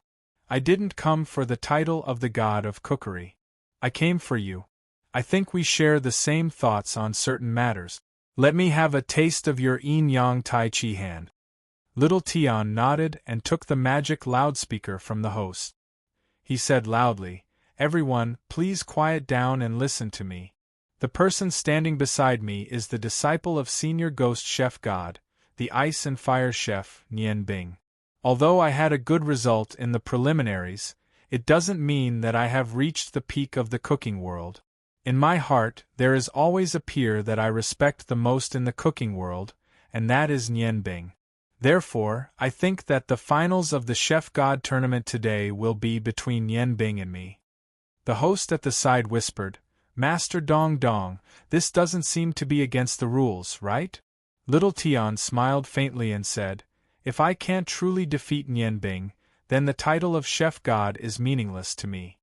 I didn't come for the title of the God of Cookery. I came for you. I think we share the same thoughts on certain matters. Let me have a taste of your yin-yang tai chi hand." Little Tian nodded and took the magic loudspeaker from the host. He said loudly, "Everyone, please quiet down and listen to me. The person standing beside me is the disciple of Senior Ghost Chef God, the Ice and Fire Chef, Nian Bing. Although I had a good result in the preliminaries, it doesn't mean that I have reached the peak of the cooking world. In my heart, there is always a peer that I respect the most in the cooking world, and that is Nian Bing. Therefore, I think that the finals of the Chef God tournament today will be between Nian Bing and me." The host at the side whispered, "Master Dong Dong, this doesn't seem to be against the rules, right?" Little Tian smiled faintly and said, "If I can't truly defeat Nian Bing, then the title of Chef God is meaningless to me."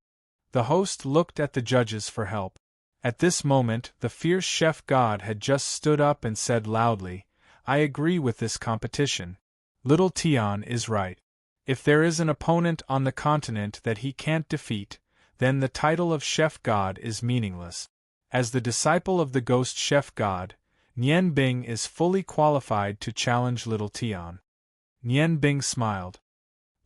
The host looked at the judges for help. At this moment, the fierce Chef God had just stood up and said loudly, "I agree with this competition. Little Tian is right. If there is an opponent on the continent that he can't defeat, then the title of Chef God is meaningless. As the disciple of the Ghost Chef God, Nian Bing is fully qualified to challenge Little Tian." Nian Bing smiled.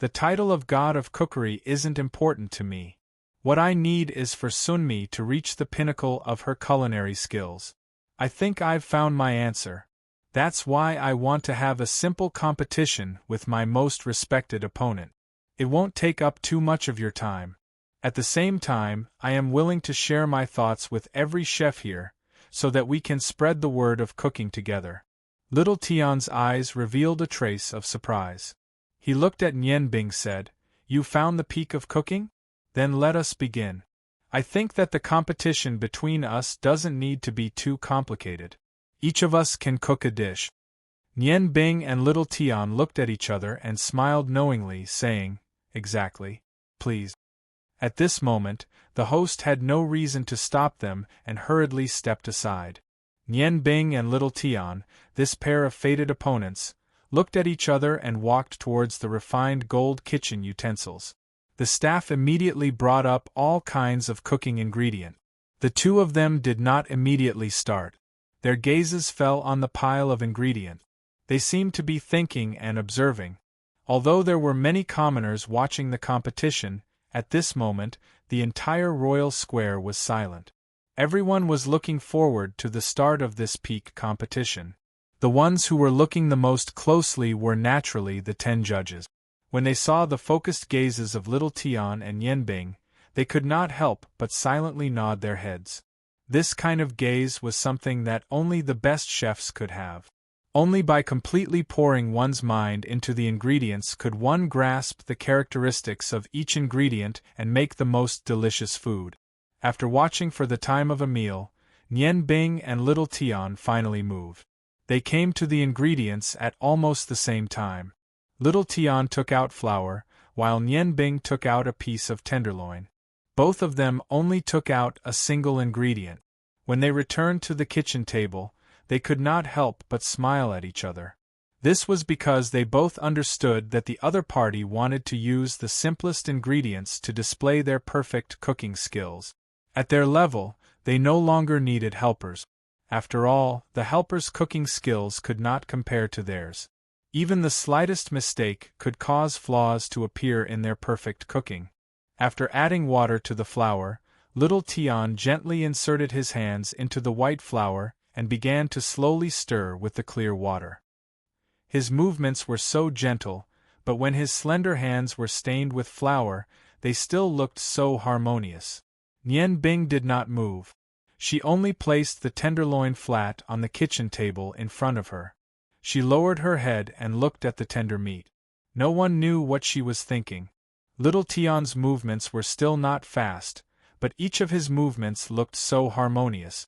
"The title of God of Cookery isn't important to me. What I need is for Sunmi to reach the pinnacle of her culinary skills. I think I've found my answer. That's why I want to have a simple competition with my most respected opponent. It won't take up too much of your time. At the same time, I am willing to share my thoughts with every chef here, so that we can spread the word of cooking together." Little Tian's eyes revealed a trace of surprise. He looked at Nian Bing and said, "You found the peak of cooking? Then let us begin. I think that the competition between us doesn't need to be too complicated. Each of us can cook a dish." Nian Bing and Little Tian looked at each other and smiled knowingly, saying, "Exactly. Please." At this moment, the host had no reason to stop them and hurriedly stepped aside. Nian Bing and Little Tian, this pair of fated opponents, looked at each other and walked towards the refined gold kitchen utensils. The staff immediately brought up all kinds of cooking ingredient. The two of them did not immediately start. Their gazes fell on the pile of ingredient. They seemed to be thinking and observing. Although there were many commoners watching the competition, at this moment, the entire royal square was silent. Everyone was looking forward to the start of this peak competition. The ones who were looking the most closely were naturally the 10 judges. When they saw the focused gazes of Little Tian and Nian Bing, they could not help but silently nod their heads. This kind of gaze was something that only the best chefs could have. Only by completely pouring one's mind into the ingredients could one grasp the characteristics of each ingredient and make the most delicious food. After watching for the time of a meal, Nian Bing and Little Tian finally moved. They came to the ingredients at almost the same time. Little Tian took out flour, while Nian Bing took out a piece of tenderloin. Both of them only took out a single ingredient. When they returned to the kitchen table, they could not help but smile at each other. This was because they both understood that the other party wanted to use the simplest ingredients to display their perfect cooking skills. At their level, they no longer needed helpers. After all, the helpers' cooking skills could not compare to theirs. Even the slightest mistake could cause flaws to appear in their perfect cooking. After adding water to the flour, little Tian gently inserted his hands into the white flour and began to slowly stir with the clear water. His movements were so gentle, but when his slender hands were stained with flour, they still looked so harmonious. Nian Bing did not move. She only placed the tenderloin flat on the kitchen table in front of her. She lowered her head and looked at the tender meat. No one knew what she was thinking. Little Tian's movements were still not fast, but each of his movements looked so harmonious.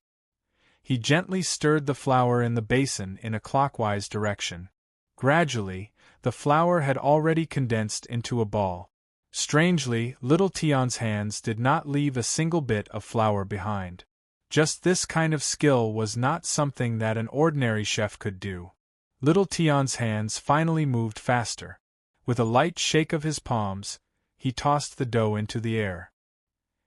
He gently stirred the flour in the basin in a clockwise direction. Gradually, the flour had already condensed into a ball. Strangely, little Tian's hands did not leave a single bit of flour behind. Just this kind of skill was not something that an ordinary chef could do. Little Tian's hands finally moved faster. With a light shake of his palms, he tossed the dough into the air.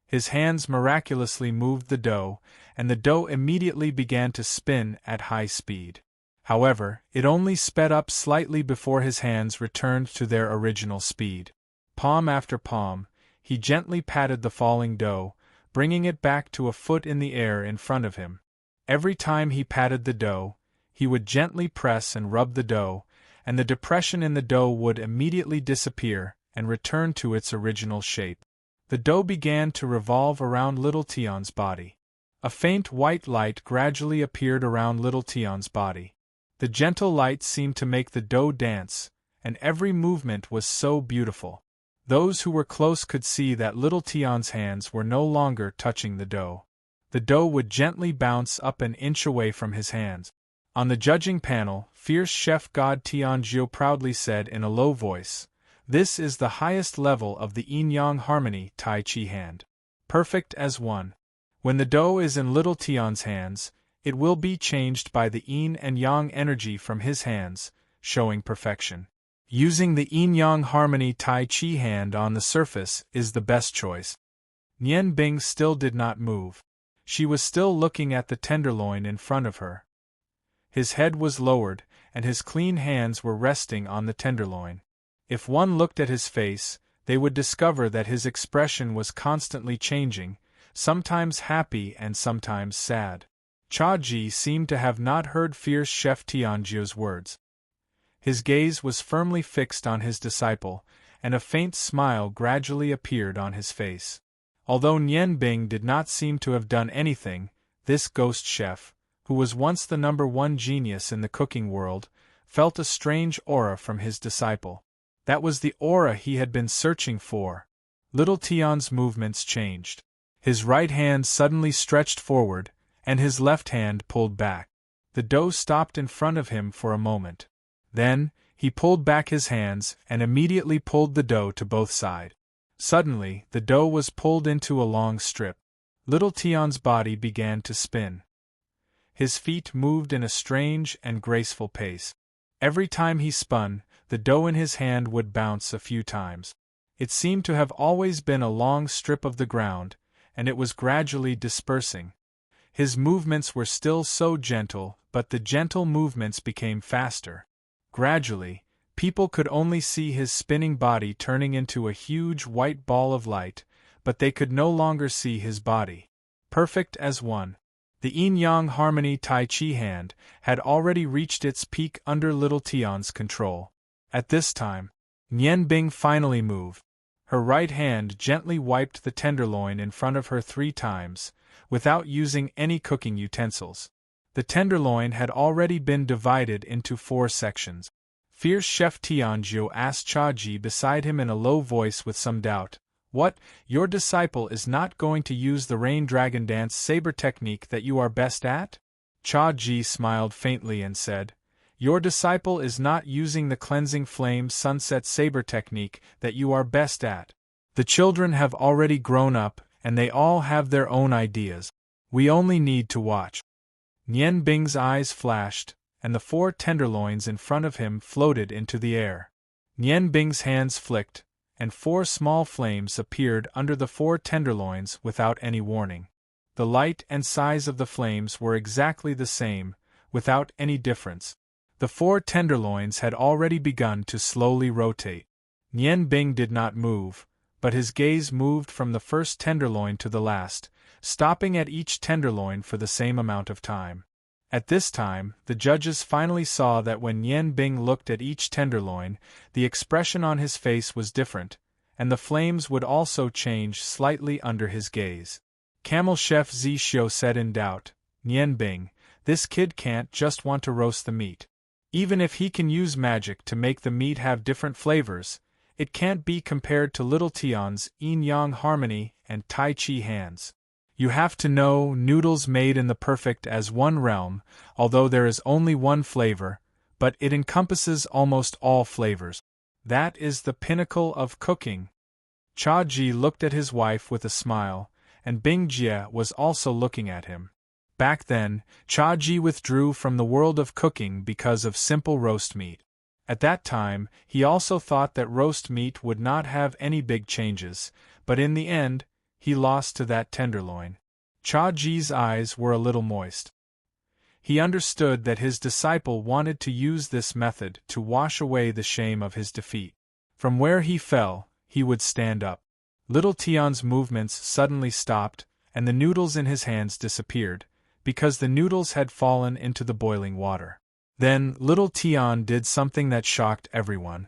His hands miraculously moved the dough, and the dough immediately began to spin at high speed. However, it only sped up slightly before his hands returned to their original speed. Palm after palm, he gently patted the falling dough, bringing it back to a foot in the air in front of him. Every time he patted the dough, he would gently press and rub the dough, and the depression in the dough would immediately disappear and return to its original shape. The dough began to revolve around little Tian's body. A faint white light gradually appeared around little Tian's body. The gentle light seemed to make the dough dance, and every movement was so beautiful. Those who were close could see that little Tian's hands were no longer touching the dough. The dough would gently bounce up an inch away from his hands. On the judging panel, fierce chef God Tianjiu proudly said in a low voice, "This is the highest level of the yin-yang harmony Tai Chi hand. Perfect as one. When the dough is in little Tian's hands, it will be changed by the yin and yang energy from his hands, showing perfection. Using the yin-yang harmony Tai Chi hand on the surface is the best choice." Nian Bing still did not move. She was still looking at the tenderloin in front of her. His head was lowered, and his clean hands were resting on the tenderloin. If one looked at his face, they would discover that his expression was constantly changing, sometimes happy and sometimes sad. Cha Ji seemed to have not heard fierce chef Tianjiu's words. His gaze was firmly fixed on his disciple, and a faint smile gradually appeared on his face. Although Nian Bing did not seem to have done anything, this ghost chef, who was once the #1 genius in the cooking world, felt a strange aura from his disciple. That was the aura he had been searching for. Little Tian's movements changed. His right hand suddenly stretched forward, and his left hand pulled back. The dough stopped in front of him for a moment. Then, he pulled back his hands and immediately pulled the dough to both sides. Suddenly, the dough was pulled into a long strip. Little Tian's body began to spin. His feet moved in a strange and graceful pace. Every time he spun, the dough in his hand would bounce a few times. It seemed to have always been a long strip of the ground, and it was gradually dispersing. His movements were still so gentle, but the gentle movements became faster. Gradually, people could only see his spinning body turning into a huge white ball of light, but they could no longer see his body. Perfect as one. The yin-yang harmony Tai Chi hand had already reached its peak under little Tian's control. At this time, Nian Bing finally moved. Her right hand gently wiped the tenderloin in front of her 3 times, without using any cooking utensils. The tenderloin had already been divided into 4 sections. Fierce chef Tianjiu asked Cha Ji beside him in a low voice with some doubt, "What, your disciple is not going to use the rain dragon dance saber technique that you are best at?" Cha Ji smiled faintly and said, "Your disciple is not using the cleansing flame sunset saber technique that you are best at. The children have already grown up, and they all have their own ideas. We only need to watch." Nian Bing's eyes flashed, and the 4 tenderloins in front of him floated into the air. Nian Bing's hands flicked, and 4 small flames appeared under the 4 tenderloins without any warning. The light and size of the flames were exactly the same, without any difference. The 4 tenderloins had already begun to slowly rotate. Nian Bing did not move, but his gaze moved from the first tenderloin to the last, stopping at each tenderloin for the same amount of time. At this time, the judges finally saw that when Nian Bing looked at each tenderloin, the expression on his face was different, and the flames would also change slightly under his gaze. Camel Chef Zishio said in doubt, "Nian Bing, this kid can't just want to roast the meat. Even if he can use magic to make the meat have different flavors, it can't be compared to Little Tian's yin-yang harmony and tai chi hands. You have to know noodles made in the perfect as one realm, although there is only one flavor, but it encompasses almost all flavors. That is the pinnacle of cooking." Cha Ji looked at his wife with a smile, and Bing Jie was also looking at him. Back then, Cha Ji withdrew from the world of cooking because of simple roast meat. At that time, he also thought that roast meat would not have any big changes, but in the end, he lost to that tenderloin. Cha Ji's eyes were a little moist. He understood that his disciple wanted to use this method to wash away the shame of his defeat. From where he fell, he would stand up. Little Tian's movements suddenly stopped, and the noodles in his hands disappeared, because the noodles had fallen into the boiling water. Then, Little Tian did something that shocked everyone.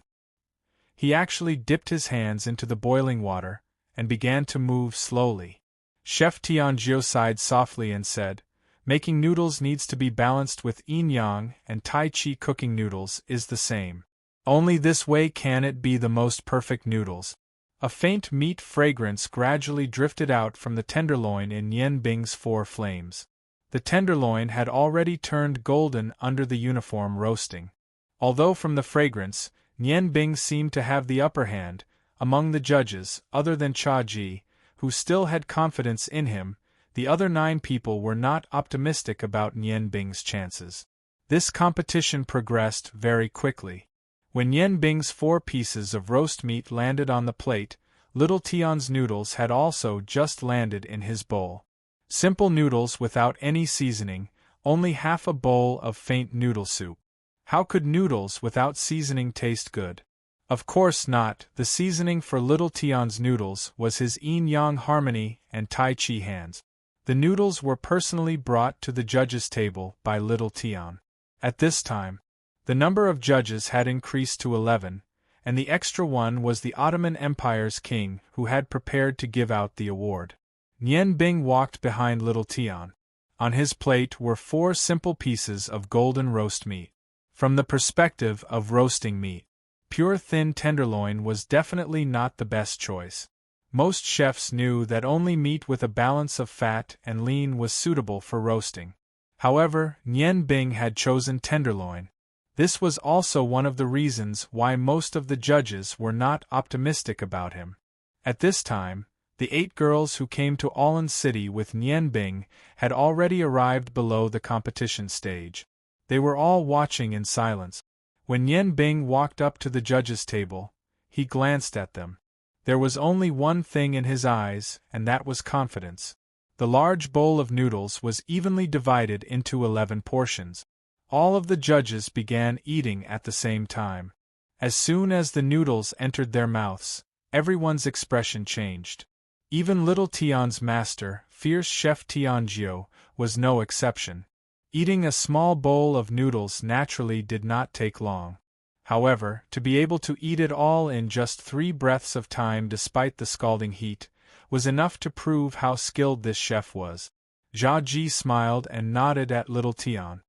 He actually dipped his hands into the boiling water, and began to move slowly. Chef Tianjiu sighed softly and said, "Making noodles needs to be balanced with yin-yang, and tai chi cooking noodles is the same. Only this way can it be the most perfect noodles." A faint meat fragrance gradually drifted out from the tenderloin in Nian Bing's 4 flames. The tenderloin had already turned golden under the uniform roasting. Although from the fragrance, Nian Bing seemed to have the upper hand, among the judges, other than Cha Ji, who still had confidence in him, the other 9 people were not optimistic about Nian Bing's chances. This competition progressed very quickly. When Nian Bing's 4 pieces of roast meat landed on the plate, Little Tian's noodles had also just landed in his bowl. Simple noodles without any seasoning, only half a bowl of faint noodle soup. How could noodles without seasoning taste good? Of course not. The seasoning for Little Tian's noodles was his yin-yang harmony and tai chi hands. The noodles were personally brought to the judges' table by Little Tian. At this time, the number of judges had increased to 11, and the extra one was the Ottoman Empire's king who had prepared to give out the award. Nian Bing walked behind Little Tian. On his plate were 4 simple pieces of golden roast meat. From the perspective of roasting meat, pure thin tenderloin was definitely not the best choice. Most chefs knew that only meat with a balance of fat and lean was suitable for roasting. However, Nian Bing had chosen tenderloin. This was also one of the reasons why most of the judges were not optimistic about him. At this time, the 8 girls who came to Aulin City with Nian Bing had already arrived below the competition stage. They were all watching in silence. When Nian Bing walked up to the judges' table, he glanced at them. There was only one thing in his eyes, and that was confidence. The large bowl of noodles was evenly divided into 11 portions. All of the judges began eating at the same time. As soon as the noodles entered their mouths, everyone's expression changed. Even Little Tian's master, fierce Chef Tianjiu, was no exception. Eating a small bowl of noodles naturally did not take long. However, to be able to eat it all in just 3 breaths of time despite the scalding heat, was enough to prove how skilled this chef was. Jia Ji smiled and nodded at Little Tian.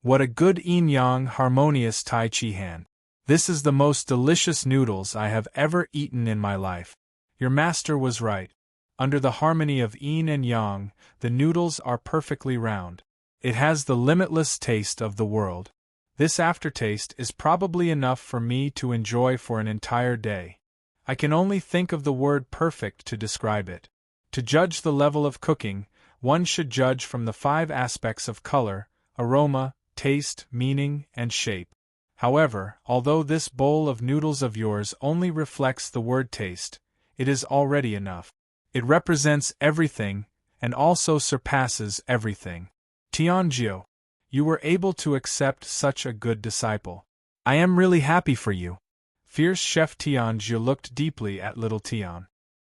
"What a good yin-yang harmonious tai chi hand. This is the most delicious noodles I have ever eaten in my life. Your master was right. Under the harmony of yin and yang, the noodles are perfectly round. It has the limitless taste of the world. This aftertaste is probably enough for me to enjoy for an entire day. I can only think of the word perfect to describe it. To judge the level of cooking, one should judge from the 5 aspects of color, aroma, taste, meaning, and shape. However, although this bowl of noodles of yours only reflects the word taste, it is already enough. It represents everything, and also surpasses everything. Tianjiu, you were able to accept such a good disciple. I am really happy for you. Fierce Chef Tianjiu looked deeply at little Tian.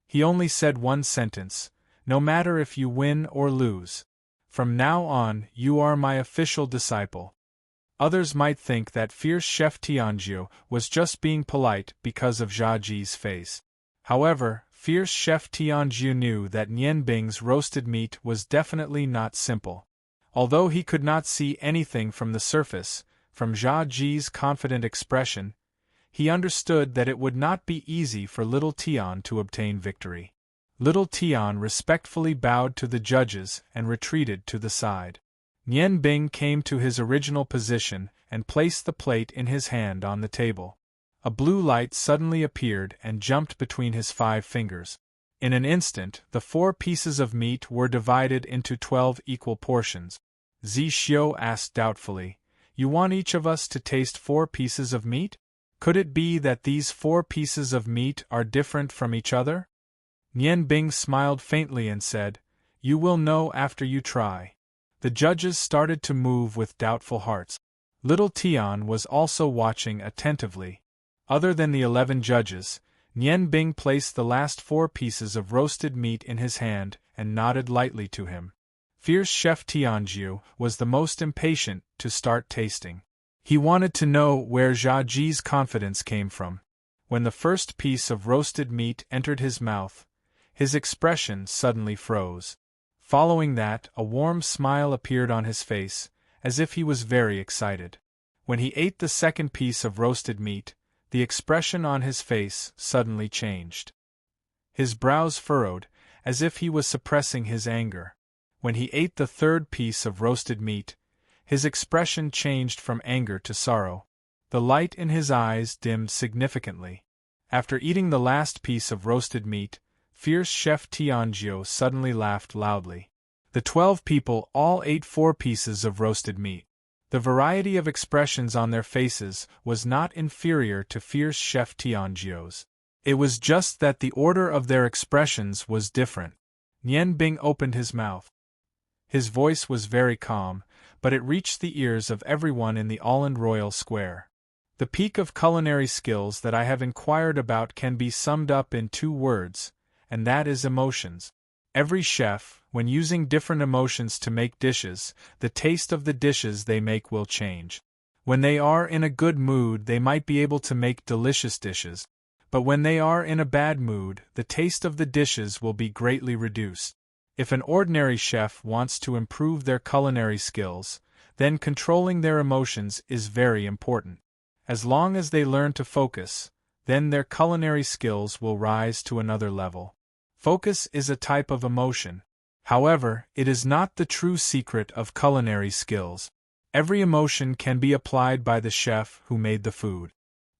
He only said one sentence, no matter if you win or lose. From now on, you are my official disciple. Others might think that fierce Chef Tianjiu was just being polite because of Jia Ji's face. However, fierce Chef Tianjiu knew that Nian Bing's roasted meat was definitely not simple. Although he could not see anything from the surface, from Jia Ji's confident expression, he understood that it would not be easy for little Tian to obtain victory. Little Tian respectfully bowed to the judges and retreated to the side. Nian Bing came to his original position and placed the plate in his hand on the table. A blue light suddenly appeared and jumped between his 5 fingers. In an instant, the 4 pieces of meat were divided into 12 equal portions. Zi Xiu asked doubtfully, "You want each of us to taste 4 pieces of meat? Could it be that these 4 pieces of meat are different from each other?" Nian Bing smiled faintly and said, "You will know after you try." The judges started to move with doubtful hearts. Little Tian was also watching attentively. Other than the 11 judges, Nian Bing placed the last 4 pieces of roasted meat in his hand and nodded lightly to him. Fierce Chef Tianjiu was the most impatient to start tasting. He wanted to know where Jia Ji's confidence came from. When the first piece of roasted meat entered his mouth, his expression suddenly froze. Following that, a warm smile appeared on his face, as if he was very excited. When he ate the second piece of roasted meat, the expression on his face suddenly changed. His brows furrowed, as if he was suppressing his anger. When he ate the third piece of roasted meat, his expression changed from anger to sorrow. The light in his eyes dimmed significantly. After eating the last piece of roasted meat, fierce Chef Tianjiu suddenly laughed loudly. The 12 people all ate 4 pieces of roasted meat. The variety of expressions on their faces was not inferior to fierce Chef Tianjiu's. It was just that the order of their expressions was different. Nian Bing opened his mouth. His voice was very calm, but it reached the ears of everyone in the Alland Royal Square. The peak of culinary skills that I have inquired about can be summed up in 2 words, and that is emotions. Every chef, when using different emotions to make dishes, the taste of the dishes they make will change. When they are in a good mood, they might be able to make delicious dishes, but when they are in a bad mood, the taste of the dishes will be greatly reduced. If an ordinary chef wants to improve their culinary skills, then controlling their emotions is very important. As long as they learn to focus, then their culinary skills will rise to another level. Focus is a type of emotion. However, it is not the true secret of culinary skills. Every emotion can be applied by the chef who made the food.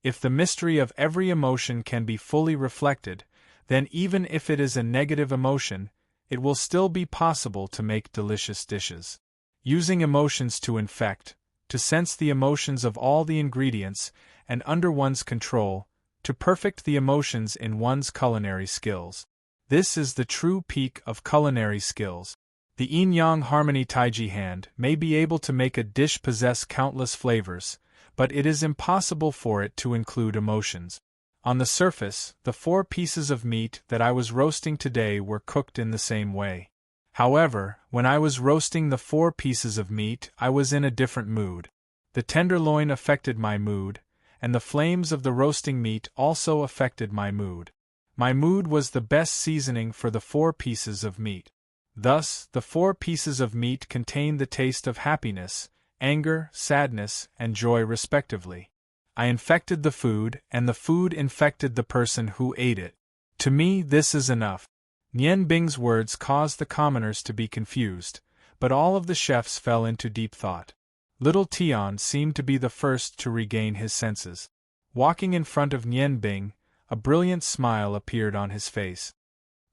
If the mystery of every emotion can be fully reflected, then even if it is a negative emotion, it will still be possible to make delicious dishes. Using emotions to infect, to sense the emotions of all the ingredients, and under one's control, to perfect the emotions in one's culinary skills. This is the true peak of culinary skills. The yin-yang harmony taiji hand may be able to make a dish possess countless flavors, but it is impossible for it to include emotions. On the surface, the 4 pieces of meat that I was roasting today were cooked in the same way. However, when I was roasting the 4 pieces of meat, I was in a different mood. The tenderloin affected my mood, and the flames of the roasting meat also affected my mood. My mood was the best seasoning for the 4 pieces of meat. Thus, the 4 pieces of meat contained the taste of happiness, anger, sadness, and joy respectively. I infected the food, and the food infected the person who ate it. To me, this is enough. Nian Bing's words caused the commoners to be confused, but all of the chefs fell into deep thought. Little Tian seemed to be the first to regain his senses. Walking in front of Nian Bing, a brilliant smile appeared on his face.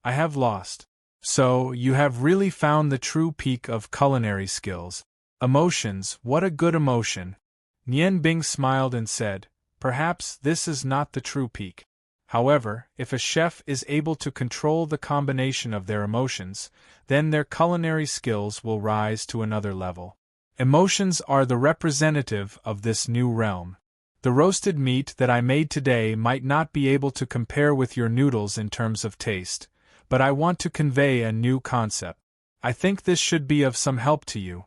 I have lost. So, you have really found the true peak of culinary skills. Emotions, what a good emotion. Nian Bing smiled and said, perhaps this is not the true peak. However, if a chef is able to control the combination of their emotions, then their culinary skills will rise to another level. Emotions are the representative of this new realm. The roasted meat that I made today might not be able to compare with your noodles in terms of taste, but I want to convey a new concept. I think this should be of some help to you.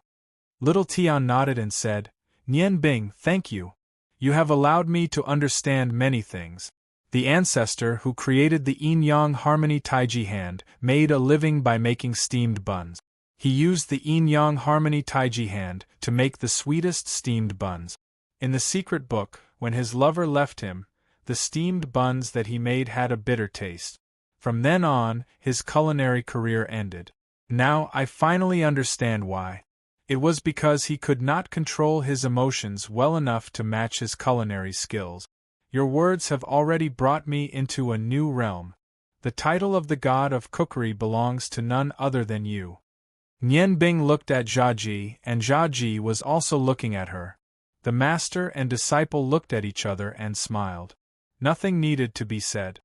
Little Tian nodded and said, Nian Bing, thank you. You have allowed me to understand many things. The ancestor who created the yin-yang harmony taiji hand made a living by making steamed buns. He used the yin-yang harmony taiji hand to make the sweetest steamed buns. In the secret book, when his lover left him, the steamed buns that he made had a bitter taste. From then on, his culinary career ended. Now I finally understand why. It was because he could not control his emotions well enough to match his culinary skills. Your words have already brought me into a new realm. The title of the god of cookery belongs to none other than you. Nian Bing looked at Jia Ji, and Jia Ji was also looking at her. The master and disciple looked at each other and smiled. Nothing needed to be said.